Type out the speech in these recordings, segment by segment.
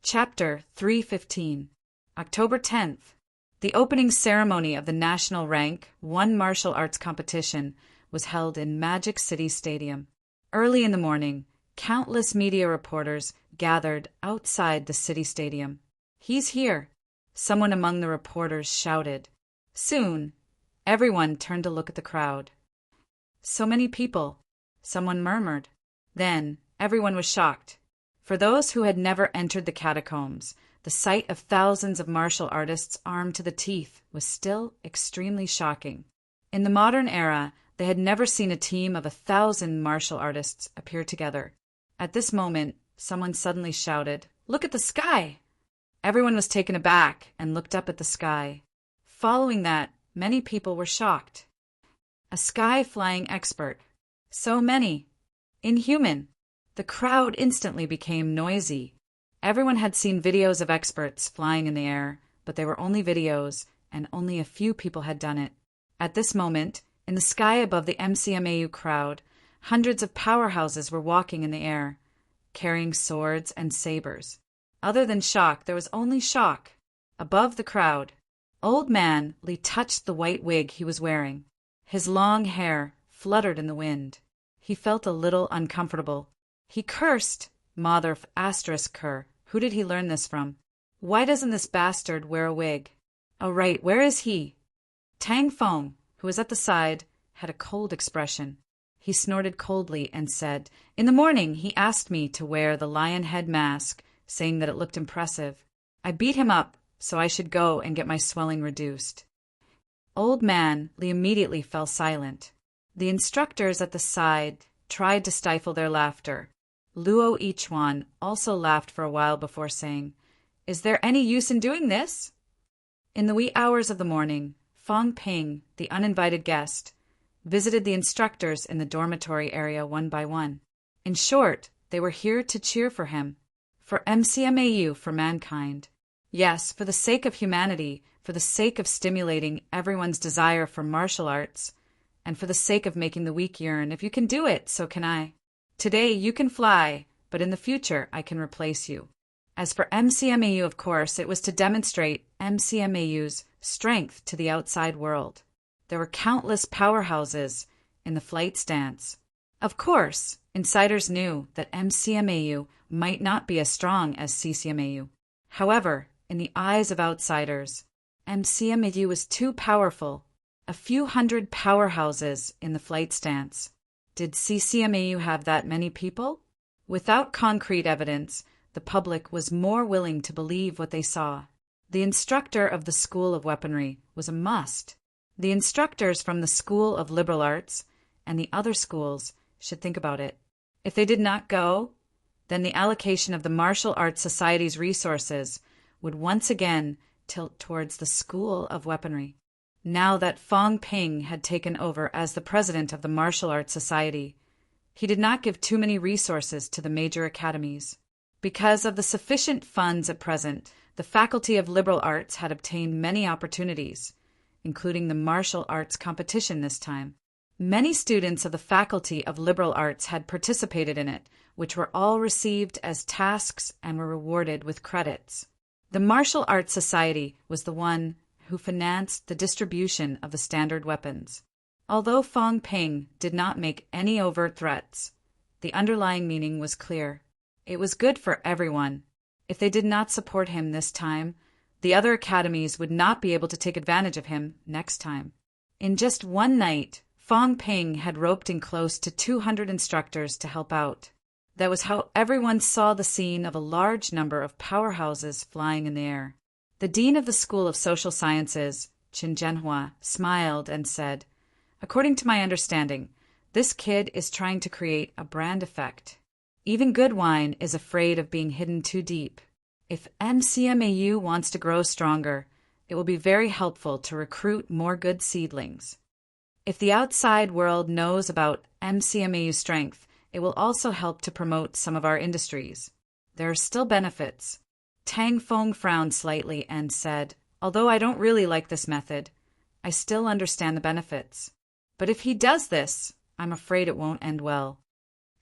Chapter 315. October 10th. The opening ceremony of the National Rank 1 Martial Arts Competition was held in Magic City Stadium. Early in the morning, countless media reporters gathered outside the city stadium. "He's here," someone among the reporters shouted. Soon, everyone turned to look at the crowd. "So many people," someone murmured. Then, everyone was shocked. For those who had never entered the catacombs, the sight of thousands of martial artists armed to the teeth was still extremely shocking. In the modern era, they had never seen a team of 1,000 martial artists appear together. At this moment, someone suddenly shouted, "Look at the sky!" Everyone was taken aback and looked up at the sky. Following that, many people were shocked. A sky-flying expert. So many. Inhuman. The crowd instantly became noisy. Everyone had seen videos of experts flying in the air, but they were only videos, and only a few people had done it. At this moment, in the sky above the MCMAU crowd, hundreds of powerhouses were walking in the air, carrying swords and sabers. Other than shock, there was only shock. Above the crowd, Old Man Lee touched the white wig he was wearing. His long hair fluttered in the wind. He felt a little uncomfortable. He cursed, Mother ***. Who did he learn this from? Why doesn't this bastard wear a wig? Oh right, where is he? Tang Feng, who was at the side, had a cold expression. He snorted coldly and said, "In the morning he asked me to wear the lion head mask, saying that it looked impressive. I beat him up, so I should go and get my swelling reduced." Old Man Lee immediately fell silent. The instructors at the side tried to stifle their laughter. Luo Yichuan also laughed for a while before saying, "Is there any use in doing this?" In the wee hours of the morning, Fong Ping, the uninvited guest, visited the instructors in the dormitory area one by one. In short, they were here to cheer for him. For MCMAU, for mankind. Yes, for the sake of humanity, for the sake of stimulating everyone's desire for martial arts, and for the sake of making the weak yearn. If you can do it, so can I. Today you can fly, but in the future I can replace you. As for MCMAU, of course, it was to demonstrate MCMAU's strength to the outside world. There were countless powerhouses in the flight stance. Of course, insiders knew that MCMAU might not be as strong as CCMAU. However, in the eyes of outsiders, MCMAU was too powerful. A few hundred powerhouses in the flight stance. Did CCMAU have that many people? Without concrete evidence, the public was more willing to believe what they saw. The instructor of the School of Weaponry was a must. The instructors from the School of Liberal Arts and the other schools should think about it. If they did not go, then the allocation of the Martial Arts Society's resources would once again tilt towards the School of Weaponry. Now that Fong Ping had taken over as the president of the Martial Arts Society, he did not give too many resources to the major academies. Because of the sufficient funds at present, the Faculty of Liberal Arts had obtained many opportunities, including the martial arts competition this time. Many students of the Faculty of Liberal Arts had participated in it, which were all received as tasks and were rewarded with credits. The Martial Arts Society was the one who financed the distribution of the standard weapons. Although Fong Ping did not make any overt threats, the underlying meaning was clear. It was good for everyone. If they did not support him this time, the other academies would not be able to take advantage of him next time. In just one night, Fong Ping had roped in close to 200 instructors to help out. That was how everyone saw the scene of a large number of powerhouses flying in the air. The dean of the School of Social Sciences, Qin Zhenhua, smiled and said, "According to my understanding, this kid is trying to create a brand effect. Even good wine is afraid of being hidden too deep. If MCMAU wants to grow stronger, it will be very helpful to recruit more good seedlings. If the outside world knows about MCMAU's strength, it will also help to promote some of our industries. There are still benefits." Tang Feng frowned slightly and said, "Although I don't really like this method, I still understand the benefits. But if he does this, I'm afraid it won't end well.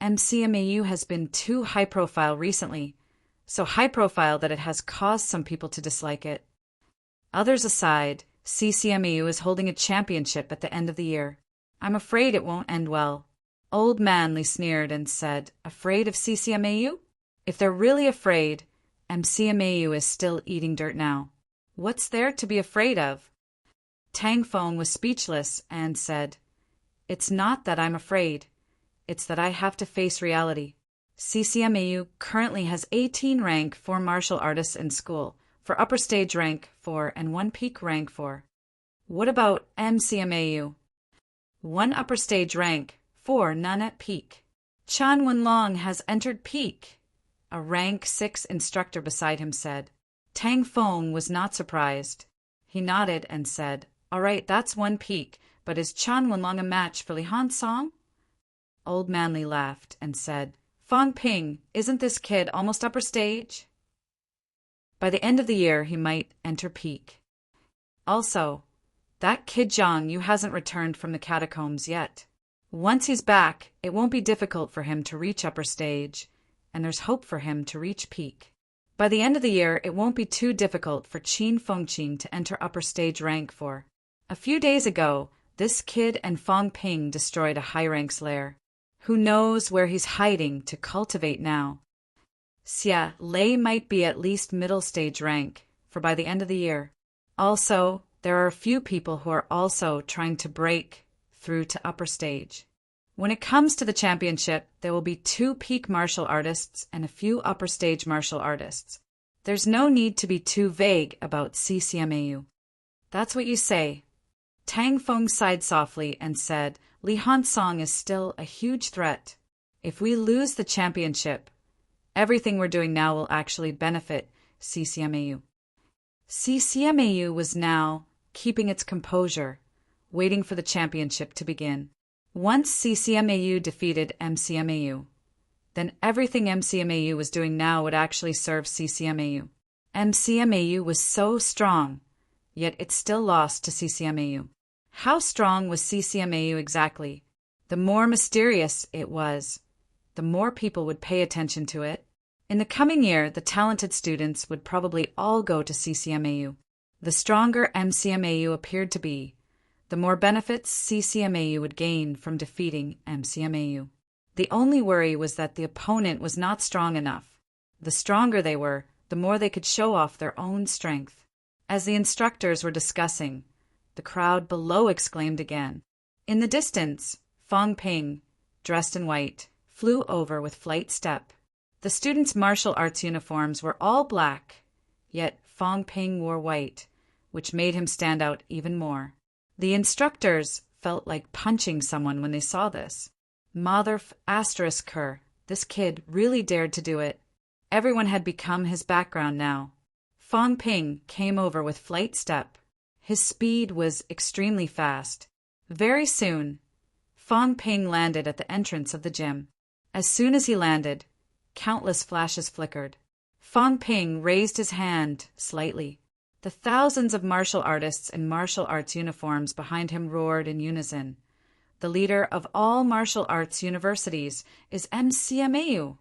MCMAU has been too high-profile recently, so high profile that it has caused some people to dislike it. Others aside, CCMAU is holding a championship at the end of the year. I'm afraid it won't end well. Old Manley sneered and said, "Afraid of CCMAU? If they're really afraid, MCMAU is still eating dirt now. What's there to be afraid of?" Tang Feng was speechless and said, "It's not that I'm afraid. It's that I have to face reality. CCMAU currently has 18 rank 4 martial artists in school, for upper stage rank 4 and 1 peak rank 4. What about MCMAU? 1 upper stage rank, 4 none at peak. Chan Wenlong has entered peak," a rank 6 instructor beside him said. Tang Feng was not surprised. He nodded and said, "All right, that's 1 peak, but is Chan Wenlong a match for Li Han Song?" Old Manley laughed and said, "Fong Ping, isn't this kid almost upper stage? By the end of the year, he might enter peak. Also, that kid Zhang Yu hasn't returned from the catacombs yet. Once he's back, it won't be difficult for him to reach upper stage, and there's hope for him to reach peak. By the end of the year, it won't be too difficult for Qin Fengqin to enter upper stage rank 4. A few days ago, this kid and Fong Ping destroyed a high-rank's lair. Who knows where he's hiding to cultivate now? Xia Lei might be at least middle stage rank, for by the end of the year. Also, there are a few people who are also trying to break through to upper stage. When it comes to the championship, there will be 2 peak martial artists and a few upper stage martial artists. There's no need to be too vague about CCMAU." "That's what you say." Tang Feng sighed softly and said, "Li Han Song is still a huge threat. If we lose the championship, everything we're doing now will actually benefit CCMAU." CCMAU was now keeping its composure, waiting for the championship to begin. Once CCMAU defeated MCMAU, then everything MCMAU was doing now would actually serve CCMAU. MCMAU was so strong, yet it still lost to CCMAU. How strong was CCMAU exactly? The more mysterious it was, the more people would pay attention to it. In the coming year, the talented students would probably all go to CCMAU. The stronger MCMAU appeared to be, the more benefits CCMAU would gain from defeating MCMAU. The only worry was that the opponent was not strong enough. The stronger they were, the more they could show off their own strength. As the instructors were discussing, the crowd below exclaimed again. In the distance, Fong Ping, dressed in white, flew over with flight step. The students' martial arts uniforms were all black, yet Fong Ping wore white, which made him stand out even more. The instructors felt like punching someone when they saw this. Motherf asterisk her, this kid really dared to do it. Everyone had become his background now. Fong Ping came over with flight step. His speed was extremely fast. Very soon, Fong Ping landed at the entrance of the gym. As soon as he landed, countless flashes flickered. Fong Ping raised his hand slightly. The thousands of martial artists in martial arts uniforms behind him roared in unison. The leader of all martial arts universities is MCMAU.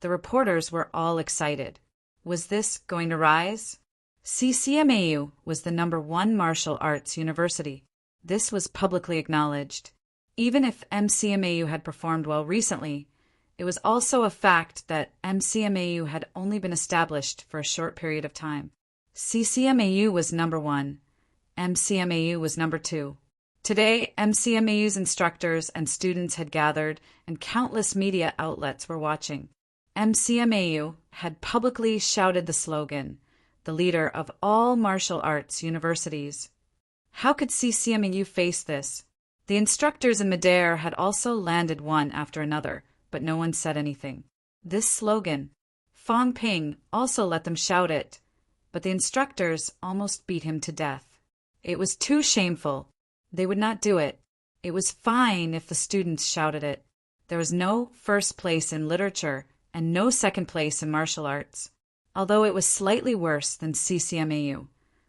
The reporters were all excited. Was this going to rise? CCMAU was the #1 martial arts university. This was publicly acknowledged. Even if MCMAU had performed well recently, it was also a fact that MCMAU had only been established for a short period of time. CCMAU was #1. MCMAU was #2. Today, MCMAU's instructors and students had gathered, and countless media outlets were watching. MCMAU had publicly shouted the slogan, "The leader of all martial arts universities." How could CCMAU face this? The instructors in midair had also landed one after another, but no one said anything. This slogan, Fong Ping also let them shout it, but the instructors almost beat him to death. It was too shameful. They would not do it. It was fine if the students shouted it. There was no first place in literature and no second place in martial arts. Although it was slightly worse than CCMAU,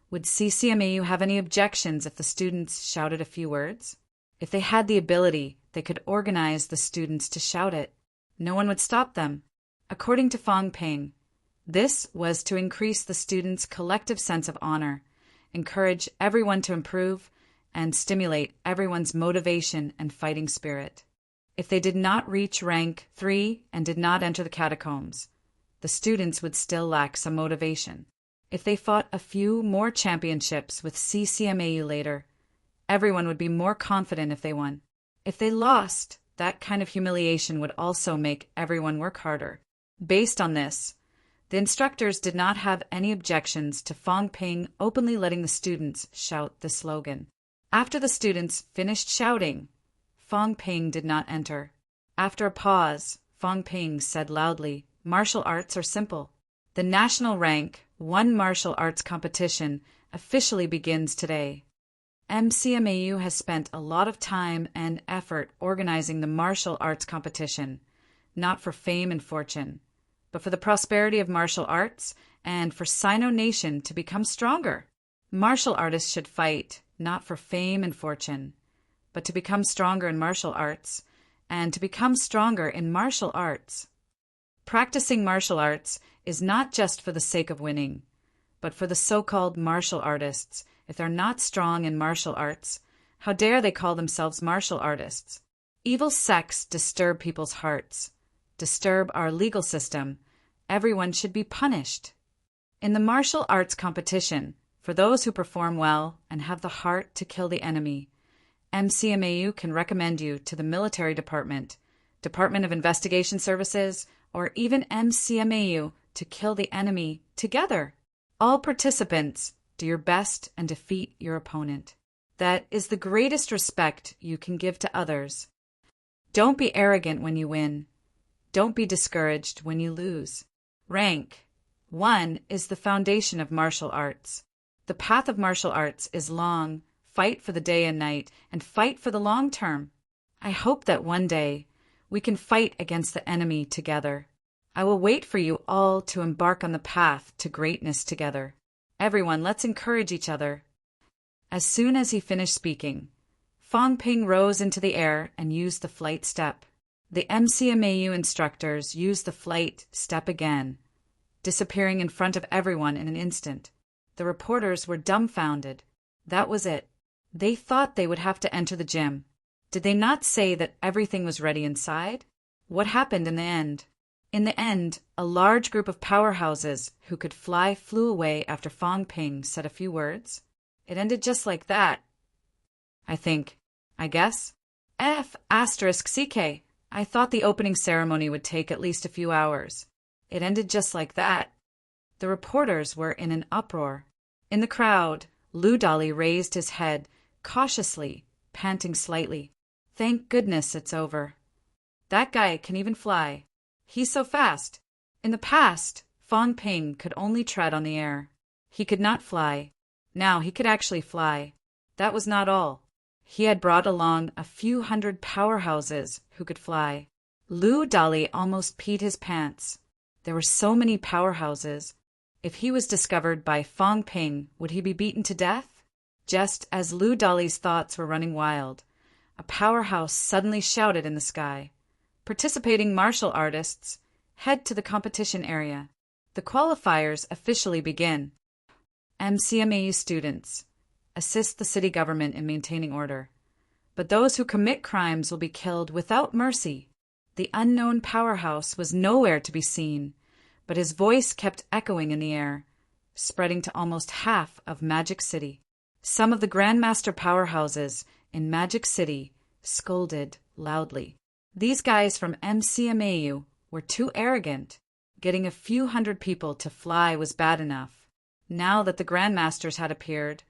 would CCMAU have any objections if the students shouted a few words? If they had the ability, they could organize the students to shout it. No one would stop them. According to Fong Ping, This was to increase the students' collective sense of honor, encourage everyone to improve, and stimulate everyone's motivation and fighting spirit. If they did not reach rank 3 and did not enter the catacombs, the students would still lack some motivation. If they fought a few more championships with CCMAU later, everyone would be more confident if they won. If they lost, that kind of humiliation would also make everyone work harder. Based on this, the instructors did not have any objections to Fong Ping openly letting the students shout the slogan. After the students finished shouting, Fong Ping did not enter. After a pause, Fong Ping said loudly, "Martial arts are simple. The National Rank 1 Martial Arts Competition officially begins today. MCMAU has spent a lot of time and effort organizing the martial arts competition, not for fame and fortune, but for the prosperity of martial arts and for Sino Nation to become stronger. Martial artists should fight, not for fame and fortune, but to become stronger in martial arts, and to become stronger in martial arts. Practicing martial arts is not just for the sake of winning, but for the so-called martial artists. If they're not strong in martial arts, how dare they call themselves martial artists? Evil sects disturb people's hearts, disturb our legal system. Everyone should be punished. In the martial arts competition, for those who perform well and have the heart to kill the enemy, MCMAU can recommend you to the Military Department, Department of Investigation Services, or even MCMAU to kill the enemy together. All participants, do your best and defeat your opponent. That is the greatest respect you can give to others. Don't be arrogant when you win. Don't be discouraged when you lose. Rank 1 is the foundation of martial arts. The path of martial arts is long. Fight for the day and night, and fight for the long term. I hope that one day we can fight against the enemy together. I will wait for you all to embark on the path to greatness together. Everyone, let's encourage each other." As soon as he finished speaking, Fong Ping rose into the air and used the flight step. The MCMAU instructors used the flight step again, disappearing in front of everyone in an instant. The reporters were dumbfounded. That was it. They thought they would have to enter the gym. Did they not say that everything was ready inside? What happened in the end? In the end, a large group of powerhouses who could fly flew away after Fong Ping said a few words. It ended just like that. I guess. F***CK. I thought the opening ceremony would take at least a few hours. It ended just like that. The reporters were in an uproar. In the crowd, Lu Dali raised his head, cautiously, panting slightly. Thank goodness it's over. That guy can even fly. He's so fast. In the past, Fong Ping could only tread on the air. He could not fly. Now he could actually fly. That was not all. He had brought along a few hundred powerhouses who could fly. Lu Dali almost peed his pants. There were so many powerhouses. If he was discovered by Fong Ping, would he be beaten to death? Just as Lu Dali's thoughts were running wild, a powerhouse suddenly shouted in the sky, "Participating martial artists, head to the competition area. The qualifiers officially begin. MCMAU students, assist the city government in maintaining order. But those who commit crimes will be killed without mercy." The unknown powerhouse was nowhere to be seen, but his voice kept echoing in the air, spreading to almost half of Magic City. Some of the Grandmaster powerhouses in Magic City scolded loudly. These guys from MCMAU were too arrogant. Getting a few hundred people to fly was bad enough. Now that the Grandmasters had appeared,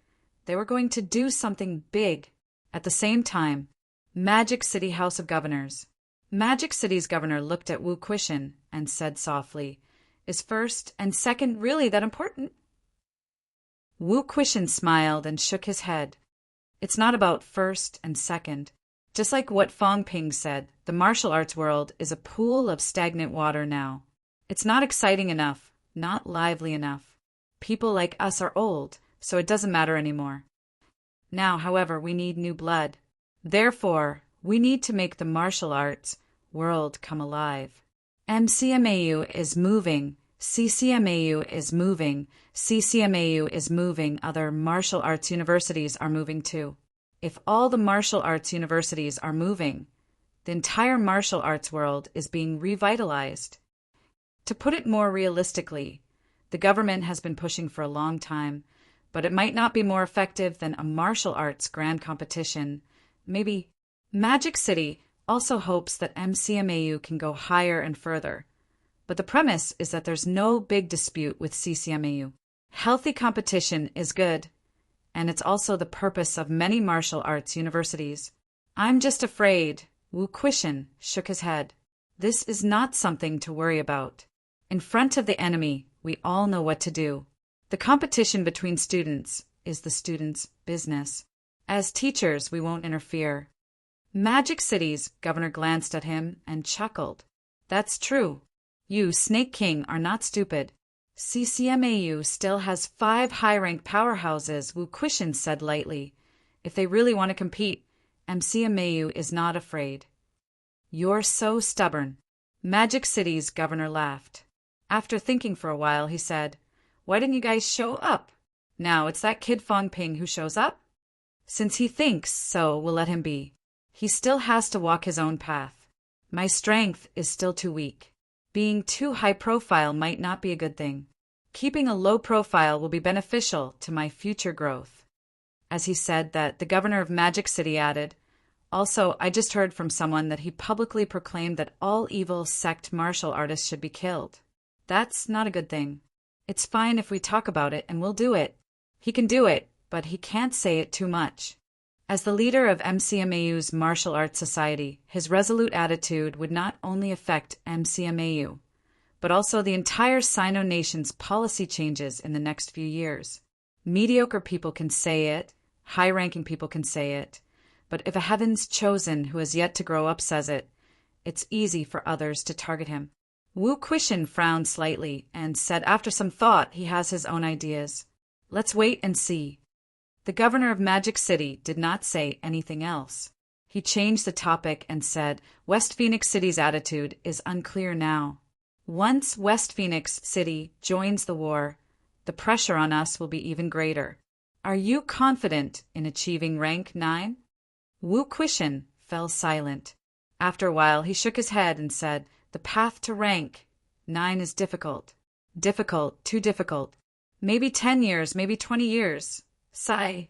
they were going to do something big. At the same time, Magic City House of Governors. Magic City's governor looked at Wu Quishan and said softly, "Is first and second really that important?" Wu Quishan smiled and shook his head. "It's not about first and second. Just like what Fong Ping said, the martial arts world is a pool of stagnant water now. It's not exciting enough, not lively enough. People like us are old, so it doesn't matter anymore. Now, however, we need new blood. Therefore, we need to make the martial arts world come alive. MCMAU is moving CCMAU is moving. CCMAU is moving. Other martial arts universities are moving too. If all the martial arts universities are moving, the entire martial arts world is being revitalized. To put it more realistically, the government has been pushing for a long time, but it might not be more effective than a martial arts grand competition. Maybe. Magic City also hopes that MCMAU can go higher and further. But the premise is that there's no big dispute with CCMAU. Healthy competition is good, and it's also the purpose of many martial arts universities. I'm just afraid. Wu Quishan shook his head. This is not something to worry about. In front of the enemy, we all know what to do. The competition between students is the students' business. As teachers, we won't interfere. Magic City's governor glanced at him and chuckled. That's true. You, Snake King, are not stupid. CCMAU still has 5 high-ranked powerhouses, Wu Quishan said lightly. If they really want to compete, MCMAU is not afraid. You're so stubborn. Magic City's governor laughed. After thinking for a while, he said, Why didn't you guys show up? Now it's that kid Fong Ping who shows up? Since he thinks so, we'll let him be. He still has to walk his own path. My strength is still too weak. Being too high profile might not be a good thing. Keeping a low profile will be beneficial to my future growth. As he said that, the governor of Magic City added, Also, I just heard from someone that he publicly proclaimed that all evil sect martial artists should be killed. That's not a good thing. It's fine if we talk about it, and we'll do it. He can do it, but he can't say it too much. As the leader of MCMAU's Martial Arts Society, his resolute attitude would not only affect MCMAU, but also the entire Sino Nation's policy changes in the next few years. Mediocre people can say it, high-ranking people can say it, but if a Heaven's Chosen who has yet to grow up says it, it's easy for others to target him. Wu Quishan frowned slightly and said after some thought he has his own ideas. Let's wait and see. The governor of Magic City did not say anything else. He changed the topic and said, West Phoenix City's attitude is unclear now. Once West Phoenix City joins the war, the pressure on us will be even greater. Are you confident in achieving rank 9? Wu Quishan fell silent. After a while, he shook his head and said, The path to rank 9 is difficult. Difficult, too difficult. Maybe 10 years, maybe 20 years. Sigh.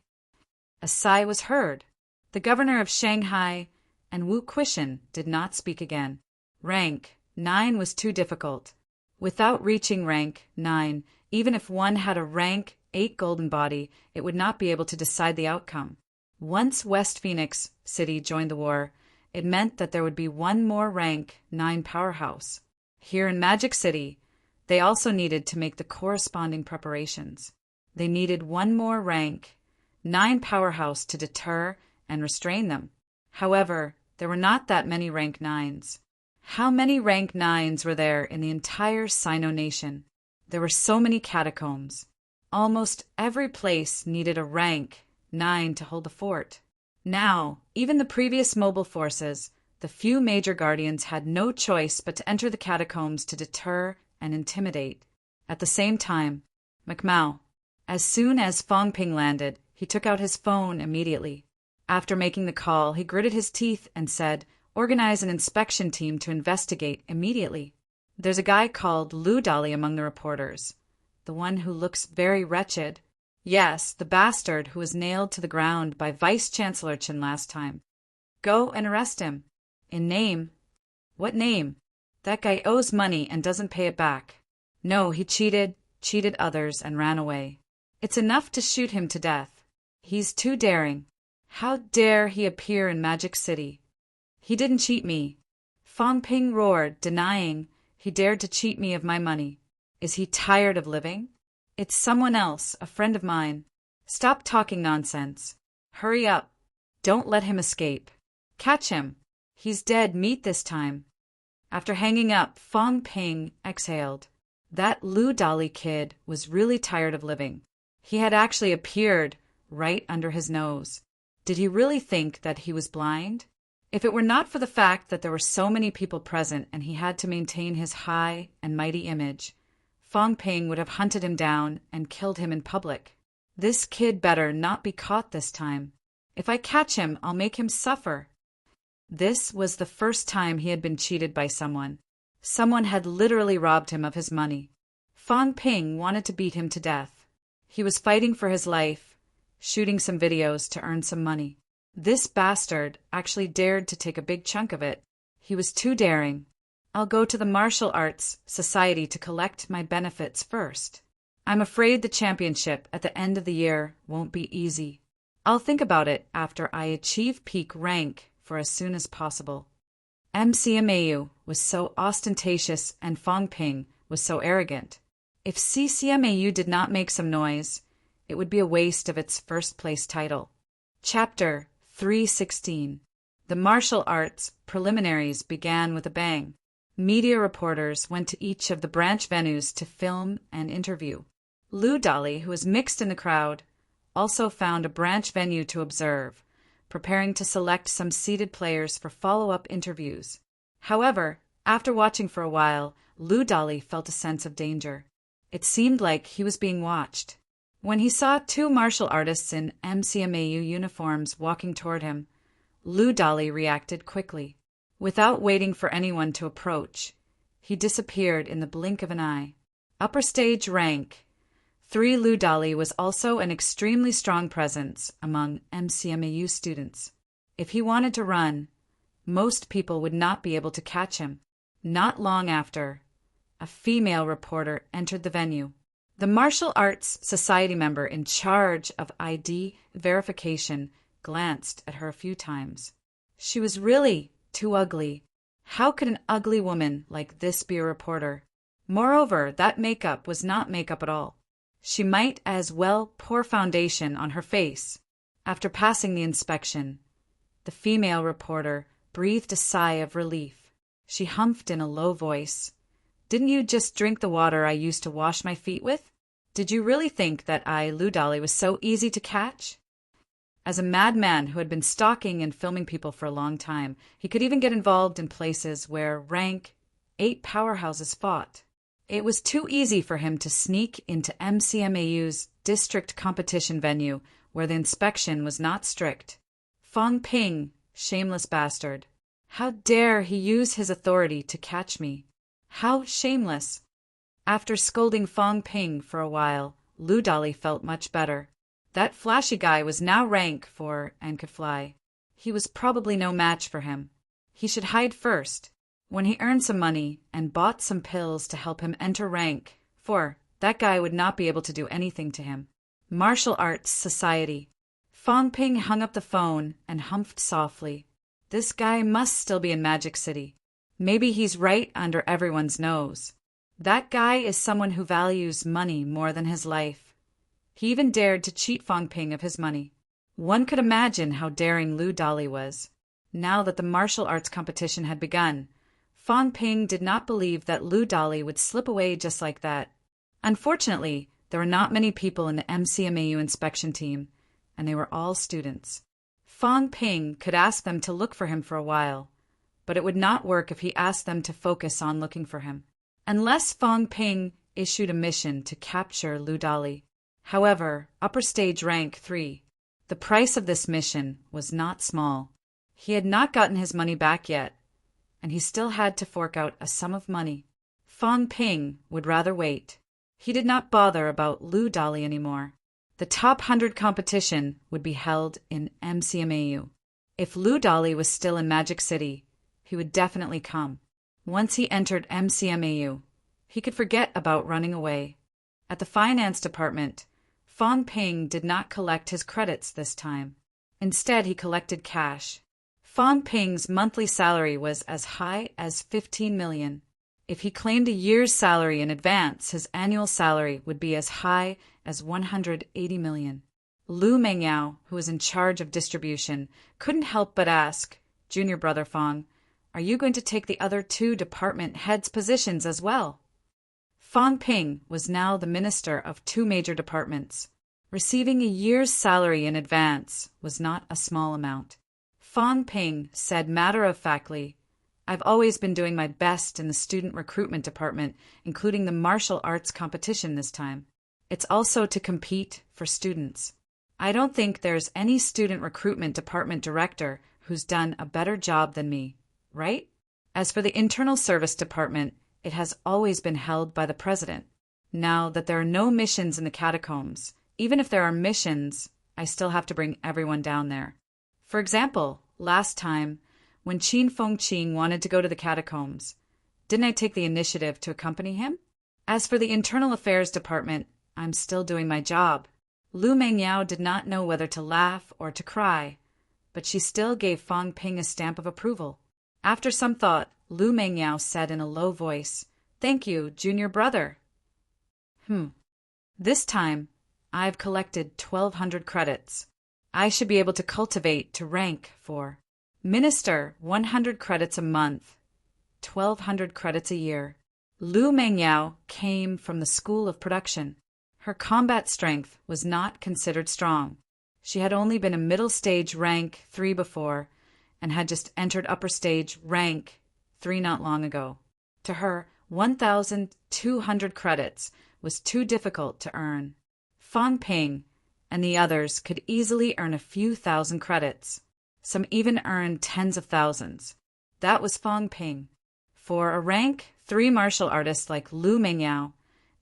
A sigh was heard. The governor of Shanghai and Wu Quishan did not speak again. Rank 9 was too difficult. Without reaching rank 9, even if one had a rank 8 golden body, it would not be able to decide the outcome. Once West Phoenix City joined the war, it meant that there would be one more rank 9 powerhouse. Here in Magic City, they also needed to make the corresponding preparations. They needed one more rank 9 powerhouse to deter and restrain them. However, there were not that many rank 9s. How many rank 9s were there in the entire Sino Nation? There were so many catacombs. Almost every place needed a rank 9 to hold the fort. Now, even the previous mobile forces, the few major guardians had no choice but to enter the catacombs to deter and intimidate. At the same time, McMao, as soon as Fong Ping landed, he took out his phone immediately. After making the call, he gritted his teeth and said, Organize an inspection team to investigate immediately. There's a guy called Lu Dali among the reporters. The one who looks very wretched. Yes, the bastard who was nailed to the ground by Vice-Chancellor Chen last time. Go and arrest him. In name. What name? That guy owes money and doesn't pay it back. No, he cheated others and ran away. It's enough to shoot him to death. He's too daring. How dare he appear in Magic City? He didn't cheat me. Fong Ping roared, denying he dared to cheat me of my money. Is he tired of living? It's someone else, a friend of mine. Stop talking nonsense. Hurry up. Don't let him escape. Catch him. He's dead meat this time. After hanging up, Fong Ping exhaled. That Lu Dali kid was really tired of living. He had actually appeared right under his nose. Did he really think that he was blind? If it were not for the fact that there were so many people present and he had to maintain his high and mighty image, Fong Ping would have hunted him down and killed him in public. This kid better not be caught this time. If I catch him, I'll make him suffer. This was the first time he had been cheated by someone. Someone had literally robbed him of his money. Fong Ping wanted to beat him to death. He was fighting for his life, shooting some videos to earn some money. This bastard actually dared to take a big chunk of it. He was too daring. I'll go to the Martial Arts Society to collect my benefits first. I'm afraid the championship at the end of the year won't be easy. I'll think about it after I achieve peak rank for as soon as possible. MCMAU was so ostentatious and Fong Ping was so arrogant. If CCMAU did not make some noise, it would be a waste of its first-place title. Chapter 316. The martial arts preliminaries began with a bang. Media reporters went to each of the branch venues to film and interview. Lou Dolly, who was mixed in the crowd, also found a branch venue to observe, preparing to select some seated players for follow-up interviews. However, after watching for a while, Lou Dolly felt a sense of danger. It seemed like he was being watched. When he saw two martial artists in MCMAU uniforms walking toward him, Lou Dolly reacted quickly. Without waiting for anyone to approach, he disappeared in the blink of an eye. Upper stage rank 3. Lou Dolly was also an extremely strong presence among MCMAU students. If he wanted to run, most people would not be able to catch him. Not long after, a female reporter entered the venue. The Martial Arts Society member in charge of ID verification glanced at her a few times. She was really too ugly. How could an ugly woman like this be a reporter? Moreover, that makeup was not makeup at all. She might as well pour foundation on her face. After passing the inspection, the female reporter breathed a sigh of relief. She humphed in a low voice. Didn't you just drink the water I used to wash my feet with? Did you really think that I, Lou Dolly, was so easy to catch? As a madman who had been stalking and filming people for a long time, he could even get involved in places where rank 8 powerhouses fought. It was too easy for him to sneak into MCMAU's district competition venue where the inspection was not strict. Fong Ping, shameless bastard. How dare he use his authority to catch me? How shameless! After scolding Fong Ping for a while, Lou Dolly felt much better. That flashy guy was now rank 4 and could fly. He was probably no match for him. He should hide first. When he earned some money and bought some pills to help him enter rank 4, that guy would not be able to do anything to him. Martial Arts Society. Fong Ping hung up the phone and humphed softly. This guy must still be in Magic City. Maybe he's right under everyone's nose. That guy is someone who values money more than his life. He even dared to cheat Fong Ping of his money. One could imagine how daring Lou Dolly was. Now that the martial arts competition had begun, Fong Ping did not believe that Lou Dolly would slip away just like that. Unfortunately, there were not many people in the MCMAU inspection team, and they were all students. Fong Ping could ask them to look for him for a while, but it would not work if he asked them to focus on looking for him. Unless Fong Ping issued a mission to capture Lou Dolly. However, upper stage rank 3. The price of this mission was not small. He had not gotten his money back yet, and he still had to fork out a sum of money. Fong Ping would rather wait. He did not bother about Lou Dolly anymore. The top 100 competition would be held in MCMAU. If Lou Dolly was still in Magic City, he would definitely come. Once he entered MCMAU, he could forget about running away. At the finance department, Fong Ping did not collect his credits this time. Instead, he collected cash. Fong Ping's monthly salary was as high as 15 million. If he claimed a year's salary in advance, his annual salary would be as high as 180 million. Lu Mengyao, who was in charge of distribution, couldn't help but ask, "Junior brother Fong, are you going to take the other 2 department heads' positions as well?" Fong Ping was now the minister of 2 major departments. Receiving a year's salary in advance was not a small amount. Fong Ping said matter-of-factly, I've always been doing my best in the student recruitment department, including the martial arts competition this time. It's also to compete for students. I don't think there's any student recruitment department director who's done a better job than me, right? As for the internal service department, it has always been held by the president. Now that there are no missions in the catacombs, even if there are missions, I still have to bring everyone down there. For example, last time, when Qin Fengqing wanted to go to the catacombs, didn't I take the initiative to accompany him? As for the internal affairs department, I'm still doing my job. Lu Mengyao did not know whether to laugh or to cry, but she still gave Fang Ping a stamp of approval. After some thought, Lu Mengyao said in a low voice, "Thank you, junior brother." This time, I've collected 1,200 credits. I should be able to cultivate to rank 4. Minister, 100 credits a month, 1,200 credits a year. Lu Mengyao came from the School of Production. Her combat strength was not considered strong. She had only been a middle stage rank 3 before, and had just entered upper stage rank 3 not long ago. To her, 1,200 credits was too difficult to earn. Fang Ping and the others could easily earn a few thousand credits. Some even earned tens of thousands. That was Fang Ping. For a rank 3 martial artist like Lu Mengyao,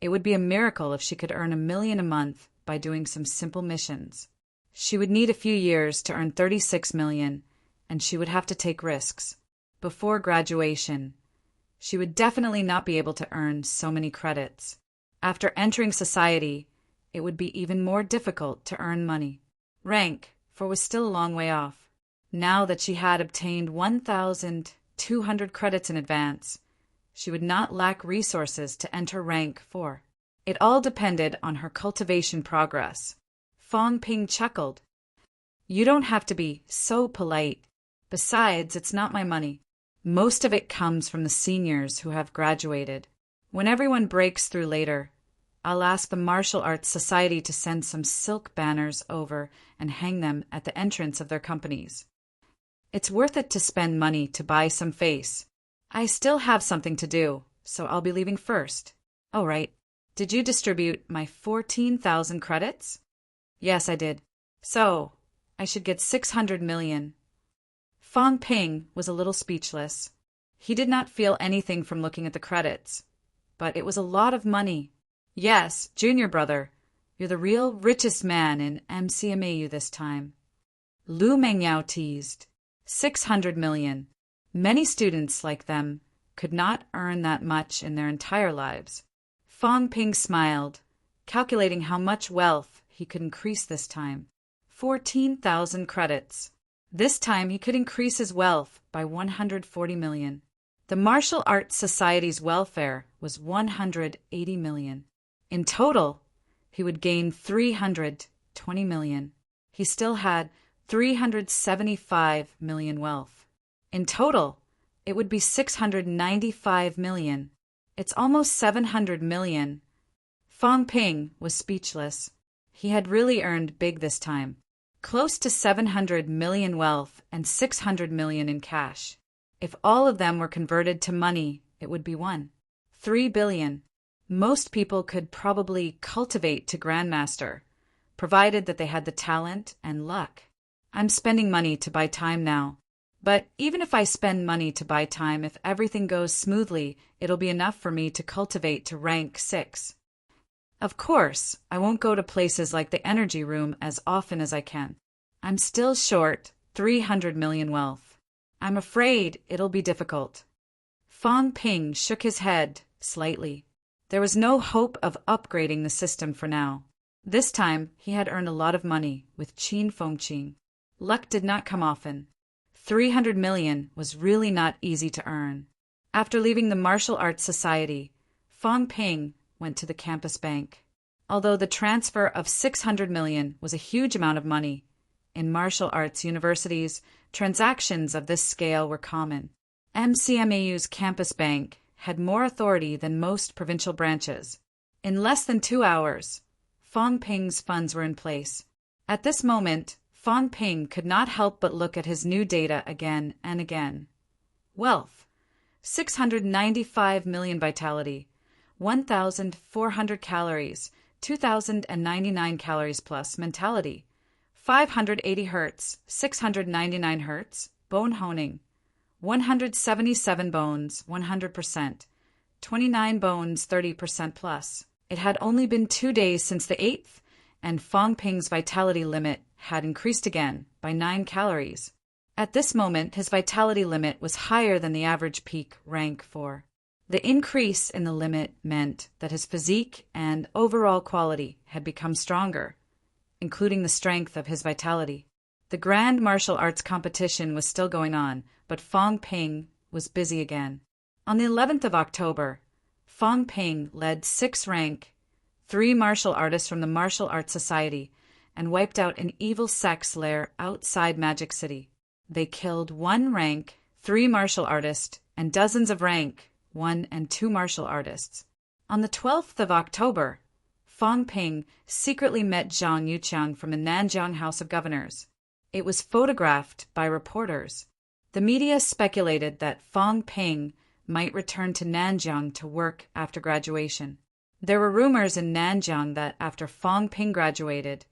it would be a miracle if she could earn $1 million a month by doing some simple missions. She would need a few years to earn $36 million, and she would have to take risks. Before graduation, she would definitely not be able to earn so many credits. After entering society, it would be even more difficult to earn money. Rank 4 was still a long way off. Now that she had obtained 1,200 credits in advance, she would not lack resources to enter rank 4. It all depended on her cultivation progress. Fang Ping chuckled. "You don't have to be so polite. Besides, it's not my money. Most of it comes from the seniors who have graduated. When everyone breaks through later, I'll ask the Martial Arts Society to send some silk banners over and hang them at the entrance of their companies. It's worth it to spend money to buy some face. I still have something to do, so I'll be leaving first. Oh, right. Did you distribute my 14,000 credits?" "Yes, I did. So, I should get 600 million. Fang Ping was a little speechless. He did not feel anything from looking at the credits, but it was a lot of money. "Yes, junior brother, you're the real richest man in MCMAU this time." Lu Mengyao teased. 600 million. Many students like them could not earn that much in their entire lives. Fang Ping smiled, calculating how much wealth he could increase this time. 14,000 credits. This time he could increase his wealth by 140 million. The Martial Arts Society's welfare was 180 million. In total, he would gain 320 million. He still had 375 million wealth. In total, it would be 695 million. It's almost 700 million. Fang Ping was speechless. He had really earned big this time. Close to 700 million wealth and 600 million in cash. If all of them were converted to money, it would be 3 billion. Most people could probably cultivate to Grandmaster, provided that they had the talent and luck. I'm spending money to buy time now. But even if I spend money to buy time, if everything goes smoothly, it'll be enough for me to cultivate to rank 6. Of course, I won't go to places like the energy room as often as I can. I'm still short 300 million wealth. I'm afraid it'll be difficult. Fang Ping shook his head slightly. There was no hope of upgrading the system for now. This time, he had earned a lot of money with Qin Fengqing. Luck did not come often. 300 million was really not easy to earn. After leaving the Martial Arts Society, Fang Ping went to the campus bank. Although the transfer of 600 million was a huge amount of money, in martial arts universities, transactions of this scale were common. MCMAU's campus bank had more authority than most provincial branches. In less than 2 hours, Fang Ping's funds were in place. At this moment, Fang Ping could not help but look at his new data again and again. Wealth 695 million vitality, 1,400 calories, 2,099 calories plus mentality, 580 hertz, 699 hertz, bone honing, 177 bones, 100%, 29 bones, 30% plus. It had only been 2 days since the 8th, and Fong Ping's vitality limit had increased again by 9 calories. At this moment, his vitality limit was higher than the average peak rank 4. The increase in the limit meant that his physique and overall quality had become stronger, including the strength of his vitality. The grand martial arts competition was still going on, but Fong Ping was busy again. On the 11th of October, Fong Ping led 6-rank, 3 martial artists from the Martial Arts Society and wiped out an evil sex lair outside Magic City. They killed 1 rank, 3 martial artists, and dozens of rank 1 and 2 martial artists. On the 12th of October, Fong Ping secretly met Zhang Yuqiang from the Nanjiang House of Governors. It was photographed by reporters. The media speculated that Fong Ping might return to Nanjiang to work after graduation. There were rumors in Nanjiang that after Fong Ping graduated,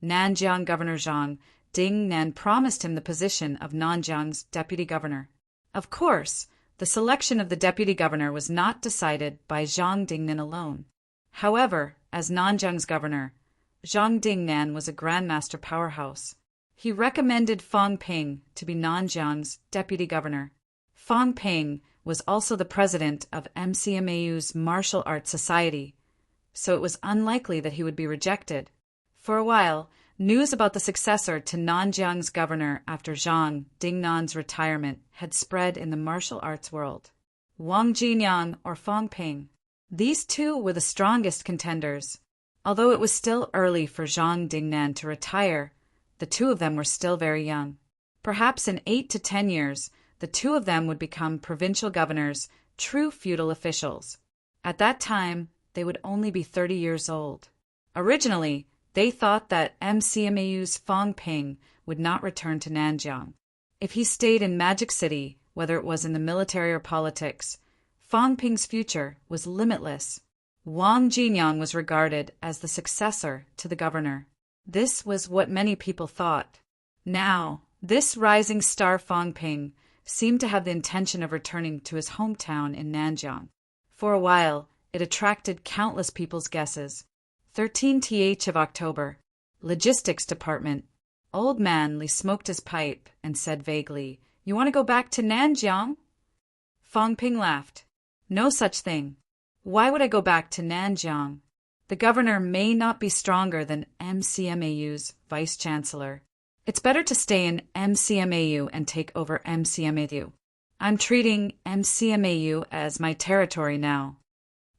Nanjiang Governor Zhang Dingnan promised him the position of Nanjiang's deputy governor. Of course, the selection of the deputy governor was not decided by Zhang Dingnan alone. However, as Nanjiang's governor, Zhang Dingnan was a grandmaster powerhouse. He recommended Fong Ping to be Nanjiang's deputy governor. Fong Ping was also the president of MCMAU's Martial Arts Society, so it was unlikely that he would be rejected. For a while, news about the successor to Nanjiang's governor after Zhang Dingnan's retirement had spread in the martial arts world. Wang Jinyang or Fong Ping. These two were the strongest contenders. Although it was still early for Zhang Dingnan to retire, the two of them were still very young. Perhaps in 8 to 10 years, the two of them would become provincial governors, true feudal officials. At that time, they would only be 30 years old. Originally, they thought that MCMAU's Fong Ping would not return to Nanjiang. If he stayed in Magic City, whether it was in the military or politics, Fong Ping's future was limitless. Wang Jinyang was regarded as the successor to the governor. This was what many people thought. Now, this rising star Fong Ping seemed to have the intention of returning to his hometown in Nanjiang. For a while, it attracted countless people's guesses. 13th of October. Logistics Department. Old Man Li smoked his pipe and said vaguely, "You want to go back to Nanjiang?" Fong Ping laughed. "No such thing. Why would I go back to Nanjiang? The governor may not be stronger than MCMAU's vice-chancellor. It's better to stay in MCMAU and take over MCMAU. I'm treating MCMAU as my territory now."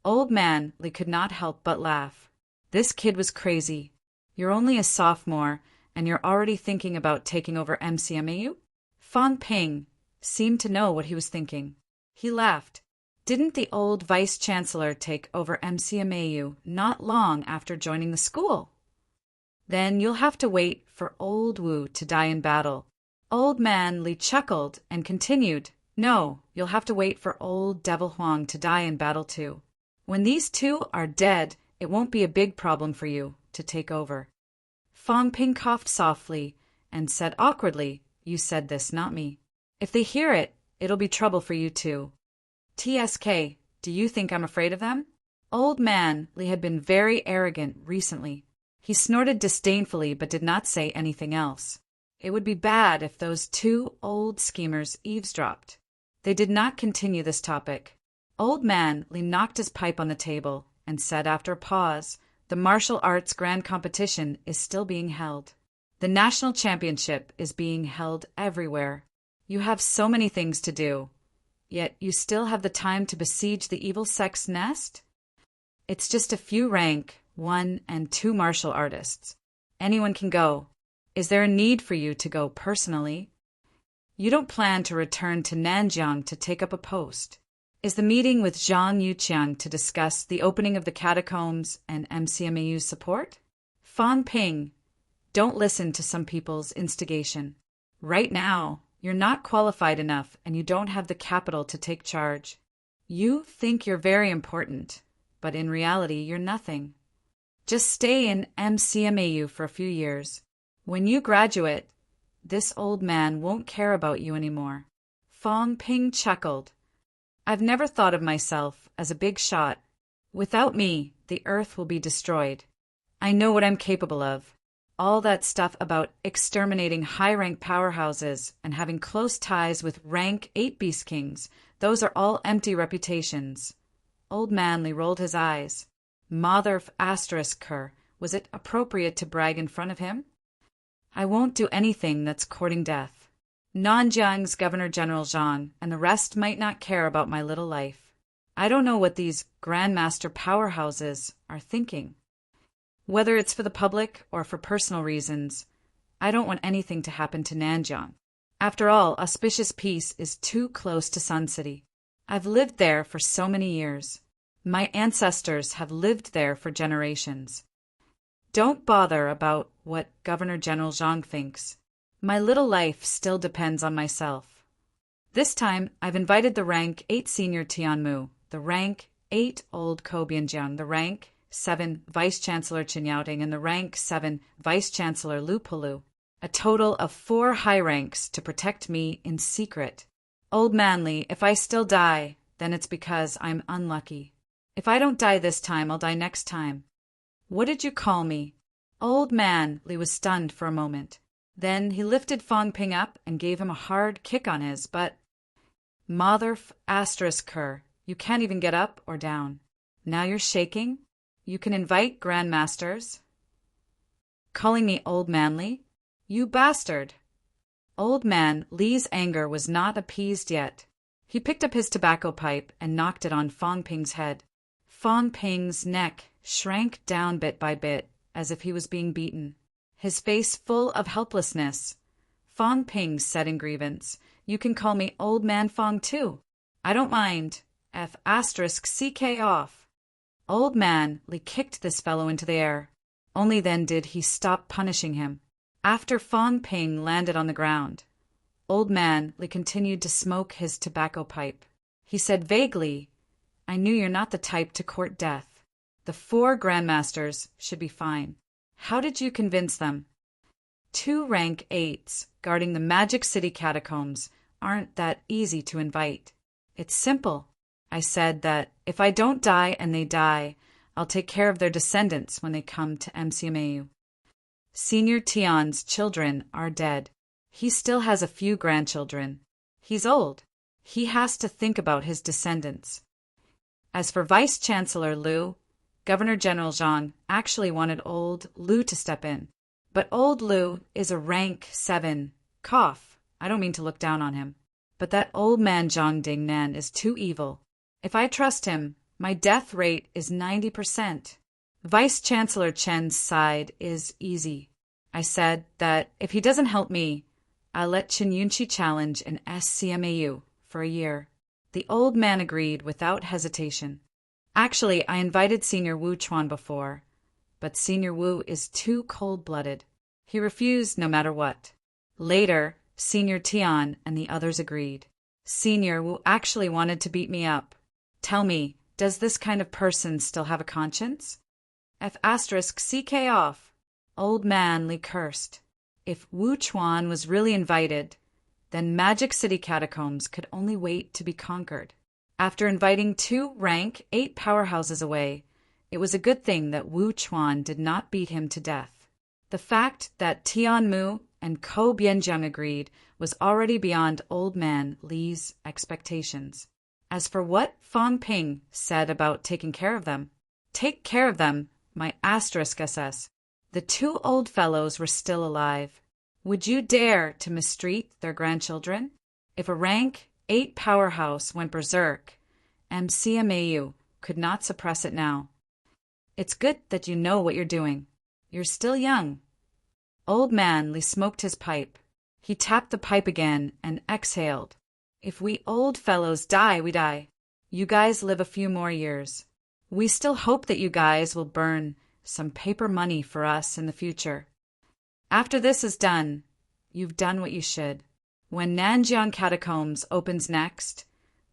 Old Man Li could not help but laugh. This kid was crazy. You're only a sophomore, and you're already thinking about taking over MCMAU? Fong Ping seemed to know what he was thinking. He laughed. Didn't the old vice-chancellor take over MCMAU not long after joining the school? Then you'll have to wait for Old Wu to die in battle. Old Man Li chuckled and continued, "No, you'll have to wait for Old Devil Huang to die in battle too. When these two are dead, it won't be a big problem for you to take over." Fong Ping coughed softly and said awkwardly, "You said this, not me. If they hear it, it'll be trouble for you too." TSK, do you think I'm afraid of them? Old Man Li had been very arrogant recently. He snorted disdainfully but did not say anything else. It would be bad if those two old schemers eavesdropped. They did not continue this topic. Old Man Li knocked his pipe on the table and said after a pause, "The martial arts grand competition is still being held. The national championship is being held everywhere. You have so many things to do, yet you still have the time to besiege the evil sex nest? It's just a few rank 1 and 2 martial artists. Anyone can go. Is there a need for you to go personally? You don't plan to return to Nanjiang to take up a post. Is the meeting with Zhang Yuqiang to discuss the opening of the catacombs and MCMAU's support? Fong Ping, don't listen to some people's instigation. Right now, You're not qualified enough and you don't have the capital to take charge. You think you're very important, but in reality you're nothing. Just stay in MCMAU for a few years. When you graduate, this old man won't care about you anymore." Fong Ping chuckled. "I've never thought of myself as a big shot. Without me, the earth will be destroyed. I know what I'm capable of. All that stuff about exterminating high-rank powerhouses and having close ties with rank 8 Beast Kings, those are all empty reputations." Old Manly rolled his eyes. Mother asterisk her, was it appropriate to brag in front of him? "I won't do anything that's courting death. Nanjiang's Governor General Zhang and the rest might not care about my little life. I don't know what these Grandmaster powerhouses are thinking. Whether it's for the public or for personal reasons, I don't want anything to happen to Nanjiang. After all, auspicious peace is too close to Sun City. I've lived there for so many years. My ancestors have lived there for generations. Don't bother about what Governor General Zhang thinks. My little life still depends on myself. This time, I've invited the rank 8 Senior Tianmu, the rank 8 Old Ko Bianjiang, the rank 7 Vice-Chancellor Qin Yaoting, and the rank 7 Vice-Chancellor Lu Pulu, a total of 4 high ranks to protect me in secret. Old Manly, if I still die, then it's because I'm unlucky. If I don't die this time, I'll die next time. What did you call me?" Old Manly was stunned for a moment. Then he lifted Fong Ping up and gave him a hard kick on his butt. "Mother asterisk her, you can't even get up or down. Now you're shaking? You can invite grandmasters. Calling me Old Manly? You bastard!" Old Man Li's anger was not appeased yet. He picked up his tobacco pipe and knocked it on Fong Ping's head. Fong Ping's neck shrank down bit by bit, as if he was being beaten, his face full of helplessness. Fong Ping said in grievance, "You can call me Old Man Fong too. I don't mind. F asterisk CK off." Old Man Li kicked this fellow into the air. Only then did he stop punishing him. After Fong Ping landed on the ground, Old Man Li continued to smoke his tobacco pipe. He said vaguely, "I knew you're not the type to court death. The 4 grandmasters should be fine. How did you convince them? 2 rank 8s guarding the Magic City catacombs aren't that easy to invite. It's simple. I said that if I don't die and they die, I'll take care of their descendants when they come to MCMAU. Senior Tian's children are dead. He still has a few grandchildren. He's old. He has to think about his descendants. As for Vice-Chancellor Lu, Governor General Zhang actually wanted old Lu to step in. But old Lu is a rank 7. Cough. I don't mean to look down on him. But that old man Zhang Dingnan is too evil. If I trust him, my death rate is 90%. Vice-Chancellor Chen's side is easy. I said that if he doesn't help me, I'll let Chen Yunqi challenge an SCMAU for a year. The old man agreed without hesitation. Actually, I invited Senior Wu Chuan before, but Senior Wu is too cold-blooded. He refused no matter what. Later, Senior Tian and the others agreed. Senior Wu actually wanted to beat me up. Tell me, does this kind of person still have a conscience? F asterisk CK off. Old Man Li cursed. If Wu Chuan was really invited, then Magic City catacombs could only wait to be conquered. After inviting 2 rank 8 powerhouses away, it was a good thing that Wu Chuan did not beat him to death. The fact that Tianmu and Ko Bianjiang agreed was already beyond Old Man Li's expectations. As for what Fong Ping said about taking care of them, take care of them, my asterisk SS. The 2 old fellows were still alive. Would you dare to mistreat their grandchildren? If a rank 8 powerhouse went berserk, MCMAU could not suppress it now. It's good that you know what you're doing. You're still young. Old Man Li smoked his pipe. He tapped the pipe again and exhaled. If we old fellows die, we die. You guys live a few more years. We still hope that you guys will burn some paper money for us in the future. After this is done, you've done what you should. When Nanjiang Catacombs opens next,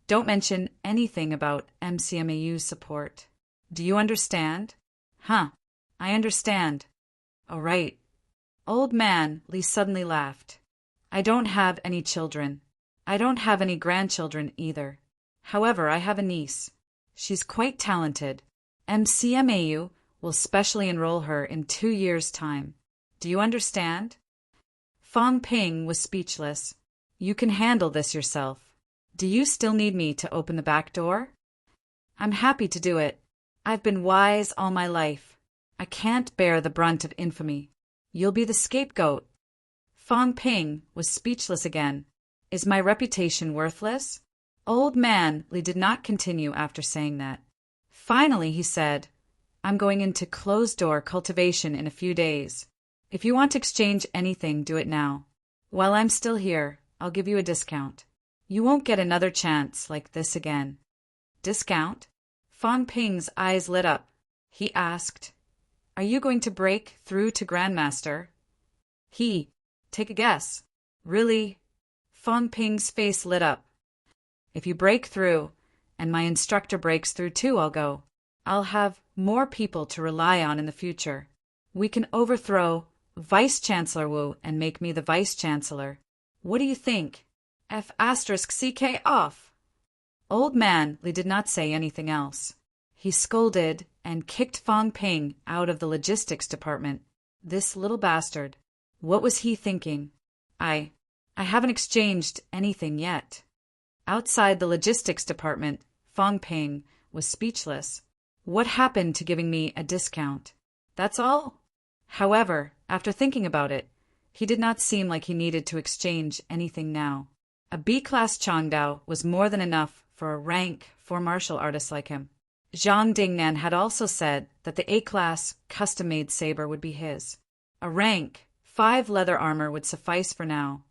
don't mention anything about MCMAU support. Do you understand? Huh, I understand. Oh, right. Old man Lee suddenly laughed. I don't have any children. I don't have any grandchildren either. However, I have a niece. She's quite talented. MCMAU will specially enroll her in 2 years' time. Do you understand? Fang Ping was speechless. You can handle this yourself. Do you still need me to open the back door? I'm happy to do it. I've been wise all my life. I can't bear the brunt of infamy. You'll be the scapegoat. Fang Ping was speechless again. Is my reputation worthless? Old man Li did not continue after saying that. Finally, he said, I'm going into closed-door cultivation in a few days. If you want to exchange anything, do it now. While I'm still here, I'll give you a discount. You won't get another chance like this again. Discount? Fang Ping's eyes lit up. He asked, Are you going to break through to Grandmaster? Take a guess. Really? Fang Ping's face lit up. If you break through, and my instructor breaks through too, I'll go. I'll have more people to rely on in the future. We can overthrow Vice-Chancellor Wu and make me the Vice-Chancellor. What do you think? F***CK off. Old man Li did not say anything else. He scolded and kicked Fang Ping out of the logistics department. This little bastard. What was he thinking? I haven't exchanged anything yet. Outside the logistics department, Fang Ping was speechless. What happened to giving me a discount? That's all? However, after thinking about it, he did not seem like he needed to exchange anything now. A B-class Changdao was more than enough for a rank 4 martial artist like him. Zhang Dingnan had also said that the A-class custom-made saber would be his. A rank 5 leather armor would suffice for now.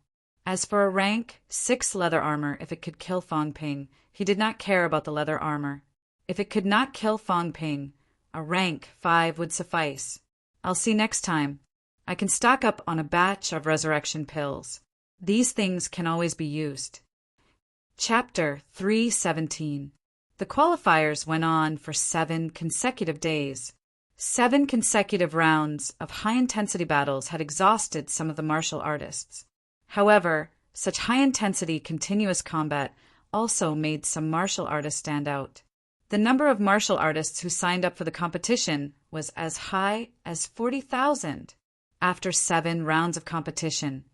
As for a rank 6 leather armor, if it could kill Fang Ping, he did not care about the leather armor. If it could not kill Fang Ping, a rank 5 would suffice. I'll see next time. I can stock up on a batch of resurrection pills. These things can always be used. Chapter 317. The qualifiers went on for 7 consecutive days. 7 consecutive rounds of high-intensity battles had exhausted some of the martial artists. However, such high-intensity continuous combat also made some martial artists stand out. The number of martial artists who signed up for the competition was as high as 40,000. After 7 rounds of competition,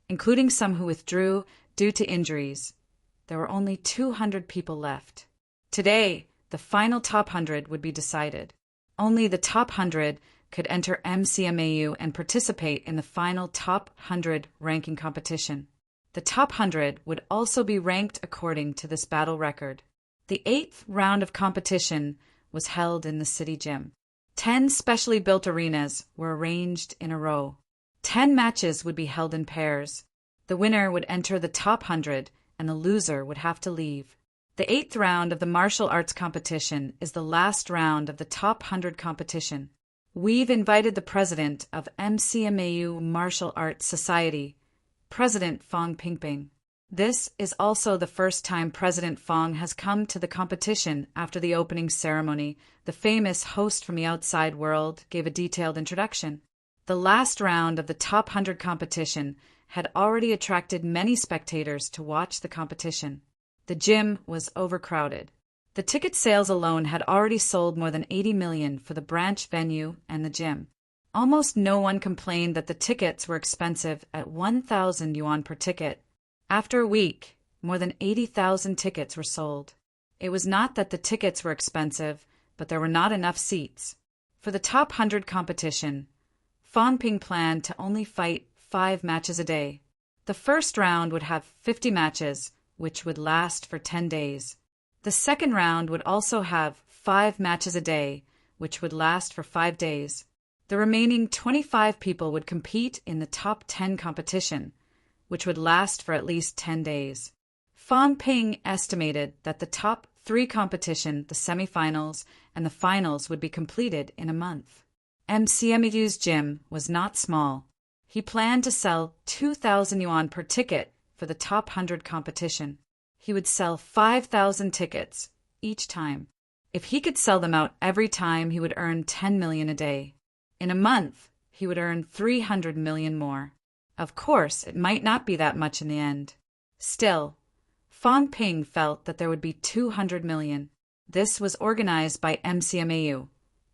including some who withdrew due to injuries, there were only 200 people left. Today, the final top 100 would be decided. Only the top 100 could enter MCMAU and participate in the final top 100 ranking competition. The top 100 would also be ranked according to this battle record. The 8th round of competition was held in the city gym. 10 specially built arenas were arranged in a row. 10 matches would be held in pairs. The winner would enter the top 100 and the loser would have to leave. The 8th round of the martial arts competition is the last round of the top 100 competition. We've invited the president of MCMAU Martial Arts Society, President Fang Pingping. This is also the first time President Fang has come to the competition after the opening ceremony. The famous host from the outside world gave a detailed introduction. The last round of the top 100 competition had already attracted many spectators to watch the competition. The gym was overcrowded. The ticket sales alone had already sold more than 80 million for the branch venue and the gym. Almost no one complained that the tickets were expensive at 1,000 yuan per ticket. After a week, more than 80,000 tickets were sold. It was not that the tickets were expensive, but there were not enough seats. For the top 100 competition, Fang Ping planned to only fight 5 matches a day. The first round would have 50 matches, which would last for 10 days. The second round would also have 5 matches a day, which would last for 5 days. The remaining 25 people would compete in the top 10 competition, which would last for at least 10 days. Fang Ping estimated that the top 3 competition, the semifinals, and the finals would be completed in a month. MCMAU's gym was not small. He planned to sell 2,000 yuan per ticket for the top 100 competition. He would sell 5,000 tickets each time. If he could sell them out every time, he would earn 10 million a day. In a month, he would earn 300 million more. Of course, it might not be that much in the end. Still, Fang Ping felt that there would be 200 million. This was organized by MCMAU,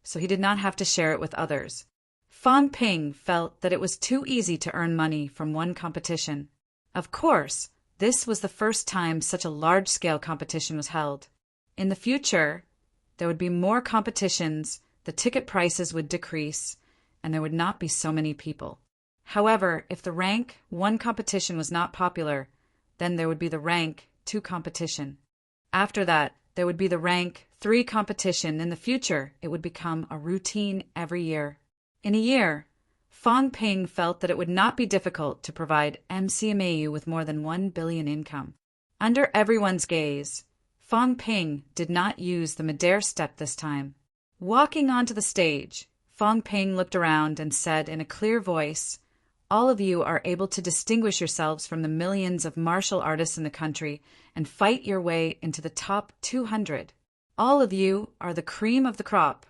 so he did not have to share it with others. Fang Ping felt that it was too easy to earn money from one competition. Of course, this was the first time such a large-scale competition was held. In the future, there would be more competitions, the ticket prices would decrease, and there would not be so many people. However, if the Rank 1 competition was not popular, then there would be the Rank 2 competition. After that, there would be the Rank 3 competition. In the future, it would become a routine every year. In a year, Fang Ping felt that it would not be difficult to provide MCMAU with more than 1 billion income. Under everyone's gaze, Fang Ping did not use the Midair step this time. Walking onto the stage, Fang Ping looked around and said in a clear voice, "All of you are able to distinguish yourselves from the millions of martial artists in the country and fight your way into the top 200. All of you are the cream of the crop.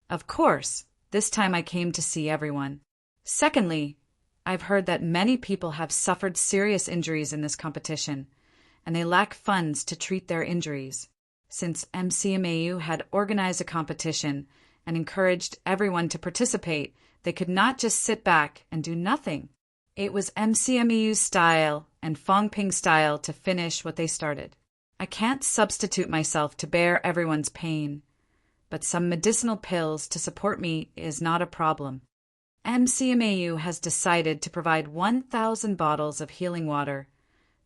Of course, this time I came to see everyone. Secondly, I've heard that many people have suffered serious injuries in this competition, and they lack funds to treat their injuries. Since MCMAU had organized a competition and encouraged everyone to participate, they could not just sit back and do nothing. It was MCMAU's style and Fang Ping's style to finish what they started. I can't substitute myself to bear everyone's pain, but some medicinal pills to support me is not a problem. MCMAU has decided to provide 1,000 bottles of healing water,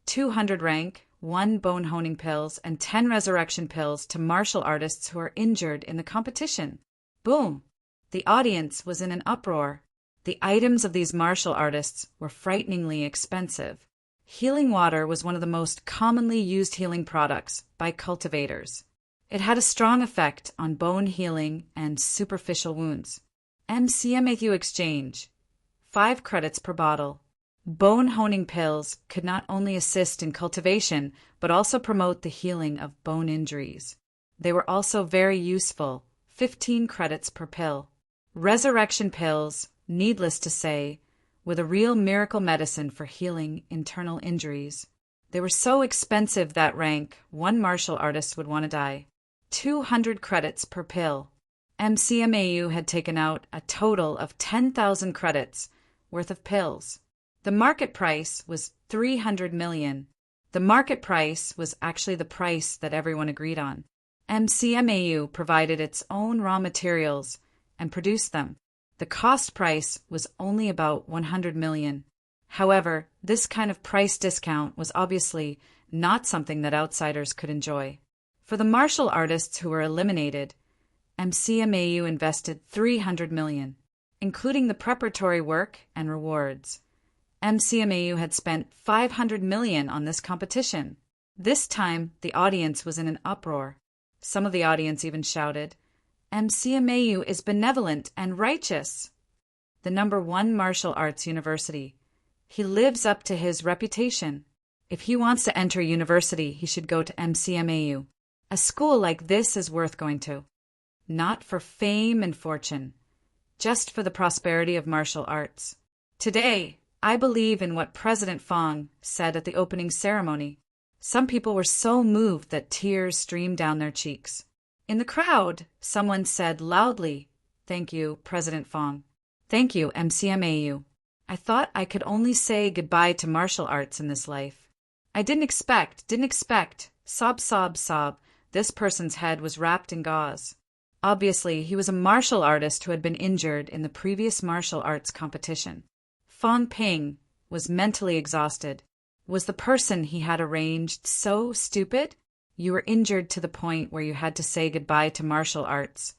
200 Rank 1 bone honing pills, and 10 resurrection pills to martial artists who are injured in the competition." Boom! The audience was in an uproar. The items of these martial artists were frighteningly expensive. Healing water was one of the most commonly used healing products by cultivators. It had a strong effect on bone healing and superficial wounds. MCMAU exchange, 5 credits per bottle. Bone honing pills could not only assist in cultivation, but also promote the healing of bone injuries. They were also very useful, 15 credits per pill. Resurrection pills, needless to say, were the real miracle medicine for healing internal injuries. They were so expensive that Rank 1 martial artist would want to die. 200 credits per pill. MCMAU had taken out a total of 10,000 credits worth of pills. The market price was 300 million. The market price was actually the price that everyone agreed on. MCMAU provided its own raw materials and produced them. The cost price was only about 100 million. However, this kind of price discount was obviously not something that outsiders could enjoy. For the martial artists who were eliminated, MCMAU invested 300 million, including the preparatory work and rewards. MCMAU had spent 500 million on this competition. This time, the audience was in an uproar. Some of the audience even shouted, "MCMAU is benevolent and righteous." The #1 martial arts university. He lives up to his reputation. If he wants to enter university, he should go to MCMAU. A school like this is worth going to. Not for fame and fortune, just for the prosperity of martial arts. Today, I believe in what President Fang said at the opening ceremony. Some people were so moved that tears streamed down their cheeks. In the crowd, someone said loudly, "Thank you, President Fang. Thank you, MCMAU. I thought I could only say goodbye to martial arts in this life. I didn't expect, sob, sob, sob." This person's head was wrapped in gauze. Obviously, he was a martial artist who had been injured in the previous martial arts competition. Fang Ping was mentally exhausted. Was the person he had arranged so stupid? You were injured to the point where you had to say goodbye to martial arts,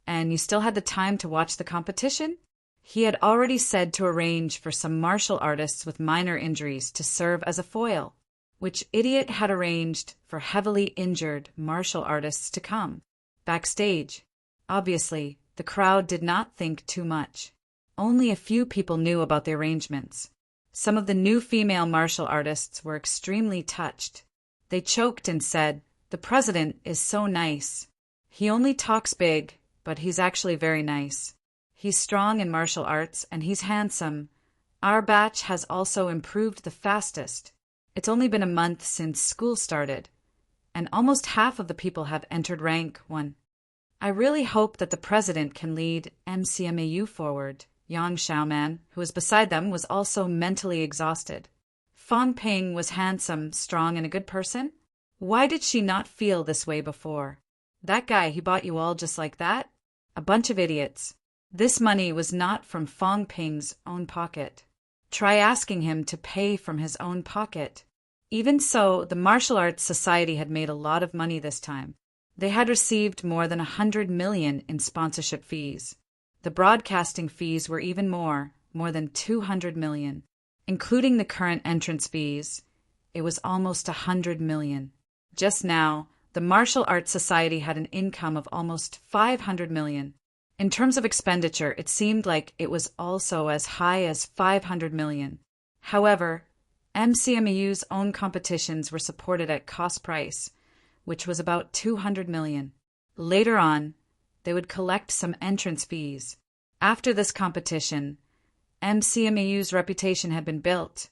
and you still had the time to watch the competition? He had already said to arrange for some martial artists with minor injuries to serve as a foil. Which idiot had arranged for heavily injured martial artists to come? Backstage, obviously, the crowd did not think too much. Only a few people knew about the arrangements. Some of the new female martial artists were extremely touched. They choked and said, "The president is so nice. He only talks big, but he's actually very nice. He's strong in martial arts and he's handsome. Our batch has also improved the fastest. It's only been a month since school started, and almost half of the people have entered rank 1. I really hope that the president can lead MCMAU forward." Yang Xiaoman, who was beside them, was also mentally exhausted. Fang Ping was handsome, strong, and a good person? Why did she not feel this way before? That guy, he bought you all just like that? A bunch of idiots. This money was not from Fang Ping's own pocket. Try asking him to pay from his own pocket. Even so, the Martial Arts Society had made a lot of money this time. They had received more than 100 million in sponsorship fees. The broadcasting fees were even more than 200 million. Including the current entrance fees, it was almost 100 million. Just now, the Martial Arts Society had an income of almost 500 million. In terms of expenditure, it seemed like it was also as high as 500 million. However, MCMAU's own competitions were supported at cost price, which was about 200 million. Later on, they would collect some entrance fees. After this competition, MCMAU's reputation had been built,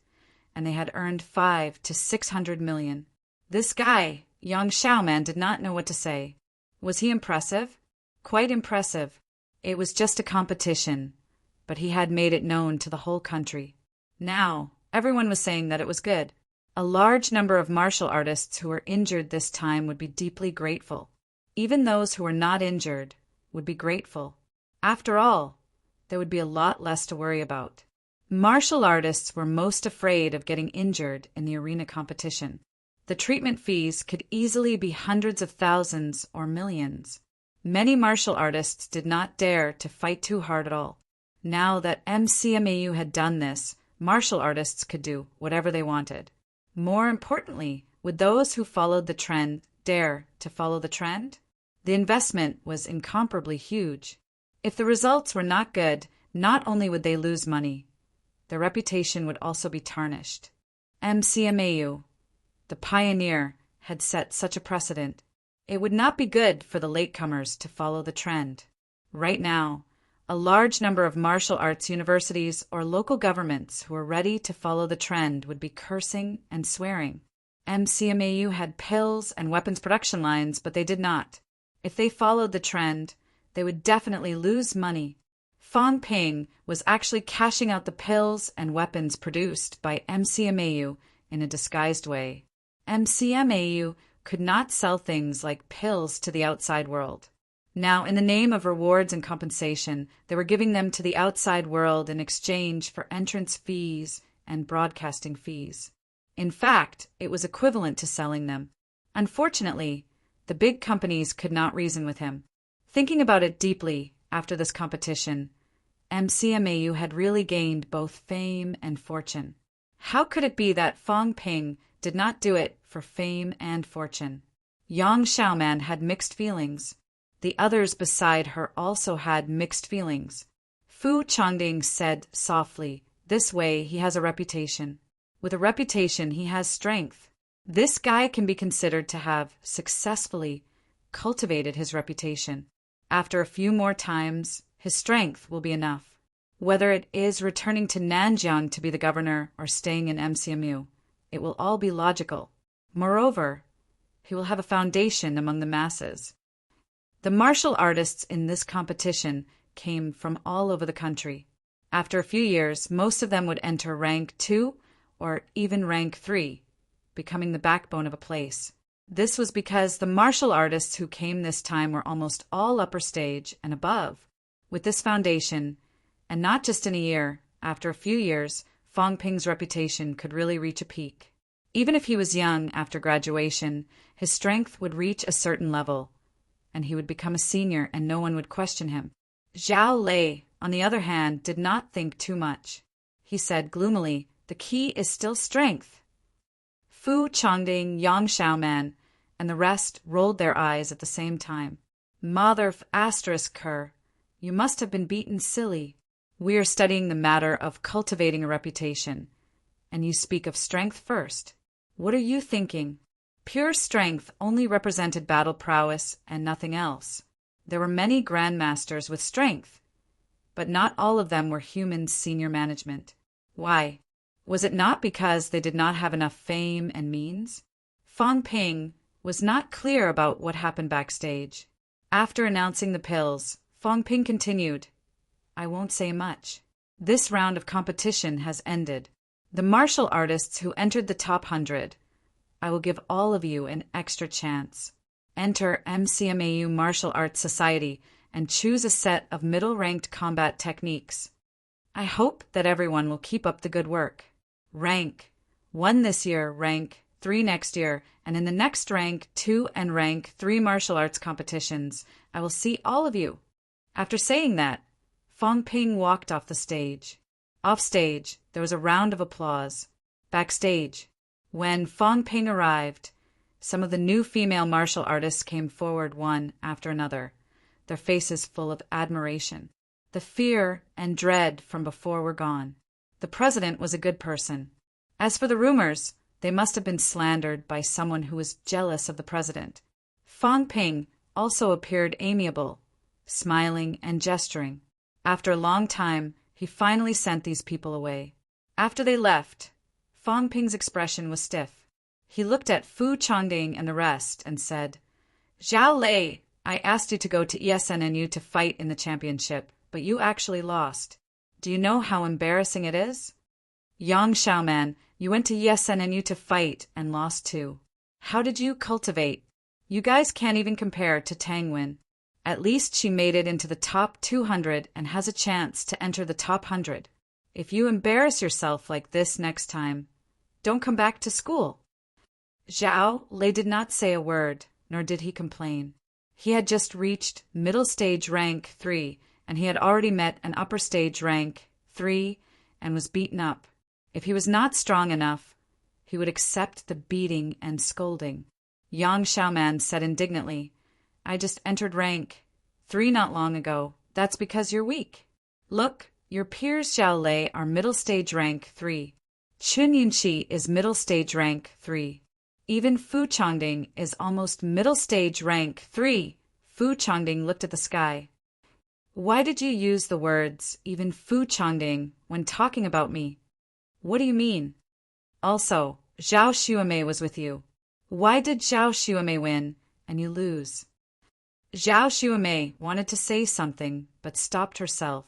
and they had earned 500 to 600 million. This guy, Yang Xiaoman, did not know what to say. Was he impressive? Quite impressive. It was just a competition, but he had made it known to the whole country. Now, everyone was saying that it was good. A large number of martial artists who were injured this time would be deeply grateful. Even those who were not injured would be grateful. After all, there would be a lot less to worry about. Martial artists were most afraid of getting injured in the arena competition. The treatment fees could easily be hundreds of thousands or millions. Many martial artists did not dare to fight too hard at all. Now that MCMAU had done this, martial artists could do whatever they wanted. More importantly, would those who followed the trend dare to follow the trend? The investment was incomparably huge. If the results were not good, not only would they lose money, their reputation would also be tarnished. MCMAU, the pioneer, had set such a precedent. It would not be good for the latecomers to follow the trend. Right now, a large number of martial arts universities or local governments who were ready to follow the trend would be cursing and swearing. MCMAU had pills and weapons production lines, but they did not. If they followed the trend, they would definitely lose money. Fang Ping was actually cashing out the pills and weapons produced by MCMAU in a disguised way. MCMAU could not sell things like pills to the outside world. Now, in the name of rewards and compensation, they were giving them to the outside world in exchange for entrance fees and broadcasting fees. In fact, it was equivalent to selling them. Unfortunately, the big companies could not reason with him. Thinking about it deeply after this competition, MCMAU had really gained both fame and fortune. How could it be that Fang Ping did not do it for fame and fortune? Yang Xiaoman had mixed feelings. The others beside her also had mixed feelings. Fu Changding said softly, "This way he has a reputation. With a reputation he has strength. This guy can be considered to have successfully cultivated his reputation. After a few more times, his strength will be enough. Whether it is returning to Nanjiang to be the governor or staying in MCMU, it will all be logical. Moreover, he will have a foundation among the masses." The martial artists in this competition came from all over the country. After a few years, most of them would enter rank 2 or even rank 3, becoming the backbone of a place. This was because the martial artists who came this time were almost all upper stage and above. With this foundation, and not just in a year, after a few years, Fang Ping's reputation could really reach a peak. Even if he was young after graduation, his strength would reach a certain level, and he would become a senior and no one would question him. Zhao Lei, on the other hand, did not think too much. He said gloomily, "The key is still strength." Fu Changding, Yang Xiaoman, and the rest rolled their eyes at the same time. "Mother of *her, you must have been beaten silly. We are studying the matter of cultivating a reputation, and you speak of strength first. What are you thinking? Pure strength only represented battle prowess and nothing else. There were many grandmasters with strength, but not all of them were human senior management. Why? Was it not because they did not have enough fame and means? Fang Ping was not clear about what happened backstage. After announcing the pills, Fang Ping continued, I won't say much. This round of competition has ended. The martial artists who entered the top 100, I will give all of you an extra chance. Enter MCMAU Martial Arts Society and choose a set of middle-ranked combat techniques. I hope that everyone will keep up the good work. Rank 1 this year, rank 3 next year, and in the next rank 2 and rank 3 martial arts competitions, I will see all of you. After saying that, Fang Ping walked off the stage. Off stage, there was a round of applause. Backstage, when Fang Ping arrived, some of the new female martial artists came forward one after another, their faces full of admiration. The fear and dread from before were gone. The president was a good person. As for the rumors, they must have been slandered by someone who was jealous of the president. Fang Ping also appeared amiable, smiling and gesturing. After a long time, he finally sent these people away. After they left, Fang Ping's expression was stiff. He looked at Fu Changding and the rest and said, Zhao Lei, I asked you to go to ESNNU to fight in the championship, but you actually lost. Do you know how embarrassing it is? Yang Xiaoman, you went to ESNNU to fight and lost too. How did you cultivate? You guys can't even compare to Tang Wen. At least she made it into the top 200 and has a chance to enter the top 100. If you embarrass yourself like this next time, don't come back to school. Zhao Lei did not say a word, nor did he complain. He had just reached middle stage rank 3, and he had already met an upper stage rank 3 and was beaten up. If he was not strong enough, he would accept the beating and scolding. Yang Xiaoman said indignantly, I just entered rank 3 not long ago. That's because you're weak. Look, your peers Zhao Lei are middle stage rank 3. Chun Yunqi is middle stage rank 3. Even Fu Changding is almost middle stage rank 3. Fu Changding looked at the sky. Why did you use the words, even Fu Changding, when talking about me? What do you mean? Also, Zhao Xuemei was with you. Why did Zhao Xuemei win, and you lose? Zhao Xuemei wanted to say something, but stopped herself.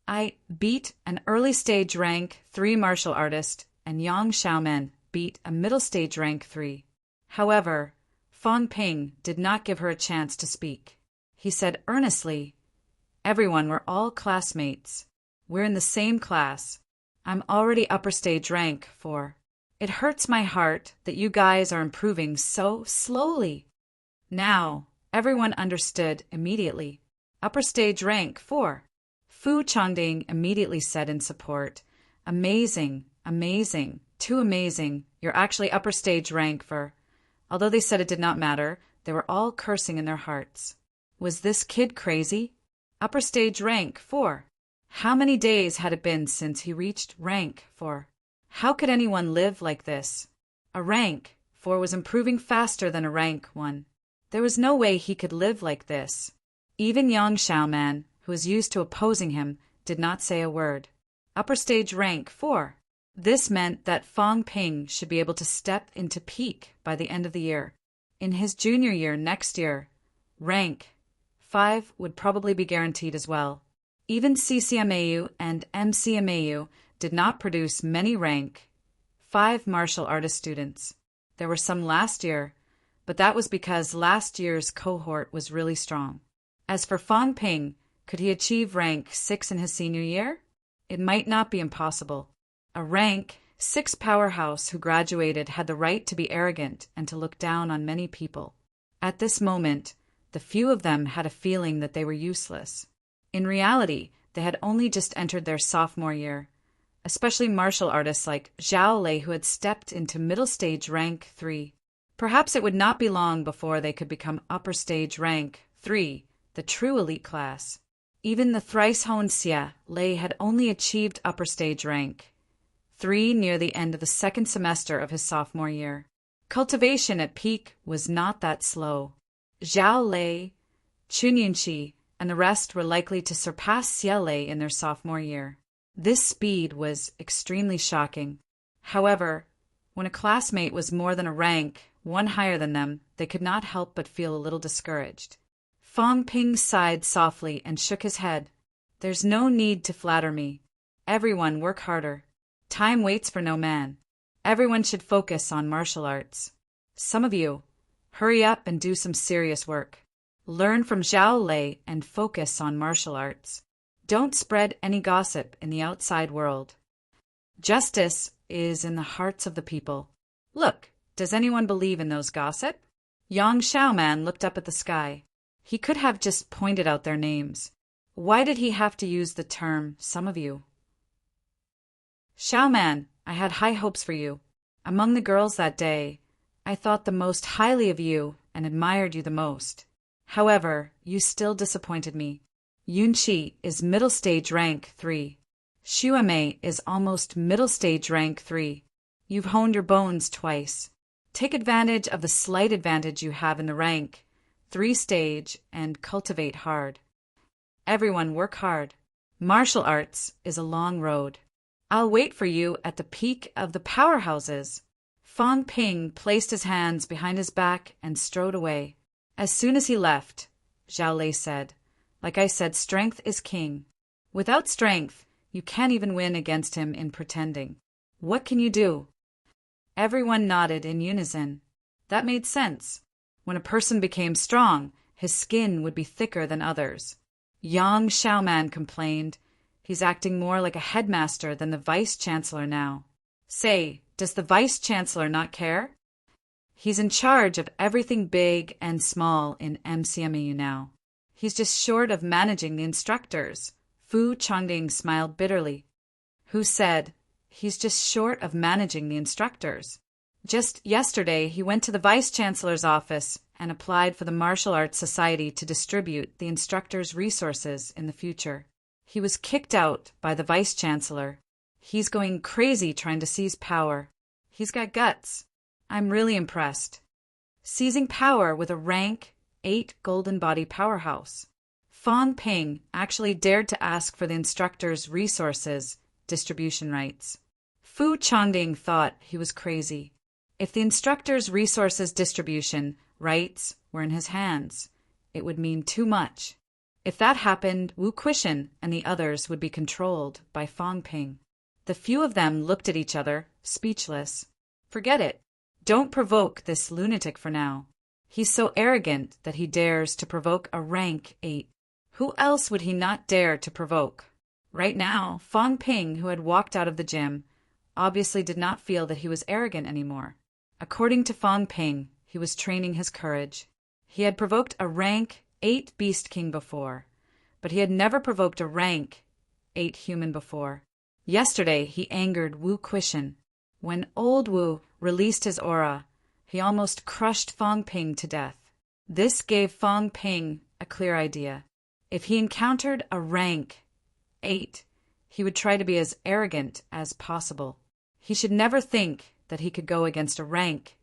I beat an early stage rank 3 martial artist, and Yang Xiaomen beat a middle stage rank 3. However, Fang Ping did not give her a chance to speak. He said earnestly, Everyone, we're all classmates. We're in the same class. I'm already upper stage rank 4. It hurts my heart that you guys are improving so slowly. Now, everyone understood immediately. Upper stage rank 4. Fu Changding immediately said in support, Amazing, amazing, too amazing. You're actually upper stage rank 4. Although they said it did not matter, they were all cursing in their hearts. Was this kid crazy? Upper stage rank 4. How many days had it been since he reached rank 4? How could anyone live like this? A rank 4 was improving faster than a rank 1. There was no way he could live like this. Even Yang Xiaoman, who was used to opposing him, did not say a word. Upper stage rank 4. This meant that Fang Ping should be able to step into peak by the end of the year. In his junior year next year, rank 5 would probably be guaranteed as well. Even CCMAU and MCMAU did not produce many rank 5 martial artist students. There were some last year, but that was because last year's cohort was really strong. As for Fang Ping, could he achieve rank 6 in his senior year? It might not be impossible. A rank 6 powerhouse who graduated had the right to be arrogant and to look down on many people. At this moment, the few of them had a feeling that they were useless. In reality, they had only just entered their sophomore year, especially martial artists like Zhao Lei who had stepped into middle stage rank 3. Perhaps it would not be long before they could become upper stage rank 3, the true elite class. Even the thrice honed Xia Lei had only achieved upper stage rank 3 near the end of the second semester of his sophomore year. Cultivation at peak was not that slow. Zhao Lei, Chun Yunqi, and the rest were likely to surpass Xiao Lei in their sophomore year. This speed was extremely shocking. However, when a classmate was more than a rank, one higher than them, they could not help but feel a little discouraged. Fang Ping sighed softly and shook his head. There's no need to flatter me. Everyone work harder. Time waits for no man. Everyone should focus on martial arts. Some of you, hurry up and do some serious work. Learn from Zhao Lei and focus on martial arts. Don't spread any gossip in the outside world. Justice is in the hearts of the people. Look, does anyone believe in those gossip? Yang Xiaoman looked up at the sky. He could have just pointed out their names. Why did he have to use the term, some of you? Xiaoman, I had high hopes for you. Among the girls that day, I thought the most highly of you and admired you the most. However, you still disappointed me. Yunqi is middle stage rank 3. Xuemei is almost middle stage rank 3. You've honed your bones twice. Take advantage of the slight advantage you have in the rank 3 stage and cultivate hard. Everyone work hard. Martial arts is a long road. I'll wait for you at the peak of the powerhouses. Fang Ping placed his hands behind his back and strode away. As soon as he left, Zhao Lei said, like I said, strength is king. Without strength, you can't even win against him in pretending. What can you do? Everyone nodded in unison. That made sense. When a person became strong, his skin would be thicker than others. Yang Xiaoman complained. He's acting more like a headmaster than the vice-chancellor now. Say, does the vice-chancellor not care? He's in charge of everything big and small in MCMEU now. He's just short of managing the instructors. Fu Changding smiled bitterly. Who said, he's just short of managing the instructors? Just yesterday, he went to the vice-chancellor's office and applied for the Martial Arts Society to distribute the instructors' resources in the future. He was kicked out by the vice-chancellor. He's going crazy trying to seize power. He's got guts. I'm really impressed. Seizing power with a rank 8 golden body powerhouse. Fang Ping actually dared to ask for the instructor's resources, distribution rights. Fu Changding thought he was crazy. If the instructor's resources distribution rights were in his hands, it would mean too much. If that happened, Wu Quishan and the others would be controlled by Fang Ping. The few of them looked at each other, speechless. Forget it. Don't provoke this lunatic for now. He's so arrogant that he dares to provoke a rank 8. Who else would he not dare to provoke? Right now, Fang Ping, who had walked out of the gym, obviously did not feel that he was arrogant anymore. According to Fang Ping, he was training his courage. He had provoked a rank 8 Beast King before, but he had never provoked a rank 8 human before. Yesterday, he angered Wu Quishan. When old Wu released his aura, he almost crushed Fang Ping to death. This gave Fang Ping a clear idea. If he encountered a rank 8, he would try to be as arrogant as possible. He should never think that he could go against a rank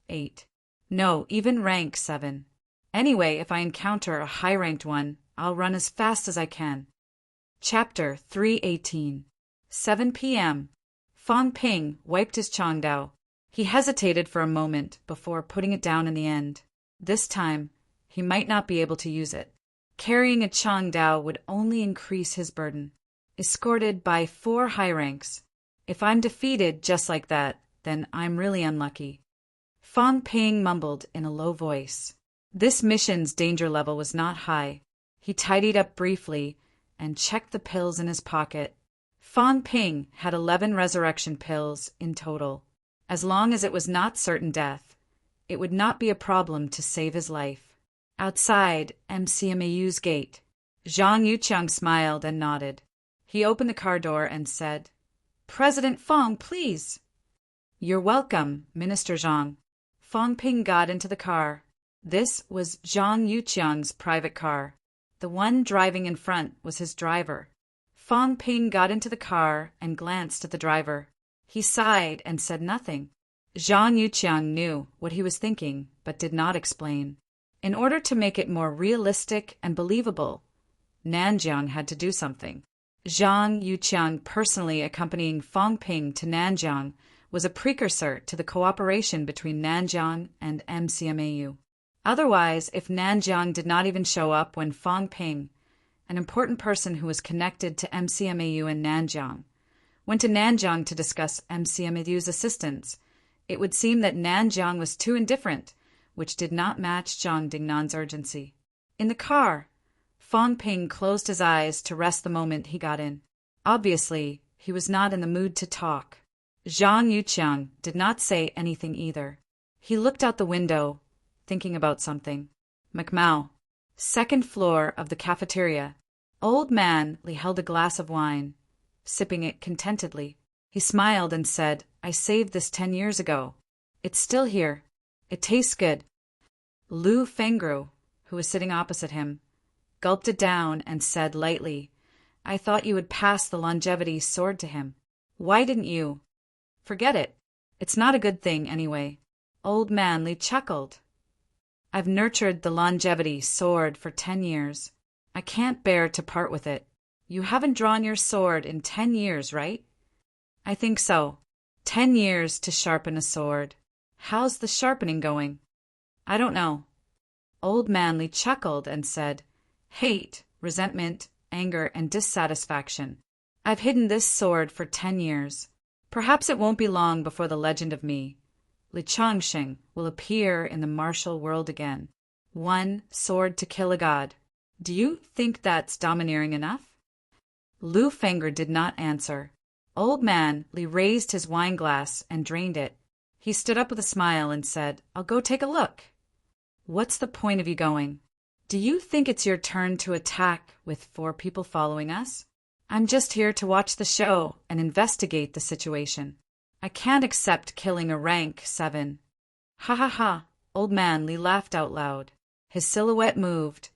8. No, even rank 7. Anyway, if I encounter a high-ranked one, I'll run as fast as I can. Chapter 318. 7 p.m. Fang Ping wiped his Changdao. He hesitated for a moment before putting it down in the end. This time, he might not be able to use it. Carrying a Changdao would only increase his burden. Escorted by 4 high ranks. If I'm defeated just like that, then I'm really unlucky. Fang Ping mumbled in a low voice. This mission's danger level was not high. He tidied up briefly and checked the pills in his pocket. Fang Ping had 11 resurrection pills in total. As long as it was not certain death, it would not be a problem to save his life. Outside MCMAU's gate, Zhang Yuqiang smiled and nodded. He opened the car door and said, "President Fang, please." "You're welcome, Minister Zhang." Fang Ping got into the car. This was Zhang Yuqiang's private car. The one driving in front was his driver. Fang Ping got into the car and glanced at the driver. He sighed and said nothing. Zhang Yuqiang knew what he was thinking, but did not explain. In order to make it more realistic and believable, Nanjiang had to do something. Zhang Yuqiang personally accompanying Fang Ping to Nanjiang was a precursor to the cooperation between Nanjiang and MCMAU. Otherwise, if Nanjiang did not even show up when Fang Ping, an important person who was connected to MCMAU and Nanjiang, went to Nanjiang to discuss MCMAU's assistance, it would seem that Nanjiang was too indifferent, which did not match Zhang Dingnan's urgency. In the car, Fang Ping closed his eyes to rest the moment he got in. Obviously, he was not in the mood to talk. Zhang Yuqiang did not say anything either. He looked out the window, thinking about something. Macmao, second floor of the cafeteria. Old man Li held a glass of wine, sipping it contentedly. He smiled and said, "I saved this 10 years ago. It's still here. It tastes good." Lu Fengru, who was sitting opposite him, gulped it down and said lightly, "I thought you would pass the longevity sword to him. Why didn't you?" "Forget it. It's not a good thing anyway." Old man Li chuckled. "I've nurtured the longevity sword for 10 years. I can't bear to part with it. You haven't drawn your sword in 10 years, right?" "I think so. 10 years to sharpen a sword. How's the sharpening going?" "I don't know." Old man Li chuckled and said, "Hate, resentment, anger, and dissatisfaction. I've hidden this sword for 10 years. Perhaps it won't be long before the legend of me, Li Changsheng, will appear in the martial world again. One sword to kill a god. Do you think that's domineering enough?" Lu Fengru did not answer. Old man Li raised his wine glass and drained it. He stood up with a smile and said, "I'll go take a look." "What's the point of you going? Do you think it's your turn to attack with 4 people following us? I'm just here to watch the show and investigate the situation. I can't accept killing a rank 7. Ha ha ha. Old man Li laughed out loud. His silhouette moved,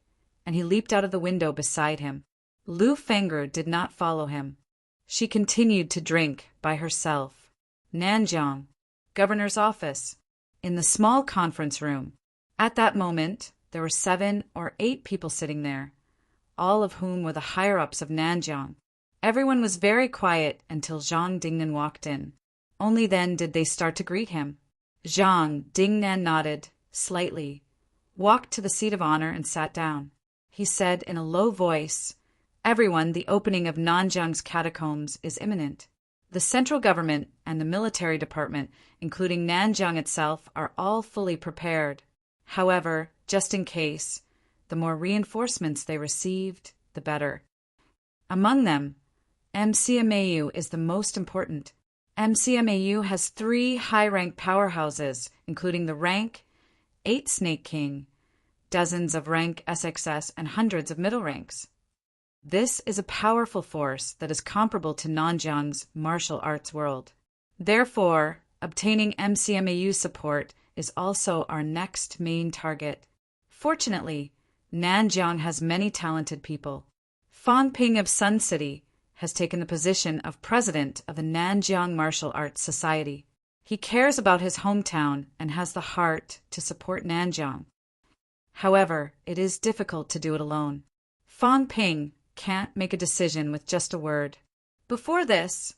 and he leaped out of the window beside him. Lu Fengru did not follow him. She continued to drink by herself. Nanjiang, governor's office, in the small conference room. At that moment, there were 7 or 8 people sitting there, all of whom were the higher-ups of Nanjiang. Everyone was very quiet until Zhang Dingnan walked in. Only then did they start to greet him. Zhang Dingnan nodded slightly, walked to the seat of honor and sat down. He said in a low voice, "Everyone, the opening of Nanjiang's catacombs is imminent. The central government and the military department, including Nanjiang itself, are all fully prepared. However, just in case, the more reinforcements they received, the better. Among them, MCMAU is the most important. MCMAU has 3 high-rank powerhouses, including the rank 8 Snake King, dozens of rank SXS, and hundreds of middle ranks. This is a powerful force that is comparable to Nanjiang's martial arts world. Therefore, obtaining MCMAU support is also our next main target. Fortunately, Nanjiang has many talented people. Fang Ping of Sun City has taken the position of president of the Nanjiang Martial Arts Society. He cares about his hometown and has the heart to support Nanjiang. However, it is difficult to do it alone. Fang Ping can't make a decision with just a word. Before this,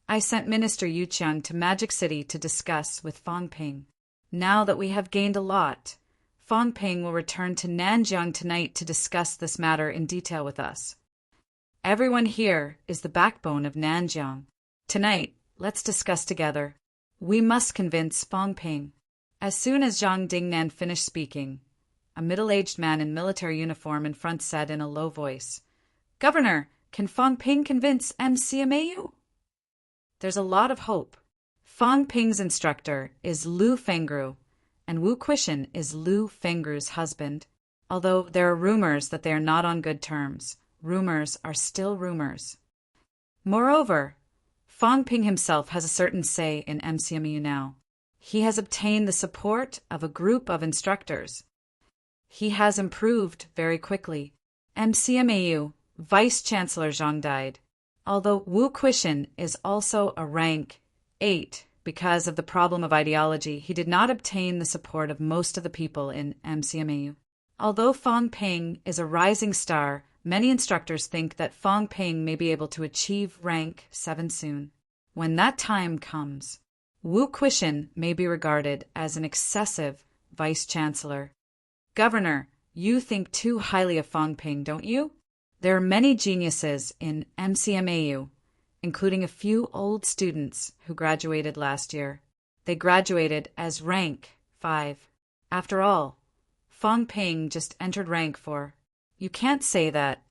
I sent Minister Yuqiang to Magic City to discuss with Fang Ping. Now that we have gained a lot, Fang Ping will return to Nanjiang tonight to discuss this matter in detail with us. Everyone here is the backbone of Nanjiang. Tonight, let's discuss together. We must convince Fang Ping." As soon as Zhang Dingnan finished speaking, a middle-aged man in military uniform in front said in a low voice, "Governor, can Fang Ping convince MCMAU?" There's a lot of hope. Fang Ping's instructor is Lu Fengru, and Wu Quishan is Lu Fengru's husband. Although there are rumors that they are not on good terms, rumors are still rumors. Moreover, Fang Ping himself has a certain say in MCMAU now. He has obtained the support of a group of instructors. He has improved very quickly. MCMAU Vice Chancellor Zhang died. Although Wu Quishan is also a rank 8. Because of the problem of ideology, he did not obtain the support of most of the people in MCMAU. Although Fong Ping is a rising star, many instructors think that Fong Ping may be able to achieve rank 7 soon. When that time comes, Wu Quishan may be regarded as an excessive vice-chancellor. Governor, you think too highly of Fong Ping, don't you? There are many geniuses in MCMAU, including a few old students who graduated last year. They graduated as rank 5. After all, Fong Ping just entered rank 4. You can't say that.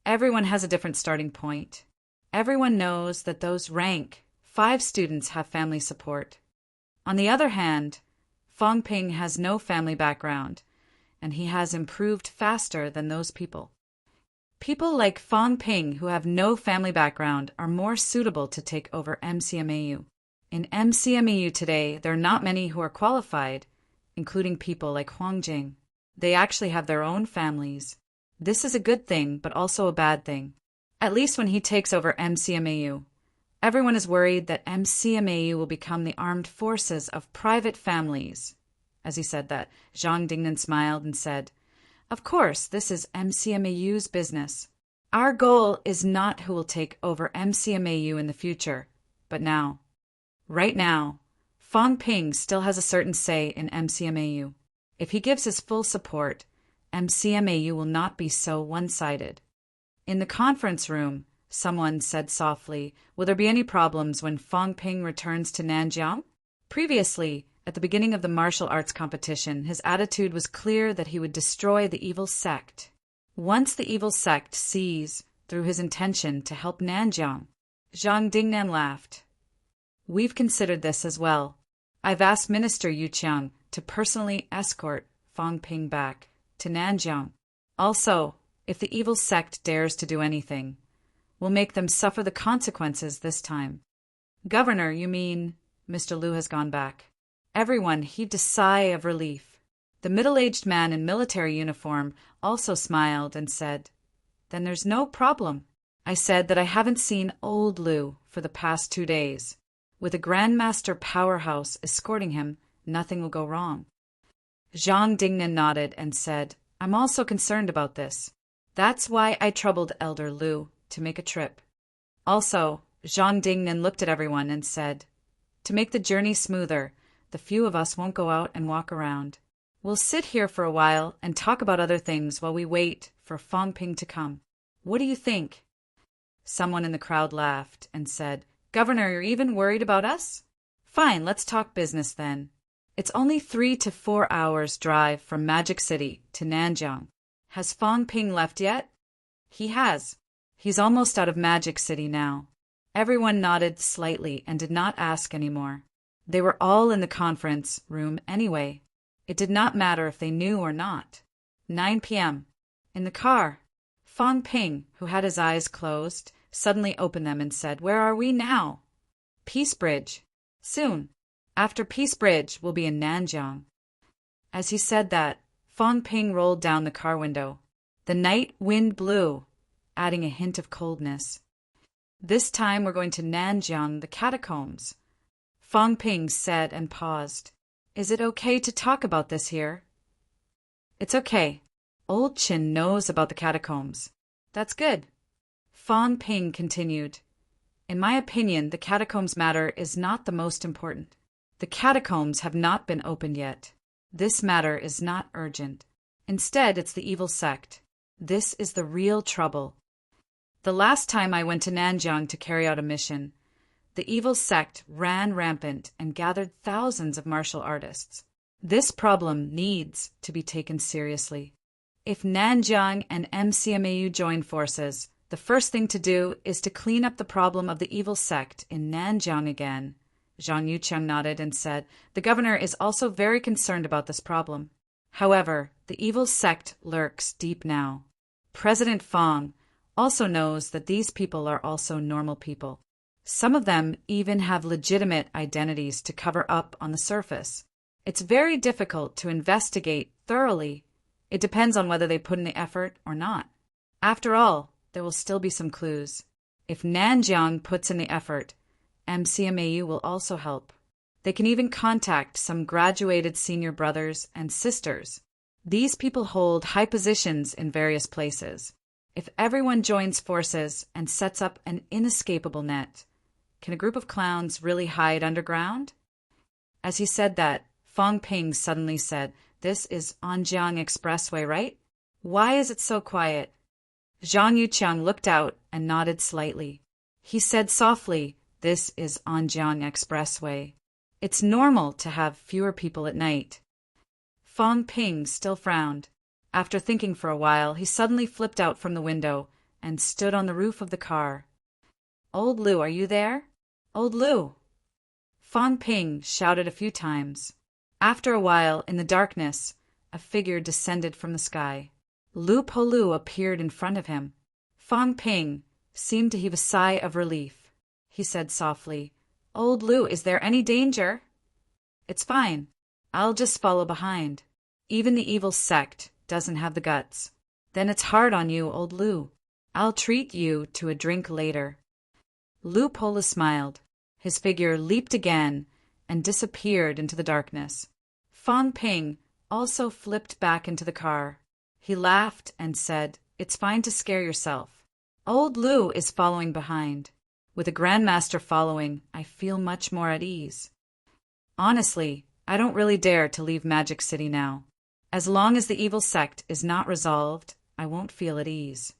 Everyone has a different starting point. Everyone knows that those rank 5 students have family support. On the other hand, Fong Ping has no family background, and he has improved faster than those people. People like Fong Ping who have no family background are more suitable to take over MCMAU. In MCMAU today, there are not many who are qualified, including people like Huang Jing. They actually have their own families. This is a good thing, but also a bad thing. At least when he takes over MCMAU. Everyone is worried that MCMAU will become the armed forces of private families. As he said that, Zhang Dingnan smiled and said, "Of course, this is MCMAU's business. Our goal is not who will take over MCMAU in the future, but now. Right now, Fong Ping still has a certain say in MCMAU. If he gives his full support, MCMAU will not be so one-sided." In the conference room, someone said softly, "Will there be any problems when Fong Ping returns to Nanjiang?" Previously, at the beginning of the martial arts competition, his attitude was clear that he would destroy the evil sect. Once the evil sect sees through his intention to help Nanjiang, Zhang Dingnan laughed. "We've considered this as well. I've asked Minister Yu Qiang to personally escort Fong Ping back to Nanjiang. Also, if the evil sect dares to do anything, we'll make them suffer the consequences this time." "Governor, you mean?" Mr. Liu has gone back. Everyone heaved a sigh of relief. The middle-aged man in military uniform also smiled and said, "Then there's no problem. I said that I haven't seen old Liu for the past 2 days. With a Grandmaster powerhouse escorting him, nothing will go wrong." Zhang Dingnan nodded and said, "I'm also concerned about this. That's why I troubled Elder Liu to make a trip." Also, Zhang Dingnan looked at everyone and said, "To make the journey smoother, the few of us won't go out and walk around. We'll sit here for a while and talk about other things while we wait for Fong Ping to come. What do you think?" Someone in the crowd laughed and said, "Governor, you're even worried about us? Fine, let's talk business then. It's only 3 to 4 hours drive from Magic City to Nanjiang. Has Fong Ping left yet?" "He has. He's almost out of Magic City now." Everyone nodded slightly and did not ask any more. They were all in the conference room anyway. It did not matter if they knew or not. 9 p.m. In the car, Fong Ping, who had his eyes closed, suddenly opened them and said, "Where are we now?" "Peace Bridge. Soon. After Peace Bridge, we'll be in Nanjiang." As he said that, Fong Ping rolled down the car window. The night wind blew, adding a hint of coldness. "This time we're going to Nanjiang, the catacombs," Fong Ping said and paused. "Is it okay to talk about this here?" "It's okay. Old Chin knows about the catacombs." "That's good." Fong Ping continued, "In my opinion, the catacombs matter is not the most important. The catacombs have not been opened yet. This matter is not urgent. Instead, it's the evil sect. This is the real trouble. The last time I went to Nanjiang to carry out a mission, the evil sect ran rampant and gathered thousands of martial artists. This problem needs to be taken seriously. If Nanjiang and MCMAU join forces, the first thing to do is to clean up the problem of the evil sect in Nanjiang again." Zhang Yuqiang nodded and said, "The governor is also very concerned about this problem. However, the evil sect lurks deep now. President Fong also knows that these people are also normal people. Some of them even have legitimate identities to cover up on the surface. It's very difficult to investigate thoroughly. It depends on whether they put in the effort or not. After all, there will still be some clues. If Nanjiang puts in the effort, MCMAU will also help. They can even contact some graduated senior brothers and sisters. These people hold high positions in various places. If everyone joins forces and sets up an inescapable net, can a group of clowns really hide underground? As he said that, Fong Ping suddenly said, "This is Anjiang Expressway, right? Why is it so quiet?" Zhang Yuqiang looked out and nodded slightly. He said softly, "This is Anjiang Expressway. It's normal to have fewer people at night." Fong Ping still frowned. After thinking for a while, he suddenly flipped out from the window and stood on the roof of the car. "Old Lu, are you there? Old Lu!" Fong Ping shouted a few times. After a while, in the darkness, a figure descended from the sky. Lu Polu appeared in front of him. Fong Ping seemed to heave a sigh of relief. He said softly, "Old Lu, is there any danger?" "It's fine. I'll just follow behind. Even the evil sect doesn't have the guts. Then it's hard on you, Old Lu. I'll treat you to a drink later." Lu Polu smiled. His figure leaped again and disappeared into the darkness. Fong Ping also flipped back into the car. He laughed and said, "It's fine to scare yourself. Old Lu is following behind. With a grandmaster following, I feel much more at ease. Honestly, I don't really dare to leave Magic City now. As long as the evil sect is not resolved, I won't feel at ease.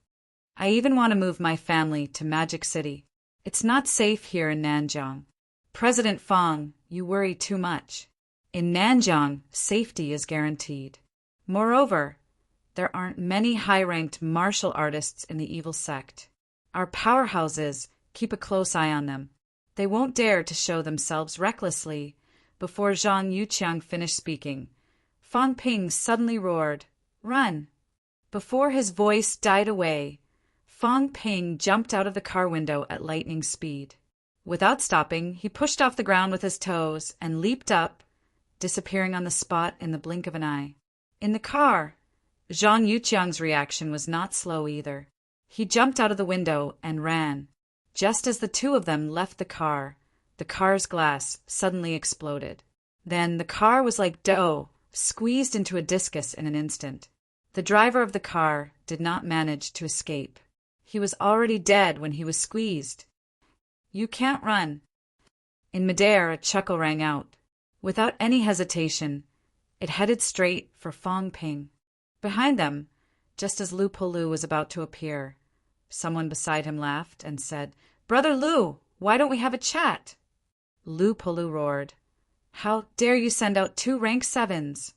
I even want to move my family to Magic City. It's not safe here in Nanjiang. President Fong, you worry too much. In Nanjiang, safety is guaranteed. Moreover, there aren't many high-ranked martial artists in the evil sect. Our powerhouses keep a close eye on them. They won't dare to show themselves recklessly." Before Zhang Yuqiang finished speaking, Fong Ping suddenly roared, "Run!" Before his voice died away, Fong Ping jumped out of the car window at lightning speed. Without stopping, he pushed off the ground with his toes and leaped up, disappearing on the spot in the blink of an eye. In the car, Zhang Yuqiang's reaction was not slow either. He jumped out of the window and ran. Just as the two of them left the car's glass suddenly exploded. Then the car was like dough, squeezed into a discus in an instant. The driver of the car did not manage to escape. He was already dead when he was squeezed. "You can't run." In midair, a chuckle rang out. Without any hesitation, it headed straight for Fong Ping. Behind them, just as Lu Polu was about to appear, someone beside him laughed and said, "Brother Lu, why don't we have a chat?" Lu Polu roared, "How dare you send out 2 rank 7s?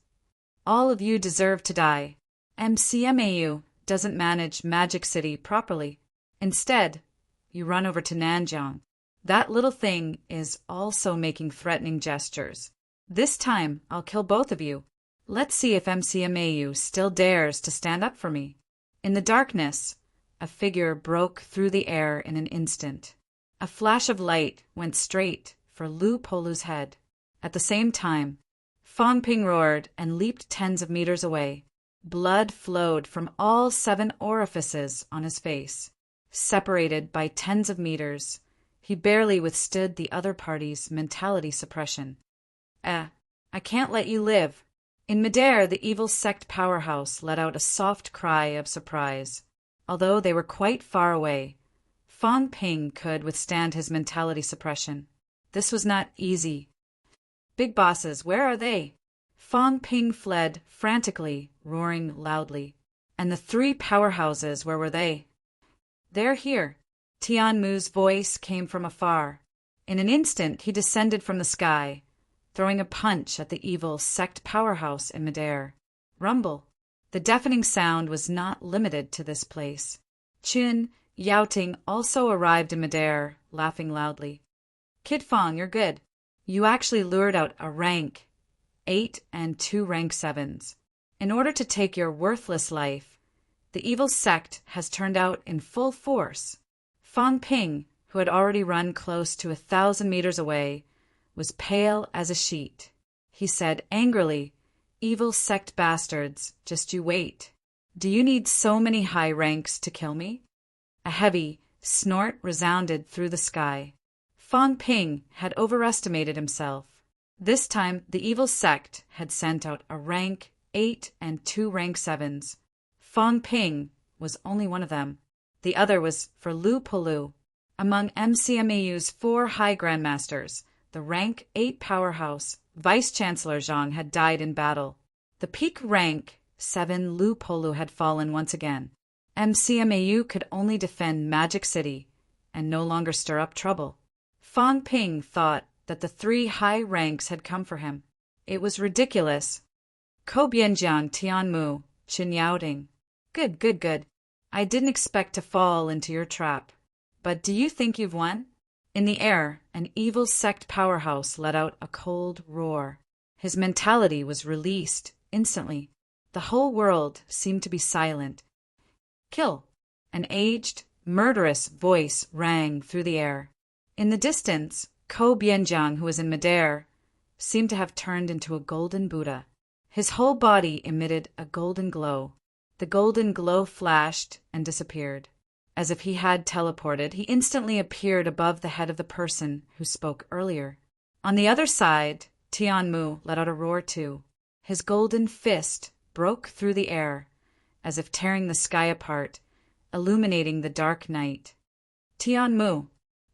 All of you deserve to die. MCMAU doesn't manage Magic City properly. Instead, you run over to Nanjiang. That little thing is also making threatening gestures. This time, I'll kill both of you. Let's see if MCMAU still dares to stand up for me." In the darkness, a figure broke through the air in an instant. A flash of light went straight for Lu Polu's head. At the same time, Fong Ping roared and leaped tens of meters away. Blood flowed from all 7 orifices on his face. Separated by tens of meters, he barely withstood the other party's mentality suppression. I can't let you live." In midair, the evil sect powerhouse let out a soft cry of surprise. Although they were quite far away, Fong Ping could withstand his mentality suppression. This was not easy. "Big bosses, where are they?" Fong Ping fled frantically, roaring loudly. "And the 3 powerhouses, where were they?" "They're here." Tian Mu's voice came from afar. In an instant, he descended from the sky, throwing a punch at the evil sect powerhouse in midair. Rumble. The deafening sound was not limited to this place. Chun Yaoting also arrived in midair, laughing loudly. "Kid Fong, you're good. You actually lured out a rank 8 and 2 rank 7s. In order to take your worthless life, the evil sect has turned out in full force." Fong Ping, who had already run close to 1,000 meters away, was pale as a sheet. He said angrily, "Evil sect bastards, just you wait. Do you need so many high ranks to kill me?" A heavy snort resounded through the sky. Fang Ping had overestimated himself. This time, the evil sect had sent out a rank 8 and 2 rank 7s. Fang Ping was only one of them. The other was for Lu Polu. Among MCMAU's 4 high grandmasters, the rank 8 powerhouse, Vice-Chancellor Zhang, had died in battle. The peak rank 7 Lu Polu had fallen once again. MCMAU could only defend Magic City and no longer stir up trouble. Fang Ping thought that the 3 high ranks had come for him. It was ridiculous. Ko Bianjiang Tianmu, Qin Yaoding. Good. I didn't expect to fall into your trap. But do you think you've won? In the air, an evil sect powerhouse let out a cold roar. His mentality was released instantly. The whole world seemed to be silent. Kill! An aged, murderous voice rang through the air. In the distance, Ko Bianjiang, who was in midair, seemed to have turned into a golden Buddha. His whole body emitted a golden glow. The golden glow flashed and disappeared. As if he had teleported, he instantly appeared above the head of the person who spoke earlier. On the other side, Tianmu let out a roar too. His golden fist broke through the air, as if tearing the sky apart, illuminating the dark night. Tianmu,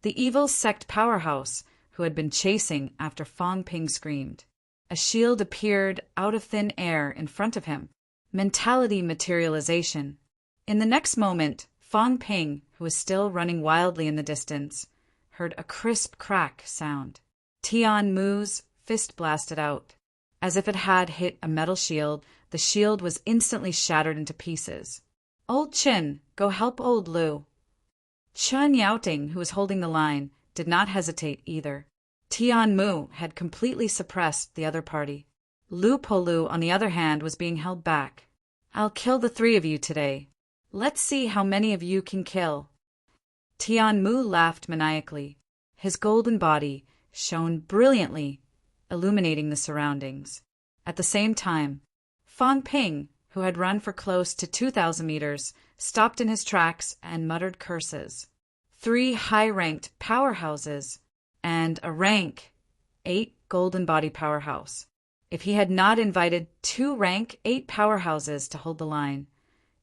the evil sect powerhouse who had been chasing after Fang Ping, screamed. A shield appeared out of thin air in front of him. Mentality materialization. In the next moment, Fang Ping, who was still running wildly in the distance, heard a crisp crack sound. Tianmu's fist blasted out. As if it had hit a metal shield, the shield was instantly shattered into pieces. Old Qin, go help old Lu. Chen Yaoting, who was holding the line, did not hesitate either. Tianmu had completely suppressed the other party. Lu Polu, on the other hand, was being held back. I'll kill the 3 of you today. Let's see how many of you can kill. Tianmu laughed maniacally. His golden body shone brilliantly, illuminating the surroundings. At the same time, Fang Ping, who had run for close to 2,000 meters, stopped in his tracks and muttered curses. 3 high-ranked powerhouses and a rank 8 golden body powerhouse. If he had not invited 2 rank 8 powerhouses to hold the line,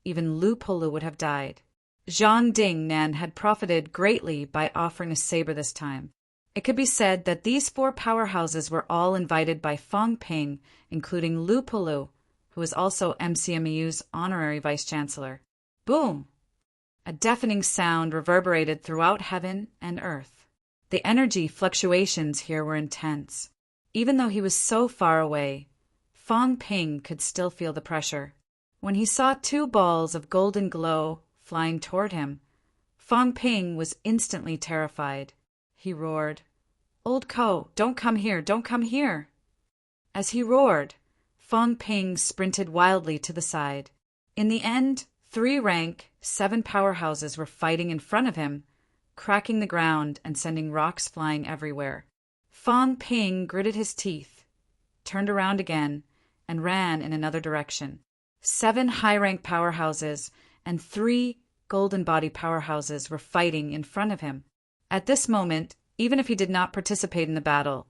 even Lu Polu would have died. Zhang Dingnan had profited greatly by offering a saber this time. It could be said that these 4 powerhouses were all invited by Fang Ping, including Lu Polu, who was also MCMEU's honorary vice-chancellor. Boom! A deafening sound reverberated throughout heaven and earth. The energy fluctuations here were intense. Even though he was so far away, Fang Ping could still feel the pressure. When he saw 2 balls of golden glow flying toward him, Fang Ping was instantly terrified. He roared, "Old Ko, don't come here, don't come here!" As he roared, Fang Ping sprinted wildly to the side. In the end, 3 rank 7 powerhouses were fighting in front of him, cracking the ground and sending rocks flying everywhere. Fang Ping gritted his teeth, turned around again, and ran in another direction. 7 high-rank powerhouses and 3 golden body powerhouses were fighting in front of him. At this moment, even if he did not participate in the battle,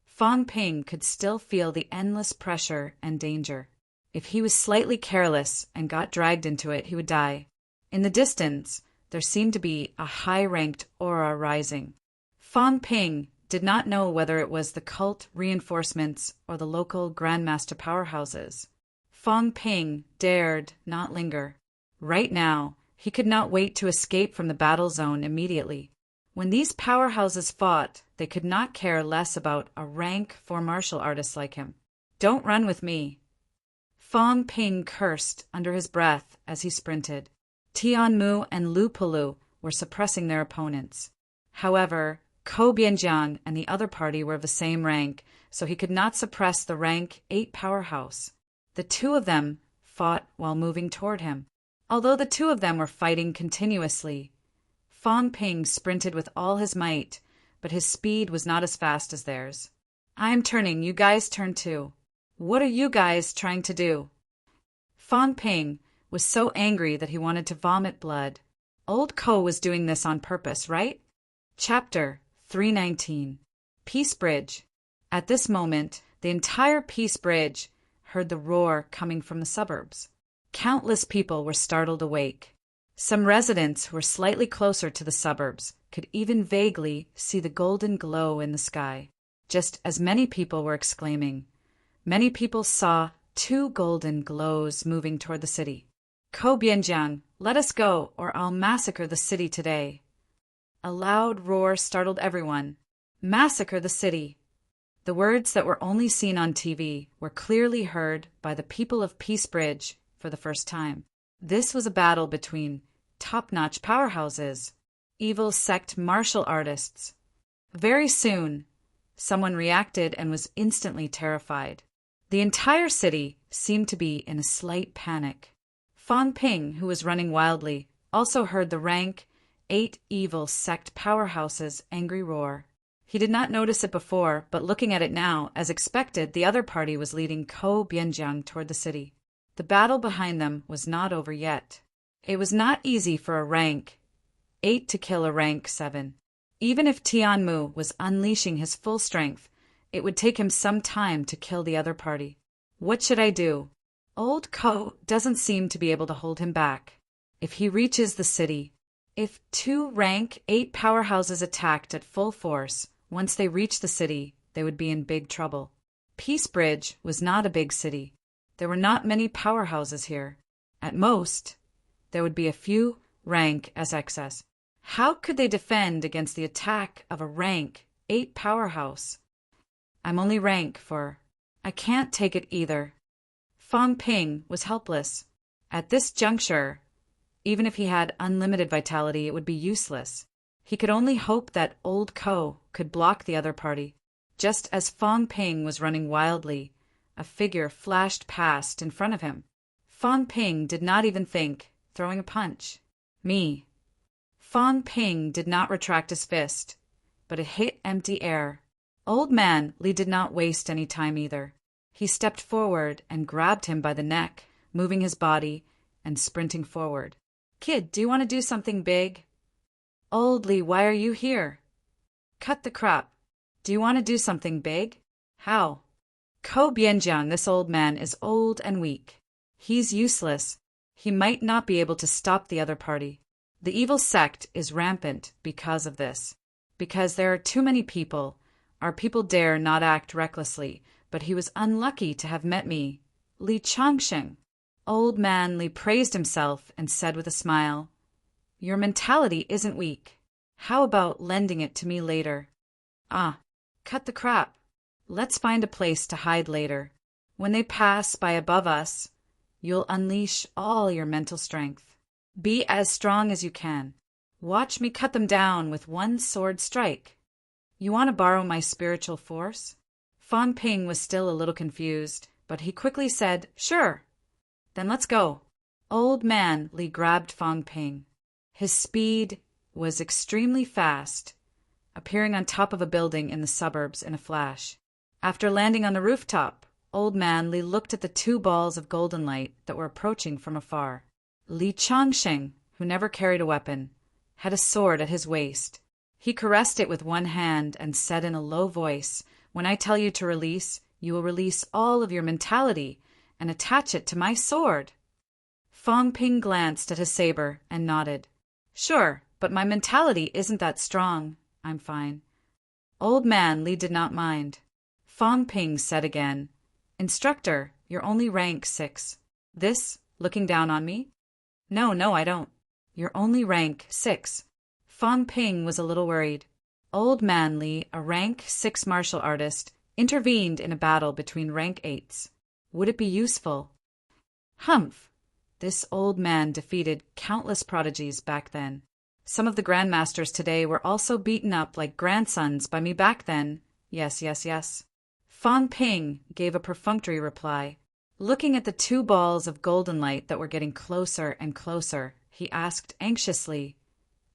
Fang Ping could still feel the endless pressure and danger. If he was slightly careless and got dragged into it, he would die. In the distance, there seemed to be a high-ranked aura rising. Fang Ping did not know whether it was the cult reinforcements or the local grandmaster powerhouses. Fang Ping dared not linger. Right now, he could not wait to escape from the battle zone immediately. When these powerhouses fought, they could not care less about a rank 4 martial artist like him. "Don't run with me." Fang Ping cursed under his breath as he sprinted. Tianmu and Lu Polu were suppressing their opponents. However, Ko Bianjiang and the other party were of the same rank, so he could not suppress the rank 8 powerhouse. The 2 of them fought while moving toward him. Although the 2 of them were fighting continuously, Fang Ping sprinted with all his might, but his speed was not as fast as theirs. "I'm turning, you guys turn too. What are you guys trying to do?" Fang Ping was so angry that he wanted to vomit blood. Old Ko was doing this on purpose, right? Chapter 319. Peace Bridge. At this moment, the entire Peace Bridge heard the roar coming from the suburbs. Countless people were startled awake. Some residents who were slightly closer to the suburbs could even vaguely see the golden glow in the sky. Just as many people were exclaiming, many people saw two golden glows moving toward the city. Ko Bianjiang, let us go, or I'll massacre the city today. A loud roar startled everyone. Massacre the city. The words that were only seen on TV were clearly heard by the people of Peace Bridge for the first time. This was a battle between top-notch powerhouses, evil sect martial artists. Very soon, someone reacted and was instantly terrified. The entire city seemed to be in a slight panic. Fang Ping, who was running wildly, also heard the rank 8 evil sect powerhouses' angry roar. He did not notice it before, but looking at it now, as expected, the other party was leading Ko Bianjiang toward the city. The battle behind them was not over yet. It was not easy for a rank 8 to kill a rank 7. Even if Tianmu was unleashing his full strength, it would take him some time to kill the other party. What should I do? Old Ko doesn't seem to be able to hold him back. If he reaches the city, if 2 rank 8 powerhouses attacked at full force, once they reached the city, they would be in big trouble. Peace Bridge was not a big city. There were not many powerhouses here. At most, there would be a few rank SXS. How could they defend against the attack of a rank 8 powerhouse? I'm only rank 4. I can't take it either. Fang Ping was helpless. At this juncture, even if he had unlimited vitality, it would be useless. He could only hope that old Ko could block the other party. Just as Fang Ping was running wildly, a figure flashed past in front of him. Fang Ping did not even think, throwing a punch. Me. Fang Ping did not retract his fist, but it hit empty air. Old Man Li did not waste any time either. He stepped forward and grabbed him by the neck, moving his body and sprinting forward. Kid, do you want to do something big? Old Li, why are you here? Cut the crap. Do you want to do something big? How? Ko Bianjiang, this old man, is old and weak. He's useless. He might not be able to stop the other party. The evil sect is rampant because of this. Because there are too many people, our people dare not act recklessly, but he was unlucky to have met me, Li Changsheng. Old Man Li praised himself and said with a smile, Your mentality isn't weak. How about lending it to me later? Ah, cut the crap. Let's find a place to hide later. When they pass by above us, you'll unleash all your mental strength. Be as strong as you can. Watch me cut them down with one sword strike. You want to borrow my spiritual force? Fang Ping was still a little confused, but he quickly said, Sure. Then let's go. Old Man Li grabbed Fang Ping. His speed was extremely fast, appearing on top of a building in the suburbs in a flash. After landing on the rooftop, Old Man Li looked at the 2 balls of golden light that were approaching from afar. Li Changsheng, who never carried a weapon, had a sword at his waist. He caressed it with one hand and said in a low voice, When I tell you to release, you will release all of your mentality and attach it to my sword. Fang Ping glanced at his saber and nodded. Sure, but my mentality isn't that strong. I'm fine. Old Man Li did not mind. Fang Ping said again, Instructor, you're only rank 6. This, looking down on me? No, I don't. You're only rank 6. Fang Ping was a little worried. Old Man Li, a rank 6 martial artist, intervened in a battle between rank 8s. Would it be useful? Humph! This old man defeated countless prodigies back then. Some of the grandmasters today were also beaten up like grandsons by me back then. Yes. Fang Ping gave a perfunctory reply. Looking at the 2 balls of golden light that were getting closer and closer, he asked anxiously,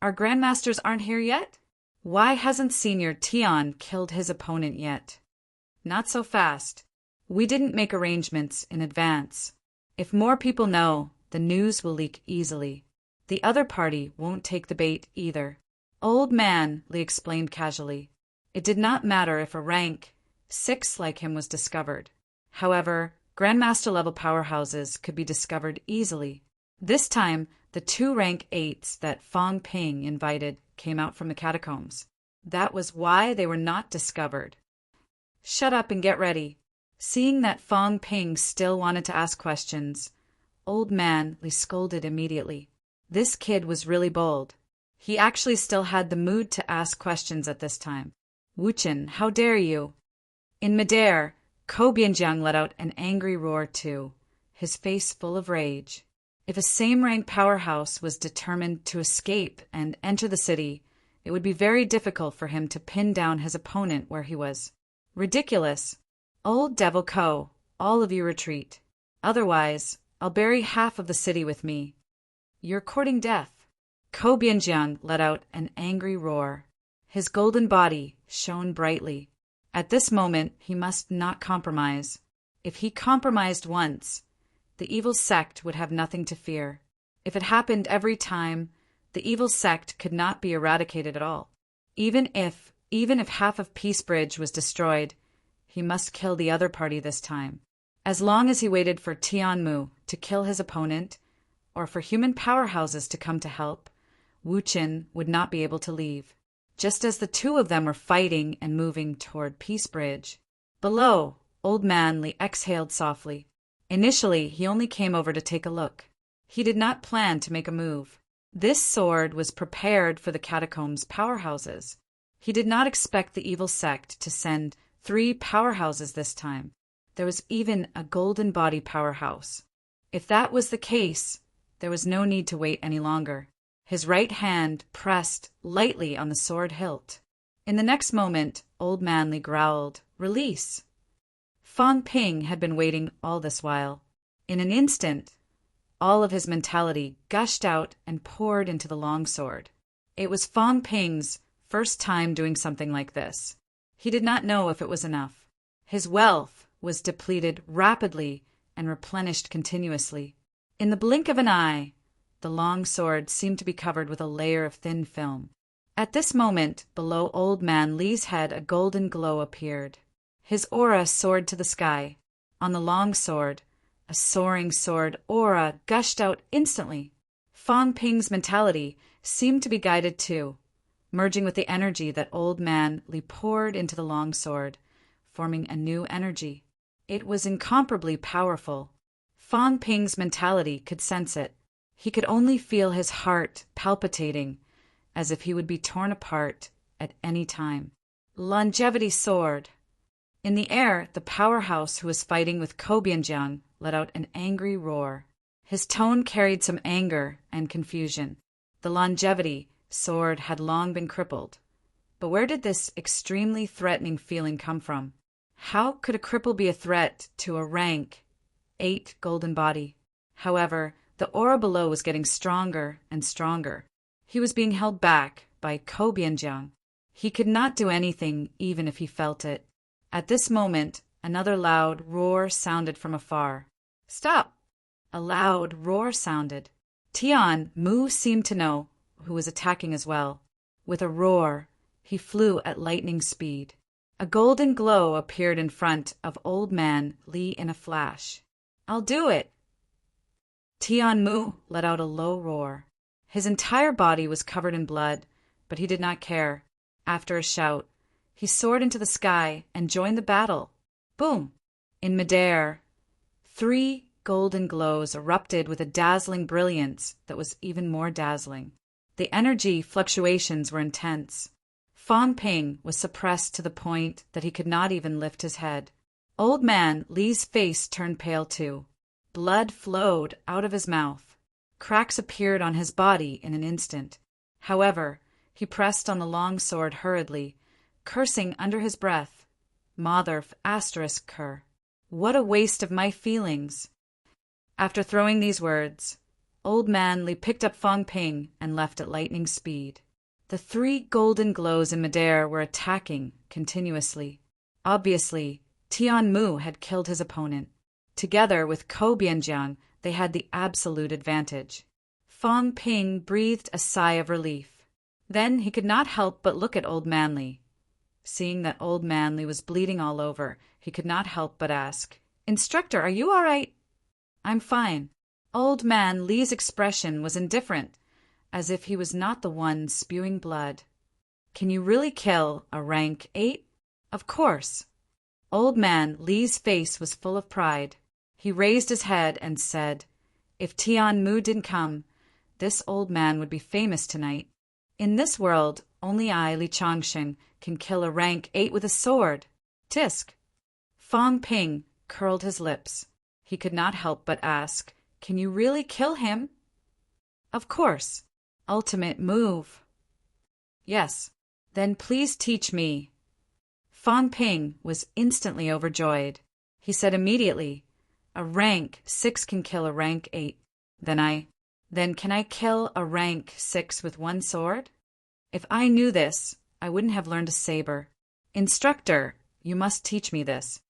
Our grandmasters aren't here yet? Why hasn't Senior Tian killed his opponent yet? Not so fast. We didn't make arrangements in advance. If more people know, the news will leak easily. The other party won't take the bait either. Old man, Li explained casually. It did not matter if a rank 6 like him was discovered. However, Grandmaster-level powerhouses could be discovered easily. This time, the 2 rank 8s that Fang Ping invited came out from the catacombs. That was why they were not discovered. Shut up and get ready. Seeing that Fang Ping still wanted to ask questions, Old man Li scolded immediately. This kid was really bold. He actually still had the mood to ask questions at this time. Wuchen, how dare you? In midair, Ko Bianjiang let out an angry roar too, his face full of rage. If a same-rank powerhouse was determined to escape and enter the city, it would be very difficult for him to pin down his opponent where he was. Ridiculous. Old Devil Ko, all of you retreat. Otherwise, I'll bury half of the city with me. You're courting death. Ko Bianjiang let out an angry roar. His golden body shone brightly. At this moment, he must not compromise. If he compromised once, the evil sect would have nothing to fear. If it happened every time, the evil sect could not be eradicated at all. Even if half of Peace Bridge was destroyed, he must kill the other party this time. As long as he waited for Tianmu to kill his opponent, or for human powerhouses to come to help, Wuchen would not be able to leave. Just as the 2 of them were fighting and moving toward Peace Bridge. Below, Old Man Li exhaled softly. Initially, he only came over to take a look. He did not plan to make a move. This sword was prepared for the catacombs' powerhouses. He did not expect the evil sect to send 3 powerhouses this time. There was even a golden body powerhouse. If that was the case, there was no need to wait any longer. His right hand pressed lightly on the sword hilt. In the next moment, Old Man Li growled, "Release!" Fang Ping had been waiting all this while. In an instant, all of his mentality gushed out and poured into the longsword. It was Fang Ping's first time doing something like this. He did not know if it was enough. His wealth was depleted rapidly and replenished continuously. In the blink of an eye, the long sword seemed to be covered with a layer of thin film. At this moment, below Old Man Li's head, a golden glow appeared. His aura soared to the sky. On the long sword, a soaring sword aura gushed out instantly. Fang Ping's mentality seemed to be guided too, merging with the energy that Old Man Li poured into the long sword, forming a new energy. It was incomparably powerful. Fang Ping's mentality could sense it. He could only feel his heart palpitating, as if he would be torn apart at any time. Longevity sword. In the air, the powerhouse who was fighting with Ko Bianjiang let out an angry roar. His tone carried some anger and confusion. The longevity sword had long been crippled. But where did this extremely threatening feeling come from? How could a cripple be a threat to a rank 8 golden body? However, the aura below was getting stronger and stronger. He was being held back by Ko Bianjiang. He could not do anything even if he felt it. At this moment, another loud roar sounded from afar. "Stop!" A loud roar sounded. Tianmu seemed to know who was attacking as well. With a roar, he flew at lightning speed. A golden glow appeared in front of Old Man Li in a flash. "I'll do it!" Tianmu let out a low roar. His entire body was covered in blood, but he did not care. After a shout, he soared into the sky and joined the battle. Boom! In midair, 3 golden glows erupted with a dazzling brilliance that was even more dazzling. The energy fluctuations were intense. Fang Ping was suppressed to the point that he could not even lift his head. Old Man Li's face turned pale too. Blood flowed out of his mouth. Cracks appeared on his body in an instant. However, he pressed on the long sword hurriedly, cursing under his breath. Motherf asterisk her. What a waste of my feelings. After throwing these words, Old Man Li picked up Fang Ping and left at lightning speed. The 3 golden glows in midair were attacking continuously. Obviously, Tianmu had killed his opponent. Together with Ko Bianjiang, they had the absolute advantage. Fang Ping breathed a sigh of relief. Then he could not help but look at Old Man Lee. Seeing that Old Man Lee was bleeding all over, he could not help but ask, "Instructor, are you all right?" "I'm fine." Old Man Lee's expression was indifferent, as if he was not the one spewing blood. "Can you really kill a rank 8? "Of course." Old Man Lee's face was full of pride. He raised his head and said, "If Tian Mu didn't come, this old man would be famous tonight. In this world, only I, Li Changsheng, can kill a rank 8 with a sword. Tisk." Fong Ping curled his lips. He could not help but ask, "Can you really kill him?" "Of course." "Ultimate move." "Yes." "Then please teach me." Fong Ping was instantly overjoyed. He said immediately, "A rank 6 can kill a rank 8. Then can I kill a rank 6 with one sword? If I knew this, I wouldn't have learned a saber. Instructor, you must teach me this."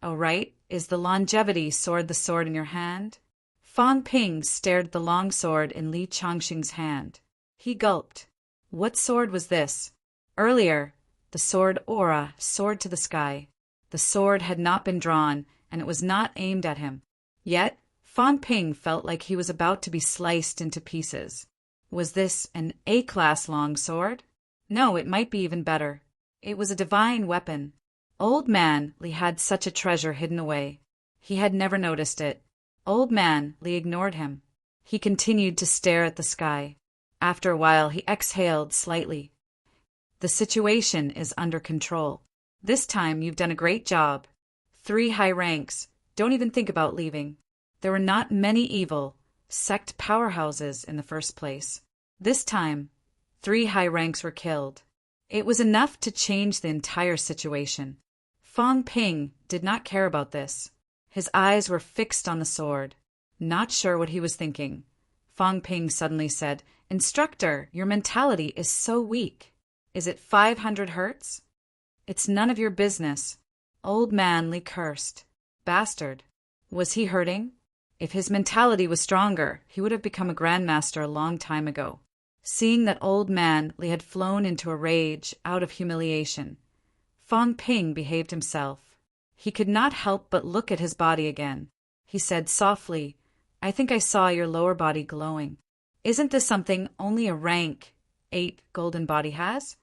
"Oh, right. Is the longevity sword the sword in your hand?" Fong Ping stared at the long sword in Li Changxing's hand. He gulped. What sword was this? Earlier, the sword aura soared to the sky. The sword had not been drawn, and it was not aimed at him. Yet, Fong Ping felt like he was about to be sliced into pieces. Was this an A-class long sword? No, it might be even better. It was a divine weapon. Old Man Li had such a treasure hidden away. He had never noticed it. Old Man Li ignored him. He continued to stare at the sky. After a while, he exhaled slightly. "The situation is under control. This time you've done a great job. 3 high ranks. Don't even think about leaving. There were not many evil sect powerhouses in the first place. This time, 3 high ranks were killed. It was enough to change the entire situation." Fong Ping did not care about this. His eyes were fixed on the sword. Not sure what he was thinking, Fong Ping suddenly said, "Instructor, your mentality is so weak. Is it 500 hertz?" "It's none of your business." Old Man Li cursed. Bastard. Was he hurting? If his mentality was stronger, he would have become a grandmaster a long time ago. Seeing that Old Man Li had flown into a rage out of humiliation, Fong Ping behaved himself. He could not help but look at his body again. He said softly, "I think I saw your lower body glowing. Isn't this something only a rank 8 golden body has?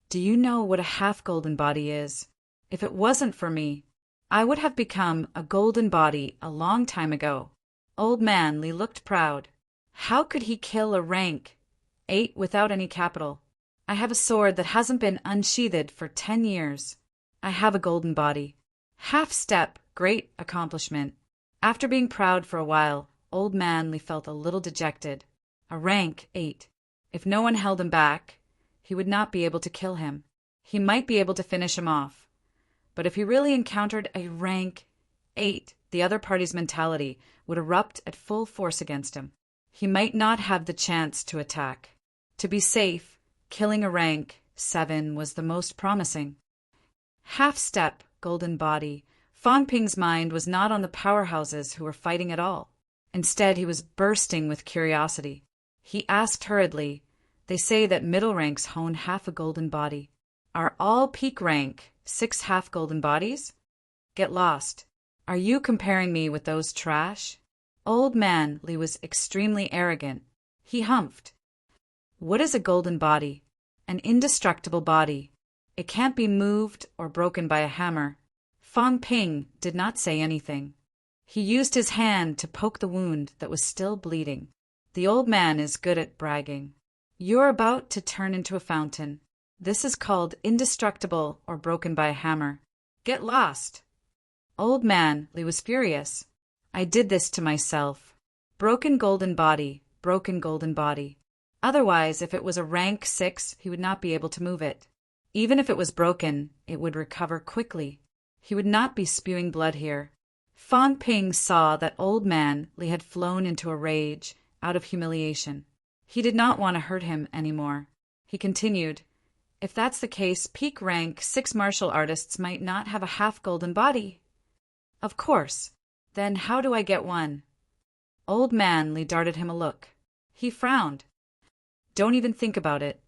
Do you know what a half golden body is? If it wasn't for me, I would have become a golden body a long time ago." Old Man Li looked proud. How could he kill a rank 8 without any capital? "I have a sword that hasn't been unsheathed for 10 years. I have a golden body. Half step, great accomplishment." After being proud for a while, Old Man Li felt a little dejected. A rank 8. If no one held him back, he would not be able to kill him. He might be able to finish him off. But if he really encountered a rank 8, the other party's mentality would erupt at full force against him. He might not have the chance to attack. To be safe, killing a rank 7 was the most promising. Half-step, golden body. Fong Ping's mind was not on the powerhouses who were fighting at all. Instead, he was bursting with curiosity. He asked hurriedly, "They say that middle ranks hone half a golden body. Are all peak rank 6 half golden bodies? Get lost. Are you comparing me with those trash?" Old Man Li was extremely arrogant. He humphed. "What is a golden body? An indestructible body. It can't be moved or broken by a hammer." Fong Ping did not say anything. He used his hand to poke the wound that was still bleeding. The old man is good at bragging. "You're about to turn into a fountain. This is called indestructible or broken by a hammer. Get lost." Old Man Li was furious. "I did this to myself. Broken golden body, broken golden body. Otherwise, if it was a rank 6, he would not be able to move it. Even if it was broken, it would recover quickly. He would not be spewing blood here." Fong Ping saw that Old Man Li had flown into a rage out of humiliation. He did not want to hurt him anymore. He continued, "If that's the case, peak rank 6 martial artists might not have a half golden body." "Of course. Then how do I get one?" Old Man Li darted him a look. He frowned. "Don't even think about it.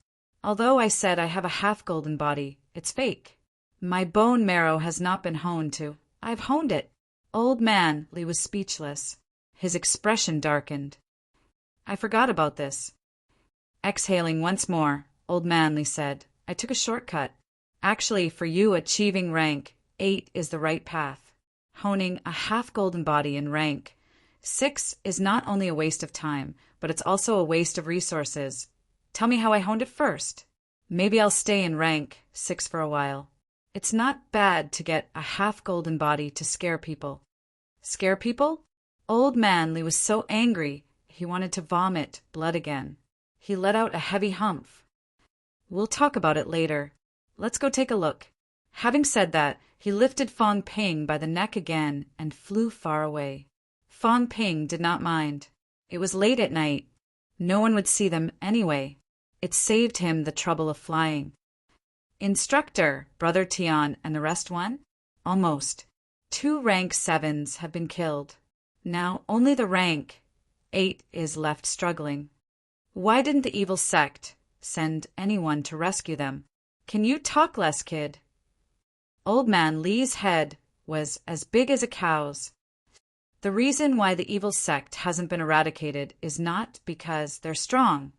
Although I said I have a half-golden body, it's fake. My bone marrow has not been honed to. I've honed it. Old man Lee was speechless. His expression darkened. I forgot about this. Exhaling once more, Old man Lee said, I took a shortcut. Actually, for you, achieving rank 8 is the right path. Honing a half-golden body in rank 6 is not only a waste of time, but it's also a waste of resources. Tell me how I honed it first. Maybe I'll stay in rank 6 for a while. It's not bad to get a half-golden body to scare people. Scare people? Old man Lee was so angry, he wanted to vomit blood again. He let out a heavy humph. We'll talk about it later. Let's go take a look. Having said that, he lifted Fong Ping by the neck again and flew far away. Fong Ping did not mind. It was late at night. No one would see them anyway. It saved him the trouble of flying. Instructor, Brother Tian, and the rest won? Almost. 2 rank 7s have been killed. Now only the rank 8 is left struggling. Why didn't the evil sect send anyone to rescue them? Can you talk less, kid? Old man Lee's head was as big as a cow's. The reason why the evil sect hasn't been eradicated is not because they're strong,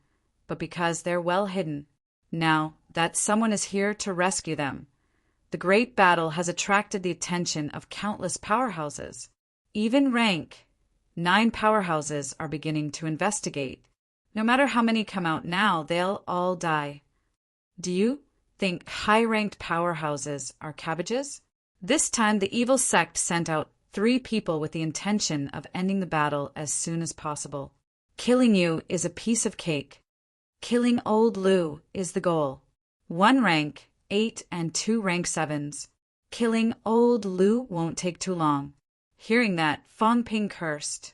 but because they're well hidden. Now that someone is here to rescue them, the great battle has attracted the attention of countless powerhouses. Even rank 9 powerhouses are beginning to investigate. No matter how many come out now, they'll all die. Do you think high-ranked powerhouses are cabbages? This time the evil sect sent out 3 people with the intention of ending the battle as soon as possible. Killing you is a piece of cake. Killing old Lu is the goal. 1 rank 8 and 2 rank 7s. Killing old Lu won't take too long. Hearing that, Fong Ping cursed.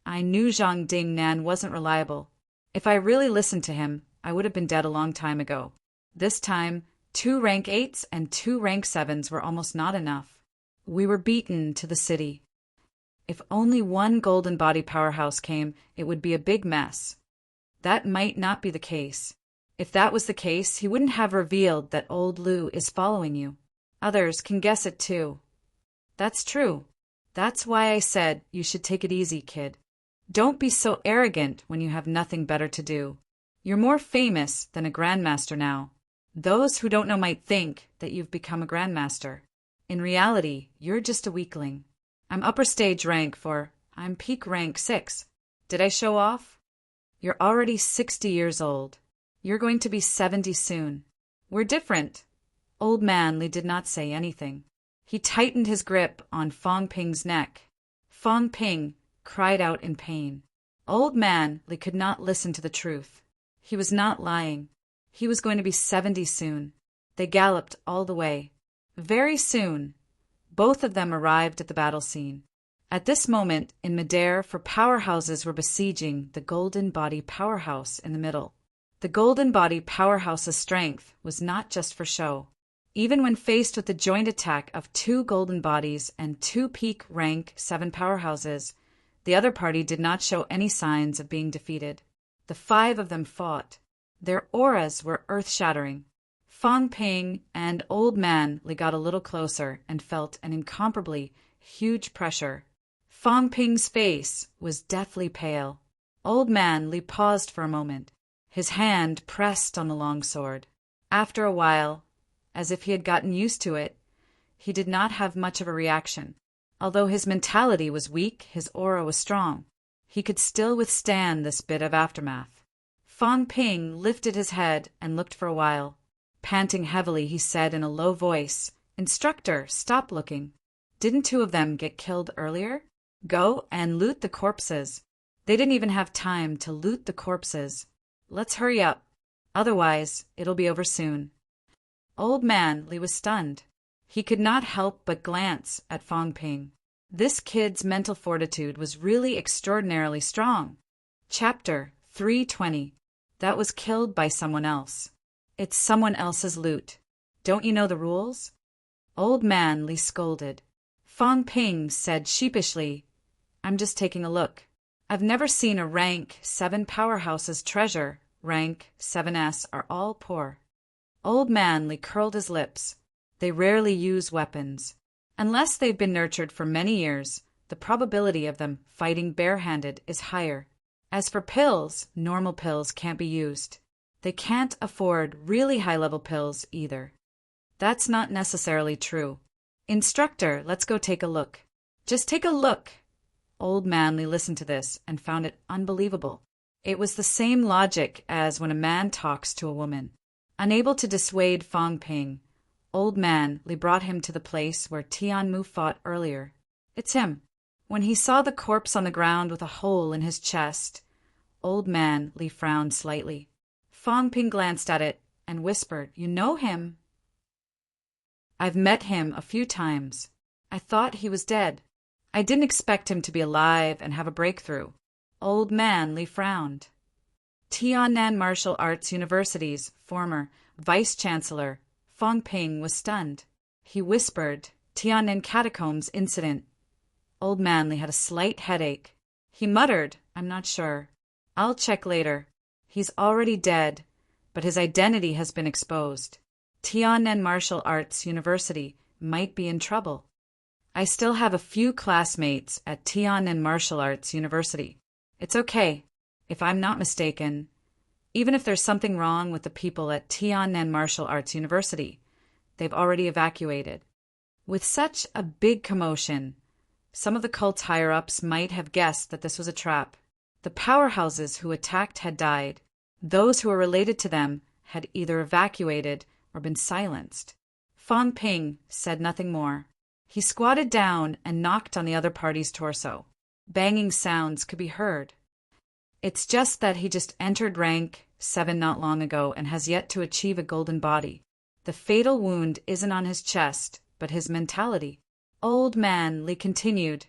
I knew Zhang Ding Nan wasn't reliable. If I really listened to him, I would have been dead a long time ago. This time, 2 rank 8s and 2 rank 7s were almost not enough. We were beaten to the city. If only 1 golden body powerhouse came, it would be a big mess. That might not be the case. If that was the case, he wouldn't have revealed that old Lu is following you. Others can guess it too. That's true. That's why I said you should take it easy, kid. Don't be so arrogant when you have nothing better to do. You're more famous than a grandmaster now. Those who don't know might think that you've become a grandmaster. In reality, you're just a weakling. I'm upper stage rank I'm peak rank 6. Did I show off? You're already 60 years old. You're going to be 70 soon. We're different. Old man Li did not say anything. He tightened his grip on Fong Ping's neck. Fong Ping cried out in pain. Old man Li could not listen to the truth. He was not lying. He was going to be 70 soon. They galloped all the way. Very soon, both of them arrived at the battle scene. At this moment, in midair, 4 powerhouses were besieging the Golden Body Powerhouse in the middle. The Golden Body Powerhouse's strength was not just for show. Even when faced with the joint attack of 2 golden bodies and 2 peak rank 7 powerhouses, the other party did not show any signs of being defeated. The 5 of them fought. Their auras were earth-shattering. Fong Ping and Old Man Li got a little closer and felt an incomparably huge pressure. Fong Ping's face was deathly pale. Old Man Li paused for a moment. His hand pressed on the long sword. After a while, as if he had gotten used to it, he did not have much of a reaction. Although his mentality was weak, his aura was strong. He could still withstand this bit of aftermath. Fong Ping lifted his head and looked for a while. Panting heavily, he said in a low voice, "Instructor, stop looking. Didn't 2 of them get killed earlier? Go and loot the corpses." They didn't even have time to loot the corpses. Let's hurry up. Otherwise, it'll be over soon. Old Man Li was stunned. He could not help but glance at Fong Ping. This kid's mental fortitude was really extraordinarily strong. Chapter 320. That was killed by someone else. It's someone else's loot. Don't you know the rules? Old Man Li scolded. Fong Ping said sheepishly, "I'm just taking a look. I've never seen a rank 7 powerhouse's treasure rank, 7S are all poor. Old Man Lee curled his lips. They rarely use weapons. Unless they've been nurtured for many years, the probability of them fighting barehanded is higher. As for pills, normal pills can't be used. They can't afford really high-level pills either. That's not necessarily true. Instructor, let's go take a look. Just take a look. Old Man Lee listened to this and found it unbelievable. It was the same logic as when a man talks to a woman. Unable to dissuade Fong Ping, Old Man Lee brought him to the place where Tianmu fought earlier. It's him. When he saw the corpse on the ground with a hole in his chest, Old Man Lee frowned slightly. Fong Ping glanced at it and whispered, "You know him." "I've met him a few times. I thought he was dead. I didn't expect him to be alive and have a breakthrough." Old Man Lee frowned. Tiannan Martial Arts University's former vice-chancellor, Fong Ping, was stunned. He whispered, "Tiannan Catacombs incident." Old Man Lee had a slight headache. He muttered, "I'm not sure. I'll check later. He's already dead, but his identity has been exposed. Tiannan Martial Arts University might be in trouble. I still have a few classmates at Tiannan Martial Arts University. It's okay. If I'm not mistaken, even if there's something wrong with the people at Tiannan Martial Arts University, they've already evacuated." With such a big commotion, some of the cult's higher-ups might have guessed that this was a trap. The powerhouses who attacked had died. Those who were related to them had either evacuated or been silenced. Fong Ping said nothing more. He squatted down and knocked on the other party's torso. Banging sounds could be heard. It's just that he just entered rank 7 not long ago and has yet to achieve a golden body. The fatal wound isn't on his chest, but his mentality. Old Man Lee continued,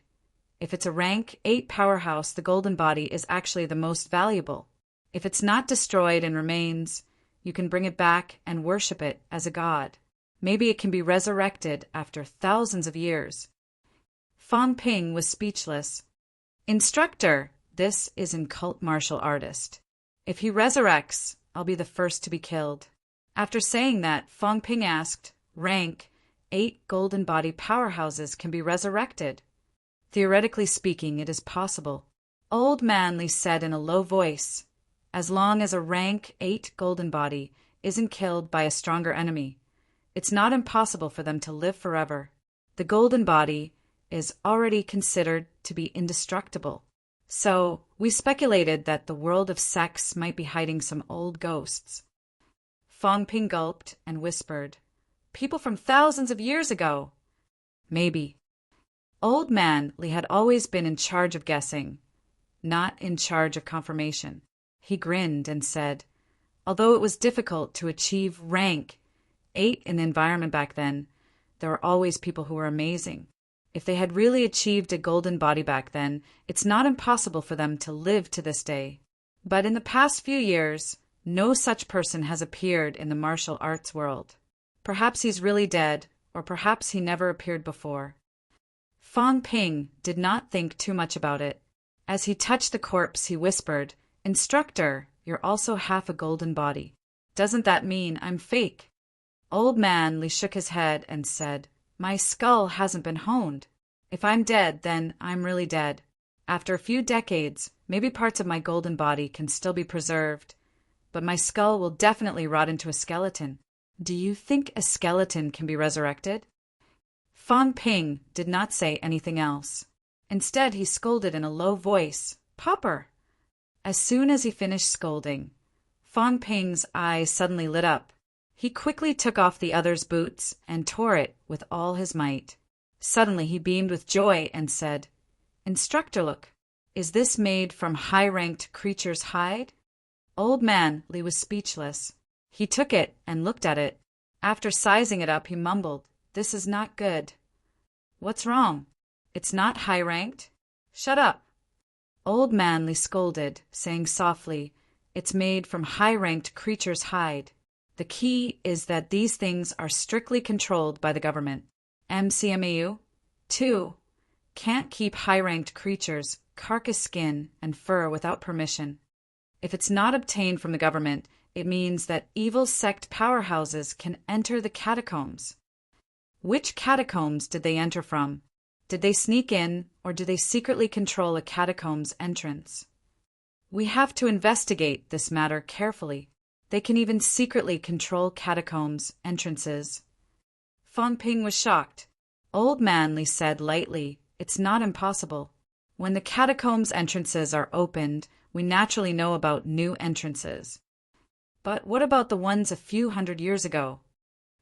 "If it's a rank 8 powerhouse, the golden body is actually the most valuable. If it's not destroyed and remains, you can bring it back and worship it as a god. Maybe it can be resurrected after thousands of years." Fong Ping was speechless. "Instructor, this is an cult martial artist. If he resurrects, I'll be the first to be killed." After saying that, Fong Ping asked, "Rank 8 golden body powerhouses can be resurrected?" "Theoretically speaking, it is possible," Old Man Lee said in a low voice, "as long as a rank 8 golden body isn't killed by a stronger enemy. It's not impossible for them to live forever. The golden body is already considered to be indestructible. So we speculated that the world of sex might be hiding some old ghosts." Fong Ping gulped and whispered, "People from thousands of years ago." "Maybe." Old Man Lee had always been in charge of guessing, not in charge of confirmation. He grinned and said, "Although it was difficult to achieve rank 8 in the environment back then, there were always people who were amazing. If they had really achieved a golden body back then, it's not impossible for them to live to this day. But in the past few years, no such person has appeared in the martial arts world. Perhaps he's really dead, or perhaps he never appeared before." Fong Ping did not think too much about it. As he touched the corpse, he whispered, "Instructor, you're also half a golden body. Doesn't that mean I'm fake?" Old Man Lee shook his head and said, "My skull hasn't been honed. If I'm dead, then I'm really dead. After a few decades, maybe parts of my golden body can still be preserved, but my skull will definitely rot into a skeleton." "Do you think a skeleton can be resurrected?" Fong Ping did not say anything else. Instead, he scolded in a low voice, "Pauper!" As soon as he finished scolding, Fong Ping's eyes suddenly lit up. He quickly took off the other's boots and tore it with all his might. Suddenly he beamed with joy and said, "Instructor, look. Is this made from high-ranked creature's hide?" Old Man Lee was speechless. He took it and looked at it. After sizing it up, he mumbled, "This is not good." "What's wrong? It's not high-ranked." "Shut up." Old Man Lee scolded, saying softly, "It's made from high-ranked creature's hide. The key is that these things are strictly controlled by the government. MCMAU 2 can't keep high-ranked creatures' carcass skin and fur without permission." If it's not obtained from the government, it means that evil sect powerhouses can enter the catacombs. Which catacombs did they enter from? Did they sneak in, or did they secretly control a catacombs entrance? We have to investigate this matter carefully. They can even secretly control catacombs entrances. Fong Ping was shocked. Old Man Li said lightly, "It's not impossible. When the catacombs entrances are opened, we naturally know about new entrances. But what about the ones a few hundred years ago?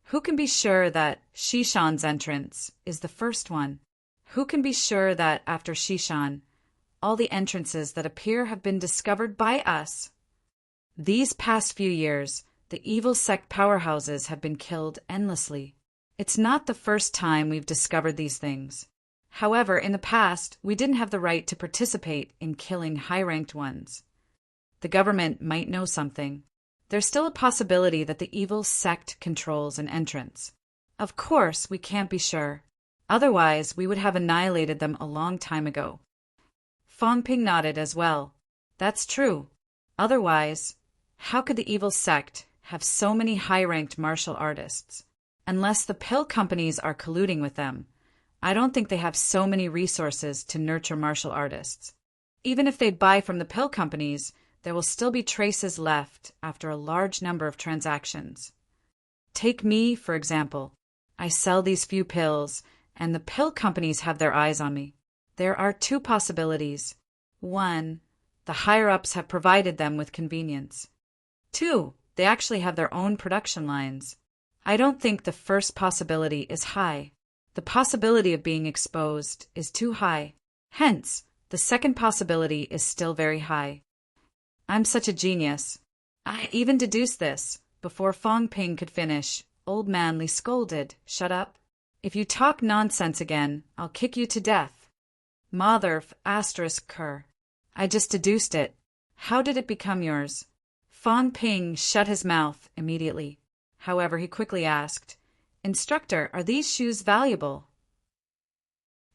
Who can be sure that Shishan's entrance is the first one? Who can be sure that after Shishan, all the entrances that appear have been discovered by us? These past few years, the evil sect powerhouses have been killed endlessly. It's not the first time we've discovered these things. However, in the past, we didn't have the right to participate in killing high-ranked ones. The government might know something. There's still a possibility that the evil sect controls an entrance. Of course, we can't be sure. Otherwise, we would have annihilated them a long time ago." Fong Ping nodded as well. "That's true. Otherwise, how could the evil sect have so many high-ranked martial artists? Unless the pill companies are colluding with them, I don't think they have so many resources to nurture martial artists. Even if they buy from the pill companies, there will still be traces left after a large number of transactions. Take me, for example. I sell these few pills, and the pill companies have their eyes on me. There are two possibilities. One, the higher-ups have provided them with convenience. Two, they actually have their own production lines. I don't think the first possibility is high. The possibility of being exposed is too high. Hence, the second possibility is still very high. I'm such a genius. I even deduced this." Before Fong Ping could finish, Old Man Li scolded, "Shut up. If you talk nonsense again, I'll kick you to death." Mother ****. I just deduced it. How did it become yours? Fong Ping shut his mouth immediately. However, he quickly asked, "Instructor, are these shoes valuable?"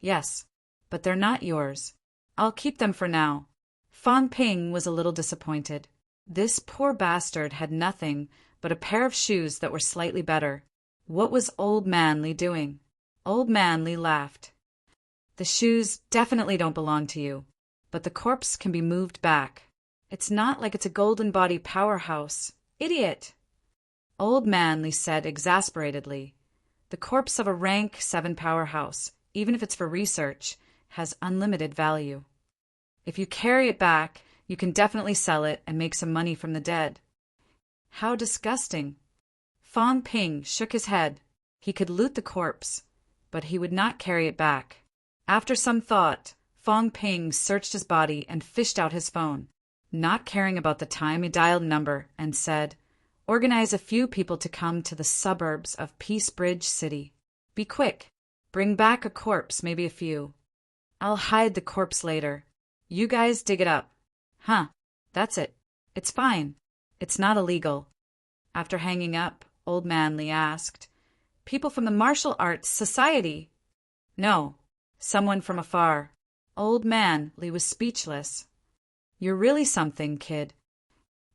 "Yes, but they're not yours. I'll keep them for now." Fong Ping was a little disappointed. This poor bastard had nothing but a pair of shoes that were slightly better. What was Old Man Li doing? Old Man Li laughed. "The shoes definitely don't belong to you, but the corpse can be moved back. It's not like it's a golden body powerhouse. Idiot!" Old Man Li said exasperatedly, "The corpse of a rank 7 powerhouse, even if it's for research, has unlimited value. If you carry it back, you can definitely sell it and make some money from the dead." "How disgusting." Fong Ping shook his head. He could loot the corpse, but he would not carry it back. After some thought, Fong Ping searched his body and fished out his phone. Not caring about the time, he dialed a number and said, "Organize a few people to come to the suburbs of Peace Bridge City. Be quick. Bring back a corpse, maybe a few. I'll hide the corpse later. You guys dig it up." "Huh, that's it. It's fine. It's not illegal." After hanging up, Old Man Li asked, "People from the Martial Arts Society?" "No, someone from afar." Old Man Li was speechless. "You're really something, kid."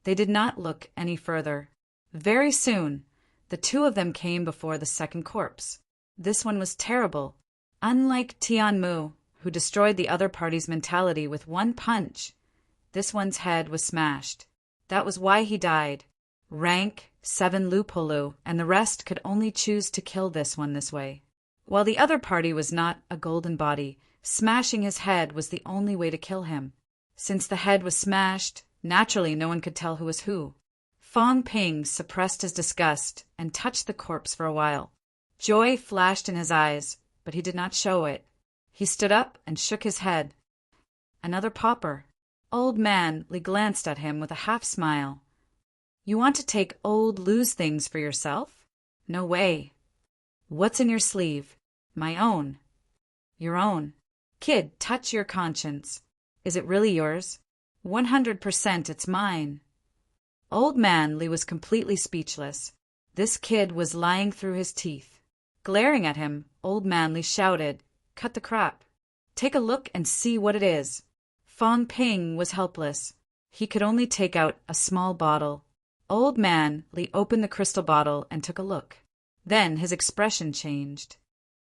They did not look any further. Very soon, the two of them came before the second corpse. This one was terrible. Unlike Tian Mu, who destroyed the other party's mentality with one punch, this one's head was smashed. That was why he died. Rank 7 Lupolu, and the rest could only choose to kill this one this way. While the other party was not a golden body, smashing his head was the only way to kill him. Since the head was smashed, naturally no one could tell who was who. Fong Ping suppressed his disgust and touched the corpse for a while. Joy flashed in his eyes, but he did not show it. He stood up and shook his head. "Another pauper." Old Man Li glanced at him with a half-smile. "You want to take old Lu's things for yourself? No way." "What's in your sleeve?" "My own." "Your own? Kid, touch your conscience. Is it really yours?" 100% it's mine." Old Man Li was completely speechless. This kid was lying through his teeth. Glaring at him, Old Man Li shouted, "Cut the crap. Take a look and see what it is." Fong Ping was helpless. He could only take out a small bottle. Old Man Lee opened the crystal bottle and took a look. Then his expression changed.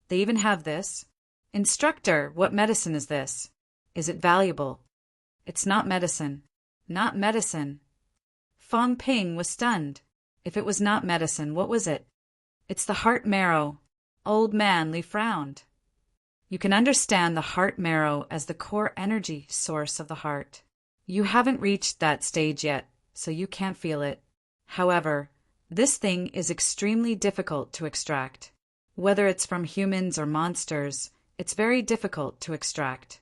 They even have this? Instructor, what medicine is this? Is it valuable? It's not medicine. Not medicine. Fong Ping was stunned. If it was not medicine, what was it? It's the heart marrow. Old Man Lee frowned. You can understand the heart marrow as the core energy source of the heart. You haven't reached that stage yet, so you can't feel it. However, this thing is extremely difficult to extract. Whether it's from humans or monsters, it's very difficult to extract.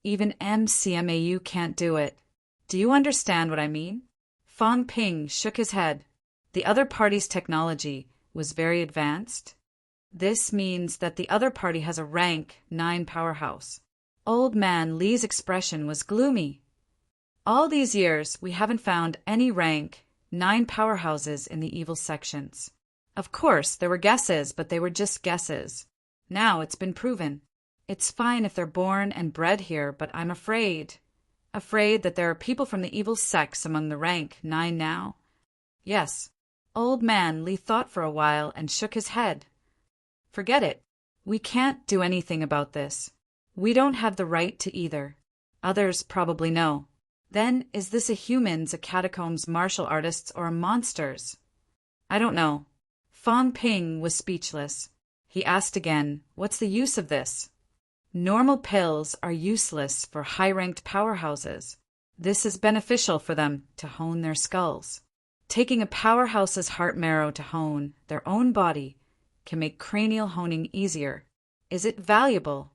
Even MCMAU can't do it. Do you understand what I mean? Fong Ping shook his head. The other party's technology was very advanced. This means that the other party has a rank 9 powerhouse. Old Man Lee's expression was gloomy. All these years, we haven't found any rank 9 powerhouses in the evil sections. Of course, there were guesses, but they were just guesses. Now it's been proven. It's fine if they're born and bred here, but I'm afraid that there are people from the evil sects among the rank 9 now. Yes. Old Man Lee thought for a while and shook his head. Forget it. We can't do anything about this. We don't have the right to either. Others probably know. Then, is this a humans, a catacombs, martial artists, or a monsters? I don't know. Fong Ping was speechless. He asked again, what's the use of this? Normal pills are useless for high-ranked powerhouses. This is beneficial for them to hone their skulls. Taking a powerhouse's heart marrow to hone their own body can make cranial honing easier. Is it valuable?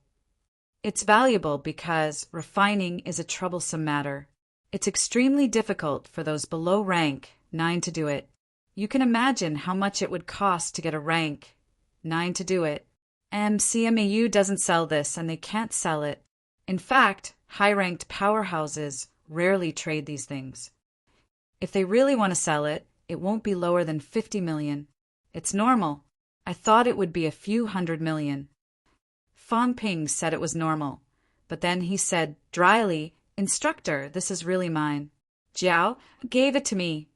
It's valuable because refining is a troublesome matter. It's extremely difficult for those below rank 9 to do it. You can imagine how much it would cost to get a rank 9 to do it. CMAU doesn't sell this and they can't sell it. In fact, high-ranked powerhouses rarely trade these things. If they really want to sell it, it won't be lower than 50 million. It's normal. I thought it would be a few 100 million. Fong Ping said it was normal, but then he said dryly, Instructor, this is really mine. Jiao gave it to me.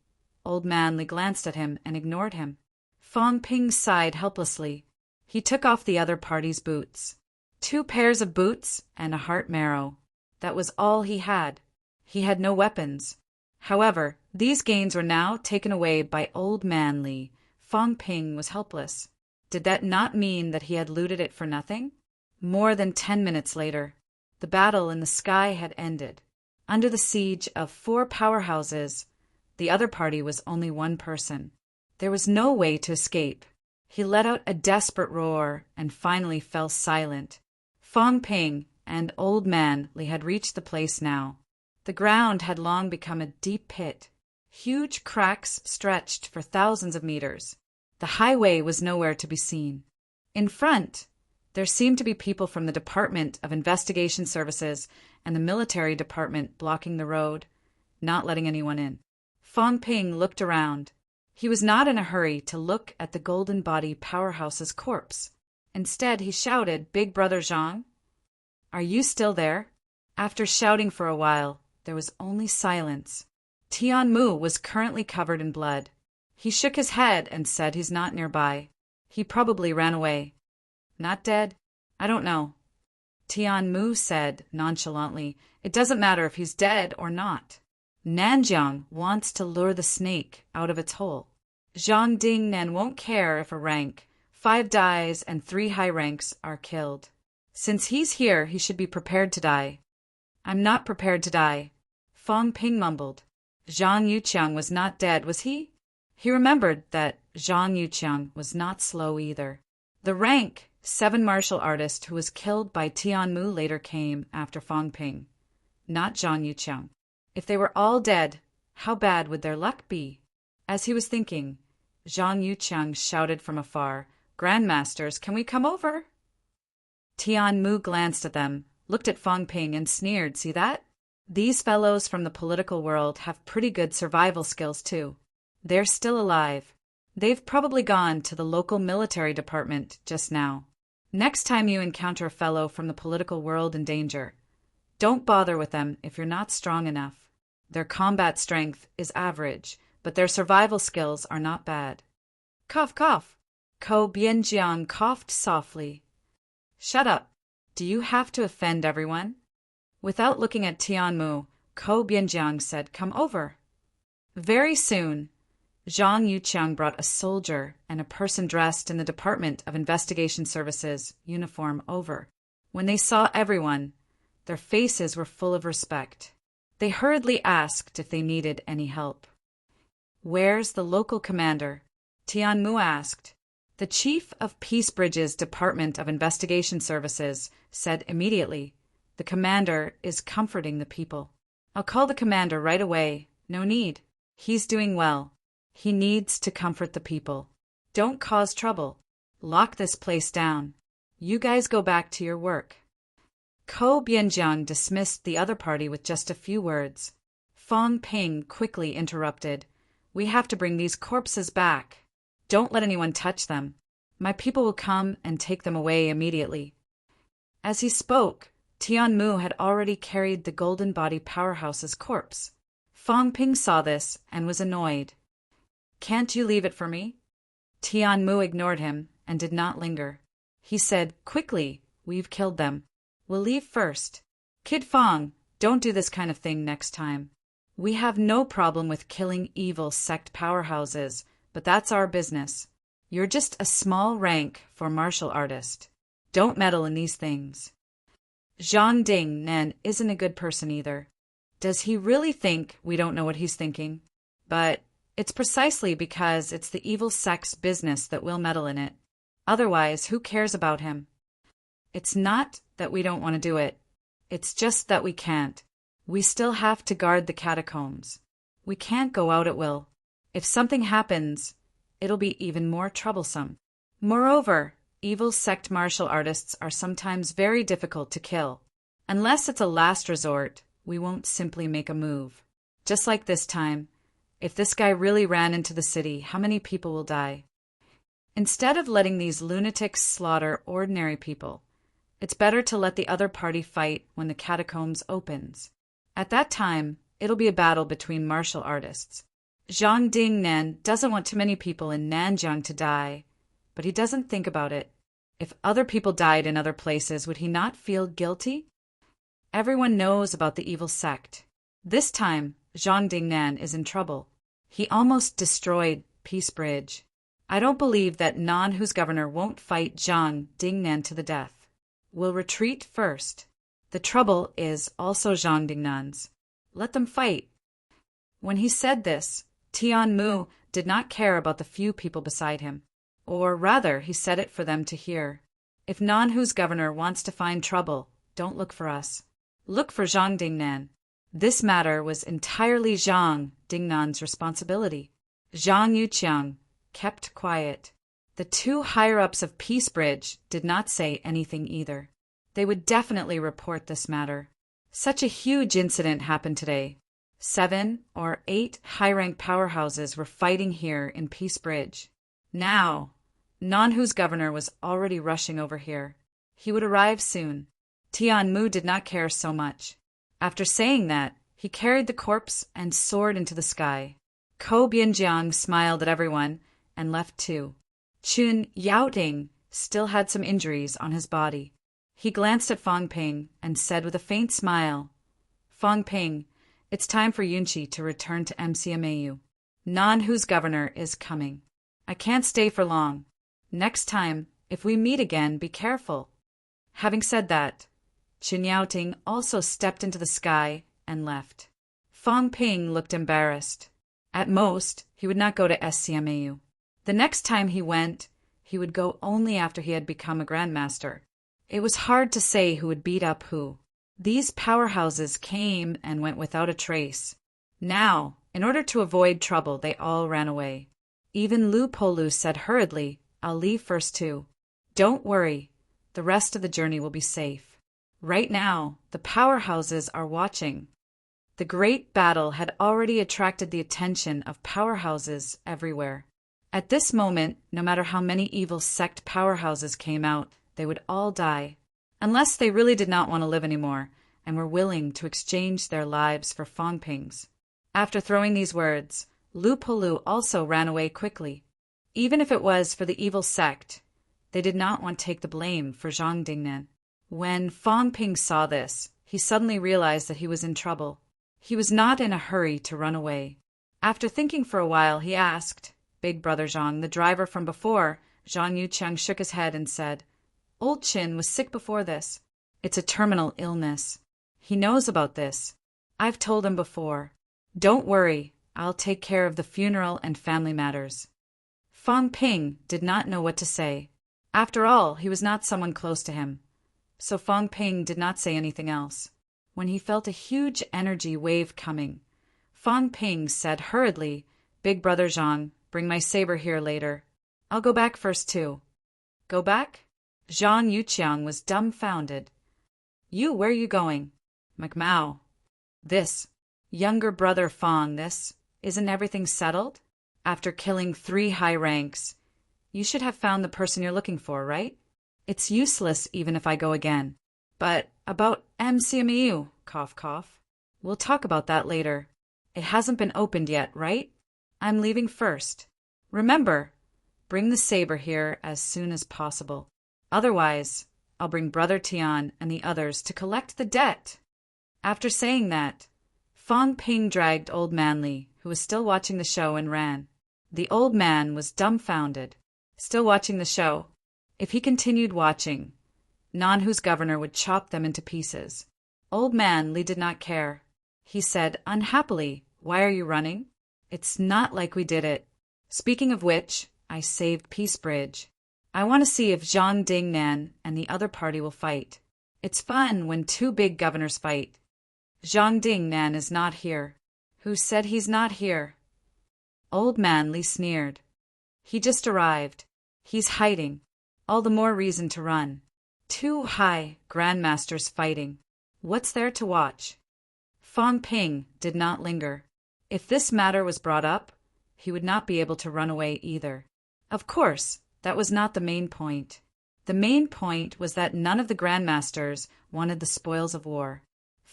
Old Man Lee glanced at him and ignored him. Fong Ping sighed helplessly. He took off the other party's boots. 2 pairs of boots and a heart marrow. That was all he had. He had no weapons. However, these gains were now taken away by Old Man Lee. Fong Ping was helpless. Did that not mean that he had looted it for nothing? More than 10 minutes later, the battle in the sky had ended. Under the siege of 4 powerhouses, the other party was only 1 person. There was no way to escape. He let out a desperate roar and finally fell silent. Fong Ping and Old Man Lee had reached the place now. The ground had long become a deep pit. Huge cracks stretched for thousands of meters. The highway was nowhere to be seen. In front, there seemed to be people from the Department of Investigation Services and the military department blocking the road, not letting anyone in. Fong Ping looked around. He was not in a hurry to look at the Golden Body Powerhouse's corpse. Instead, he shouted, "Big Brother Zhang, are you still there?" After shouting for a while, there was only silence. Tian Mu was currently covered in blood. He shook his head and said he's not nearby. He probably ran away. Not dead? I don't know. Tian Mu said nonchalantly, "It doesn't matter if he's dead or not. Nanjiang wants to lure the snake out of its hole. Zhang Dingnan won't care if a rank 5 dies and 3 high ranks are killed. Since he's here, he should be prepared to die." "I'm not prepared to die," Fong Ping mumbled. Zhang Yuqiang was not dead, was he? He remembered that Zhang Yuqiang was not slow either. The rank 7 martial artist who was killed by Tian Mu later came after Fong Ping, not Zhang Yuqiang. If they were all dead, how bad would their luck be? As he was thinking, Zhang Yuqiang shouted from afar, "Grandmasters, can we come over?" Tian Mu glanced at them, looked at Fong Ping and sneered, "See that? These fellows from the political world have pretty good survival skills too. They're still alive. They've probably gone to the local military department just now. Next time you encounter a fellow from the political world in danger, don't bother with them if you're not strong enough. Their combat strength is average, but their survival skills are not bad. Cough, cough. Ko Bianjiang coughed softly. Shut up. Do you have to offend everyone? Without looking at Tianmu, Ko Bianjiang said, Come over. Very soon, Zhang Yuqiang brought a soldier and a person dressed in the Department of Investigation Services uniform over. When they saw everyone, their faces were full of respect. They hurriedly asked if they needed any help. Where's the local commander? Tianmu asked. The chief of Peace Bridge's Department of Investigation Services said immediately, The commander is comforting the people. I'll call the commander right away. No need. He's doing well. He needs to comfort the people. Don't cause trouble. Lock this place down. You guys go back to your work. Ko Bianjiang dismissed the other party with just a few words. Fang Ping quickly interrupted. We have to bring these corpses back. Don't let anyone touch them. My people will come and take them away immediately. As he spoke, Tianmu had already carried the Golden Body Powerhouse's corpse. Fang Ping saw this and was annoyed. Can't you leave it for me? Tianmu ignored him and did not linger. He said, Quickly, we've killed them. We'll leave first. Kid Fang, don't do this kind of thing next time. We have no problem with killing evil sect powerhouses, but that's our business. You're just a small rank for martial artist. Don't meddle in these things. Zhang Dingnan isn't a good person either. Does he really think we don't know what he's thinking? But it's precisely because it's the evil sect's business that we'll meddle in it. Otherwise, who cares about him? It's not that we don't want to do it. It's just that we can't. We still have to guard the catacombs. We can't go out at will. If something happens, it'll be even more troublesome. Moreover, evil sect martial artists are sometimes very difficult to kill. Unless it's a last resort, we won't simply make a move. Just like this time, if this guy really ran into the city, how many people will die? Instead of letting these lunatics slaughter ordinary people, it's better to let the other party fight when the catacombs opens. At that time, it'll be a battle between martial artists. Zhang Dingnan doesn't want too many people in Nanjiang to die, but he doesn't think about it. If other people died in other places, would he not feel guilty? Everyone knows about the evil sect. This time, Zhang Dingnan is in trouble. He almost destroyed Peace Bridge. I don't believe that Nan, whose governor, won't fight Zhang Dingnan to the death. We'll retreat first. The trouble is also Zhang Dingnan's. Let them fight. When he said this, Tianmu did not care about the few people beside him. Or rather, he said it for them to hear. If Nan, whose governor, wants to find trouble, don't look for us. Look for Zhang Dingnan. This matter was entirely Zhang Dingnan's responsibility. Zhang Yuqiang kept quiet. The two higher-ups of Peace Bridge did not say anything either. They would definitely report this matter. Such a huge incident happened today. 7 or 8 high-rank powerhouses were fighting here in Peace Bridge. Now, Nan, whose governor, was already rushing over here. He would arrive soon. Tianmu did not care so much. After saying that, he carried the corpse and soared into the sky. Ko Bianjiang smiled at everyone and left too. Chun Yaoting still had some injuries on his body. He glanced at Fang Ping and said with a faint smile, Fang Ping, it's time for Yunqi to return to MCMAU. Nan, whose governor, is coming. I can't stay for long. Next time, if we meet again, be careful. Having said that, Chun Yaoting also stepped into the sky and left. Fang Ping looked embarrassed. At most, he would not go to SCMAU. The next time he went, he would go only after he had become a grandmaster. It was hard to say who would beat up who. These powerhouses came and went without a trace. Now, in order to avoid trouble, they all ran away. Even Lu Polu said hurriedly, I'll leave first too. Don't worry, the rest of the journey will be safe. Right now, the powerhouses are watching. The great battle had already attracted the attention of powerhouses everywhere. At this moment, no matter how many evil sect powerhouses came out, they would all die. Unless they really did not want to live anymore and were willing to exchange their lives for Fang Ping's. After throwing these words, Lu Polu also ran away quickly. Even if it was for the evil sect, they did not want to take the blame for Zhang Dingnan. When Fang Ping saw this, he suddenly realized that he was in trouble. He was not in a hurry to run away. After thinking for a while, he asked Big Brother Zhang, the driver from before. Zhang Yuqiang shook his head and said, "Old Qin was sick before this. It's a terminal illness. He knows about this. I've told him before. Don't worry, I'll take care of the funeral and family matters." Fang Ping did not know what to say. After all, he was not someone close to him. So Fang Ping did not say anything else. When he felt a huge energy wave coming, Fang Ping said hurriedly, "Big Brother Zhang, bring my saber here later. I'll go back first too." "Go back?" Zhang Yuqiang was dumbfounded. Where are you going?" "McMao." "This. Younger brother Fang, this. Isn't everything settled? After killing 3 high ranks, you should have found the person you're looking for, right? It's useless even if I go again. But about MCMEU, cough cough. We'll talk about that later. It hasn't been opened yet, right? I'm leaving first. Remember, bring the saber here as soon as possible. Otherwise, I'll bring Brother Tian and the others to collect the debt." After saying that, Fang Ping dragged Old Man Li, who was still watching the show, and ran. The old man was dumbfounded, still watching the show. If he continued watching, Nanhu's governor would chop them into pieces. Old Man Li did not care. He said unhappily, "Why are you running? It's not like we did it. Speaking of which, I saved Peace Bridge. I want to see if Zhang Dingnan and the other party will fight. It's fun when 2 big governors fight. Zhang Dingnan is not here." "Who said he's not here?" Old Man Li sneered. "He just arrived. He's hiding. All the more reason to run. 2 high grandmasters fighting. What's there to watch?" Fang Ping did not linger. If this matter was brought up, he would not be able to run away either. Of course, that was not the main point. The main point was that none of the grandmasters wanted the spoils of war.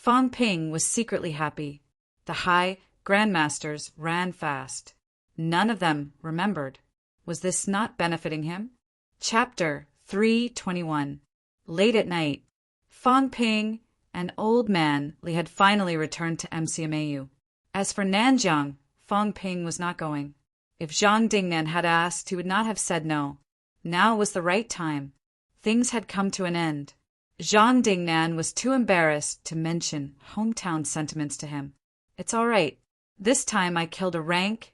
Fang Ping was secretly happy. The high grandmasters ran fast. None of them remembered. Was this not benefiting him? Chapter 321. Late at night, Fang Ping and Old Man Li had finally returned to MCMAU. As for Nanjiang, Fang Ping was not going. If Zhang Dingnan had asked, he would not have said no. Now was the right time. Things had come to an end. Zhang Dingnan was too embarrassed to mention hometown sentiments to him. "It's all right. This time I killed a rank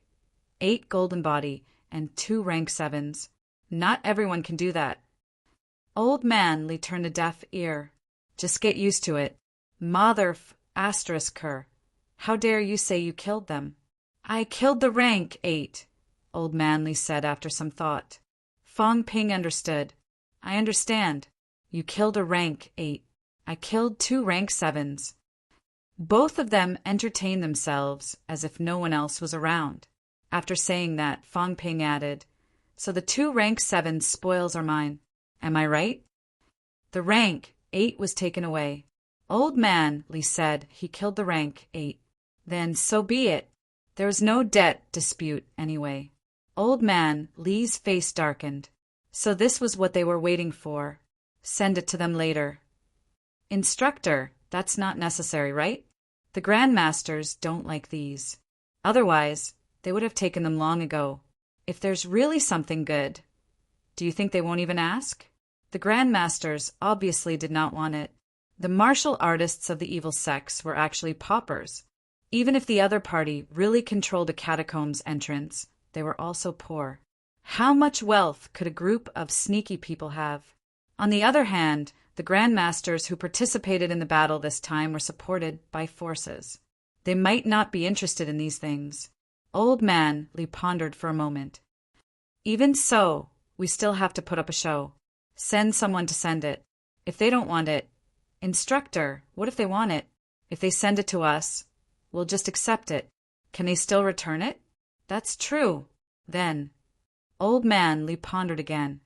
8 golden body and 2 rank 7s. Not everyone can do that." Old Man Li turned a deaf ear. "Just get used to it. Mother **her. How dare you say you killed them?" "I killed the rank 8, Old Man Li said after some thought. Fang Ping understood. "I understand. You killed a rank 8. I killed 2 rank 7s. Both of them entertained themselves as if no one else was around. After saying that, Fang Ping added, "So the 2 rank 7 spoils are mine. Am I right?" The rank 8 was taken away. Old Man Li said he killed the rank 8. Then so be it. There was no debt dispute anyway. Old Man Li's face darkened. So this was what they were waiting for. Send it to them later. "Instructor, that's not necessary, right? The grandmasters don't like these. Otherwise, they would have taken them long ago. If there's really something good, do you think they won't even ask?" The grandmasters obviously did not want it. The martial artists of the evil sects were actually paupers. Even if the other party really controlled a catacombs entrance, they were also poor. How much wealth could a group of sneaky people have? On the other hand, the grandmasters who participated in the battle this time were supported by forces. They might not be interested in these things. Old Man Li pondered for a moment. "Even so, we still have to put up a show. Send someone to send it. If they don't want it, instructor, what if they want it? If they send it to us, we'll just accept it. Can they still return it?" "That's true. Then." Old Man Li pondered again.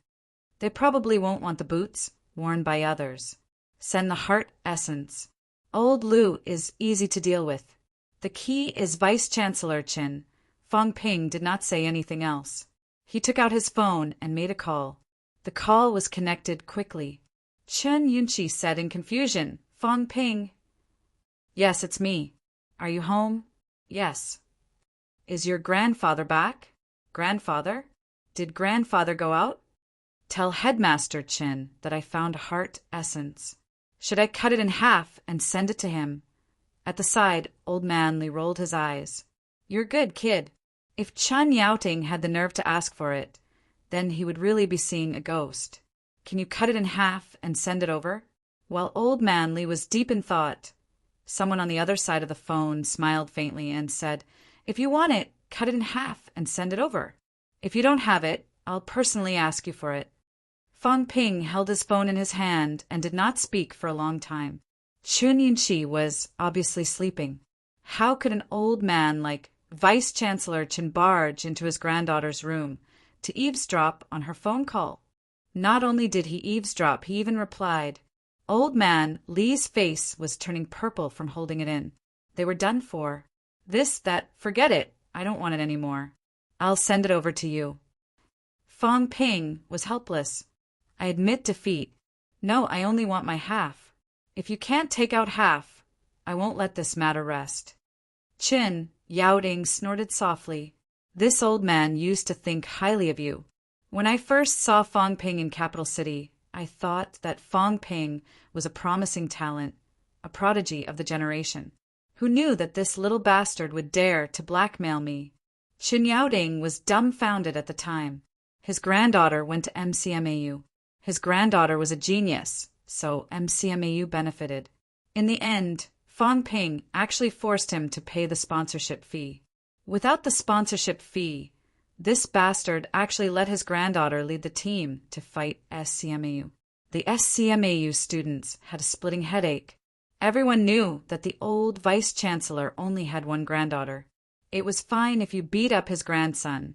"They probably won't want the boots worn by others. Send the heart essence. Old Lu is easy to deal with. The key is Vice Chancellor Qin. Fang Ping did not say anything else. He took out his phone and made a call. The call was connected quickly. Chen Yunqi said in confusion, Fang Ping. Yes, it's me. Are you home? Yes. Is your grandfather back? Grandfather? Did grandfather go out? Tell Headmaster Qin that I found heart essence. Should I cut it in half and send it to him? At the side, Old Manly rolled his eyes. You're good, kid. If Chen Yaoting had the nerve to ask for it, then he would really be seeing a ghost. Can you cut it in half and send it over? While Old Manly was deep in thought, someone on the other side of the phone smiled faintly and said, If you want it, cut it in half and send it over. If you don't have it, I'll personally ask you for it. Fang Ping held his phone in his hand and did not speak for a long time. Chen Yunqi was obviously sleeping. How could an old man like Vice Chancellor Qin barge into his granddaughter's room to eavesdrop on her phone call? Not only did he eavesdrop, he even replied. Old man Li's face was turning purple from holding it in. They were done for. Forget it. I don't want it anymore. I'll send it over to you. Fang Ping was helpless. I admit defeat. No, I only want my half. If you can't take out half, I won't let this matter rest. Qin Yaoting snorted softly. This old man used to think highly of you. When I first saw Fang Ping in Capital City, I thought that Fang Ping was a promising talent, a prodigy of the generation. Who knew that this little bastard would dare to blackmail me? Qin Yaoting was dumbfounded at the time. His granddaughter went to MCMAU. His granddaughter was a genius, so MCMAU benefited. In the end, Fang Ping actually forced him to pay the sponsorship fee. Without the sponsorship fee, this bastard actually let his granddaughter lead the team to fight SCMAU. The SCMAU students had a splitting headache. Everyone knew that the old vice-chancellor only had one granddaughter. It was fine if you beat up his grandson,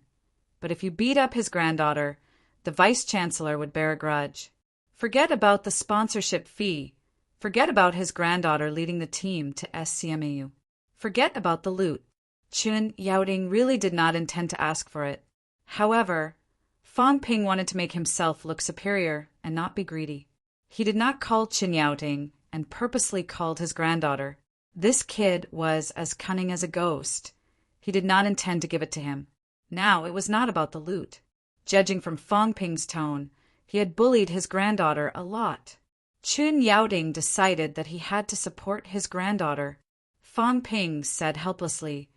but if you beat up his granddaughter, the vice-chancellor would bear a grudge. Forget about the sponsorship fee. Forget about his granddaughter leading the team to SCMAU. Forget about the loot. Qin Yaoting really did not intend to ask for it. However, Fang Ping wanted to make himself look superior and not be greedy. He did not call Qin Yaoting and purposely called his granddaughter. This kid was as cunning as a ghost. He did not intend to give it to him. Now it was not about the loot. Judging from Fang Ping's tone, he had bullied his granddaughter a lot. Qin Yaoting decided that he had to support his granddaughter. Fang Ping said helplessly,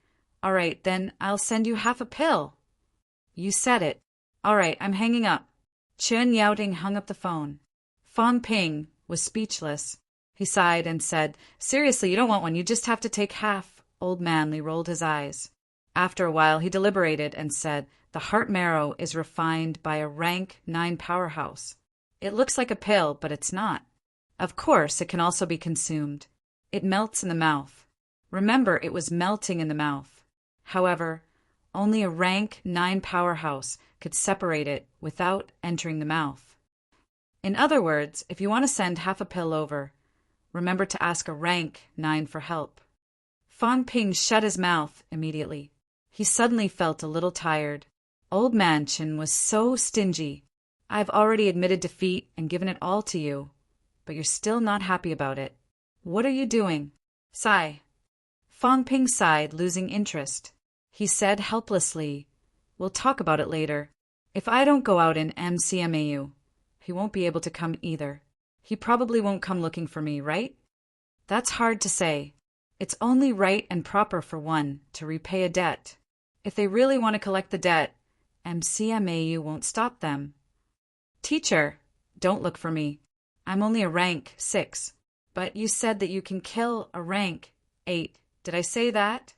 All right, then I'll send you half a pill. You said it. All right, I'm hanging up. Qin Yaoting hung up the phone. Fang Ping was speechless. He sighed and said, Seriously, you don't want one. You just have to take half. Old Manly rolled his eyes. After a while, he deliberated and said, The heart marrow is refined by a rank 9 powerhouse. It looks like a pill, but it's not. Of course, it can also be consumed. It melts in the mouth. Remember, it was melting in the mouth. However, only a rank 9 powerhouse could separate it without entering the mouth. In other words, if you want to send half a pill over, remember to ask a rank 9 for help. Fang Ping shut his mouth immediately. He suddenly felt a little tired. Old Man Qin was so stingy. I've already admitted defeat and given it all to you, but you're still not happy about it. What are you doing? Sigh. Fang Ping sighed, losing interest. He said helplessly, We'll talk about it later. If I don't go out in MCMAU, he won't be able to come either. He probably won't come looking for me, right? That's hard to say. It's only right and proper for one to repay a debt. If they really want to collect the debt, MCMAU won't stop them. Teacher, don't look for me. I'm only a rank 6. But you said that you can kill a rank 8. Did I say that?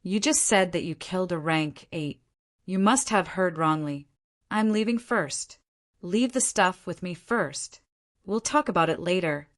You just said that you killed a rank 8. You must have heard wrongly. I'm leaving first. Leave the stuff with me first. We'll talk about it later.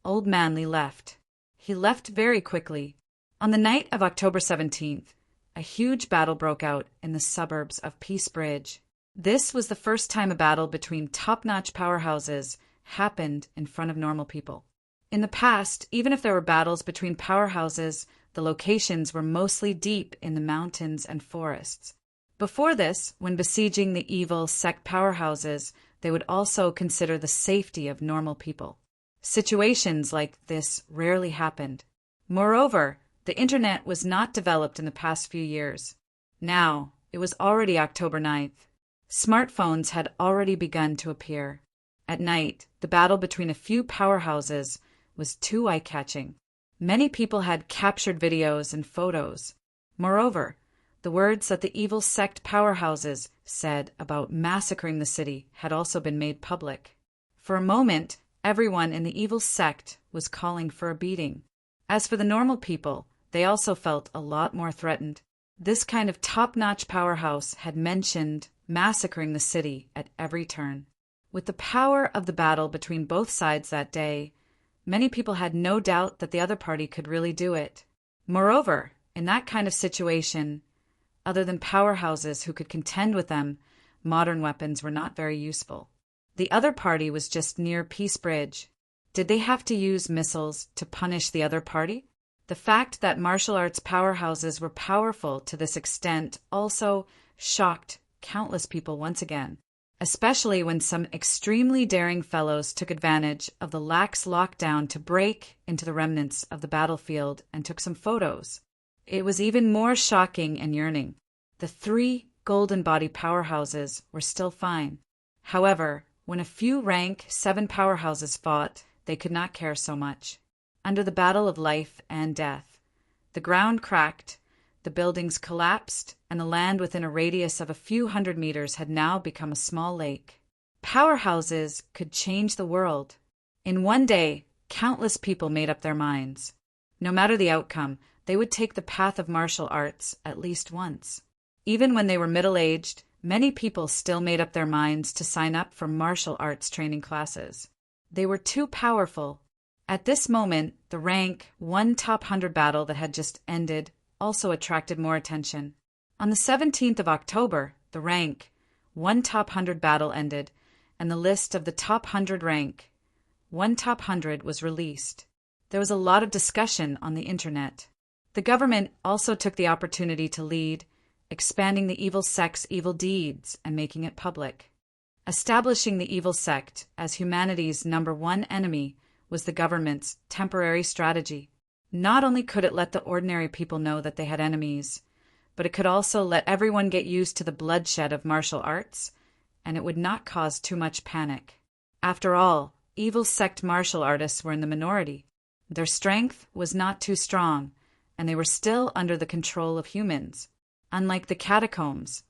Old Manly left. He left very quickly. On the night of October 17th, a huge battle broke out in the suburbs of Peace Bridge. This was the first time a battle between top-notch powerhouses happened in front of normal people. In the past, even if there were battles between powerhouses, the locations were mostly deep in the mountains and forests. Before this, when besieging the evil sect powerhouses, they would also consider the safety of normal people. Situations like this rarely happened. Moreover, the internet was not developed in the past few years. Now, it was already October 9th. Smartphones had already begun to appear. At night, the battle between a few powerhouses was too eye-catching. Many people had captured videos and photos. Moreover, the words that the evil sect powerhouses said about massacring the city had also been made public. For a moment, everyone in the evil sect was calling for a beating. As for the normal people, they also felt a lot more threatened. This kind of top-notch powerhouse had mentioned massacring the city at every turn. With the power of the battle between both sides that day, many people had no doubt that the other party could really do it. Moreover, in that kind of situation, other than powerhouses who could contend with them, modern weapons were not very useful. The other party was just near Peace Bridge. Did they have to use missiles to punish the other party? The fact that martial arts powerhouses were powerful to this extent also shocked countless people once again, especially when some extremely daring fellows took advantage of the lax lockdown to break into the remnants of the battlefield and took some photos. It was even more shocking and yearning. The 3 golden body powerhouses were still fine. However, when a few rank 7 powerhouses fought, they could not care so much. Under the battle of life and death, the ground cracked, the buildings collapsed, and the land within a radius of a few hundred meters had now become a small lake. Powerhouses could change the world. In one day, countless people made up their minds. No matter the outcome, they would take the path of martial arts at least once. Even when they were middle-aged, many people still made up their minds to sign up for martial arts training classes. They were too powerful. At this moment, the rank 1 top 100 battle that had just ended also attracted more attention. On the 17th of October, the rank 1 top 100 battle ended, and the list of the top 100 rank 1 top 100 was released. There was a lot of discussion on the internet. The government also took the opportunity to lead, expanding the evil sect's evil deeds and making it public. Establishing the evil sect as humanity's #1 enemy was the government's temporary strategy. Not only could it let the ordinary people know that they had enemies, but it could also let everyone get used to the bloodshed of martial arts, and it would not cause too much panic. After all, evil sect martial artists were in the minority. Their strength was not too strong, and they were still under the control of humans. Unlike the catacombs,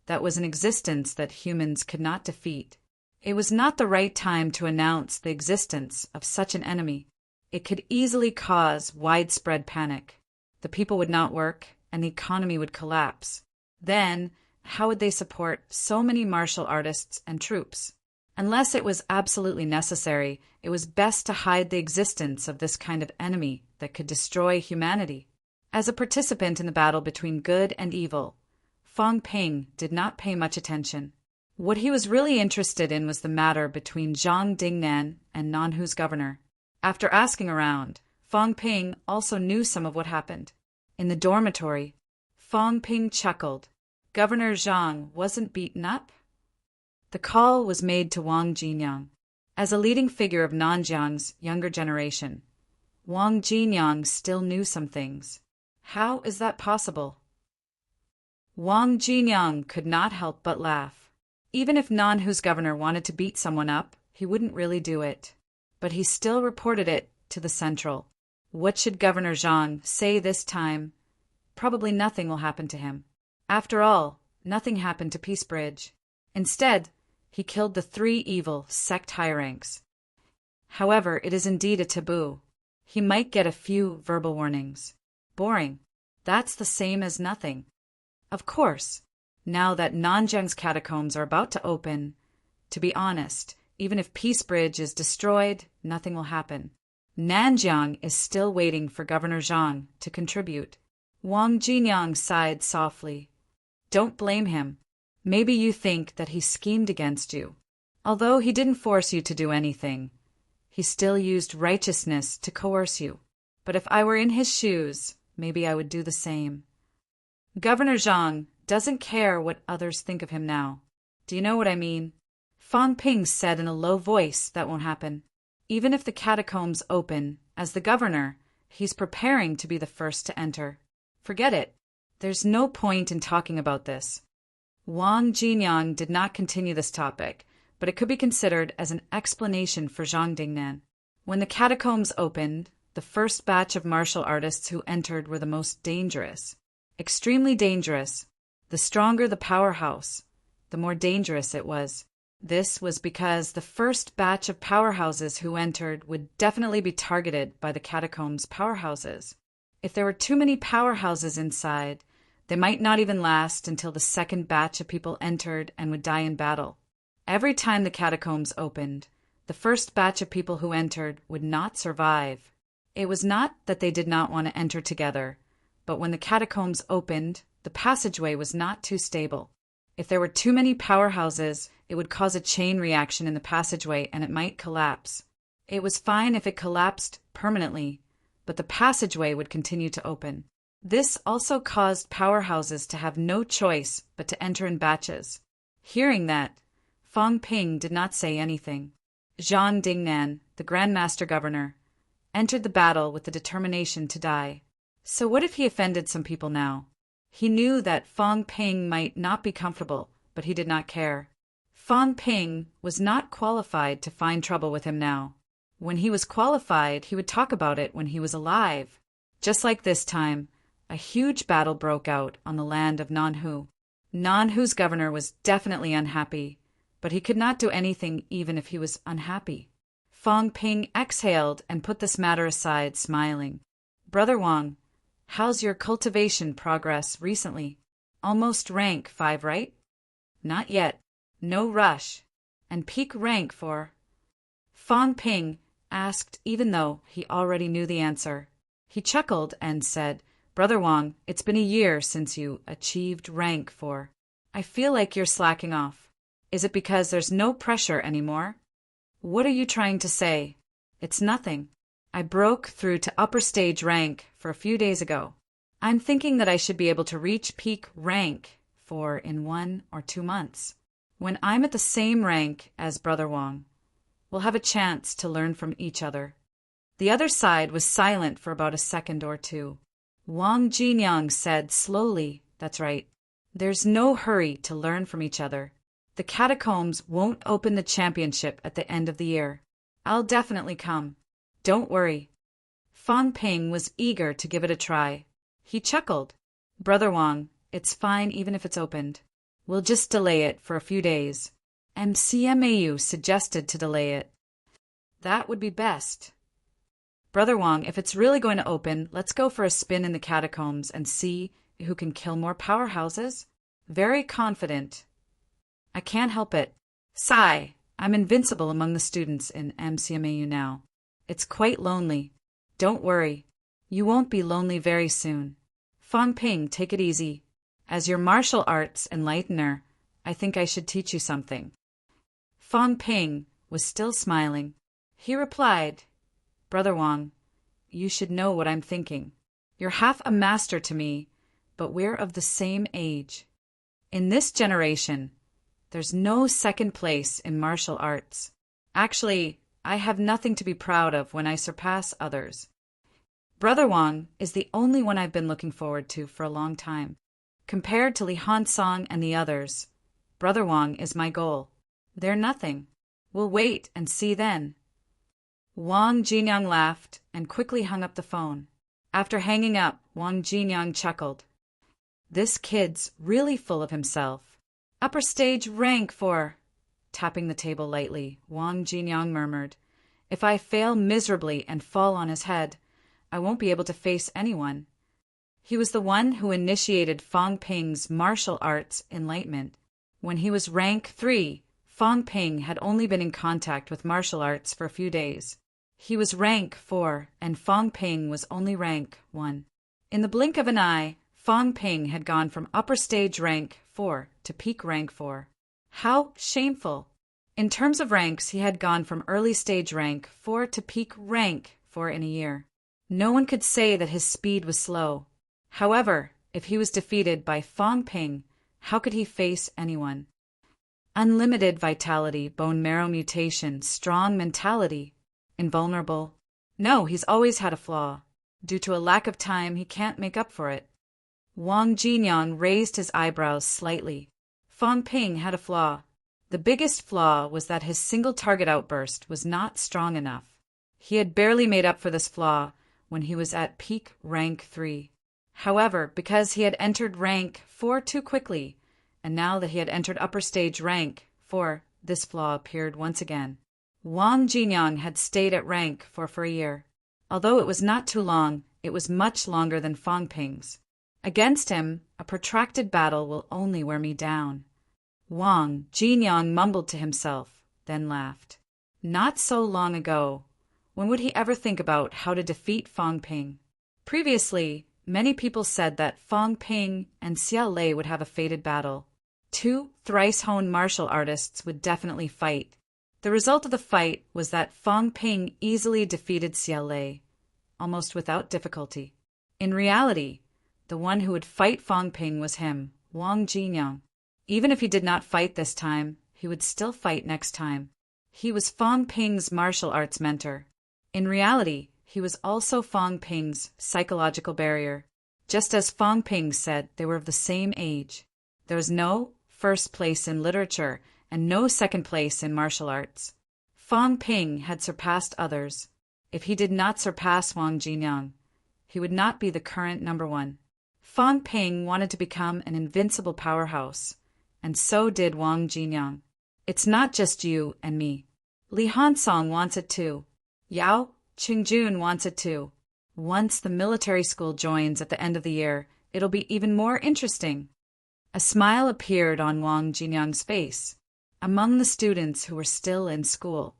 that was an existence that humans could not defeat. It was not the right time to announce the existence of such an enemy. It could easily cause widespread panic. The people would not work, and the economy would collapse. Then, how would they support so many martial artists and troops? Unless it was absolutely necessary, it was best to hide the existence of this kind of enemy that could destroy humanity. As a participant in the battle between good and evil, Fang Ping did not pay much attention. What he was really interested in was the matter between Zhang Dingnan and Nanhu's governor. After asking around, Fang Ping also knew some of what happened. In the dormitory, Fang Ping chuckled. Governor Zhang wasn't beaten up? The call was made to Wang Jinyang. As a leading figure of Nanjiang's younger generation, Wang Jinyang still knew some things. How is that possible? Wang Jinyang could not help but laugh. Even if Nanhu's governor wanted to beat someone up, he wouldn't really do it. But he still reported it to the central. What should Governor Zhang say this time? Probably nothing will happen to him. After all, nothing happened to Peace Bridge. Instead, he killed the 3 evil sect high ranks. However, it is indeed a taboo. He might get a few verbal warnings. Boring. That's the same as nothing. Of course, now that Nanjiang's catacombs are about to open, to be honest, even if Peace Bridge is destroyed, nothing will happen. Nanjiang is still waiting for Governor Zhang to contribute. Wang Jinyang sighed softly. Don't blame him. Maybe you think that he schemed against you. Although he didn't force you to do anything, He still used righteousness to coerce you. But if I were in his shoes, maybe I would do the same. Governor Zhang doesn't care what others think of him now. Do you know what I mean? Fang Ping said in a low voice that won't happen. Even if the catacombs open, as the governor, he's preparing to be the first to enter. Forget it. There's no point in talking about this. Wang Jinyang did not continue this topic, but it could be considered as an explanation for Zhang Dingnan. When the catacombs opened, the first batch of martial artists who entered were the most dangerous. Extremely dangerous. The stronger the powerhouse, the more dangerous it was. This was because the first batch of powerhouses who entered would definitely be targeted by the catacombs' powerhouses. If there were too many powerhouses inside, they might not even last until the second batch of people entered and would die in battle. Every time the catacombs opened, the first batch of people who entered would not survive. It was not that they did not want to enter together, but when the catacombs opened, the passageway was not too stable. If there were too many powerhouses, it would cause a chain reaction in the passageway and it might collapse. It was fine if it collapsed permanently, but the passageway would continue to open. This also caused powerhouses to have no choice but to enter in batches. Hearing that, Fang Ping did not say anything. Zhang Dingnan, the Grand Master Governor, entered the battle with the determination to die. So what if he offended some people now? He knew that Fang Ping might not be comfortable, but he did not care. Fang Ping was not qualified to find trouble with him now. When he was qualified, he would talk about it when he was alive. Just like this time, a huge battle broke out on the land of Nanhu. Nanhu's governor was definitely unhappy, but he could not do anything even if he was unhappy. Fang Ping exhaled and put this matter aside, smiling. Brother Wang, how's your cultivation progress recently? Almost rank 5, right? Not yet. No rush. And peak rank for... Fang Ping asked even though he already knew the answer. He chuckled and said, Brother Wang, it's been a year since you achieved rank 4. I feel like you're slacking off. Is it because there's no pressure anymore? What are you trying to say? It's nothing. I broke through to upper stage rank for a few days ago. I'm thinking that I should be able to reach peak rank 4 in 1 or 2 months. When I'm at the same rank as Brother Wang, we'll have a chance to learn from each other. The other side was silent for about a second or two. Wang Jinyang said slowly, That's right. There's no hurry to learn from each other. The catacombs won't open the championship at the end of the year. I'll definitely come. Don't worry. Fang Ping was eager to give it a try. He chuckled. Brother Wang, it's fine even if it's opened. We'll just delay it for a few days. MCMAU suggested to delay it. That would be best. Brother Wang, if it's really going to open, let's go for a spin in the catacombs and see who can kill more powerhouses. Very confident. I can't help it. Sigh, I'm invincible among the students in MCMAU now. It's quite lonely. Don't worry. You won't be lonely very soon. Fang Ping, take it easy. As your martial arts enlightener, I think I should teach you something. Fang Ping was still smiling. He replied, Brother Wang, you should know what I'm thinking. You're half a master to me, but we're of the same age. In this generation, there's no second place in martial arts. Actually, I have nothing to be proud of when I surpass others. Brother Wang is the only one I've been looking forward to for a long time. Compared to Li Hansong and the others, Brother Wang is my goal. They're nothing. We'll wait and see then. Wang Jinyang laughed and quickly hung up the phone. After hanging up, Wang Jinyang chuckled. This kid's really full of himself. Upper stage rank for... Tapping the table lightly, Wang Jinyang murmured, If I fail miserably and fall on his head, I won't be able to face anyone. He was the one who initiated Fang Ping's martial arts enlightenment. When he was rank 3, Fang Ping had only been in contact with martial arts for a few days. He was rank 4, and Fang Ping was only rank 1. In the blink of an eye, Fang Ping had gone from upper stage rank 4 to peak rank 4. How shameful! In terms of ranks, he had gone from early stage rank 4 to peak rank 4 in a year. No one could say that his speed was slow. However, if he was defeated by Fang Ping, how could he face anyone? Unlimited vitality, bone marrow mutation, strong mentality, invulnerable. No, he's always had a flaw. Due to a lack of time, he can't make up for it. Wang Jinyang raised his eyebrows slightly. Fang Ping had a flaw. The biggest flaw was that his single target outburst was not strong enough. He had barely made up for this flaw when he was at peak rank 3. However, because he had entered rank 4 too quickly, and now that he had entered upper stage rank 4, this flaw appeared once again. Wang Jinyang had stayed at rank 4 for a year. Although it was not too long, it was much longer than Fang Ping's. Against him, a protracted battle will only wear me down. Wang Jinyang mumbled to himself, then laughed. Not so long ago. When would he ever think about how to defeat Fang Ping? Previously, many people said that Fang Ping and Xiao Lei would have a fated battle. Two thrice-honed martial artists would definitely fight. The result of the fight was that Fang Ping easily defeated Xiao Lei, almost without difficulty. In reality, the one who would fight Fang Ping was him, Wang Jinyang. Even if he did not fight this time, he would still fight next time. He was Fang Ping's martial arts mentor. In reality, he was also Fang Ping's psychological barrier. Just as Fang Ping said, they were of the same age. There was no first place in literature and no second place in martial arts. Fang Ping had surpassed others. If he did not surpass Wang Jinyang, he would not be the current number one. Fang Ping wanted to become an invincible powerhouse, and so did Wang Jinyang. It's not just you and me. Li Hansong wants it too. Yao Qingjun wants it too. Once the military school joins at the end of the year, it'll be even more interesting. A smile appeared on Wang Jinyang's face. Among the students who were still in school,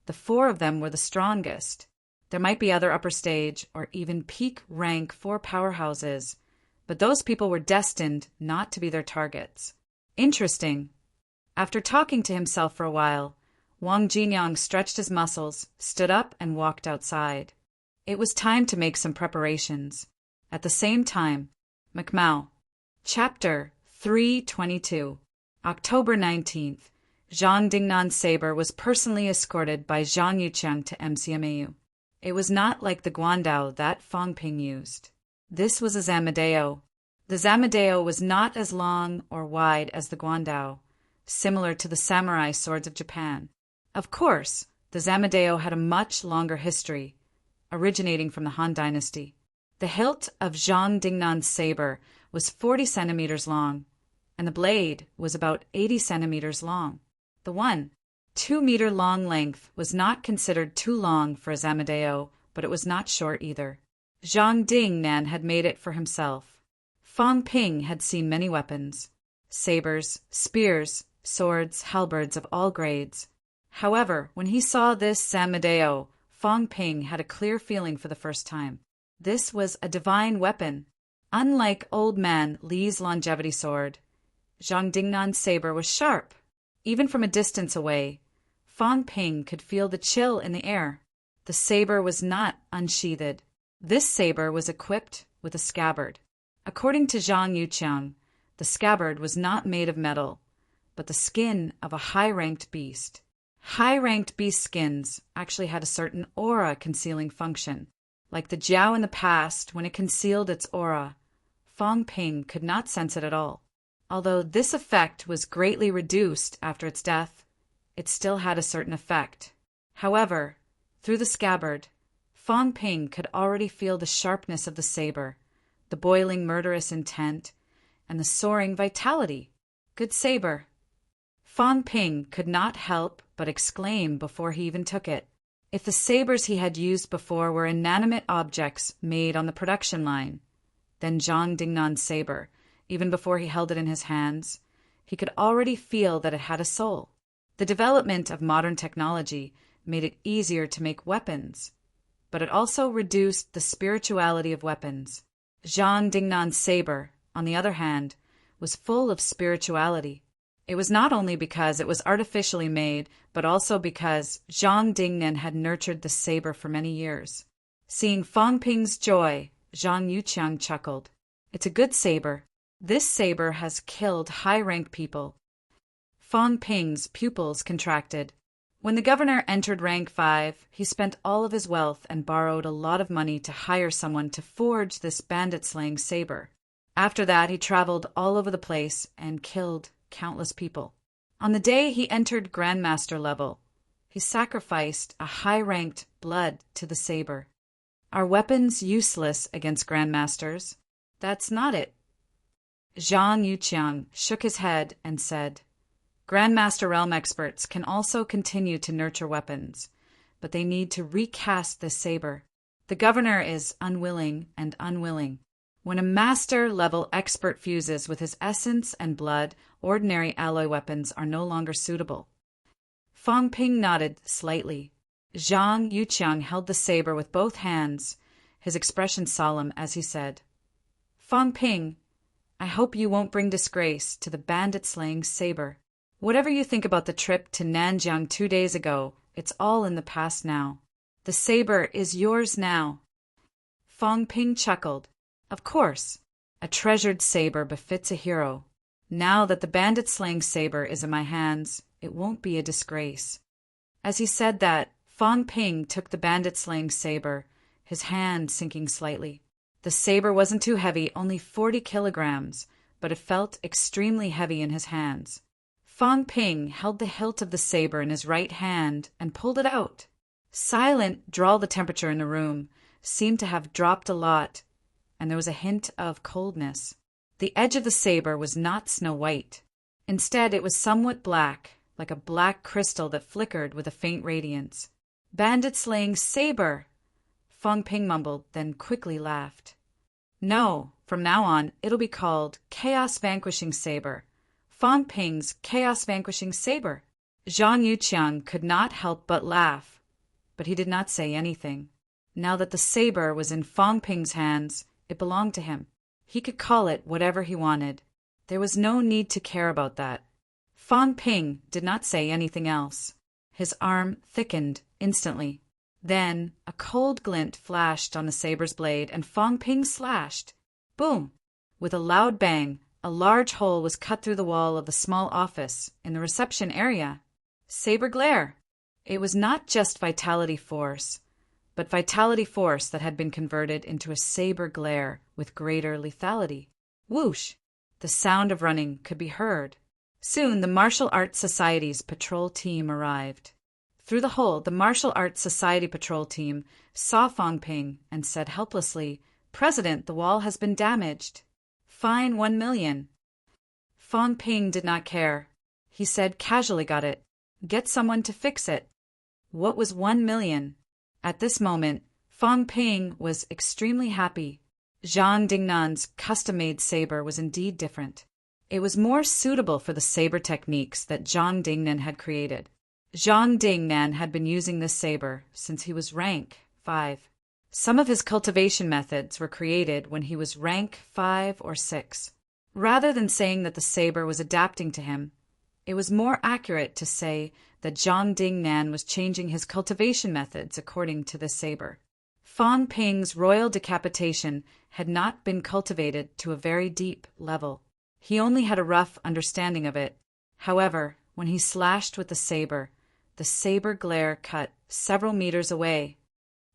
the 4 of them were the strongest. There might be other upper stage or even peak rank 4 powerhouses, but those people were destined not to be their targets. Interesting. After talking to himself for a while, Wang Jinyang stretched his muscles, stood up, and walked outside. It was time to make some preparations. At the same time, Macmao. Chapter 322. October 19th. Zhang Dingnan's saber was personally escorted by Zhang Yuqiang to MCMAU. It was not like the guandao that Fang Ping used. This was a zamadeo. The zamadeo was not as long or wide as the guandao, similar to the samurai swords of Japan. Of course, the zamadeo had a much longer history, originating from the Han Dynasty. The hilt of Zhang Dingnan's saber was 40 centimeters long, and the blade was about 80 centimeters long. The 1-2-meter long length was not considered too long for a zamadeo, but it was not short either. Zhang Dingnan had made it for himself. Fang Ping had seen many weapons: sabers, spears, swords, halberds of all grades. However, when he saw this zamadeo, Fang Ping had a clear feeling for the first time. This was a divine weapon. Unlike old man Li's longevity sword, Zhang Dingnan's saber was sharp. Even from a distance away, Fang Ping could feel the chill in the air. The saber was not unsheathed. This saber was equipped with a scabbard. According to Zhang Yuqiang, the scabbard was not made of metal, but the skin of a high-ranked beast. High-ranked beast skins actually had a certain aura concealing function. Like the Jiao in the past, when it concealed its aura, Fang Ping could not sense it at all. Although this effect was greatly reduced after its death, it still had a certain effect. However, through the scabbard, Fang Ping could already feel the sharpness of the saber, the boiling murderous intent, and the soaring vitality. Good saber. Fang Ping could not help but exclaim before he even took it. If the sabers he had used before were inanimate objects made on the production line, then Zhang Dingnan's saber, even before he held it in his hands, he could already feel that it had a soul. The development of modern technology made it easier to make weapons, but it also reduced the spirituality of weapons. Zhang Dingnan's saber, on the other hand, was full of spirituality. It was not only because it was artificially made, but also because Zhang Dingnan had nurtured the saber for many years. Seeing Fang Ping's joy, Zhang Yuqiang chuckled. It's a good saber. This saber has killed high-rank people. Fang Ping's pupils contracted. When the governor entered rank 5, he spent all of his wealth and borrowed a lot of money to hire someone to forge this bandit-slaying saber. After that, he traveled all over the place and killed countless people. On the day he entered Grandmaster level, he sacrificed a high-ranked blood to the saber. Are weapons useless against Grandmasters? That's not it. Zhang Yuqiang shook his head and said, Grandmaster realm experts can also continue to nurture weapons, but they need to recast this saber. The governor is unwilling and unwilling. When a master-level expert fuses with his essence and blood, ordinary alloy weapons are no longer suitable. Fang Ping nodded slightly. Zhang Yuqiang held the saber with both hands, his expression solemn as he said, Fang Ping, I hope you won't bring disgrace to the bandit-slaying saber. Whatever you think about the trip to Nanjiang 2 days ago, it's all in the past now. The saber is yours now. Fang Ping chuckled. Of course, a treasured saber befits a hero. Now that the bandit-slaying saber is in my hands, it won't be a disgrace. As he said that, Fang Ping took the bandit-slaying saber, his hand sinking slightly. The saber wasn't too heavy, only 40 kilograms, but it felt extremely heavy in his hands. Fang Ping held the hilt of the saber in his right hand and pulled it out. Silent drawl the temperature in the room seemed to have dropped a lot, and there was a hint of coldness. The edge of the saber was not snow white. Instead, it was somewhat black, like a black crystal that flickered with a faint radiance. Bandit-slaying saber! Fang Ping mumbled, then quickly laughed. No, from now on, it'll be called Chaos-Vanquishing Saber. Fang Ping's Chaos-Vanquishing Saber. Zhang Yuqiang could not help but laugh, but he did not say anything. Now that the saber was in Fang Ping's hands, it belonged to him. He could call it whatever he wanted. There was no need to care about that. Fang Ping did not say anything else. His arm thickened instantly. Then a cold glint flashed on the saber's blade, and Fang Ping slashed. Boom! With a loud bang, a large hole was cut through the wall of the small office in the reception area. Saber glare! It was not just vitality force, but vitality force that had been converted into a saber glare with greater lethality. Whoosh! The sound of running could be heard. Soon the Martial Arts Society's patrol team arrived. Through the hole, the Martial Arts Society patrol team saw Fang Ping and said helplessly, President, the wall has been damaged. Fine 1 million. Fang Ping did not care. He said casually, got it. Get someone to fix it. What was 1 million? At this moment, Fang Ping was extremely happy. Zhang Dingnan's custom-made saber was indeed different. It was more suitable for the saber techniques that Zhang Dingnan had created. Zhang Dingnan had been using this saber since he was rank 5. Some of his cultivation methods were created when he was rank 5 or 6. Rather than saying that the saber was adapting to him, it was more accurate to say that Zhang Dingnan was changing his cultivation methods according to the saber. Fang Ping's royal decapitation had not been cultivated to a very deep level. He only had a rough understanding of it. However, when he slashed with the saber glare cut several meters away.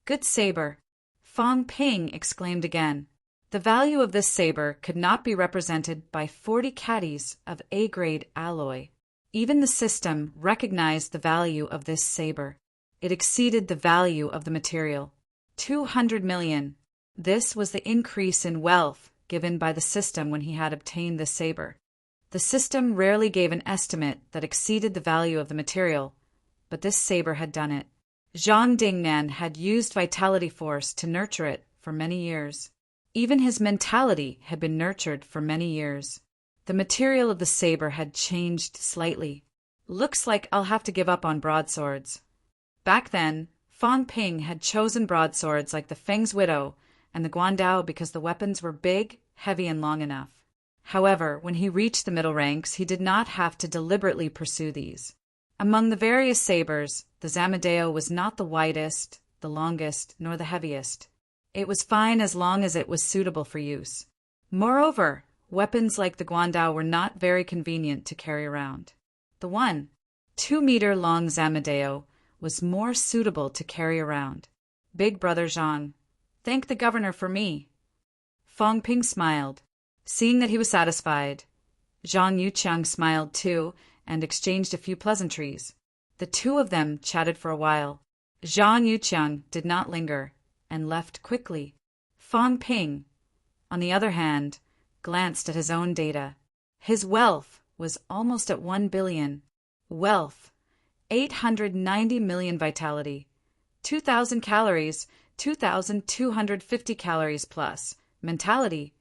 Good saber! Fang Ping exclaimed again. The value of this saber could not be represented by 40 caddies of A-grade alloy. Even the system recognized the value of this saber. It exceeded the value of the material. 200 million. This was the increase in wealth given by the system when he had obtained this saber. The system rarely gave an estimate that exceeded the value of the material, but this saber had done it. Zhang Dingnan had used vitality force to nurture it for many years. Even his mentality had been nurtured for many years. The material of the saber had changed slightly. Looks like I'll have to give up on broadswords. Back then, Fang Ping had chosen broadswords like the Feng's Widow and the Guandao because the weapons were big, heavy, and long enough. However, when he reached the middle ranks, he did not have to deliberately pursue these. Among the various sabers, the Zamadeo was not the widest, the longest, nor the heaviest. It was fine as long as it was suitable for use. Moreover, weapons like the guandao were not very convenient to carry around. The 2-meter-long Zamadeo was more suitable to carry around. Big Brother Zhang, thank the governor for me. Fang Ping smiled. Seeing that he was satisfied, Zhang Yuqiang smiled too and exchanged a few pleasantries. The two of them chatted for a while. Zhang Yuqiang did not linger and left quickly. Fang Ping, on the other hand, glanced at his own data. His wealth was almost at 1 billion. Wealth, 890 million vitality, 2,000 calories, 2,250 calories plus. Mentality,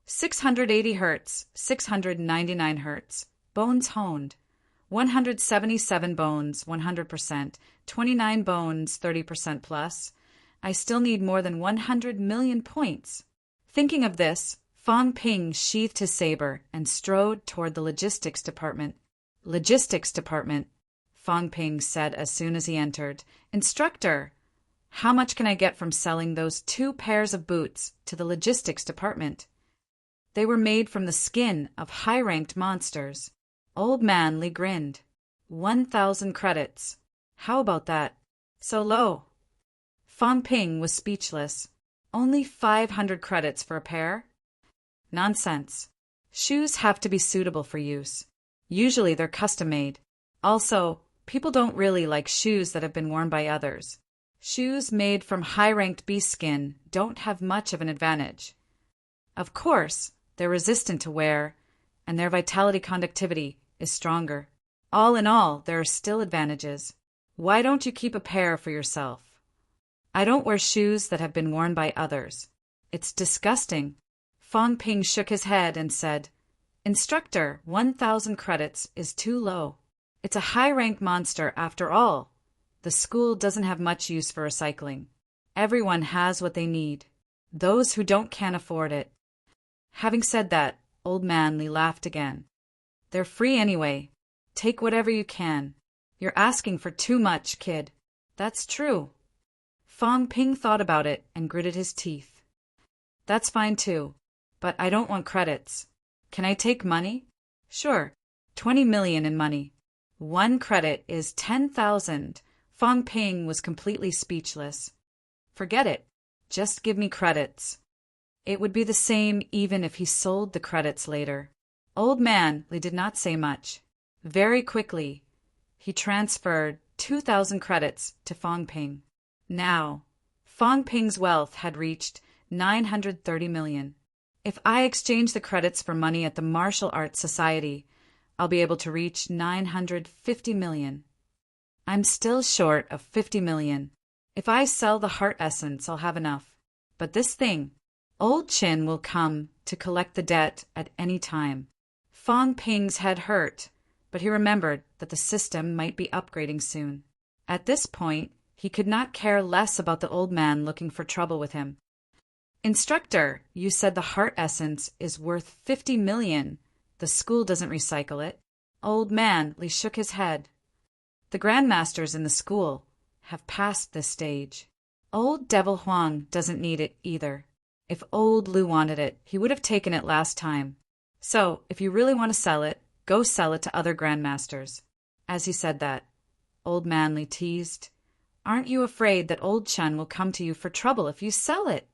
680 hertz, 699 hertz. Bones honed, 177 bones, 100%, 29 bones, 30% plus. I still need more than 100 million points. Thinking of this, Fang Ping sheathed his saber and strode toward the logistics department. Logistics department, Fang Ping said as soon as he entered. Instructor, how much can I get from selling those 2 pairs of boots to the logistics department? They were made from the skin of high-ranked monsters. Old Man Li grinned. 1,000 credits. How about that? So low. Fang Ping was speechless. Only 500 credits for a pair? Nonsense. Shoes have to be suitable for use. Usually they're custom-made. Also, people don't really like shoes that have been worn by others. Shoes made from high-ranked beast skin don't have much of an advantage. Of course, they're resistant to wear, and their vitality conductivity is stronger. All in all, there are still advantages. Why don't you keep a pair for yourself? I don't wear shoes that have been worn by others. It's disgusting. Fang Ping shook his head and said, Instructor, 1,000 credits is too low. It's a high-rank monster after all. The school doesn't have much use for recycling. Everyone has what they need. Those who don't can't afford it. Having said that, Old Man Li laughed again. They're free anyway. Take whatever you can. You're asking for too much, kid. That's true. Fang Ping thought about it and gritted his teeth. That's fine too, but I don't want credits. Can I take money? Sure. 20 million in money. 1 credit is 10,000. Fang Ping was completely speechless. Forget it. Just give me credits. It would be the same even if he sold the credits later. Old Man Li did not say much. Very quickly, he transferred 2,000 credits to Fang Ping. Now, Fang Ping's wealth had reached 930 million. If I exchange the credits for money at the Martial Arts Society, I'll be able to reach 950 million. I'm still short of 50 million. If I sell the heart essence, I'll have enough. But this thing, Old Chin will come to collect the debt at any time. Fang Ping's head hurt, but he remembered that the system might be upgrading soon. At this point, he could not care less about the old man looking for trouble with him. Instructor, you said the heart essence is worth 50 million. The school doesn't recycle it. Old Man Li shook his head. The grandmasters in the school have passed this stage. Old Devil Huang doesn't need it either. If old Lu wanted it, he would have taken it last time. So, if you really want to sell it, go sell it to other grandmasters. As he said that, Old Man Li teased, Aren't you afraid that Old Chen will come to you for trouble if you sell it?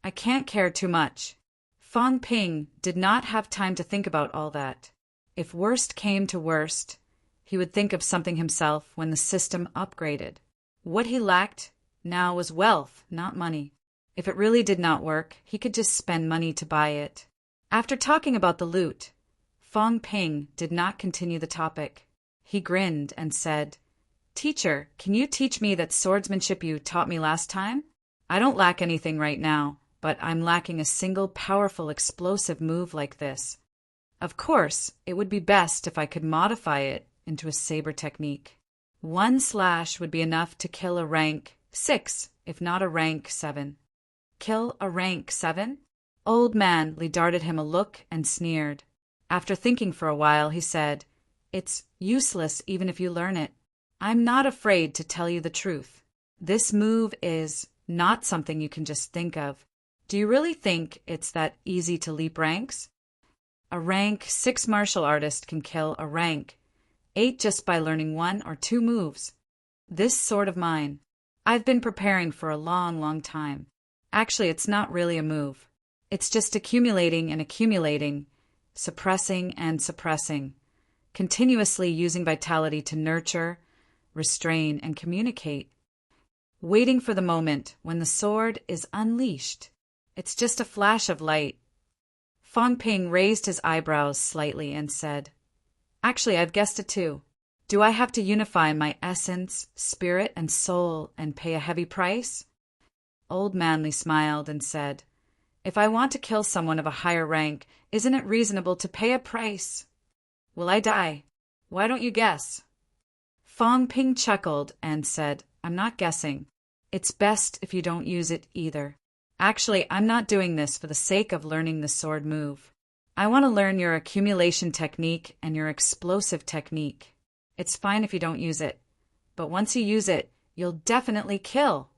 I can't care too much. Fang Ping did not have time to think about all that. If worst came to worst, he would think of something himself when the system upgraded. What he lacked now was wealth, not money. If it really did not work, he could just spend money to buy it. After talking about the loot, Fang Ping did not continue the topic. He grinned and said, Teacher, can you teach me that swordsmanship you taught me last time? I don't lack anything right now, but I'm lacking a single powerful explosive move like this. Of course, it would be best if I could modify it into a saber technique. 1 slash would be enough to kill a rank 6, if not a rank 7. Kill a rank 7? Old Man Li darted him a look and sneered. After thinking for a while, he said, "It's useless even if you learn it. I'm not afraid to tell you the truth. This move is not something you can just think of. Do you really think it's that easy to leap ranks? A rank 6 martial artist can kill a rank 8 just by learning 1 or 2 moves. This sword of mine, I've been preparing for a long, long time. Actually, it's not really a move. It's just accumulating and accumulating, suppressing and suppressing, continuously using vitality to nurture, restrain, and communicate. Waiting for the moment when the sword is unleashed. It's just a flash of light." Fong Ping raised his eyebrows slightly and said, "Actually, I've guessed it too. Do I have to unify my essence, spirit, and soul and pay a heavy price?" Old Man Li smiled and said, "If I want to kill someone of a higher rank, isn't it reasonable to pay a price? Will I die? Why don't you guess?" Fong Ping chuckled and said, "I'm not guessing. It's best if you don't use it either. Actually, I'm not doing this for the sake of learning the sword move. I want to learn your accumulation technique and your explosive technique. It's fine if you don't use it, but once you use it, you'll definitely kill.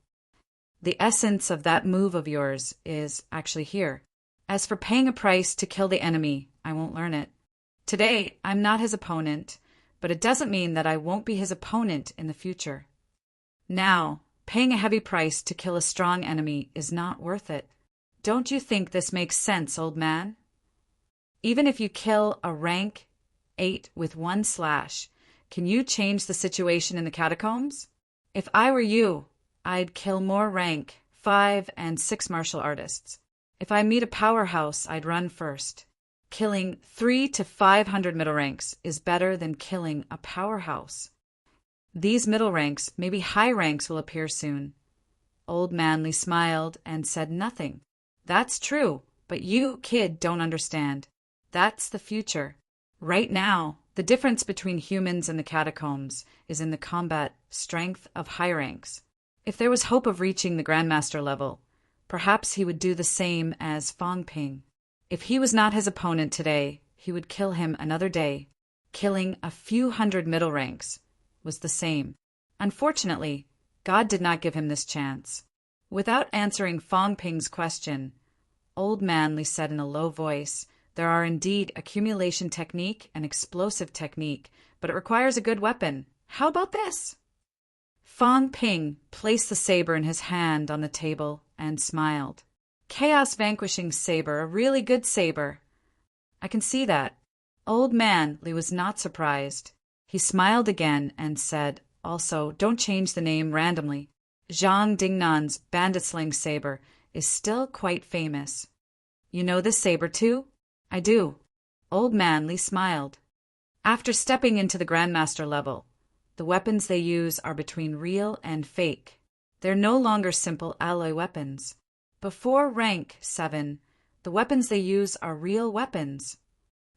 The essence of that move of yours is actually here. As for paying a price to kill the enemy, I won't learn it. Today, I'm not his opponent, but it doesn't mean that I won't be his opponent in the future. Now, paying a heavy price to kill a strong enemy is not worth it. Don't you think this makes sense, old man? Even if you kill a rank 8 with 1 slash, can you change the situation in the catacombs? If I were you, I'd kill more rank 5 and 6 martial artists. If I meet a powerhouse, I'd run first. Killing 3 to 500 middle ranks is better than killing a powerhouse. These middle ranks, maybe high ranks, will appear soon." Old Man Li smiled and said nothing. "That's true, but you, kid, don't understand. That's the future. Right now, the difference between humans and the catacombs is in the combat strength of high ranks. If there was hope of reaching the Grandmaster level, perhaps he would do the same as Fong Ping. If he was not his opponent today, he would kill him another day. Killing a few hundred middle ranks was the same. Unfortunately, God did not give him this chance." Without answering Fong Ping's question, Old Man Li said in a low voice, "There are indeed accumulation technique and explosive technique, but it requires a good weapon. How about this?" Fong Ping placed the saber in his hand on the table and smiled. "Chaos Vanquishing Saber, a really good saber." "I can see that." Old Man Li was not surprised. He smiled again and said, "Also, don't change the name randomly. Zhang Dingnan's bandit sling saber is still quite famous." "You know this saber too?" "I do." Old Man Li smiled. After stepping into the Grandmaster level, the weapons they use are between real and fake. They're no longer simple alloy weapons. Before rank 7, the weapons they use are real weapons.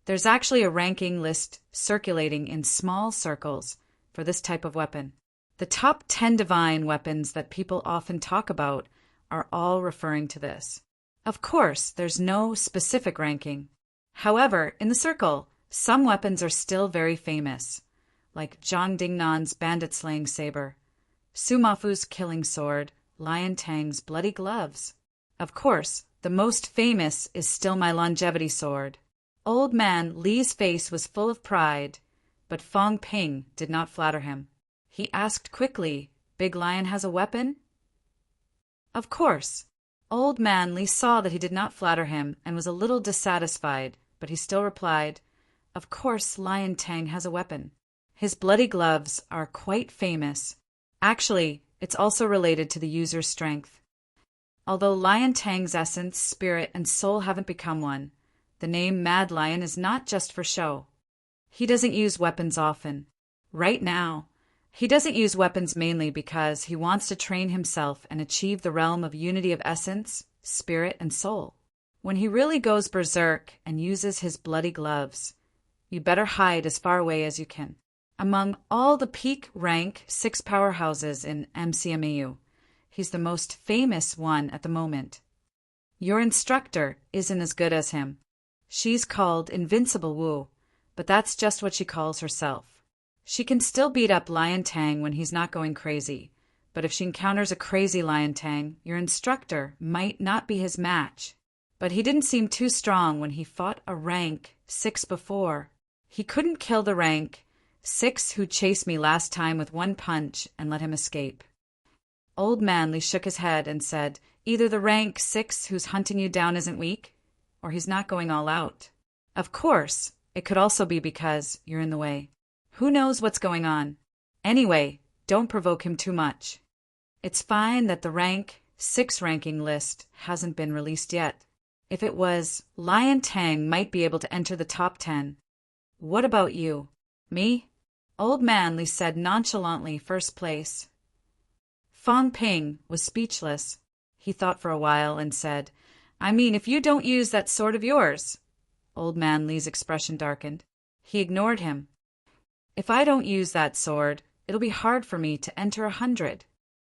There's actually a ranking list circulating in small circles for this type of weapon. The top 10 divine weapons that people often talk about are all referring to this. Of course, there's no specific ranking. However, in the circle, some weapons are still very famous, like Zhang Dingnan's bandit slaying saber, Su Mafu's killing sword, Lion Tang's bloody gloves. Of course, the most famous is still my longevity sword. Old Man Li's face was full of pride, but Fong Ping did not flatter him. He asked quickly, "Big Lion has a weapon?" Of course. Old Man Li saw that he did not flatter him and was a little dissatisfied, but he still replied, "Of course Lion Tang has a weapon. His bloody gloves are quite famous. Actually, it's also related to the user's strength. Although Lion Tang's essence, spirit, and soul haven't become one, the name Mad Lion is not just for show. He doesn't use weapons often. Right now, he doesn't use weapons mainly because he wants to train himself and achieve the realm of unity of essence, spirit, and soul. When he really goes berserk and uses his bloody gloves, you better hide as far away as you can. Among all the peak rank 6 powerhouses in MCMAU, he's the most famous one at the moment. Your instructor isn't as good as him. She's called Invincible Wu, but that's just what she calls herself. She can still beat up Lion Tang when he's not going crazy, but if she encounters a crazy Lion Tang, your instructor might not be his match. But he didn't seem too strong when he fought a rank 6 before. He couldn't kill the rank 6 who chased me last time with one punch and let him escape. Old Manly shook his head and said, either the rank 6 who's hunting you down isn't weak, or he's not going all out. Of course, it could also be because you're in the way. Who knows what's going on? Anyway, don't provoke him too much. It's fine that the rank 6 ranking list hasn't been released yet. If it was, Lion Tang might be able to enter the top 10. What about you? Me? Old Manly said nonchalantly, first place. Fong Ping was speechless. He thought for a while and said, I mean, if you don't use that sword of yours. Old Manly's expression darkened. He ignored him. If I don't use that sword, it'll be hard for me to enter 100.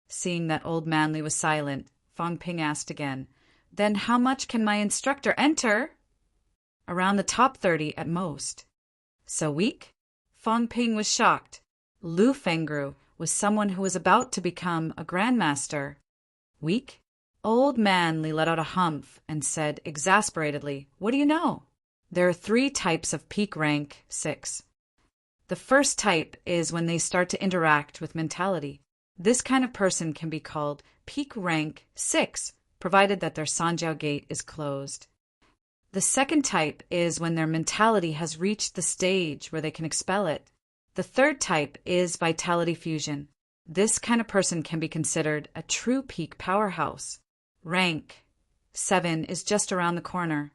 Seeing that Old Manly was silent, Fong Ping asked again, then how much can my instructor enter? Around the top 30 at most. So weak? Fong Ping was shocked. Lu Fengru was someone who was about to become a grandmaster. Weak? Old Manly let out a humph and said exasperatedly, what do you know? There are 3 types of peak rank 6. The first type is when they start to interact with mentality. This kind of person can be called peak rank 6, provided that their Sanjiao gate is closed. The second type is when their mentality has reached the stage where they can expel it. The third type is vitality fusion. This kind of person can be considered a true peak powerhouse. Rank 7 is just around the corner.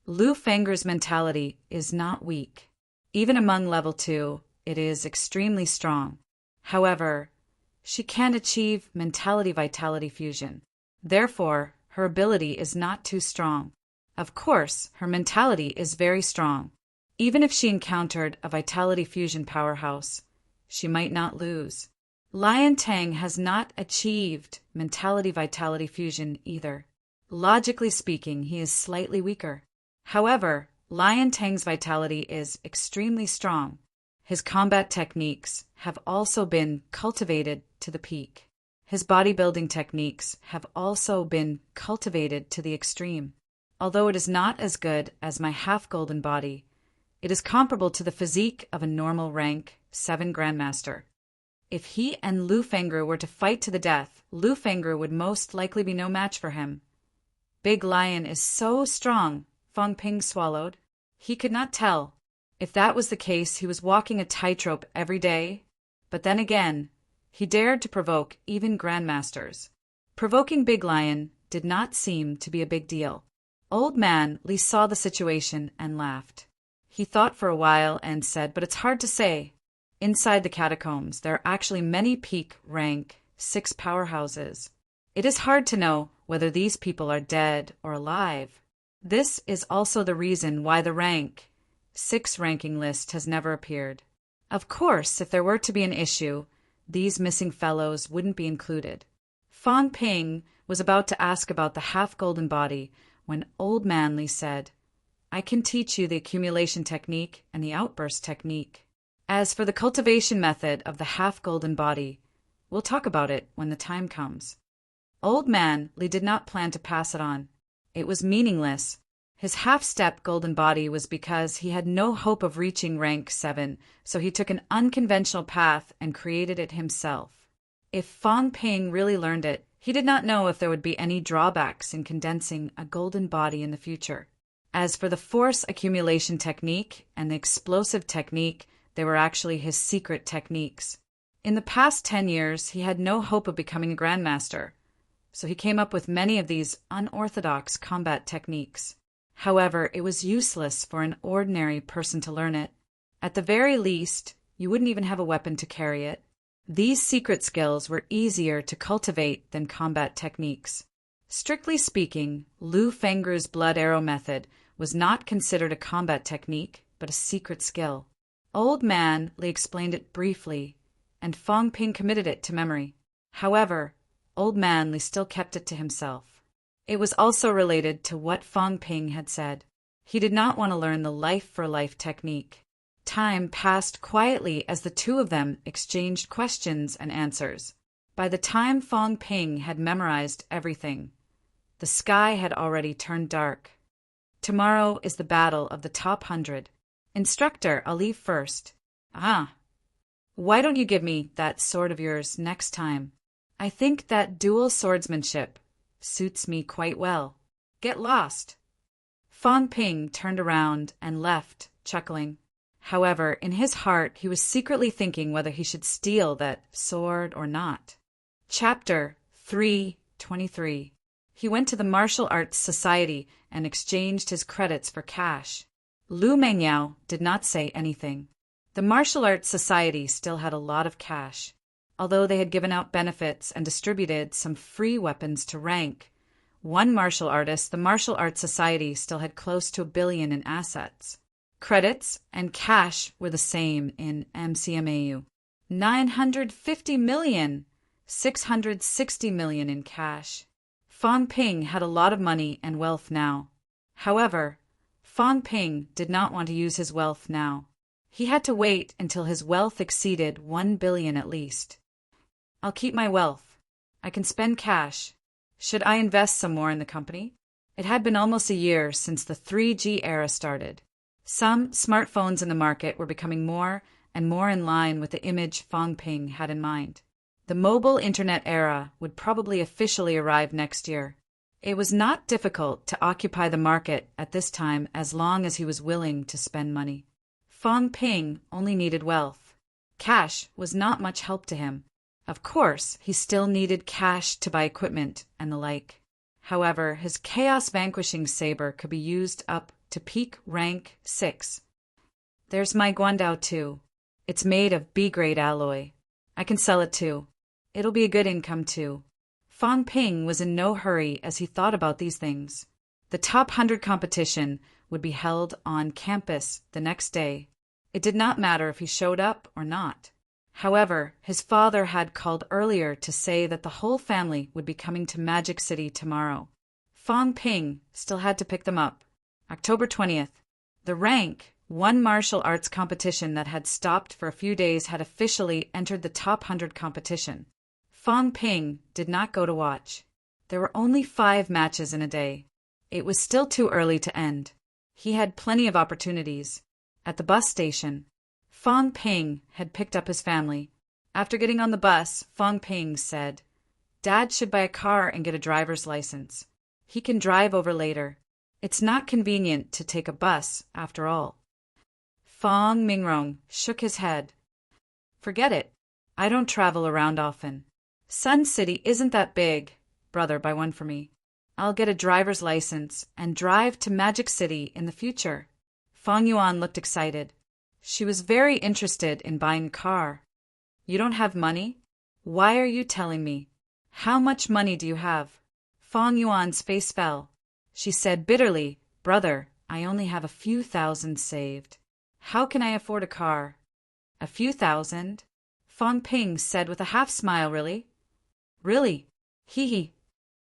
Lu Fengru's mentality is not weak. Even among level 2, it is extremely strong. However, she can't achieve mentality vitality fusion. Therefore, her ability is not too strong. Of course, her mentality is very strong. Even if she encountered a vitality fusion powerhouse, she might not lose. Lion Tang has not achieved mentality vitality fusion either. Logically speaking, he is slightly weaker. However, Lion Tang's vitality is extremely strong. His combat techniques have also been cultivated to the peak. His bodybuilding techniques have also been cultivated to the extreme. Although it is not as good as my half-golden body, it is comparable to the physique of a normal rank 7 grandmaster. If he and Lu Fengru were to fight to the death, Lu Fengru would most likely be no match for him. Big Lion is so strong, Fong Ping swallowed. He could not tell. If that was the case, he was walking a tightrope every day. But then again, he dared to provoke even grandmasters. Provoking Big Lion did not seem to be a big deal. Old Man Li saw the situation and laughed. He thought for a while and said, but it's hard to say. Inside the catacombs, there are actually many peak rank 6 powerhouses. It is hard to know whether these people are dead or alive. This is also the reason why the rank 6 ranking list has never appeared. Of course, if there were to be an issue, these missing fellows wouldn't be included. Fong Ping was about to ask about the half-golden body when Old Manly said, I can teach you the accumulation technique and the outburst technique. As for the cultivation method of the half-golden body, we'll talk about it when the time comes. Old Manly did not plan to pass it on. It was meaningless. His half-step golden body was because he had no hope of reaching rank 7, so he took an unconventional path and created it himself. If Fong Ping really learned it, he did not know if there would be any drawbacks in condensing a golden body in the future. As for the force accumulation technique and the explosive technique, they were actually his secret techniques. In the past 10 years, he had no hope of becoming a grandmaster, so he came up with many of these unorthodox combat techniques. However, it was useless for an ordinary person to learn it. At the very least, you wouldn't even have a weapon to carry it. These secret skills were easier to cultivate than combat techniques. Strictly speaking, Lu Fengru's blood arrow method was not considered a combat technique, but a secret skill. Old Man Li explained it briefly, and Fong Ping committed it to memory. However, Old Man Li still kept it to himself. It was also related to what Fong Ping had said. He did not want to learn the life-for-life technique. Time passed quietly as the two of them exchanged questions and answers. By the time Fong Ping had memorized everything, the sky had already turned dark. Tomorrow is the battle of the top 100. Instructor, I'll leave first. Ah. Why don't you give me that sword of yours next time? I think that dual swordsmanship suits me quite well. Get lost. Fong Ping turned around and left, chuckling. However, in his heart he was secretly thinking whether he should steal that sword or not. Chapter 3:23. He went to the Martial Arts Society and exchanged his credits for cash. Lu Mengyao did not say anything. The Martial Arts Society still had a lot of cash. Although they had given out benefits and distributed some free weapons to rank one martial artist, the Martial Arts Society still had close to $1 billion in assets. Credits and cash were the same in MCMAU. 950 million, 660 million in cash. Fong Ping had a lot of money and wealth now. However, Fong Ping did not want to use his wealth now. He had to wait until his wealth exceeded 1 billion at least. I'll keep my wealth. I can spend cash. Should I invest some more in the company? It had been almost a year since the 3G era started. Some smartphones in the market were becoming more and more in line with the image Fong Ping had in mind. The mobile internet era would probably officially arrive next year. It was not difficult to occupy the market at this time as long as he was willing to spend money. Fong Ping only needed wealth. Cash was not much help to him. Of course, he still needed cash to buy equipment and the like. However, his chaos vanquishing saber could be used up to peak rank 6. There's my Guandao too. It's made of B-grade alloy. I can sell it too. It'll be a good income too. Fong Ping was in no hurry as he thought about these things. The top 100 competition would be held on campus the next day. It did not matter if he showed up or not. However, his father had called earlier to say that the whole family would be coming to Magic City tomorrow. Fong Ping still had to pick them up. October 20th. The rank 1 martial arts competition that had stopped for a few days had officially entered the top 100 competition. Fong Ping did not go to watch. There were only 5 matches in a day. It was still too early to end. He had plenty of opportunities. At the bus station, Fong Ping had picked up his family. After getting on the bus, Fong Ping said, "Dad should buy a car and get a driver's license. He can drive over later. It's not convenient to take a bus, after all." Fong Mingrong shook his head. "Forget it. I don't travel around often. Sun City isn't that big. Brother, buy one for me. I'll get a driver's license and drive to Magic City in the future." Fong Yuan looked excited. She was very interested in buying a car. "You don't have money? Why are you telling me? How much money do you have?" Fong Yuan's face fell. She said bitterly, "Brother, I only have a few thousand saved. How can I afford a car?" "A few thousand?" Fong Ping said with a half-smile, "Really?" "Really. Hee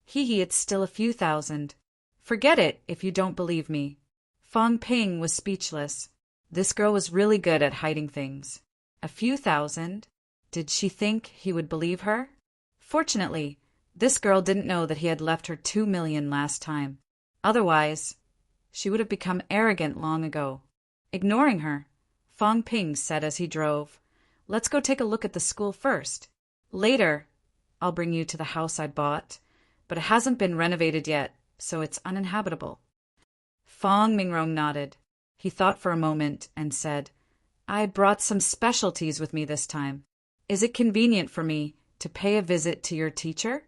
hee, it's still a few thousand. Forget it if you don't believe me." Fong Ping was speechless. This girl was really good at hiding things. A few thousand? Did she think he would believe her? Fortunately, this girl didn't know that he had left her 2 million last time. Otherwise, she would have become arrogant long ago. Ignoring her, Fong Ping said as he drove, "Let's go take a look at the school first. Later, I'll bring you to the house I bought, but it hasn't been renovated yet, so it's uninhabitable." Fong Mingrong nodded. He thought for a moment and said, "I brought some specialties with me this time. Is it convenient for me to pay a visit to your teacher?"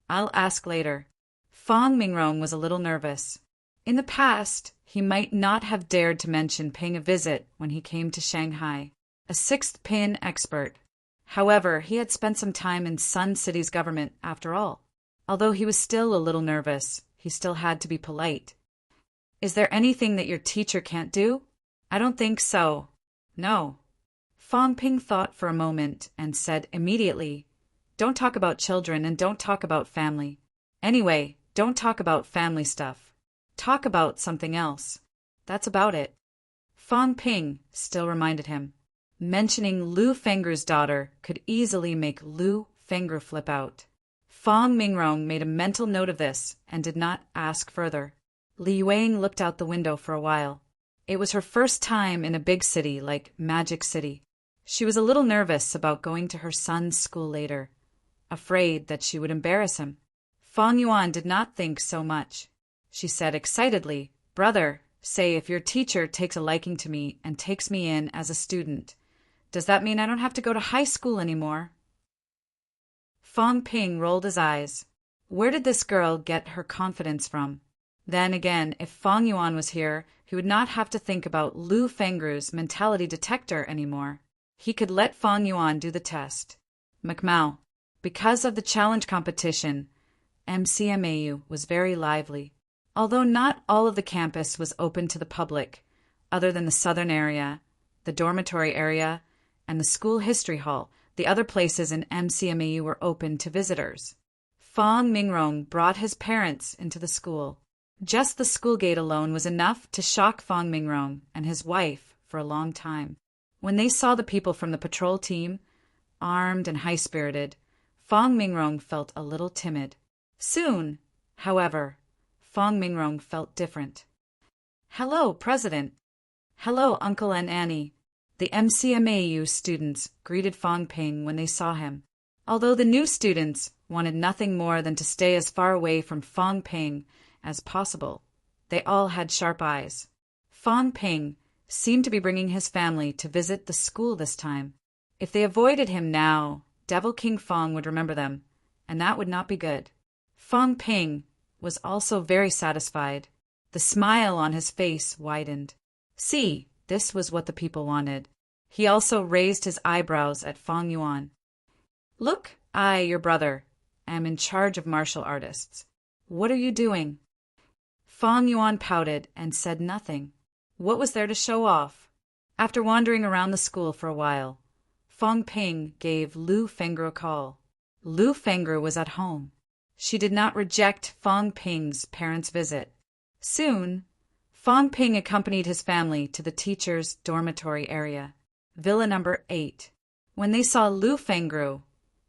"I'll ask later." Fong Mingrong was a little nervous. In the past, he might not have dared to mention paying a visit when he came to Shanghai, a 6th pin expert. However, he had spent some time in Sun City's government after all. Although he was still a little nervous, he still had to be polite. "Is there anything that your teacher can't do?" "I don't think so. No." Fong Ping thought for a moment and said immediately, "Don't talk about children and don't talk about family. Anyway, Don't talk about family stuff. Talk about something else. That's about it. Fang Ping still reminded him. Mentioning Lu Fengru's daughter could easily make Lu Fengru flip out. Fang Mingrong made a mental note of this and did not ask further. Li Yueing looked out the window for a while. It was her first time in a big city like Magic City. She was a little nervous about going to her son's school later, afraid that she would embarrass him. Fang Yuan did not think so much. She said excitedly, "Brother, say if your teacher takes a liking to me and takes me in as a student, does that mean I don't have to go to high school anymore?" Fang Ping rolled his eyes. Where did this girl get her confidence from? Then again, if Fang Yuan was here, he would not have to think about Lu Fengru's mentality detector anymore. He could let Fang Yuan do the test. Macmao. Because of the challenge competition, MCMAU was very lively. Although not all of the campus was open to the public, other than the southern area, the dormitory area, and the school history hall, the other places in MCMAU were open to visitors. Fang Mingrong brought his parents into the school. Just the school gate alone was enough to shock Fang Mingrong and his wife for a long time. When they saw the people from the patrol team, armed and high-spirited, Fang Mingrong felt a little timid. Soon, however, Fang Mingrong felt different. "Hello, President." "Hello, Uncle and Annie." The MCMAU students greeted Fang Ping when they saw him. Although the new students wanted nothing more than to stay as far away from Fang Ping as possible, they all had sharp eyes. Fang Ping seemed to be bringing his family to visit the school this time. If they avoided him now, Devil King Fang would remember them, and that would not be good. Fang Ping was also very satisfied. The smile on his face widened. See, this was what the people wanted. He also raised his eyebrows at Fang Yuan. "Look, I, your brother, am in charge of martial artists. What are you doing?" Fang Yuan pouted and said nothing. What was there to show off? After wandering around the school for a while, Fang Ping gave Lu Fengru a call. Lu Fengru was at home. She did not reject Fang Ping's parents' visit. Soon, Fang Ping accompanied his family to the teacher's dormitory area, Villa number 8. When they saw Lu Fengru,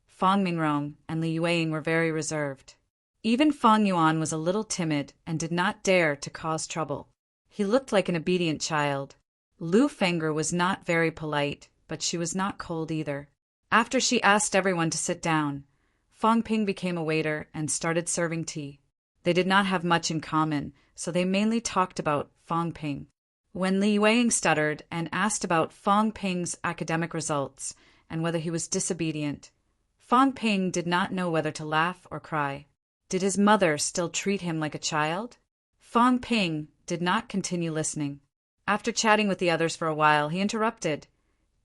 Fang Mingrong and Li Yueing were very reserved. Even Fang Yuan was a little timid and did not dare to cause trouble. He looked like an obedient child. Lu Fengru was not very polite, but she was not cold either. After she asked everyone to sit down, Fang Ping became a waiter and started serving tea. They did not have much in common, so they mainly talked about Fang Ping. When Li Yueing stuttered and asked about Fang Ping's academic results and whether he was disobedient, Fang Ping did not know whether to laugh or cry. Did his mother still treat him like a child? Fang Ping did not continue listening. After chatting with the others for a while, he interrupted.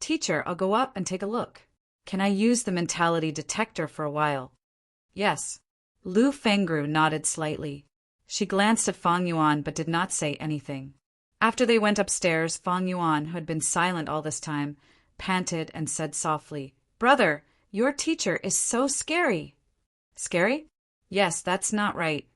"Teacher, I'll go up and take a look. Can I use the mentality detector for a while?" "Yes." Lu Fengru nodded slightly. She glanced at Fang Yuan but did not say anything. After they went upstairs, Fang Yuan, who had been silent all this time, panted and said softly, "Brother, your teacher is so scary." "Scary?" "Yes, that's not right.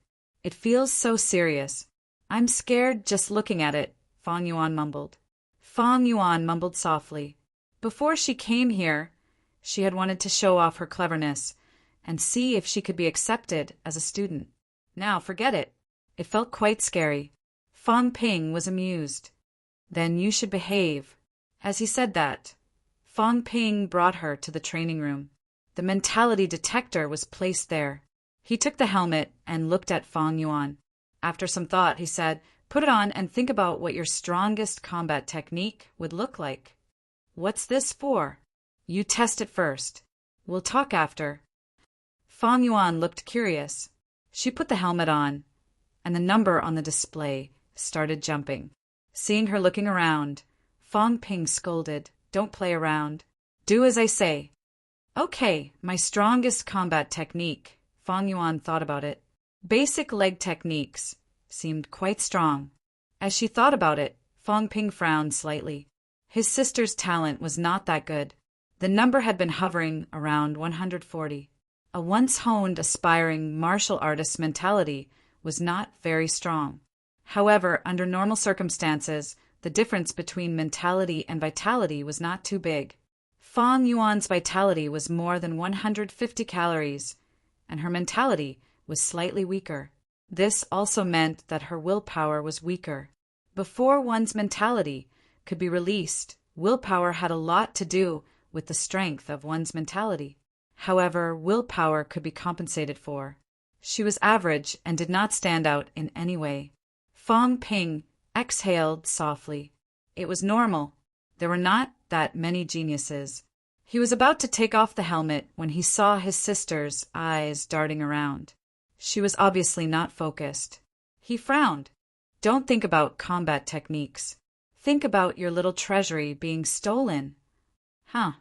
It feels so serious. I'm scared just looking at it," Fang Yuan mumbled. Fang Yuan mumbled softly. Before she came here, she had wanted to show off her cleverness and see if she could be accepted as a student. Now forget it. It felt quite scary. Fang Ping was amused. "Then you should behave." As he said that, Fang Ping brought her to the training room. The mentality detector was placed there. He took the helmet and looked at Fang Yuan. After some thought, he said, "Put it on and think about what your strongest combat technique would look like." "What's this for?" "You test it first. We'll talk after." Fang Yuan looked curious. She put the helmet on, and the number on the display started jumping. Seeing her looking around, Fang Ping scolded, "Don't play around. Do as I say." "Okay, my strongest combat technique." Fang Yuan thought about it. Basic leg techniques seemed quite strong. As she thought about it, Fang Ping frowned slightly. His sister's talent was not that good. The number had been hovering around 140. A once-honed, aspiring martial artist's mentality was not very strong. However, under normal circumstances, the difference between mentality and vitality was not too big. Fang Yuan's vitality was more than 150 calories, and her mentality was slightly weaker. This also meant that her willpower was weaker. Before one's mentality could be released, willpower had a lot to do with the strength of one's mentality. However, willpower could be compensated for. She was average and did not stand out in any way. Fang Ping exhaled softly. It was normal. There were not that many geniuses. He was about to take off the helmet when he saw his sister's eyes darting around. She was obviously not focused. He frowned. Don't think about combat techniques. Think about your little treasury being stolen. Huh.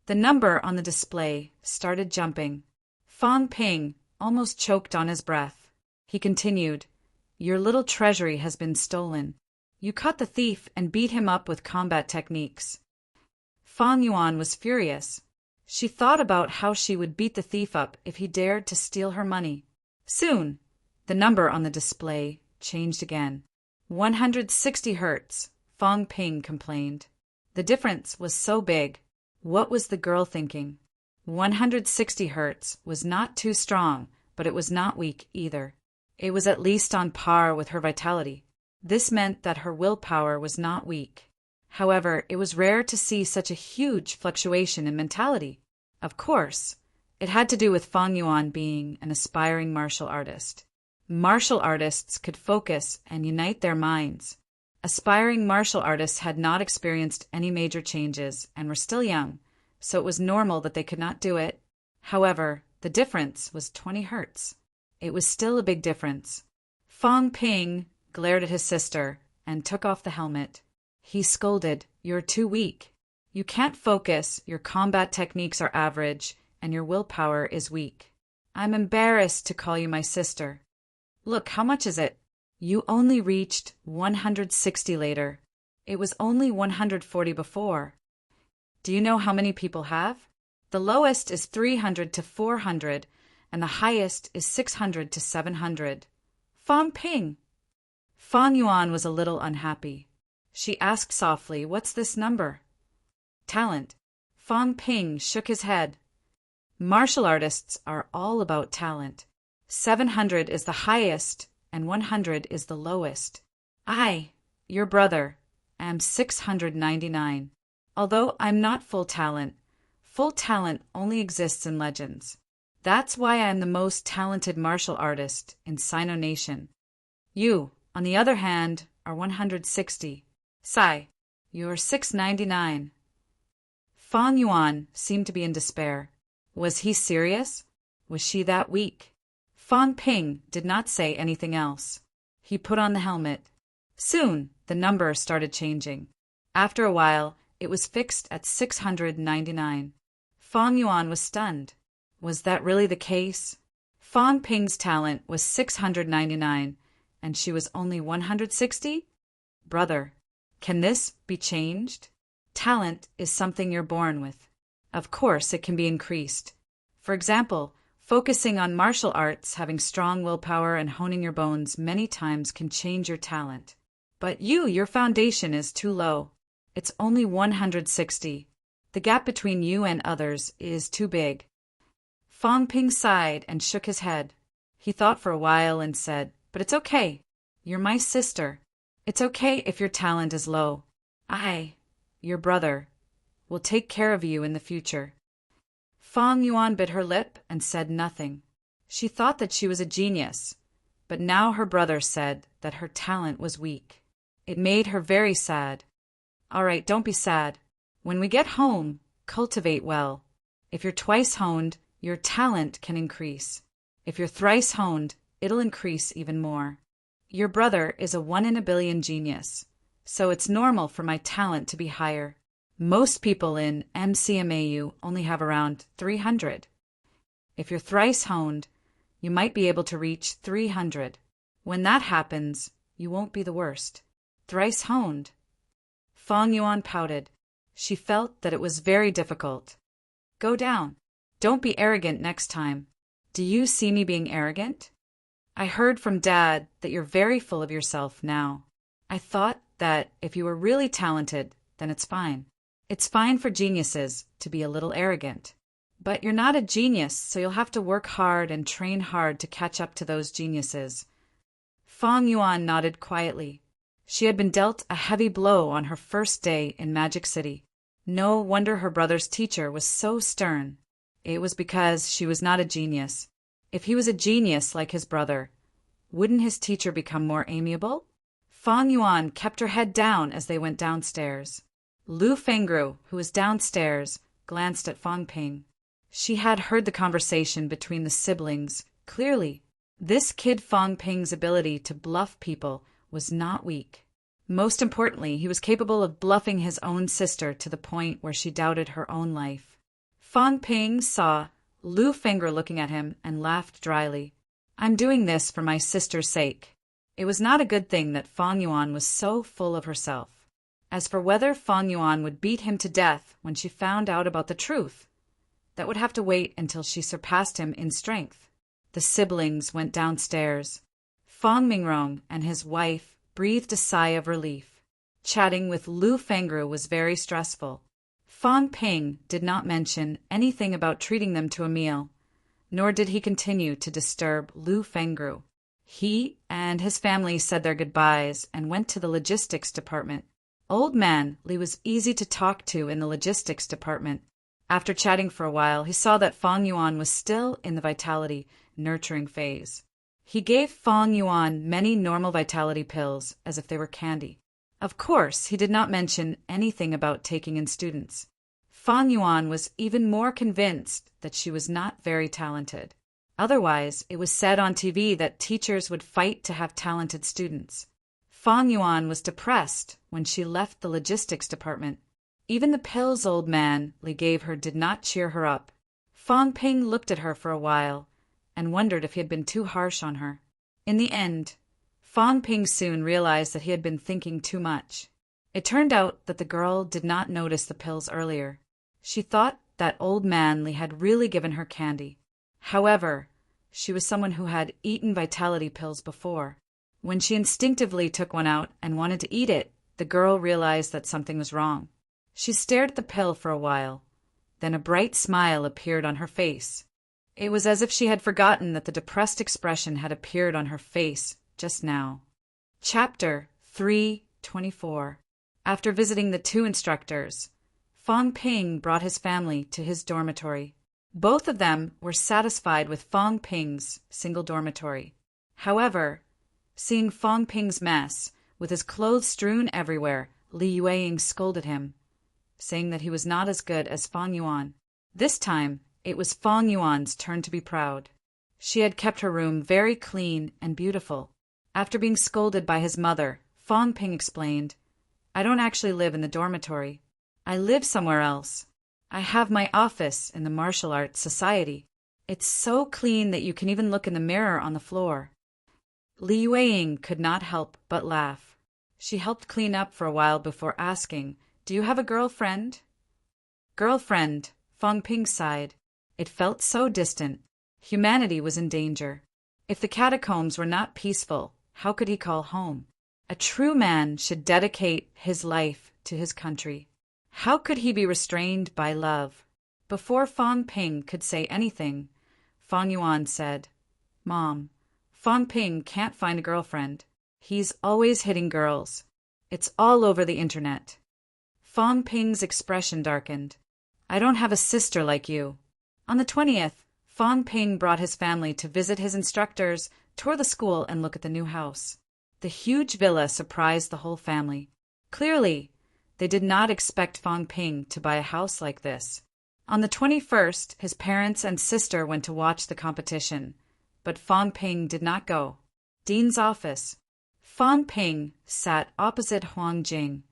The number on the display started jumping. Fang Ping almost choked on his breath. He continued, "Your little treasury has been stolen. You caught the thief and beat him up with combat techniques." Fang Yuan was furious. She thought about how she would beat the thief up if he dared to steal her money. Soon, the number on the display changed again. 160 hertz, Fang Ping complained. The difference was so big. What was the girl thinking? 160 hertz was not too strong, but it was not weak either. It was at least on par with her vitality. This meant that her willpower was not weak. However, it was rare to see such a huge fluctuation in mentality. Of course, it had to do with Fang Yuan being an aspiring martial artist. Martial artists could focus and unite their minds. Aspiring martial artists had not experienced any major changes and were still young, so it was normal that they could not do it. However, the difference was 20 hertz. It was still a big difference. Fang Ping glared at his sister and took off the helmet. He scolded, "You're too weak. You can't focus, your combat techniques are average, and your willpower is weak. I'm embarrassed to call you my sister. Look, how much is it? You only reached 160 later. It was only 140 before. Do you know how many people have? The lowest is 300 to 400, and the highest is 600 to 700. Fang Ping." Fang Yuan was a little unhappy. She asked softly, "What's this number?" "Talent." Fang Ping shook his head. "Martial artists are all about talent. 700 is the highest, and 100 is the lowest. I, your brother, am 699. Although I'm not full talent only exists in legends. That's why I'm the most talented martial artist in Sino Nation. You, on the other hand, are 160. Sai, you're 699. Fang Yuan seemed to be in despair. Was he serious? Was she that weak? Fang Ping did not say anything else. He put on the helmet. Soon, the number started changing. After a while, it was fixed at 699. Fang Yuan was stunned. Was that really the case? Fang Ping's talent was 699, and she was only 160? Brother, can this be changed? Talent is something you're born with. Of course, it can be increased. For example, focusing on martial arts, having strong willpower, and honing your bones many times can change your talent. But your foundation is too low. It's only 160. The gap between you and others is too big. Fang Ping sighed and shook his head. He thought for a while and said, "But it's okay. You're my sister. It's okay if your talent is low. I, your brother, will take care of you in the future." Fang Yuan bit her lip and said nothing. She thought that she was a genius, but now her brother said that her talent was weak. It made her very sad. "All right, don't be sad. When we get home, cultivate well. If you're twice honed, your talent can increase. If you're thrice honed, it'll increase even more. Your brother is a 1 in a billion genius, so it's normal for my talent to be higher. Most people in MCMAU only have around 300. If you're thrice honed, you might be able to reach 300. When that happens, you won't be the worst. Thrice honed." Fang Yuan pouted. She felt that it was very difficult. "Go down. Don't be arrogant next time. Do you see me being arrogant? I heard from Dad that you're very full of yourself now. I thought that if you were really talented, then it's fine. It's fine for geniuses to be a little arrogant. But you're not a genius, so you'll have to work hard and train hard to catch up to those geniuses. Fang Yuan nodded quietly. She had been dealt a heavy blow on her first day in Magic City. No wonder her brother's teacher was so stern. It was because she was not a genius. If he was a genius like his brother, wouldn't his teacher become more amiable? Fang Yuan kept her head down as they went downstairs. Lu Fengru, who was downstairs, glanced at Fang Ping. She had heard the conversation between the siblings clearly. This kid Fang Ping's ability to bluff people was not weak. Most importantly, he was capable of bluffing his own sister to the point where she doubted her own life. Fang Ping saw Lu Fengru looking at him and laughed dryly. I'm doing this for my sister's sake. It was not a good thing that Fang Yuan was so full of herself. As for whether Fang Yuan would beat him to death when she found out about the truth, that would have to wait until she surpassed him in strength. The siblings went downstairs. Fang Mingrong and his wife breathed a sigh of relief. Chatting with Lu Fengru was very stressful. Fang Ping did not mention anything about treating them to a meal, nor did he continue to disturb Lu Fengru. He and his family said their goodbyes and went to the logistics department. Old man Li was easy to talk to in the logistics department. After chatting for a while, he saw that Fang Yuan was still in the vitality nurturing phase. He gave Fang Yuan many normal vitality pills as if they were candy. Of course, he did not mention anything about taking in students. Fang Yuan was even more convinced that she was not very talented. Otherwise, it was said on TV that teachers would fight to have talented students. Fang Yuan was depressed when she left the logistics department. Even the pills old man Li gave her did not cheer her up. Fang Ping looked at her for a while and wondered if he had been too harsh on her. In the end, Fang Ping soon realized that he had been thinking too much. It turned out that the girl did not notice the pills earlier. She thought that old man Li had really given her candy. However, she was someone who had eaten vitality pills before. When she instinctively took one out and wanted to eat it, the girl realized that something was wrong. She stared at the pill for a while. Then a bright smile appeared on her face. It was as if she had forgotten that the depressed expression had appeared on her face just now. Chapter 3:24. After visiting the two instructors, Fang Ping brought his family to his dormitory. Both of them were satisfied with Fang Ping's single dormitory. However, seeing Fang Ping's mess, with his clothes strewn everywhere, Li Yueying scolded him, saying that he was not as good as Fang Yuan. This time, it was Fang Yuan's turn to be proud. She had kept her room very clean and beautiful. After being scolded by his mother, Fang Ping explained, I don't actually live in the dormitory. I live somewhere else. I have my office in the Martial Arts Society. It's so clean that you can even look in the mirror on the floor. Li Yueying could not help but laugh. She helped clean up for a while before asking, Do you have a girlfriend? Girlfriend, Fang Ping sighed. It felt so distant. Humanity was in danger. If the catacombs were not peaceful, how could he call home? A true man should dedicate his life to his country. How could he be restrained by love? Before Fang Ping could say anything, Fang Yuan said, Mom, Fang Ping can't find a girlfriend. He's always hitting girls. It's all over the internet. Fang Ping's expression darkened. I don't have a sister like you. On the 20th, Fang Ping brought his family to visit his instructors, tour the school, and look at the new house. The huge villa surprised the whole family. Clearly, they did not expect Fang Ping to buy a house like this. On the 21st, his parents and sister went to watch the competition, but Fang Ping did not go. Dean's office. Fang Ping sat opposite Huang Jing,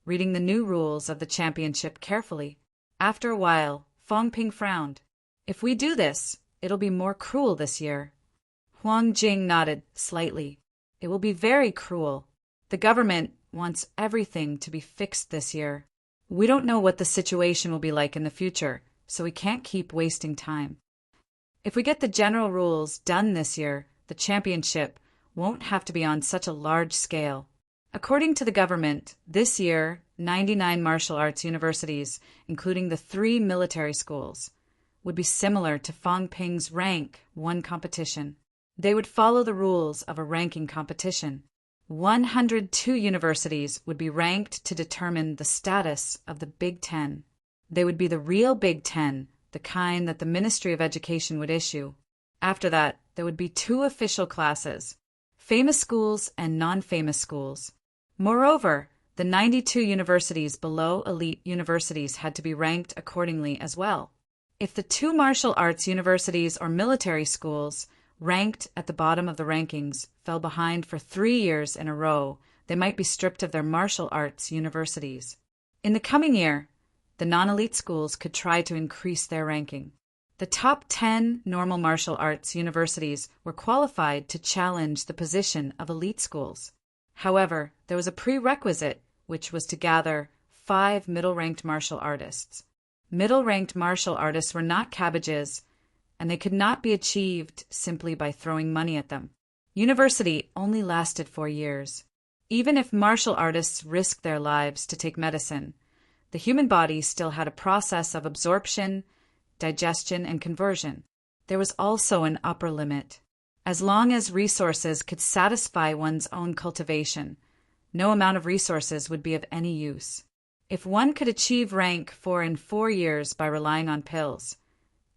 reading the new rules of the championship carefully. After a while, Fang Ping frowned. If we do this, it'll be more cruel this year. Huang Jing nodded slightly. It will be very cruel. The government wants everything to be fixed this year. We don't know what the situation will be like in the future, so we can't keep wasting time. If we get the general rules done this year, the championship won't have to be on such a large scale. According to the government, this year, 99 martial arts universities, including the 3 military schools, would be similar to Fangping's Rank 1 competition. They would follow the rules of a ranking competition. 102 universities would be ranked to determine the status of the Big Ten. They would be the real Big Ten, the kind that the Ministry of Education would issue. After that, there would be 2 official classes, famous schools and non-famous schools. Moreover, the 92 universities below elite universities had to be ranked accordingly as well. If the 2 martial arts universities or military schools ranked at the bottom of the rankings fell behind for 3 years in a row, they might be stripped of their martial arts universities. In the coming year, the non-elite schools could try to increase their ranking. The top 10 normal martial arts universities were qualified to challenge the position of elite schools. However, there was a prerequisite, which was to gather 5 middle-ranked martial artists. Middle-ranked martial artists were not cabbages, and they could not be achieved simply by throwing money at them. University only lasted 4 years. Even if martial artists risked their lives to take medicine, the human body still had a process of absorption, digestion, and conversion. There was also an upper limit. As long as resources could satisfy one's own cultivation, no amount of resources would be of any use. If one could achieve rank 4 in 4 years by relying on pills,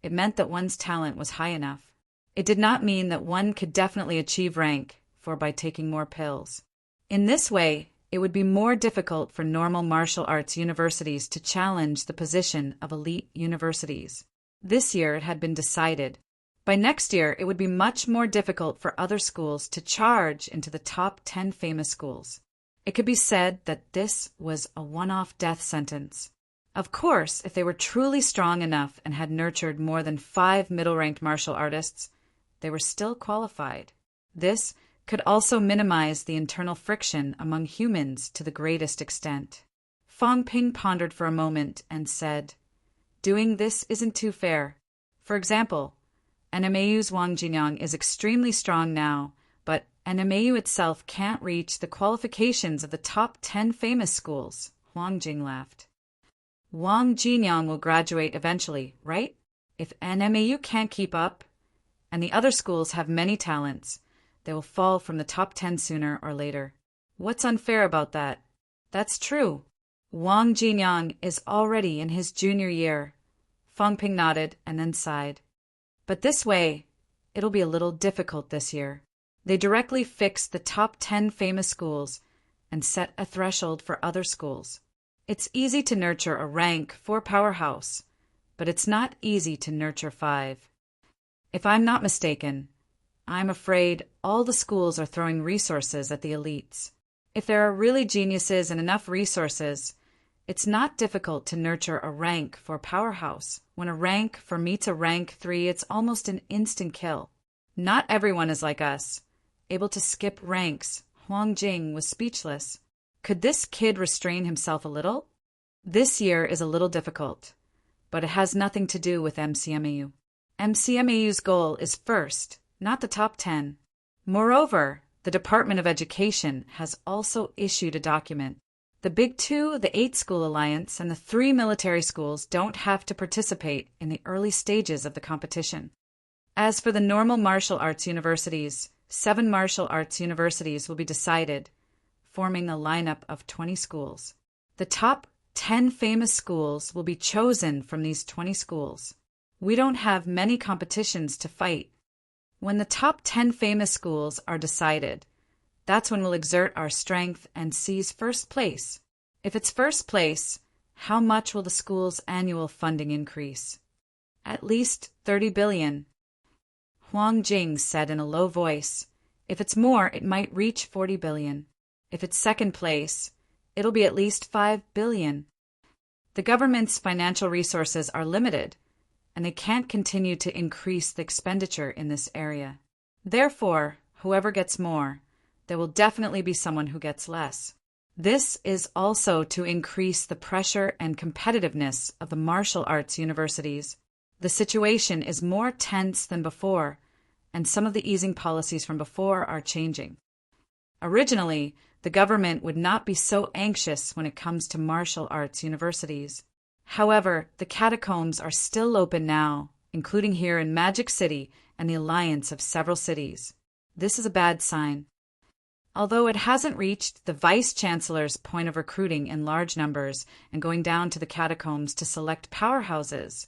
it meant that one's talent was high enough. It did not mean that one could definitely achieve rank 4 by taking more pills. In this way, it would be more difficult for normal martial arts universities to challenge the position of elite universities. This year it had been decided. By next year, it would be much more difficult for other schools to charge into the top 10 famous schools. It could be said that this was a one-off death sentence. Of course, if they were truly strong enough and had nurtured more than 5 middle-ranked martial artists, they were still qualified. This could also minimize the internal friction among humans to the greatest extent. Fangping pondered for a moment and said, "Doing this isn't too fair. For example, NMAU's Wang Jinyang is extremely strong now, but NMAU itself can't reach the qualifications of the top 10 famous schools." Wang Jing laughed. "Wang Jinyang will graduate eventually, right? If NMAU can't keep up, and the other schools have many talents, they will fall from the top 10 sooner or later. What's unfair about that?" "That's true. Wang Jinyang is already in his junior year." Fangping nodded and then sighed. "But this way, it'll be a little difficult this year. They directly fixed the top 10 famous schools and set a threshold for other schools. It's easy to nurture a rank 4 powerhouse, but it's not easy to nurture 5. If I'm not mistaken, I'm afraid all the schools are throwing resources at the elites. If there are really geniuses and enough resources, it's not difficult to nurture a rank 4 powerhouse. When a rank 4 meets a rank 3, it's almost an instant kill. Not everyone is like us, able to skip ranks." Huang Jing was speechless. Could this kid restrain himself a little? This year is a little difficult, but it has nothing to do with MCMAU. MCMAU's goal is first, not the top 10. Moreover, the Department of Education has also issued a document. The Big 2, the 8-School Alliance, and the 3 military schools don't have to participate in the early stages of the competition. As for the normal martial arts universities, 7 martial arts universities will be decided, forming a lineup of 20 schools. The top 10 famous schools will be chosen from these 20 schools. We don't have many competitions to fight. When the top 10 famous schools are decided, that's when we'll exert our strength and seize first place. If it's first place, how much will the school's annual funding increase? At least 30 billion. Huang Jing said in a low voice. If it's more, it might reach 40 billion. If it's second place, it'll be at least 5 billion. The government's financial resources are limited, and they can't continue to increase the expenditure in this area. Therefore, whoever gets more, there will definitely be someone who gets less. This is also to increase the pressure and competitiveness of the martial arts universities. The situation is more tense than before, and some of the easing policies from before are changing. Originally, the government would not be so anxious when it comes to martial arts universities. However, the catacombs are still open now, including here in Magic City and the alliance of several cities. This is a bad sign. Although it hasn't reached the vice-chancellor's point of recruiting in large numbers and going down to the catacombs to select powerhouses,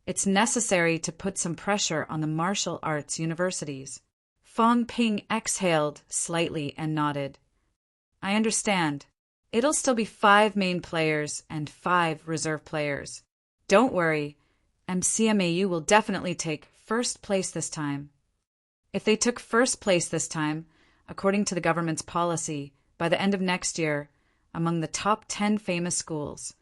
it's necessary to put some pressure on the martial arts universities. Fang Ping exhaled slightly and nodded. I understand. It'll still be 5 main players and 5 reserve players. Don't worry, MCMAU will definitely take first place this time. If they took first place this time, according to the government's policy, by the end of next year, among the top 10 famous schools,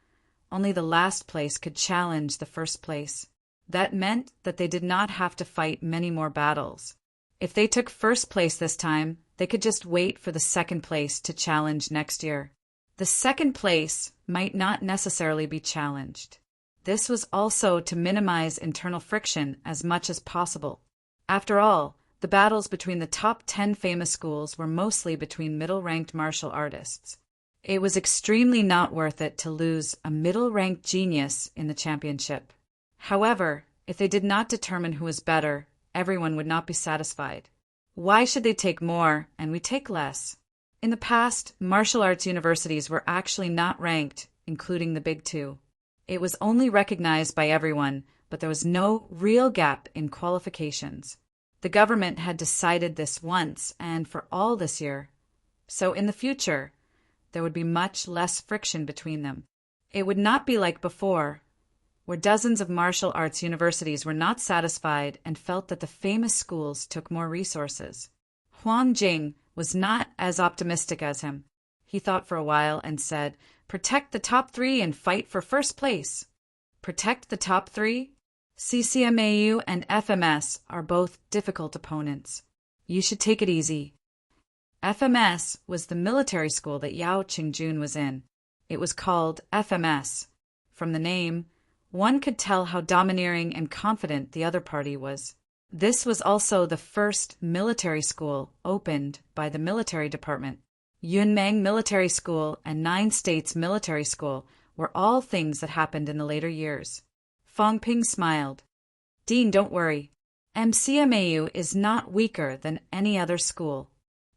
only the last place could challenge the first place. That meant that they did not have to fight many more battles. If they took first place this time, they could just wait for the second place to challenge next year. The second place might not necessarily be challenged. This was also to minimize internal friction as much as possible. After all, the battles between the top 10 famous schools were mostly between middle-ranked martial artists. It was extremely not worth it to lose a middle-ranked genius in the championship. However, if they did not determine who was better, everyone would not be satisfied. Why should they take more and we take less? In the past, martial arts universities were actually not ranked, including the big 2. It was only recognized by everyone, but there was no real gap in qualifications. The government had decided this once and for all this year. So in the future, there would be much less friction between them. It would not be like before, where dozens of martial arts universities were not satisfied and felt that the famous schools took more resources. Huang Jing was not as optimistic as him. He thought for a while and said, "Protect the top 3 and fight for first place." Protect the top 3? CCMAU and FMS are both difficult opponents. You should take it easy. FMS was the military school that Yao Qingjun was in. It was called FMS. From the name, one could tell how domineering and confident the other party was. This was also the first military school opened by the military department. Yunmeng Military School and 9 States Military School were all things that happened in the later years. Fang Ping smiled. Dean, don't worry. MCMAU is not weaker than any other school.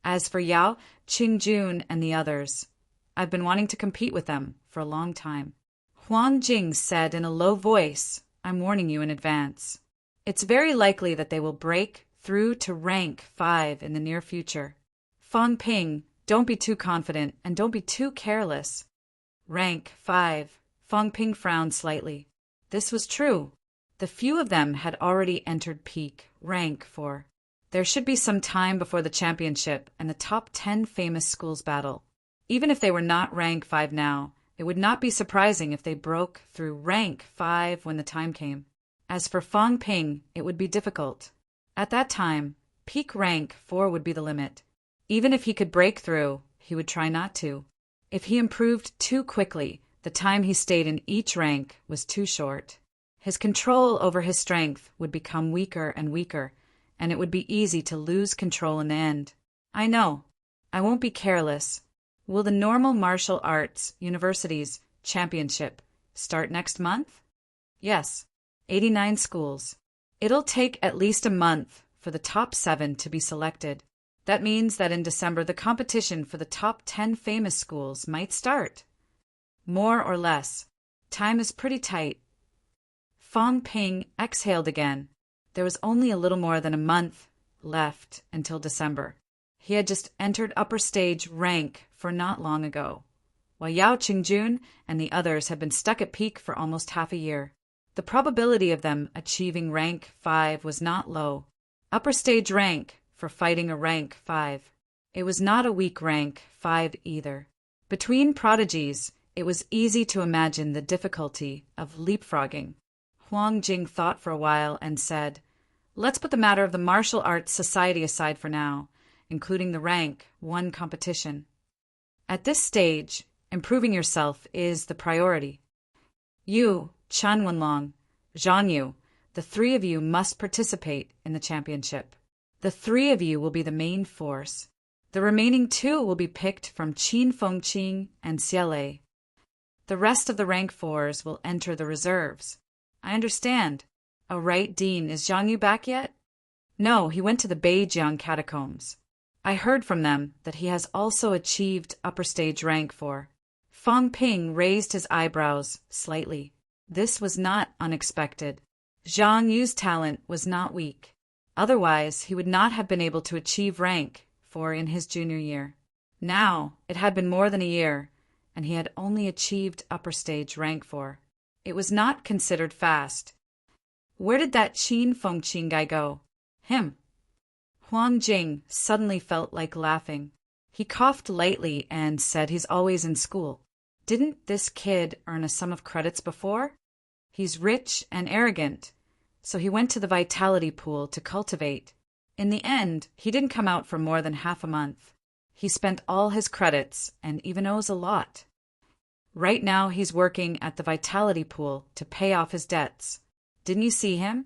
As for Yao Qingjun and the others, I've been wanting to compete with them for a long time. Huang Jing said in a low voice, I'm warning you in advance. It's very likely that they will break through to rank 5 in the near future. Fang Ping, don't be too confident and don't be too careless. Rank 5. Fang Ping frowned slightly. This was true. The few of them had already entered peak rank 4. There should be some time before the championship and the top 10 famous schools battle. Even if they were not rank 5 now, it would not be surprising if they broke through rank 5 when the time came. As for Fang Ping, it would be difficult. At that time, peak rank 4 would be the limit. Even if he could break through, he would try not to. If he improved too quickly, the time he stayed in each rank was too short. His control over his strength would become weaker and weaker, and it would be easy to lose control in the end. I know. I won't be careless. Will the normal martial arts universities championship start next month? Yes. 89 schools. It'll take at least a month for the top 7 to be selected. That means that in December the competition for the top 10 famous schools might start. More or less. Time is pretty tight. Fang Ping exhaled again. There was only a little more than a month left until December. He had just entered upper stage rank for not long ago, while Yao Qingjun and the others had been stuck at peak for almost half a year. The probability of them achieving rank 5 was not low. Upper stage rank for fighting a rank 5. It was not a weak rank 5 either. Between prodigies, it was easy to imagine the difficulty of leapfrogging. Huang Jing thought for a while and said, Let's put the matter of the martial arts society aside for now, including the rank 1 competition. At this stage, improving yourself is the priority. You, Chen Wenlong, Zhang Yu, the three of you must participate in the championship. The three of you will be the main force. The remaining two will be picked from Qin Fengqing and Xiale. The rest of the rank fours will enter the reserves. I understand. Oh, right, Dean, is Zhang Yu back yet? No, he went to the Beijiang catacombs. I heard from them that he has also achieved upper stage rank 4. Fang Ping raised his eyebrows slightly. This was not unexpected. Zhang Yu's talent was not weak. Otherwise, he would not have been able to achieve rank 4 in his junior year. Now, it had been more than a year, and he had only achieved upper stage rank 4. It was not considered fast. Where did that Qin Fengqing guy go? Him. Huang Jing suddenly felt like laughing. He coughed lightly and said he's always in school. Didn't this kid earn a sum of credits before? He's rich and arrogant, so he went to the vitality pool to cultivate. In the end, he didn't come out for more than half a month. He spent all his credits and even owes a lot. Right now he's working at the vitality pool to pay off his debts. Didn't you see him?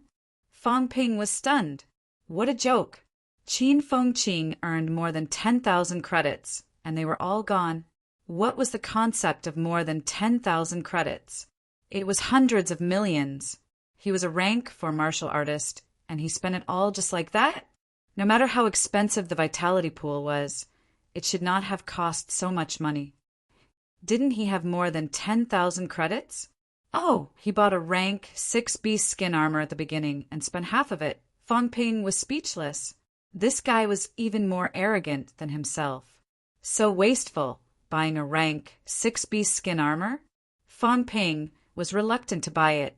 Fang Ping was stunned. What a joke. Qin Fengqing earned more than 10,000 credits, and they were all gone. What was the concept of more than 10,000 credits? It was hundreds of millions. He was a rank 4 martial artist, and he spent it all just like that? No matter how expensive the vitality pool was, it should not have cost so much money. Didn't he have more than 10,000 credits? Oh, he bought a rank 6 beast skin armor at the beginning and spent half of it. Fang Ping was speechless. This guy was even more arrogant than himself. So wasteful, buying a rank 6 beast skin armor? Fang Ping was reluctant to buy it,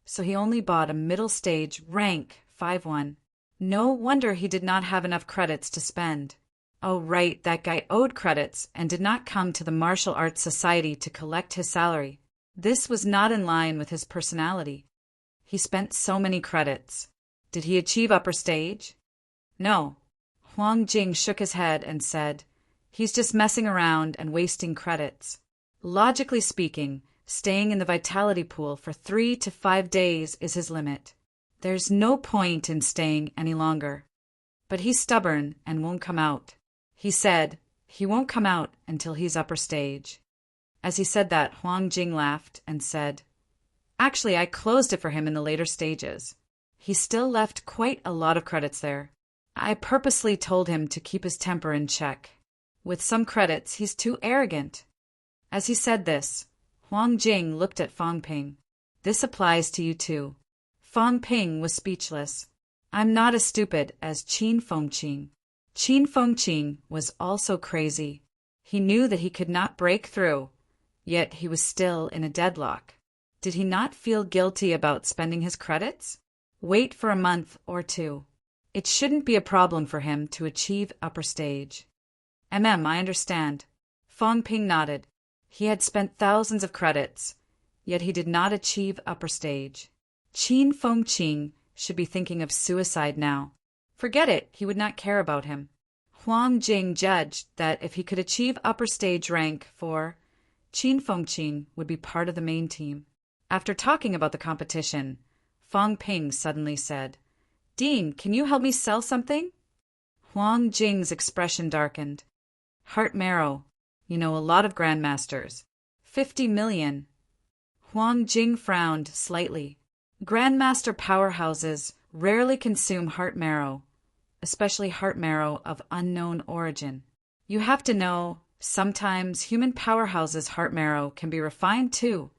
so he only bought a middle stage rank 5-1. No wonder he did not have enough credits to spend. Oh right, that guy owed credits and did not come to the Martial Arts Society to collect his salary. This was not in line with his personality. He spent so many credits. Did he achieve upper stage? No. Huang Jing shook his head and said, he's just messing around and wasting credits. Logically speaking, staying in the vitality pool for 3 to 5 days is his limit. There's no point in staying any longer. But he's stubborn and won't come out. He said he won't come out until he's upper stage. As he said that, Huang Jing laughed and said, actually, I closed it for him in the later stages. He still left quite a lot of credits there. I purposely told him to keep his temper in check. With some credits, he's too arrogant. As he said this, Huang Jing looked at Fang Ping. This applies to you too. Fang Ping was speechless. I'm not as stupid as Qin Fengqing. Qin Fengqing was also crazy. He knew that he could not break through, yet he was still in a deadlock. Did he not feel guilty about spending his credits? Wait for a month or 2. It shouldn't be a problem for him to achieve upper stage. I understand. Fang Ping nodded. He had spent thousands of credits, yet he did not achieve upper stage. Qin Fengqing should be thinking of suicide now. Forget it, he would not care about him. Huang Jing judged that if he could achieve upper stage rank 4, Qin Fengqing would be part of the main team. After talking about the competition, Fang Ping suddenly said, Dean, can you help me sell something? Huang Jing's expression darkened. Heart marrow. You know a lot of grandmasters. 50 million. Huang Jing frowned slightly. Grandmaster powerhouses rarely consume heart marrow, especially heart marrow of unknown origin. You have to know, sometimes human powerhouses' heart marrow can be refined too.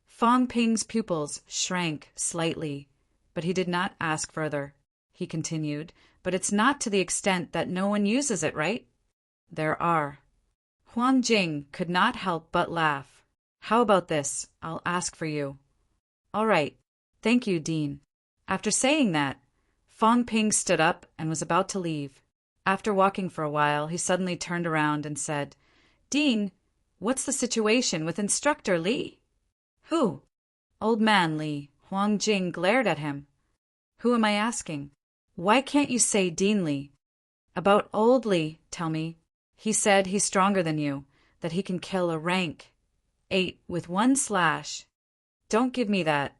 Fang Ping's pupils shrank slightly, but he did not ask further. He continued, but it's not to the extent that no one uses it, right? There are. Huang Jing could not help but laugh. How about this? I'll ask for you. All right. Thank you, Dean. After saying that, Fang Ping stood up and was about to leave. After walking for a while, he suddenly turned around and said, Dean, what's the situation with Instructor Li? Who? Old man Li. Huang Jing glared at him. Who am I asking? Why can't you say Dean Li? About old Li, tell me. He said he's stronger than you, that he can kill a rank 8 with one slash. Don't give me that,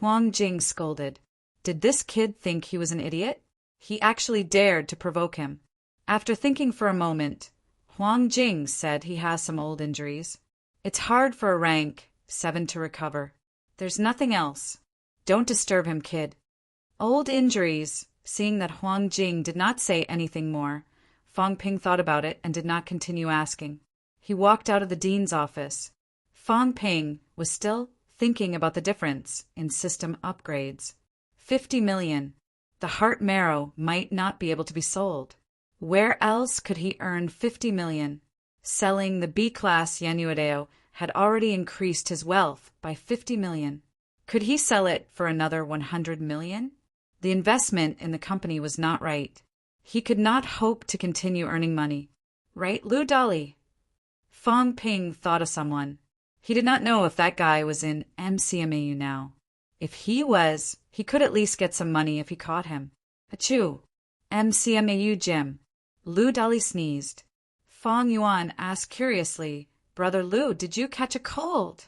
Huang Jing scolded. Did this kid think he was an idiot? He actually dared to provoke him. After thinking for a moment, Huang Jing said he has some old injuries. It's hard for a rank 7 to recover. There's nothing else. Don't disturb him, kid. Old injuries. Seeing that Huang Jing did not say anything more, Fang Ping thought about it and did not continue asking. He walked out of the dean's office. Fang Ping was still thinking about the difference in system upgrades. 50 million. The heart marrow might not be able to be sold. Where else could he earn 50 million? Selling the B-class Yanuadeo had already increased his wealth by 50 million. Could he sell it for another 100 million? The investment in the company was not right. He could not hope to continue earning money. Right, Lu Dolly? Fang Ping thought of someone. He did not know if that guy was in MCMAU now. If he was, he could at least get some money if he caught him. Achoo! MCMAU Jim. Lu Dolly sneezed. Fang Yuan asked curiously, Brother Lu, did you catch a cold?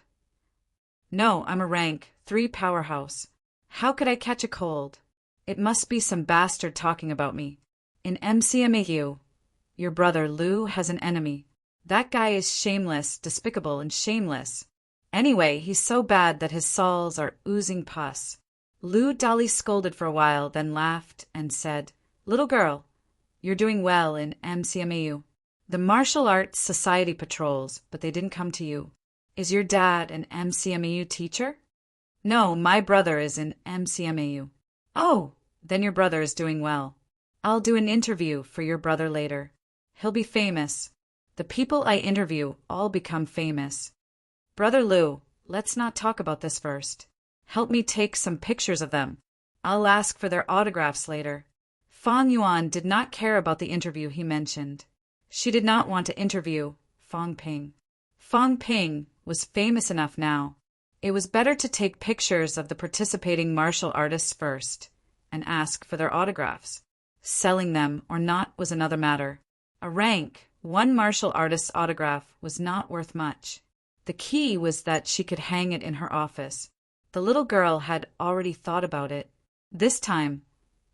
No, I'm a rank 3 powerhouse. How could I catch a cold? It must be some bastard talking about me. In MCMAU, your brother Lu has an enemy. That guy is shameless, despicable, and shameless. Anyway, he's so bad that his soles are oozing pus. Lu Dolly scolded for a while, then laughed and said, Little girl, you're doing well in MCMAU. The Martial Arts Society patrols, but they didn't come to you. Is your dad an MCMAU teacher? No, my brother is in MCMAU. Oh, then your brother is doing well. I'll do an interview for your brother later. He'll be famous. The people I interview all become famous. Brother Lu, let's not talk about this first. Help me take some pictures of them. I'll ask for their autographs later. Fang Yuan did not care about the interview he mentioned. She did not want to interview Fang Ping. Fang Ping was famous enough now. It was better to take pictures of the participating martial artists first and ask for their autographs. Selling them or not was another matter. A rank 1 martial artist's autograph was not worth much. The key was that she could hang it in her office. The little girl had already thought about it. This time,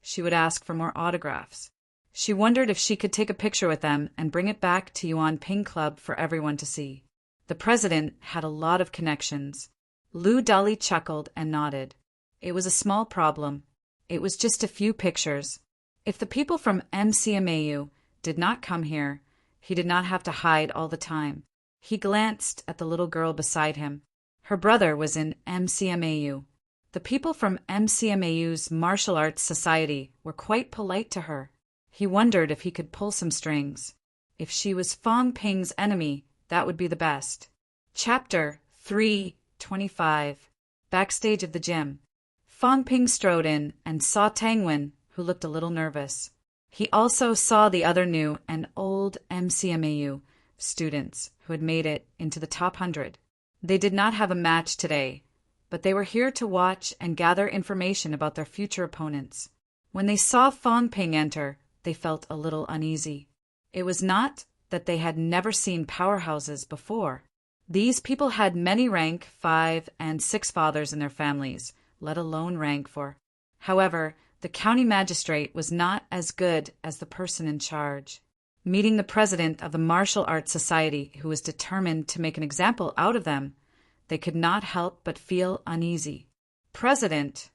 she would ask for more autographs. She wondered if she could take a picture with them and bring it back to Yuan Ping Club for everyone to see. The president had a lot of connections. Lu Dolly chuckled and nodded. It was a small problem. It was just a few pictures. If the people from MCMAU did not come here, he did not have to hide all the time. He glanced at the little girl beside him. Her brother was in MCMAU. The people from MCMAU's Martial Arts Society were quite polite to her. He wondered if he could pull some strings. If she was Fang Ping's enemy, that would be the best. Chapter 325. Backstage of the gym. Fang Ping strode in and saw Tang Wen, who looked a little nervous. He also saw the other new and old MCMAU students who had made it into the top 100. They did not have a match today, but they were here to watch and gather information about their future opponents. When they saw Fang Ping enter, they felt a little uneasy. It was not that they had never seen powerhouses before. These people had many rank 5 and 6 fathers in their families, let alone rank 4. However, the county magistrate was not as good as the person in charge. Meeting the president of the Martial Arts Society, who was determined to make an example out of them, they could not help but feel uneasy. President!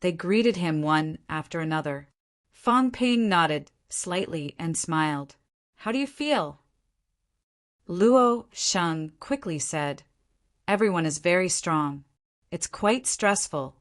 They greeted him one after another. Fang Ping nodded slightly and smiled. How do you feel? Luo Sheng quickly said, Everyone is very strong. It's quite stressful.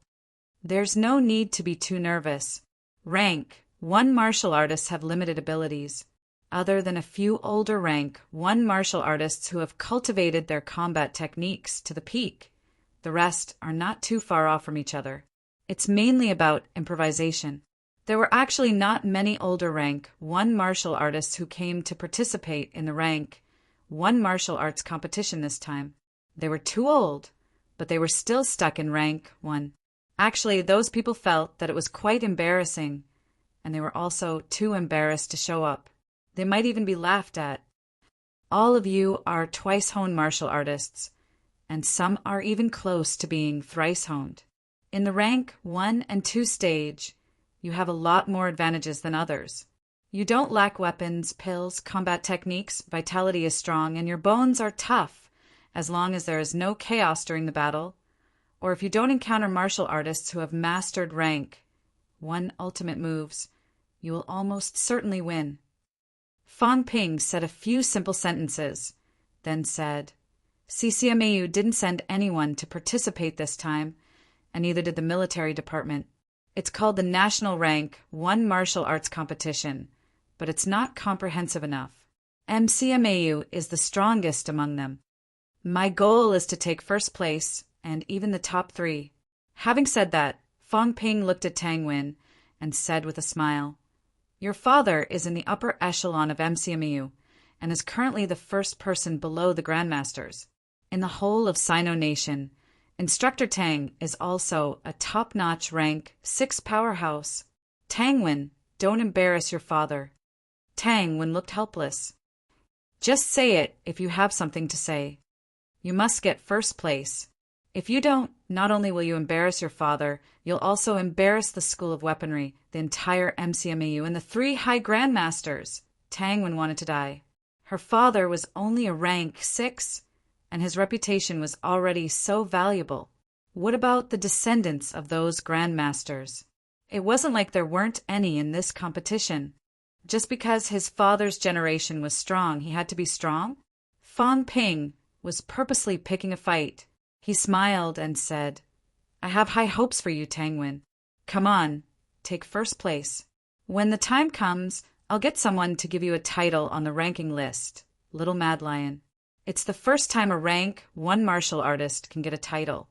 There's no need to be too nervous. Rank 1 martial artists have limited abilities. Other than a few older rank 1 martial artists who have cultivated their combat techniques to the peak, the rest are not too far off from each other. It's mainly about improvisation. There were actually not many older rank 1 martial artists who came to participate in the rank 1 martial arts competition this time. They were too old, but they were still stuck in rank 1. Actually, those people felt that it was quite embarrassing, and they were also too embarrassed to show up. They might even be laughed at. All of you are twice-honed martial artists, and some are even close to being thrice-honed. In the rank 1 and 2 stage, you have a lot more advantages than others. You don't lack weapons, pills, combat techniques, vitality is strong, and your bones are tough as long as there is no chaos during the battle, or if you don't encounter martial artists who have mastered rank 1 ultimate moves, you will almost certainly win. Fong Ping said a few simple sentences, then said, CCMAU didn't send anyone to participate this time, and neither did the military department. It's called the National Rank 1 Martial Arts Competition, but it's not comprehensive enough. MCMAU is the strongest among them. My goal is to take first place, and even the top 3. Having said that, Fong Ping looked at Tang Wen and said with a smile, Your father is in the upper echelon of MCMAU, and is currently the first person below the Grandmasters. In the whole of Sino Nation, Instructor Tang is also a top-notch rank 6 powerhouse. Tang Wen, don't embarrass your father. Tang Wen looked helpless. Just say it if you have something to say. You must get first place. If you don't, not only will you embarrass your father, you'll also embarrass the School of Weaponry, the entire MCMAU, and the 3 High Grandmasters. Tang Wen wanted to die. Her father was only a rank 6, and his reputation was already so valuable. What about the descendants of those Grandmasters? It wasn't like there weren't any in this competition. Just because his father's generation was strong, he had to be strong? Fong Ping was purposely picking a fight. He smiled and said, I have high hopes for you, Tang Wen. Come on, take first place. When the time comes, I'll get someone to give you a title on the ranking list, Little Mad Lion. It's the first time a rank 1 martial artist can get a title.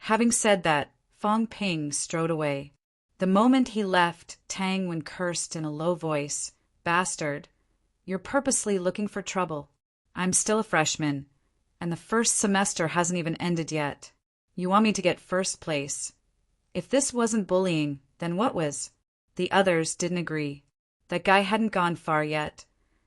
Having said that, Fong Ping strode away. The moment he left, Tang Wen cursed in a low voice, Bastard, you're purposely looking for trouble. I'm still a freshman, and the first semester hasn't even ended yet. You want me to get first place. If this wasn't bullying, then what was? The others didn't agree. That guy hadn't gone far yet,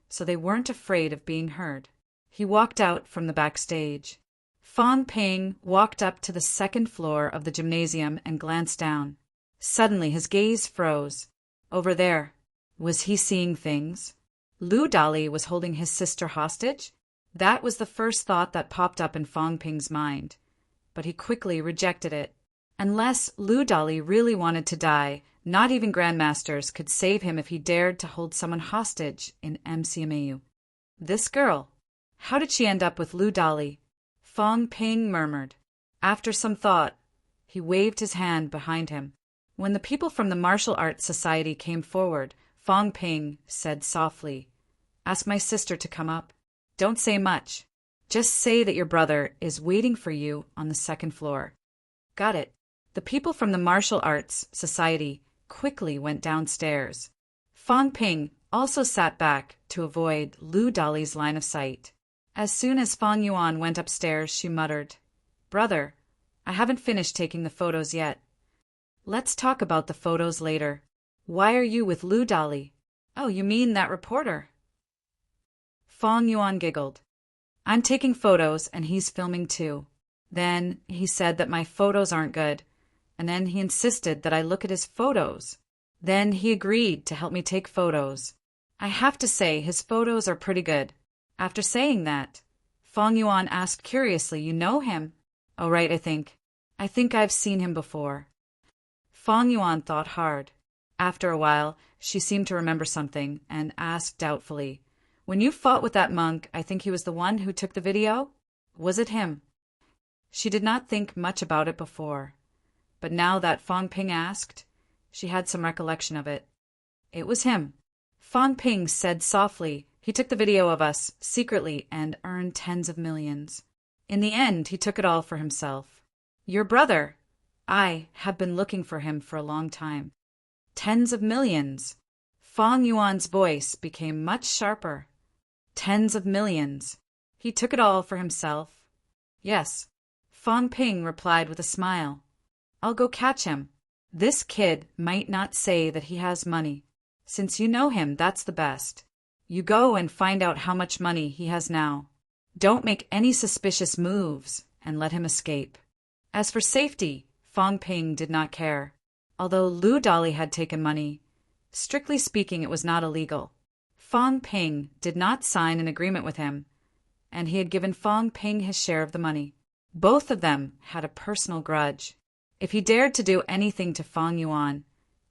so they weren't afraid of being heard. He walked out from the backstage. Fong Ping walked up to the 2nd floor of the gymnasium and glanced down. Suddenly his gaze froze. Over there. Was he seeing things? Lu Dali was holding his sister hostage? That was the first thought that popped up in Fong Ping's mind. But he quickly rejected it. Unless Lu Dali really wanted to die, not even Grandmasters could save him if he dared to hold someone hostage in MCMAU. This girl. How did she end up with Lu Dali? Fong Ping murmured. After some thought, he waved his hand behind him. When the people from the Martial Arts Society came forward, Fong Ping said softly, Ask my sister to come up. Don't say much. Just say that your brother is waiting for you on the 2nd floor. Got it. The people from the Martial Arts Society quickly went downstairs. Fong Ping also sat back to avoid Lu Dali's line of sight. As soon as Fong Yuan went upstairs, she muttered, Brother, I haven't finished taking the photos yet. Let's talk about the photos later. Why are you with Lu Dali? Oh, you mean that reporter? Fong Yuan giggled. I'm taking photos and he's filming too. Then he said that my photos aren't good, and then he insisted that I look at his photos. Then he agreed to help me take photos. I have to say his photos are pretty good. After saying that, Fong Yuan asked curiously, You know him? Oh, right, I think I've seen him before. Fong Yuan thought hard. After a while, she seemed to remember something and asked doubtfully, When you fought with that monk, I think he was the one who took the video? Was it him? She did not think much about it before, but now that Fong Ping asked, she had some recollection of it. It was him. Fong Ping said softly, He took the video of us secretly and earned tens of millions. In the end, he took it all for himself. Your brother. I have been looking for him for a long time. Tens of millions. Fong Yuan's voice became much sharper. Tens of millions. He took it all for himself. Yes. Fong Ping replied with a smile. I'll go catch him. This kid might not say that he has money. Since you know him, that's the best. You go and find out how much money he has now. Don't make any suspicious moves and let him escape. As for safety, Fong Ping did not care. Although Lu Dali had taken money, strictly speaking, it was not illegal. Fong Ping did not sign an agreement with him, and he had given Fong Ping his share of the money. Both of them had a personal grudge. If he dared to do anything to Fong Yuan,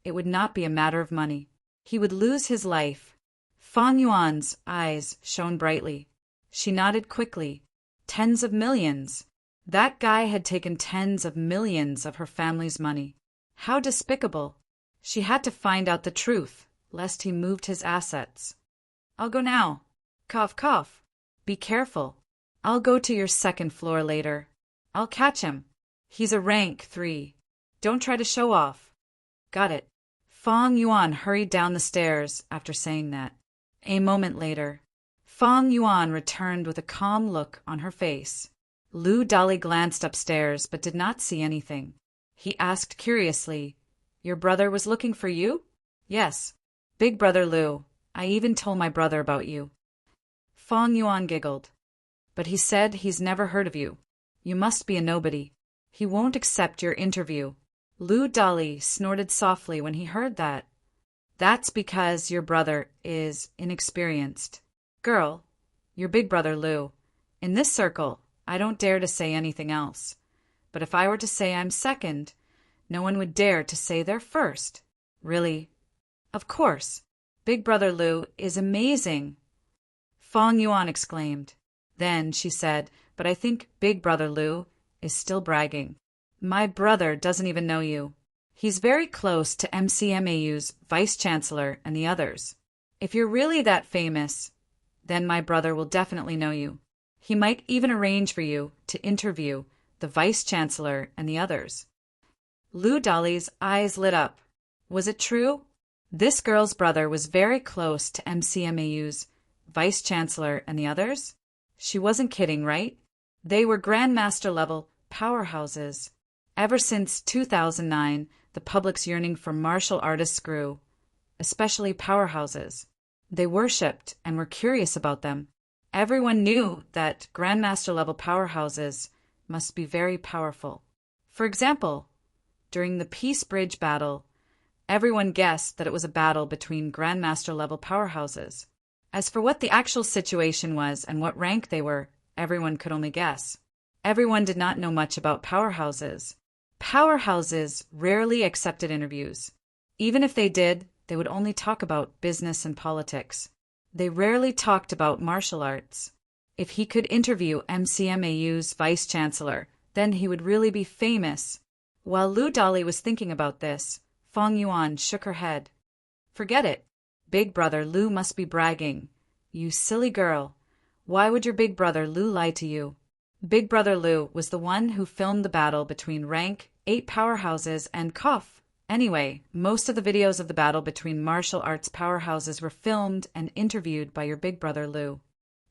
it would not be a matter of money. He would lose his life. Fong Yuan's eyes shone brightly. She nodded quickly. Tens of millions. That guy had taken tens of millions of her family's money. How despicable. She had to find out the truth, lest he moved his assets. I'll go now. Cough, cough. Be careful. I'll go to your second floor later. I'll catch him. He's a rank 3. Don't try to show off. Got it. Fong Yuan hurried down the stairs after saying that. A moment later, Fong Yuan returned with a calm look on her face. Lu Dali glanced upstairs but did not see anything. He asked curiously, "Your brother was looking for you?" "Yes. Big brother Lu. I even told my brother about you." Fong Yuan giggled. "But he said he's never heard of you. You must be a nobody. He won't accept your interview." Lu Dali snorted softly when he heard that. "That's because your brother is inexperienced. Girl, your big brother Lu. In this circle, I don't dare to say anything else. But if I were to say I'm second, no one would dare to say they're first. Really? Of course. Big brother Lu is amazing." Fong Yuan exclaimed. Then she said, "But I think Big brother Lu is still bragging. My brother doesn't even know you. He's very close to MCMAU's vice-chancellor and the others. If you're really that famous, then my brother will definitely know you. He might even arrange for you to interview the vice-chancellor and the others." Lu Dali's eyes lit up. Was it true? This girl's brother was very close to MCMAU's vice-chancellor and the others? She wasn't kidding, right? They were grandmaster-level powerhouses. Ever since 2009, the public's yearning for martial artists grew, especially powerhouses. They worshipped and were curious about them. Everyone knew that grandmaster-level powerhouses must be very powerful. For example, during the Peace Bridge battle, everyone guessed that it was a battle between grandmaster-level powerhouses. As for what the actual situation was and what rank they were, everyone could only guess. Everyone did not know much about powerhouses. Powerhouses rarely accepted interviews. Even if they did, they would only talk about business and politics. They rarely talked about martial arts. If he could interview MCMAU's vice-chancellor, then he would really be famous. While Lu Dali was thinking about this, Fong Yuan shook her head. "Forget it. Big brother Lu must be bragging. You silly girl. Why would your big brother Lu lie to you? Big brother Lu was the one who filmed the battle between rank 8 powerhouses and Kof. Anyway, most of the videos of the battle between martial arts powerhouses were filmed and interviewed by your big brother Lu."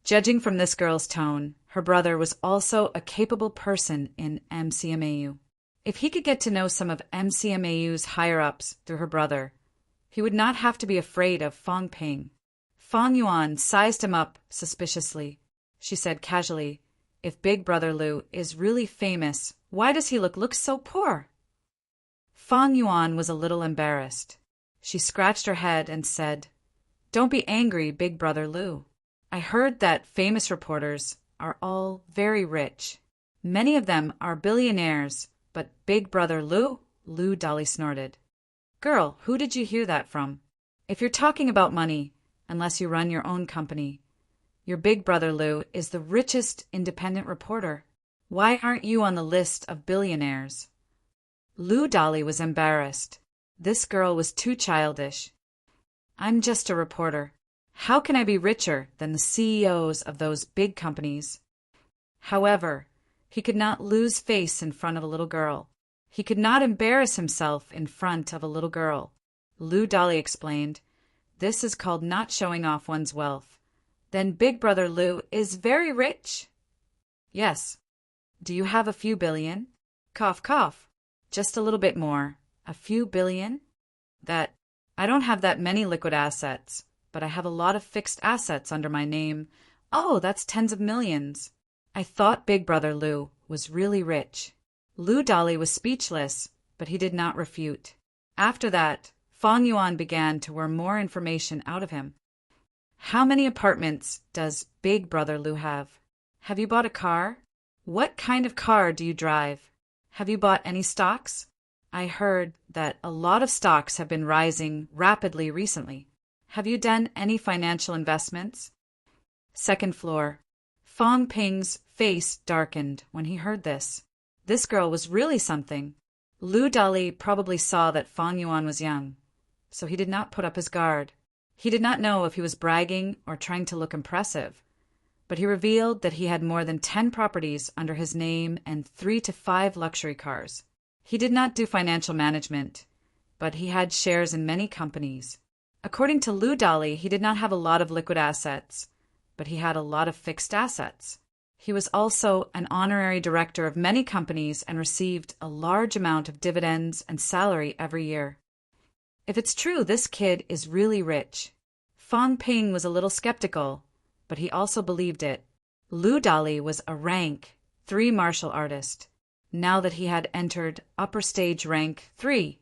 Judging from this girl's tone, her brother was also a capable person in MCMAU. If he could get to know some of MCMAU's higher-ups through her brother, he would not have to be afraid of Fong Ping. Fong Yuan sized him up suspiciously. She said casually, "If Big Brother Lu is really famous, why does he look so poor?" Fong Yuan was a little embarrassed. She scratched her head and said, "Don't be angry, Big Brother Lu. I heard that famous reporters are all very rich. Many of them are billionaires, but Big Brother Lu?" Lu Dali snorted. "Girl, who did you hear that from? If you're talking about money, unless you run your own company, your Big Brother Lu is the richest independent reporter. Why aren't you on the list of billionaires?" Lu Dali was embarrassed. This girl was too childish. "I'm just a reporter. How can I be richer than the CEOs of those big companies?" However, he could not lose face in front of a little girl. He could not embarrass himself in front of a little girl. Lu Dali explained, "This is called not showing off one's wealth. Then Big Brother Lu is very rich?" "Yes." "Do you have a few billion?" Cough, cough. "Just a little bit more. A few billion?" I don't have that many liquid assets, but I have a lot of fixed assets under my name. Oh, that's tens of millions. I thought Big Brother Lou was really rich. Lou Dolly was speechless, but he did not refute. After that, Fong Yuan began to worm more information out of him. How many apartments does Big Brother Lou have? Have you bought a car? What kind of car do you drive? Have you bought any stocks? I heard that a lot of stocks have been rising rapidly recently. Have you done any financial investments? Second floor. Fong Ping's face darkened when he heard this. This girl was really something. Lu Dali probably saw that Fong Yuan was young, so he did not put up his guard. He did not know if he was bragging or trying to look impressive, but he revealed that he had more than 10 properties under his name and 3 to 5 luxury cars. He did not do financial management, but he had shares in many companies. According to Lu Dali, he did not have a lot of liquid assets, but he had a lot of fixed assets. He was also an honorary director of many companies and received a large amount of dividends and salary every year. If it's true, this kid is really rich. Fong Ping was a little skeptical, but he also believed it. Lu Dali was a rank 3 martial artist. Now that he had entered upper stage rank 3,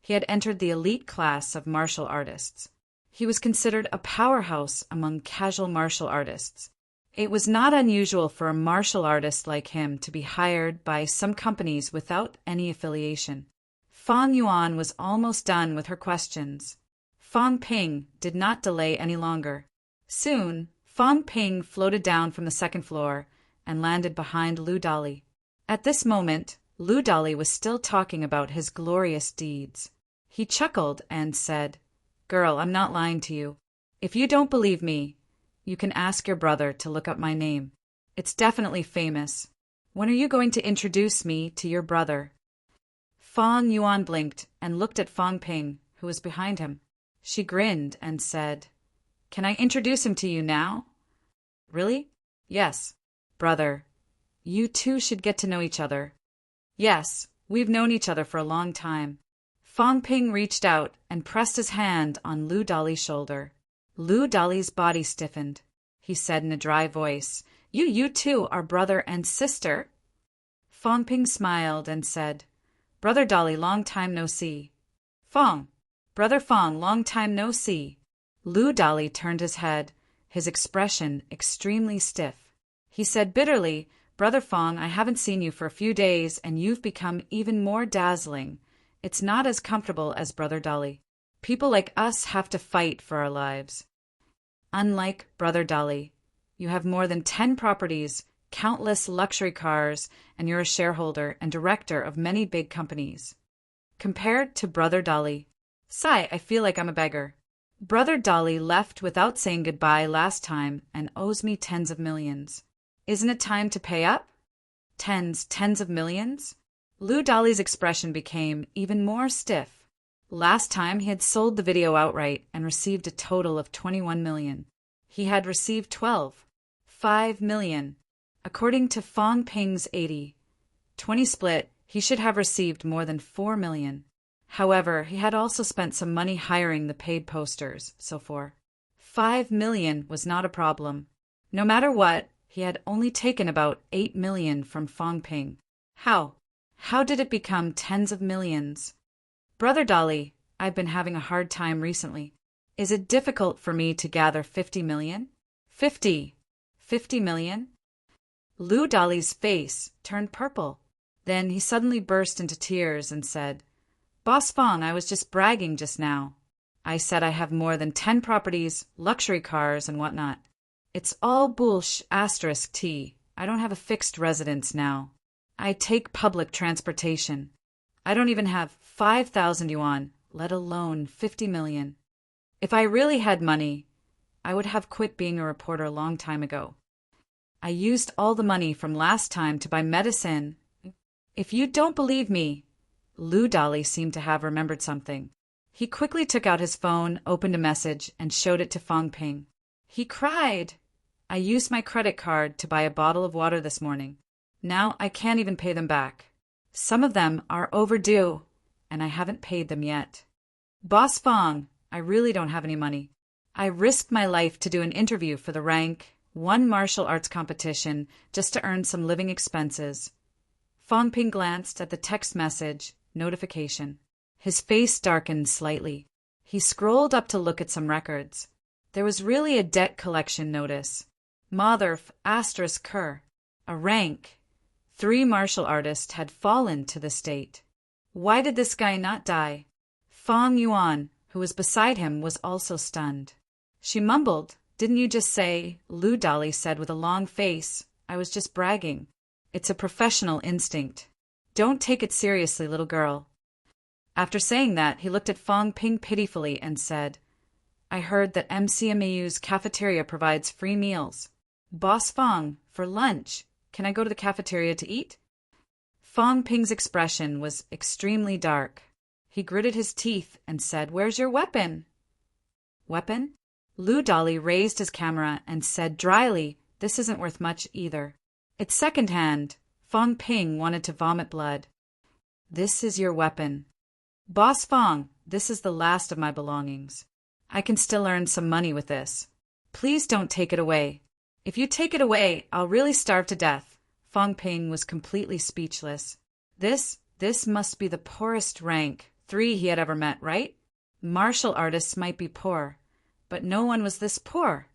he had entered the elite class of martial artists. He was considered a powerhouse among casual martial artists. It was not unusual for a martial artist like him to be hired by some companies without any affiliation. Fong Yuan was almost done with her questions. Fong Ping did not delay any longer. Soon, Fong Ping floated down from the second floor and landed behind Lu Dali. At this moment, Lu Dali was still talking about his glorious deeds. He chuckled and said, "Girl, I'm not lying to you. If you don't believe me, you can ask your brother to look up my name. It's definitely famous. When are you going to introduce me to your brother?" Fong Yuan blinked and looked at Fong Ping, who was behind him. She grinned and said, "Can I introduce him to you now?" "Really?" "Yes. Brother, you two should get to know each other." "Yes, we've known each other for a long time." Fong Ping reached out and pressed his hand on Lu Dali's shoulder. Lu Dali's body stiffened. He said in a dry voice, You two are brother and sister?" Fong Ping smiled and said, "Brother Dali, long time no see." "Fong, Brother Fong, long time no see." Lu Dali turned his head, his expression extremely stiff. He said bitterly, "Brother Fong, I haven't seen you for a few days, and you've become even more dazzling. It's not as comfortable as Brother Dali. People like us have to fight for our lives. Unlike Brother Dali, you have more than 10 properties, countless luxury cars, and you're a shareholder and director of many big companies. Compared to Brother Dali, sigh, I feel like I'm a beggar. Brother Dali left without saying goodbye last time and owes me tens of millions. Isn't it time to pay up? Tens of millions? Lu Dali's expression became even more stiff. Last time he had sold the video outright and received a total of 21 million. He had received 5 million. According to Fong Ping's 80/20 split, he should have received more than 4 million. However, he had also spent some money hiring the paid posters, so for 5 million was not a problem. No matter what, he had only taken about 8 million from Fong Ping. How did it become tens of millions? Brother Dali, I've been having a hard time recently. Is it difficult for me to gather 50 million? 50 million? Lu Dali's face turned purple. Then he suddenly burst into tears and said, "Boss Fong, I was just bragging just now. I said I have more than 10 properties, luxury cars, and whatnot. It's all *T. I don't have a fixed residence now. I take public transportation. I don't even have 5,000 yuan, let alone 50 million. If I really had money, I would have quit being a reporter a long time ago. I used all the money from last time to buy medicine. If you don't believe me," Lu Dali seemed to have remembered something. He quickly took out his phone, opened a message, and showed it to Fong Ping. He cried, "I used my credit card to buy a bottle of water this morning. Now I can't even pay them back. Some of them are overdue, and I haven't paid them yet. Boss Fong, I really don't have any money. I risked my life to do an interview for the rank 1 martial arts competition just to earn some living expenses. Fong Ping glanced at the text message notification. His face darkened slightly. He scrolled up to look at some records. There was really a debt collection notice. Motherf ** Cur. A rank 3 martial artist had fallen to the state. Why did this guy not die? Fong Yuan, who was beside him, was also stunned. She mumbled, "Didn't you just say?" Lu Dali said with a long face, "I was just bragging. It's a professional instinct. Don't take it seriously, little girl." After saying that, he looked at Fong Ping pitifully and said, "I heard that MCMAU's cafeteria provides free meals. Boss Fong, for lunch, can I go to the cafeteria to eat?" Fong Ping's expression was extremely dark. He gritted his teeth and said, "Where's your weapon?" "Weapon?" Lu Dali raised his camera and said dryly, "This isn't worth much either. It's secondhand." Fong Ping wanted to vomit blood. "This is your weapon." "Boss Fong, this is the last of my belongings. I can still earn some money with this. Please don't take it away. If you take it away, I'll really starve to death." Fong Ping was completely speechless. This must be the poorest rank 3 he had ever met, right? Martial artists might be poor, but no one was this poor.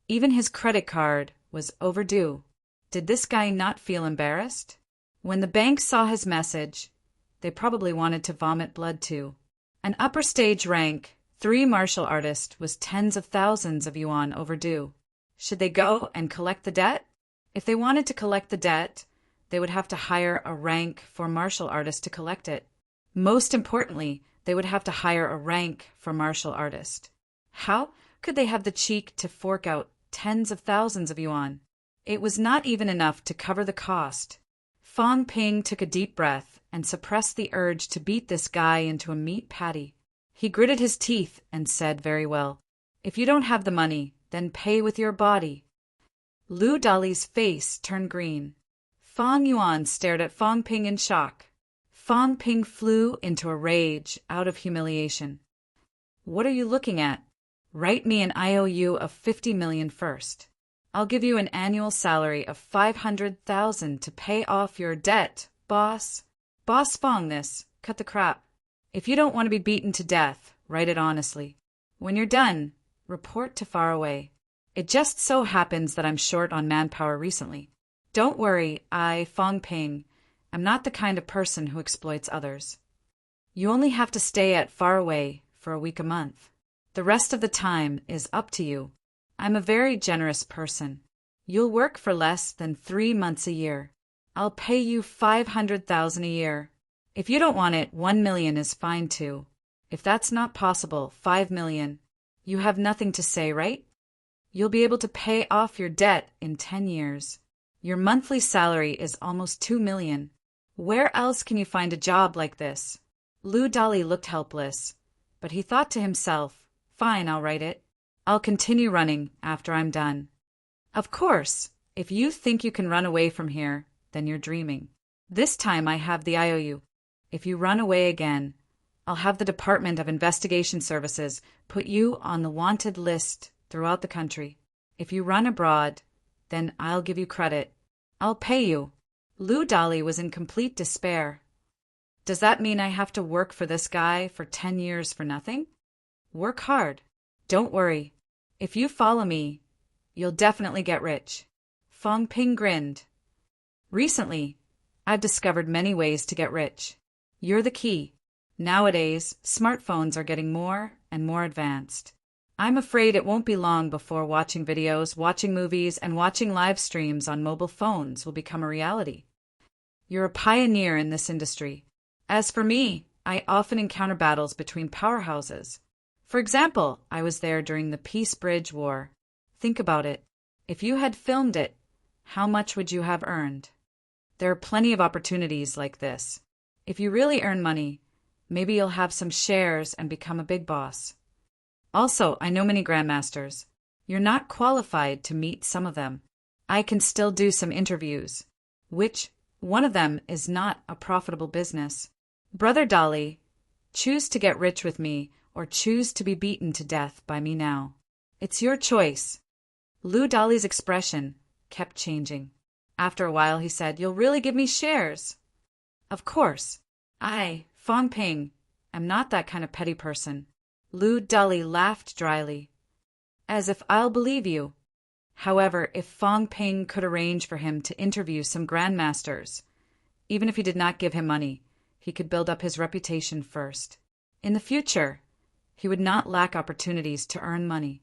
Even his credit card was overdue. Did this guy not feel embarrassed? When the bank saw his message, they probably wanted to vomit blood too. An upper stage rank 3 martial artist was tens of thousands of yuan overdue. Should they go and collect the debt? If they wanted to collect the debt, they would have to hire a rank 4 martial artist to collect it. Most importantly, they would have to hire a rank 4 martial artist. How could they have the cheek to fork out tens of thousands of yuan? It was not even enough to cover the cost. Fong Ping took a deep breath and suppressed the urge to beat this guy into a meat patty. He gritted his teeth and said, "Very well. If you don't have the money, then pay with your body." Lu Dali's face turned green. Fong Yuan stared at Fong Ping in shock. Fong Ping flew into a rage out of humiliation. "What are you looking at? Write me an IOU of 50 million first. I'll give you an annual salary of 500,000 to pay off your debt, boss." "Boss Fong, cut the crap. If you don't want to be beaten to death, write it honestly. When you're done, report to Far Away. It just so happens that I'm short on manpower recently. Don't worry, I, Fong Ping, am not the kind of person who exploits others. You only have to stay at Far Away for a week a month. The rest of the time is up to you. I'm a very generous person. You'll work for less than 3 months a year. I'll pay you 500,000 a year. If you don't want it, 1 million is fine too. If that's not possible, 5 million. You have nothing to say, right? You'll be able to pay off your debt in 10 years. Your monthly salary is almost 2 million. Where else can you find a job like this?" Lu Dali looked helpless, but he thought to himself, "Fine, I'll write it. I'll continue running after I'm done." "Of course, if you think you can run away from here, then you're dreaming. This time I have the IOU. If you run away again, I'll have the Department of Investigation Services put you on the wanted list throughout the country. If you run abroad, then I'll give you credit. I'll pay you." Lu Dali was in complete despair. "Does that mean I have to work for this guy for 10 years for nothing?" "Work hard. Don't worry. If you follow me, you'll definitely get rich." Fong Ping grinned. "Recently, I've discovered many ways to get rich. You're the key. Nowadays, smartphones are getting more and more advanced. I'm afraid it won't be long before watching videos, watching movies, and watching live streams on mobile phones will become a reality. You're a pioneer in this industry. As for me, I often encounter battles between powerhouses. For example, I was there during the Peace Bridge War. Think about it. If you had filmed it, how much would you have earned? There are plenty of opportunities like this. If you really earn money, maybe you'll have some shares and become a big boss. Also, I know many grandmasters. You're not qualified to meet some of them. I can still do some interviews. Which one of them is not a profitable business? Brother Dali, choose to get rich with me or choose to be beaten to death by me now. It's your choice. Lu Dali's expression kept changing. After a while, he said, "You'll really give me shares?" "Of course. I, Fong Ping, am not that kind of petty person." Lu Dali laughed dryly. "As if I'll believe you." However, if Fong Ping could arrange for him to interview some grandmasters, even if he did not give him money, he could build up his reputation first. In the future, he would not lack opportunities to earn money.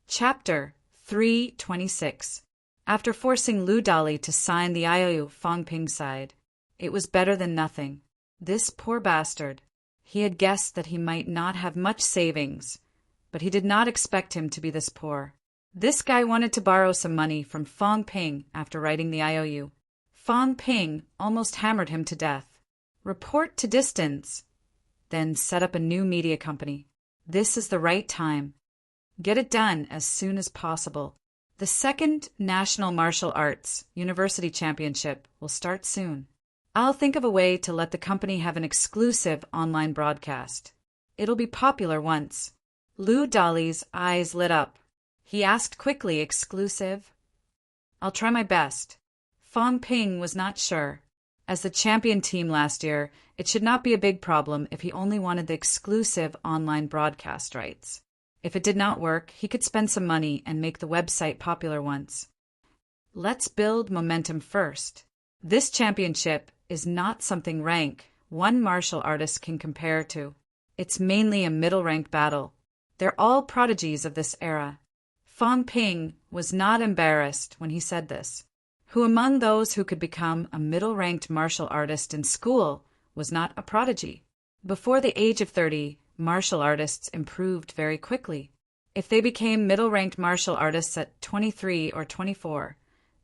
Chapter 326. After forcing Lu Dali to sign the IOU, Fong Ping sighed. It was better than nothing. This poor bastard. He had guessed that he might not have much savings, but he did not expect him to be this poor. This guy wanted to borrow some money from Fong Ping after writing the IOU. Fong Ping almost hammered him to death. Report to distance, then set up a new media company. This is the right time. Get it done as soon as possible. The second National Martial Arts University Championship will start soon. I'll think of a way to let the company have an exclusive online broadcast. It'll be popular once. Lu Dali's eyes lit up. He asked quickly, "Exclusive?" "I'll try my best." Fong Ping was not sure. As the champion team last year, it should not be a big problem if he only wanted the exclusive online broadcast rights. If it did not work, he could spend some money and make the website popular once. Let's build momentum first. This championship is not something rank one martial artist can compare to. It's mainly a middle-ranked battle. They're all prodigies of this era. Fong Ping was not embarrassed when he said this. Who among those who could become a middle-ranked martial artist in school was not a prodigy? Before the age of 30, martial artists improved very quickly. If they became middle-ranked martial artists at 23 or 24,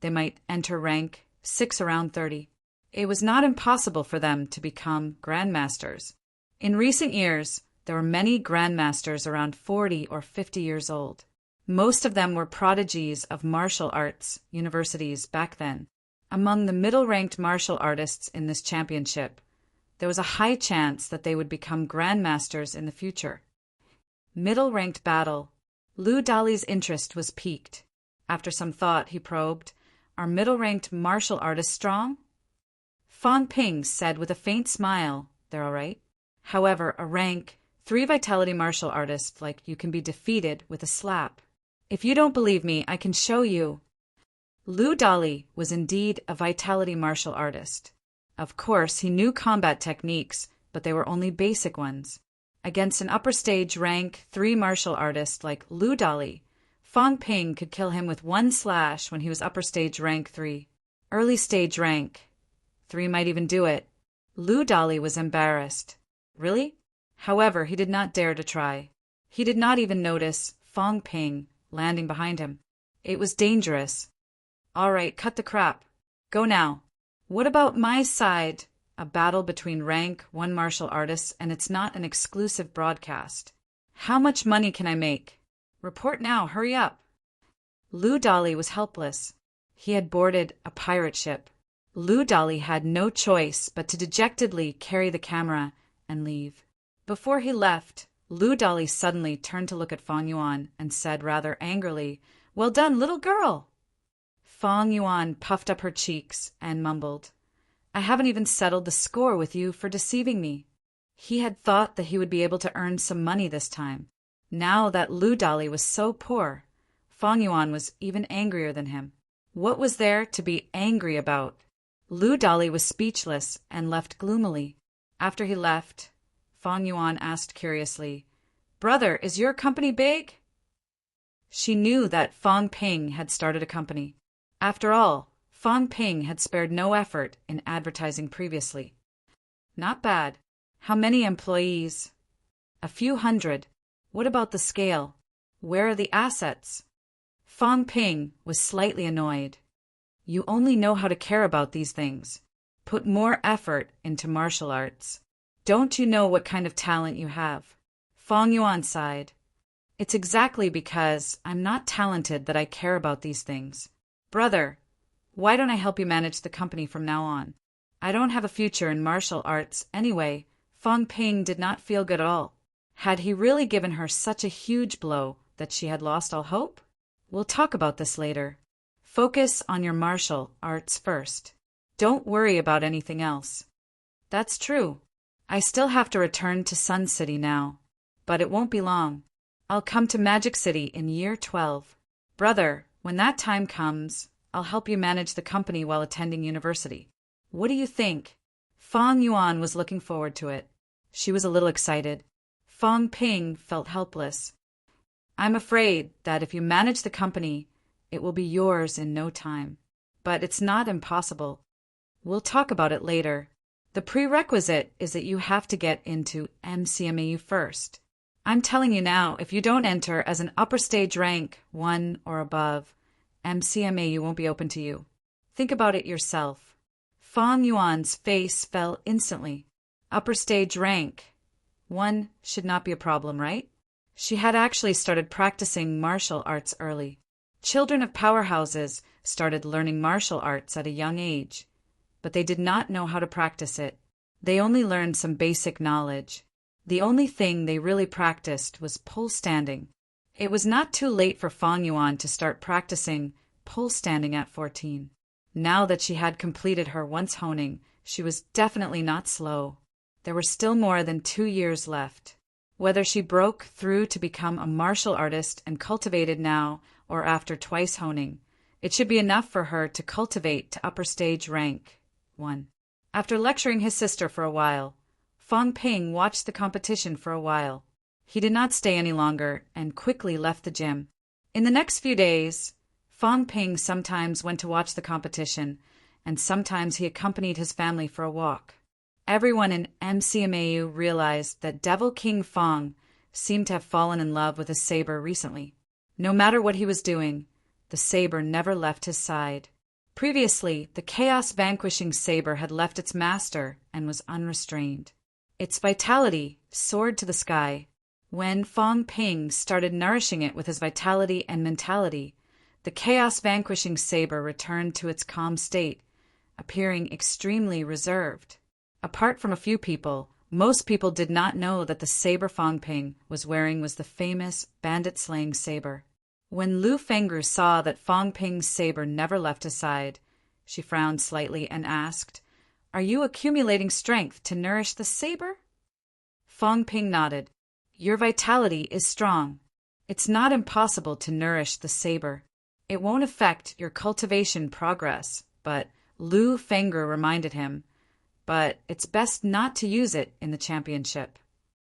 they might enter rank 6 around 30. It was not impossible for them to become grandmasters. In recent years, there were many grandmasters around 40 or 50 years old. Most of them were prodigies of martial arts universities back then. Among the middle-ranked martial artists in this championship, there was a high chance that they would become grandmasters in the future. Middle-ranked battle. Lu Dali's interest was piqued. After some thought, he probed, "Are middle-ranked martial artists strong?" Fong Ping said with a faint smile, "They're all right." However, a rank 3 vitality martial artist like you can be defeated with a slap. If you don't believe me, I can show you. Lu Dali was indeed a vitality martial artist. Of course, he knew combat techniques, but they were only basic ones. Against an upper stage rank 3 martial artist like Lu Dali, Fong Ping could kill him with one slash when he was upper stage rank 3. Early stage rank 3 might even do it. Lu Dali was embarrassed. Really? However, he did not dare to try. He did not even notice Fong Ping landing behind him. It was dangerous. All right, cut the crap. Go now. What about my side? A battle between rank 1 martial artists, and it's not an exclusive broadcast. How much money can I make? Report now, hurry up. Lu Dali was helpless. He had boarded a pirate ship. Lu Dali had no choice but to dejectedly carry the camera and leave. Before he left, Lu Dali suddenly turned to look at Fong Yuan and said rather angrily, "Well done, little girl." Fong Yuan puffed up her cheeks and mumbled, "I haven't even settled the score with you for deceiving me." He had thought that he would be able to earn some money this time. Now that Lu Dali was so poor, Fong Yuan was even angrier than him. What was there to be angry about? Lu Dali was speechless and left gloomily. After he left, Fong Yuan asked curiously, "Brother, is your company big?" She knew that Fong Ping had started a company. After all, Fong Ping had spared no effort in advertising previously. Not bad. How many employees? A few hundred. What about the scale? Where are the assets? Fong Ping was slightly annoyed. You only know how to care about these things. Put more effort into martial arts. Don't you know what kind of talent you have? Fong Yuan sighed. It's exactly because I'm not talented that I care about these things. Brother, why don't I help you manage the company from now on? I don't have a future in martial arts anyway. Fong Ping did not feel good at all. Had he really given her such a huge blow that she had lost all hope? We'll talk about this later. Focus on your martial arts first. Don't worry about anything else. That's true. I still have to return to Sun City now, but it won't be long. I'll come to Magic City in year 12. Brother, when that time comes, I'll help you manage the company while attending university. What do you think? Fang Yuan was looking forward to it. She was a little excited. Fang Ping felt helpless. I'm afraid that if you manage the company, it will be yours in no time. But it's not impossible. We'll talk about it later. The prerequisite is that you have to get into MCMAU first. I'm telling you now, if you don't enter as an upper stage rank 1 or above, MCMAU won't be open to you. Think about it yourself. Fang Yuan's face fell instantly. Upper stage rank 1 should not be a problem, right? She had actually started practicing martial arts early. Children of powerhouses started learning martial arts at a young age, but they did not know how to practice it. They only learned some basic knowledge. The only thing they really practiced was pole standing. It was not too late for Fang Yuan to start practicing pole standing at 14. Now that she had completed her once honing, she was definitely not slow. There were still more than 2 years left. Whether she broke through to become a martial artist and cultivated now or after twice honing, it should be enough for her to cultivate to upper stage rank 1. After lecturing his sister for a while, Fang Ping watched the competition for a while. He did not stay any longer and quickly left the gym. In the next few days, Fang Ping sometimes went to watch the competition, and sometimes he accompanied his family for a walk. Everyone in MCMAU realized that Devil King Fang seemed to have fallen in love with a saber recently. No matter what he was doing, the saber never left his side. Previously, the chaos-vanquishing saber had left its master and was unrestrained. Its vitality soared to the sky. When Fang Ping started nourishing it with his vitality and mentality, the chaos-vanquishing saber returned to its calm state, appearing extremely reserved. Apart from a few people, most people did not know that the saber Fang Ping was wearing was the famous bandit-slaying saber. When Lu Fengru saw that Fang Ping's saber never left his side, she frowned slightly and asked, "Are you accumulating strength to nourish the saber?" Fang Ping nodded. "Your vitality is strong. It's not impossible to nourish the saber. It won't affect your cultivation progress," but Lu Fengru reminded him, "But it's best not to use it in the championship."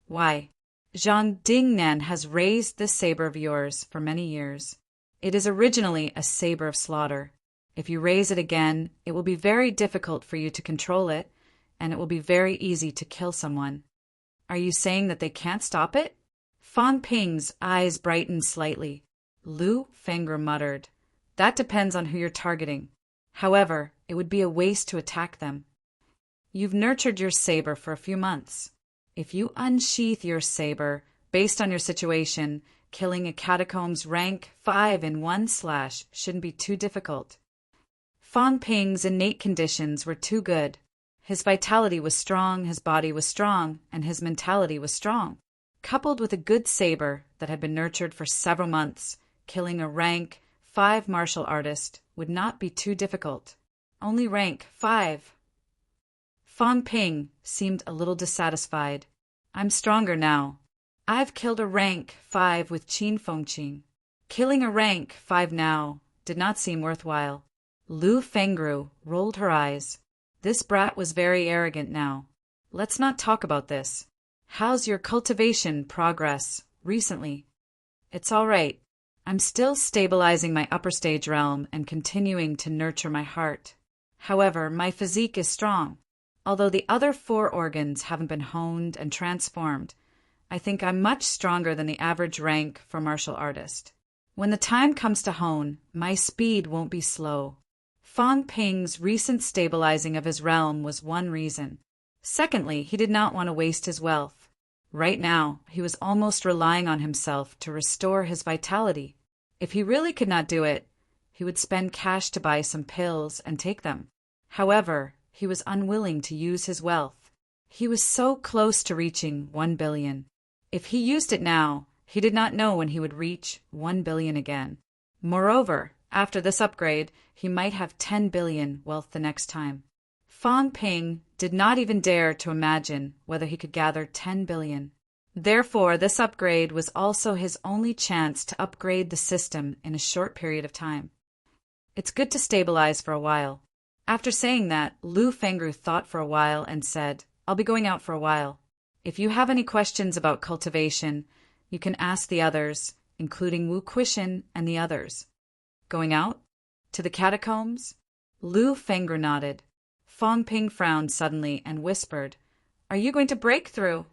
"Why?" "Zhang Dingnan has raised this saber of yours for many years. It is originally a saber of slaughter. If you raise it again, it will be very difficult for you to control it, and it will be very easy to kill someone." "Are you saying that they can't stop it?" Fang Ping's eyes brightened slightly. Lu Fengru muttered, "That depends on who you're targeting. However, it would be a waste to attack them. You've nurtured your saber for a few months. If you unsheath your saber, based on your situation, killing a catacombs rank 5 in 1 slash shouldn't be too difficult." Fang Ping's innate conditions were too good. His vitality was strong, his body was strong, and his mentality was strong. Coupled with a good saber that had been nurtured for several months, killing a rank 5 martial artist would not be too difficult. Only rank 5. Fang Ping seemed a little dissatisfied. "I'm stronger now. I've killed a rank 5 with Qin Fengqing. Killing a rank 5 now did not seem worthwhile." Lu Fengru rolled her eyes. This brat was very arrogant now. "Let's not talk about this. How's your cultivation progress recently?" "It's all right. I'm still stabilizing my upper stage realm and continuing to nurture my heart. However, my physique is strong. Although the other 4 organs haven't been honed and transformed, I think I'm much stronger than the average rank for martial artist. When the time comes to hone, my speed won't be slow." Fang Ping's recent stabilizing of his realm was one reason. Secondly, he did not want to waste his wealth. Right now, he was almost relying on himself to restore his vitality. If he really could not do it, he would spend cash to buy some pills and take them. However, he was unwilling to use his wealth. He was so close to reaching 1 billion. If he used it now, He did not know when he would reach 1 billion again. Moreover, after this upgrade, he might have 10 billion wealth the next time. Fang Ping did not even dare to imagine whether he could gather 10 billion. Therefore, this upgrade was also his only chance to upgrade the system in a short period of time. It's good to stabilize for a while. After saying that, Lu Fengru thought for a while and said, I'll be going out for a while. If you have any questions about cultivation, you can ask the others, including Wu Quishan and the others. Going out? To the catacombs? Lu Fengru nodded. Fang Ping frowned suddenly and whispered, Are you going to break through?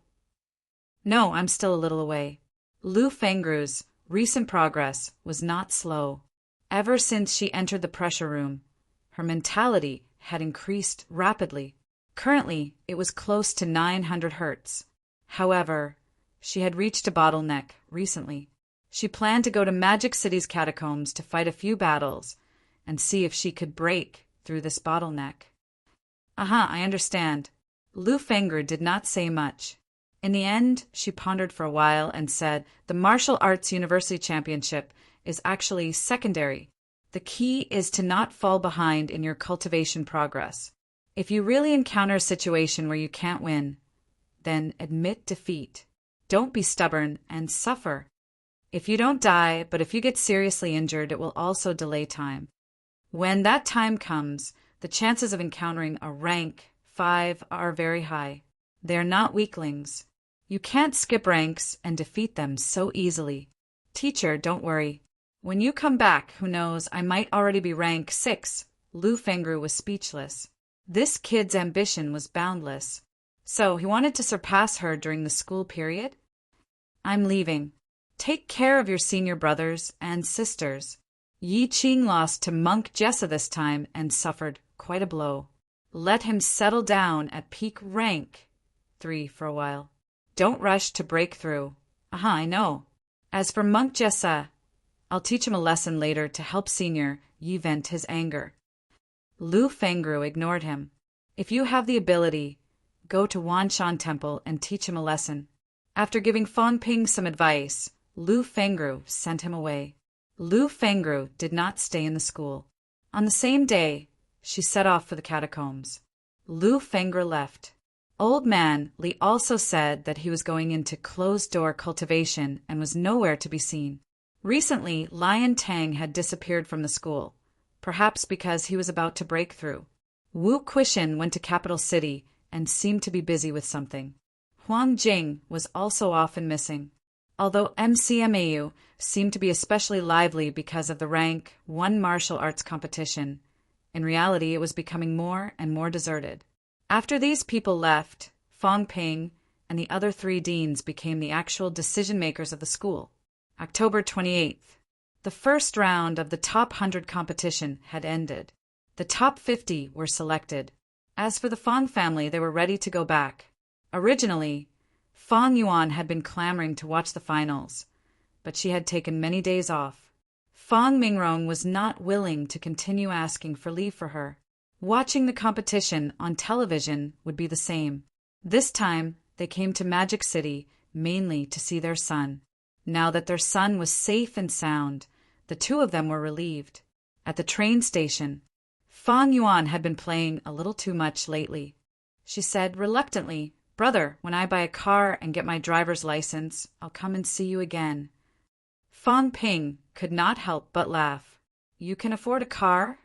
No, I'm still a little away. Lu Fengru's recent progress was not slow. Ever since she entered the pressure room, her mentality had increased rapidly. Currently, it was close to 900 hertz. However, she had reached a bottleneck recently. She planned to go to Magic City's catacombs to fight a few battles and see if she could break through this bottleneck. Aha, I understand. Lu Fengru did not say much. In the end, she pondered for a while and said, The Martial Arts University Championship is actually secondary. The key is to not fall behind in your cultivation progress. If you really encounter a situation where you can't win, then admit defeat. Don't be stubborn and suffer. If you don't die, but if you get seriously injured, it will also delay time. When that time comes, the chances of encountering a rank 5 are very high. They are not weaklings. You can't skip ranks and defeat them so easily. Teacher, don't worry. When you come back, who knows, I might already be rank 6. Lu Fengru was speechless. This kid's ambition was boundless. So he wanted to surpass her during the school period? I'm leaving. Take care of your senior brothers and sisters. Yi Qing lost to Monk Jessa this time and suffered quite a blow. Let him settle down at peak rank 3 for a while. Don't rush to break through. Aha, I know. As for Monk Jessa, I'll teach him a lesson later to help Senior Yi vent his anger. Lu Fengru ignored him. If you have the ability, go to Wanshan Temple and teach him a lesson. After giving Fang Ping some advice, Lu Fengru sent him away. Lu Fengru did not stay in the school. On the same day, she set off for the catacombs. Lu Fengru left. Old man Li also said that he was going into closed-door cultivation and was nowhere to be seen. Recently, Lion Tang had disappeared from the school, perhaps because he was about to break through. Wu Quishan went to Capital City and seemed to be busy with something. Huang Jing was also often missing. Although MCMAU seemed to be especially lively because of the rank 1 martial arts competition, in reality it was becoming more and more deserted. After these people left, Fang Ping and the other 3 deans became the actual decision-makers of the school. October 28th. The first round of the top 100 competition had ended. The top 50 were selected. As for the Fang family, they were ready to go back. Originally, Fang Yuan had been clamoring to watch the finals, but she had taken many days off. Fang Mingrong was not willing to continue asking for leave for her. Watching the competition on television would be the same. This time, they came to Magic City mainly to see their son. Now that their son was safe and sound, the 2 of them were relieved. At the train station, Fang Yuan had been playing a little too much lately. She said reluctantly, Brother, when I buy a car and get my driver's license, I'll come and see you again. Fang Ping could not help but laugh. You can afford a car?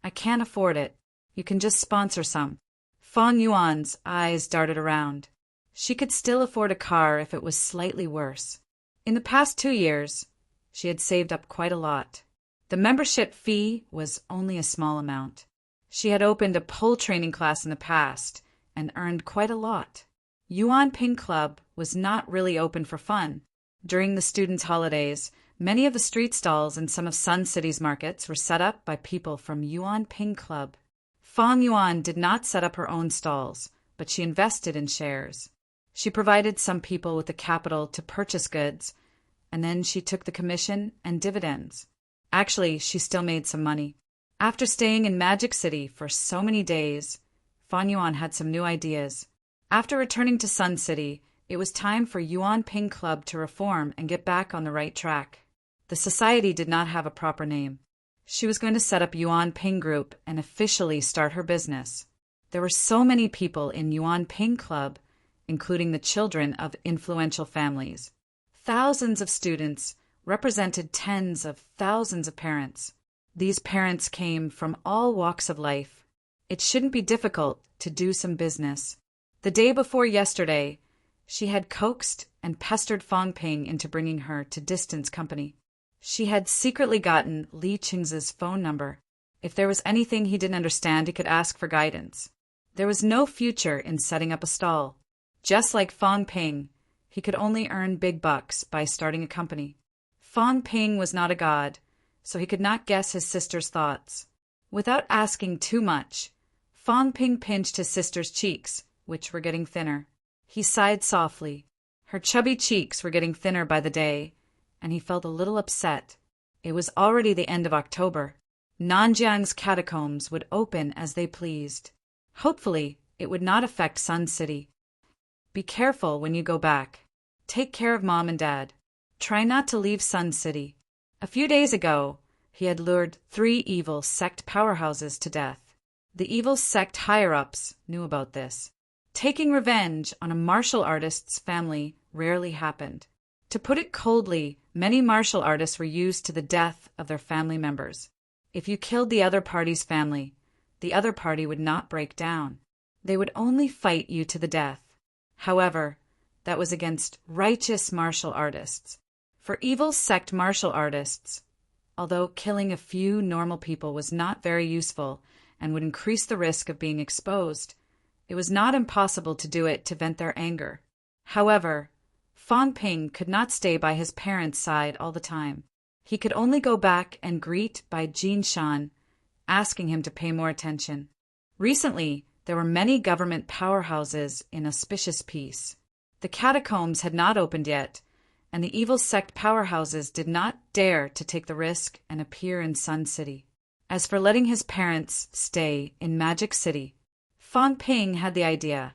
I can't afford it. You can just sponsor some. Fang Yuan's eyes darted around. She could still afford a car if it was slightly worse. In the past 2 years, she had saved up quite a lot. The membership fee was only a small amount. She had opened a pole training class in the past and earned quite a lot. Yuan Ping Club was not really open for fun. During the students' holidays, many of the street stalls in some of Sun City's markets were set up by people from Yuan Ping Club. Fang Yuan did not set up her own stalls, but she invested in shares. She provided some people with the capital to purchase goods, and then she took the commission and dividends. Actually, she still made some money. After staying in Magic City for so many days, Fang Yuan had some new ideas. After returning to Sun City, It was time for Yuan Ping Club to reform and get back on the right track. The society did not have a proper name. She was going to set up Yuan Ping Group and officially start her business. There were so many people in Yuan Ping Club, including the children of influential families. Thousands of students represented tens of thousands of parents. These parents came from all walks of life. It shouldn't be difficult to do some business. The day before yesterday, she had coaxed and pestered Fong Ping into bringing her to distance company. She had secretly gotten Li Qing's phone number. If there was anything he didn't understand, he could ask for guidance. There was no future in setting up a stall. Just like Fong Ping, he could only earn big bucks by starting a company. Fong Ping was not a god, so he could not guess his sister's thoughts. Without asking too much, Fong Ping pinched his sister's cheeks, which were getting thinner. He sighed softly. Her chubby cheeks were getting thinner by the day, and he felt a little upset. It was already the end of October. Nanjiang's catacombs would open as they pleased. Hopefully, it would not affect Sun City. Be careful when you go back. Take care of Mom and Dad. Try not to leave Sun City. A few days ago, he had lured 3 evil sect powerhouses to death. The evil sect higher-ups knew about this. Taking revenge on a martial artist's family rarely happened. To put it coldly, many martial artists were used to the death of their family members. If you killed the other party's family, the other party would not break down. They would only fight you to the death. However, that was against righteous martial artists. For evil sect martial artists, although killing a few normal people was not very useful and would increase the risk of being exposed, it was not impossible to do it to vent their anger. However, Fong Ping could not stay by his parents' side all the time. He could only go back and greet by Jin Shan, asking him to pay more attention. Recently, there were many government powerhouses in auspicious peace. The catacombs had not opened yet, and the evil sect powerhouses did not dare to take the risk and appear in Sun City. As for letting his parents stay in Magic City, Fong Ping had the idea,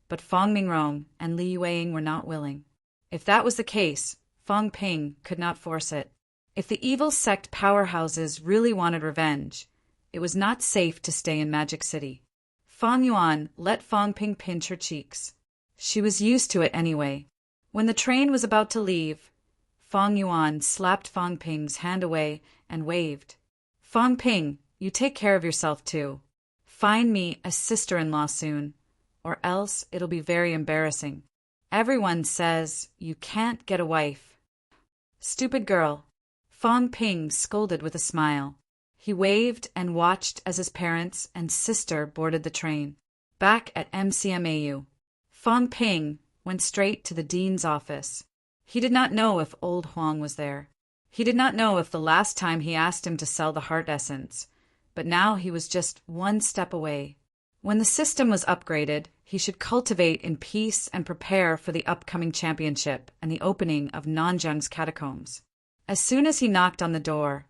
but Fong Mingrong and Li Yueying were not willing. If that was the case, Fong Ping could not force it. If the evil sect powerhouses really wanted revenge, it was not safe to stay in Magic City. Fong Yuan let Fong Ping pinch her cheeks. She was used to it anyway. When the train was about to leave, Fong Yuan slapped Fong Ping's hand away and waved. Fong Ping, you take care of yourself too. Find me a sister-in-law soon, or else it'll be very embarrassing. Everyone says you can't get a wife. Stupid girl. Fong Ping scolded with a smile. He waved and watched as his parents and sister boarded the train. Back at MCMAU, Fong Ping went straight to the dean's office. He did not know if old Huang was there. He did not know if the last time he asked him to sell the heart essence, but now he was just one step away. When the system was upgraded, he should cultivate in peace and prepare for the upcoming championship and the opening of Nanjiang's catacombs. As soon as he knocked on the door,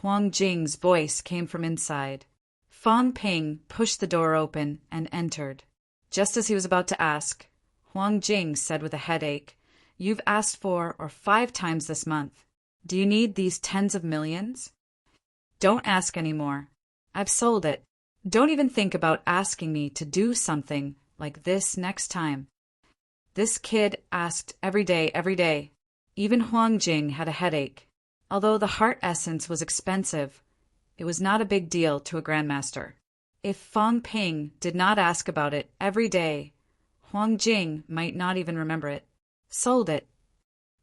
Huang Jing's voice came from inside. Fong Ping pushed the door open and entered. Just as he was about to ask, Huang Jing said with a headache, "You've asked 4 or 5 times this month. Do you need these tens of millions? Don't ask anymore. I've sold it. Don't even think about asking me to do something like this next time." This kid asked every day. Even Huang Jing had a headache. Although the heart essence was expensive, it was not a big deal to a grandmaster. If Fong Ping did not ask about it every day, Huang Jing might not even remember it. Sold it.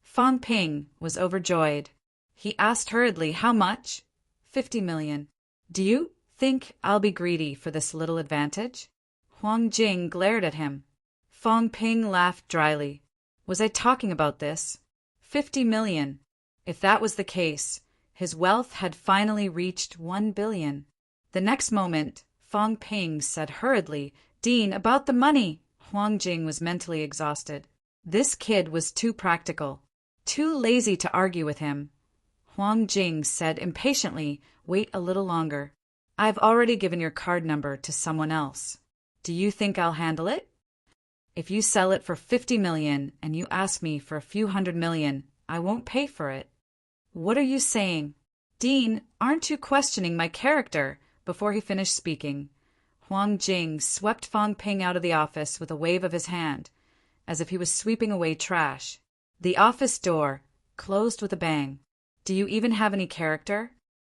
Fong Ping was overjoyed. He asked hurriedly, "How much?" 50 million. "Do you think I'll be greedy for this little advantage?" Huang Jing glared at him. Fong Ping laughed dryly. "Was I talking about this? 50 million. If that was the case, his wealth had finally reached 1 billion. The next moment, Fong Ping said hurriedly, "Dean, about the money." Huang Jing was mentally exhausted. This kid was too practical, too lazy to argue with him. Huang Jing said impatiently, "Wait a little longer. I've already given your card number to someone else. Do you think I'll handle it?" If you sell it for 50 million and you ask me for a few hundred million, I won't pay for it. What are you saying? Dean, aren't you questioning my character? Before he finished speaking, Huang Jing swept Fang Ping out of the office with a wave of his hand, as if he was sweeping away trash. The office door closed with a bang. Do you even have any character?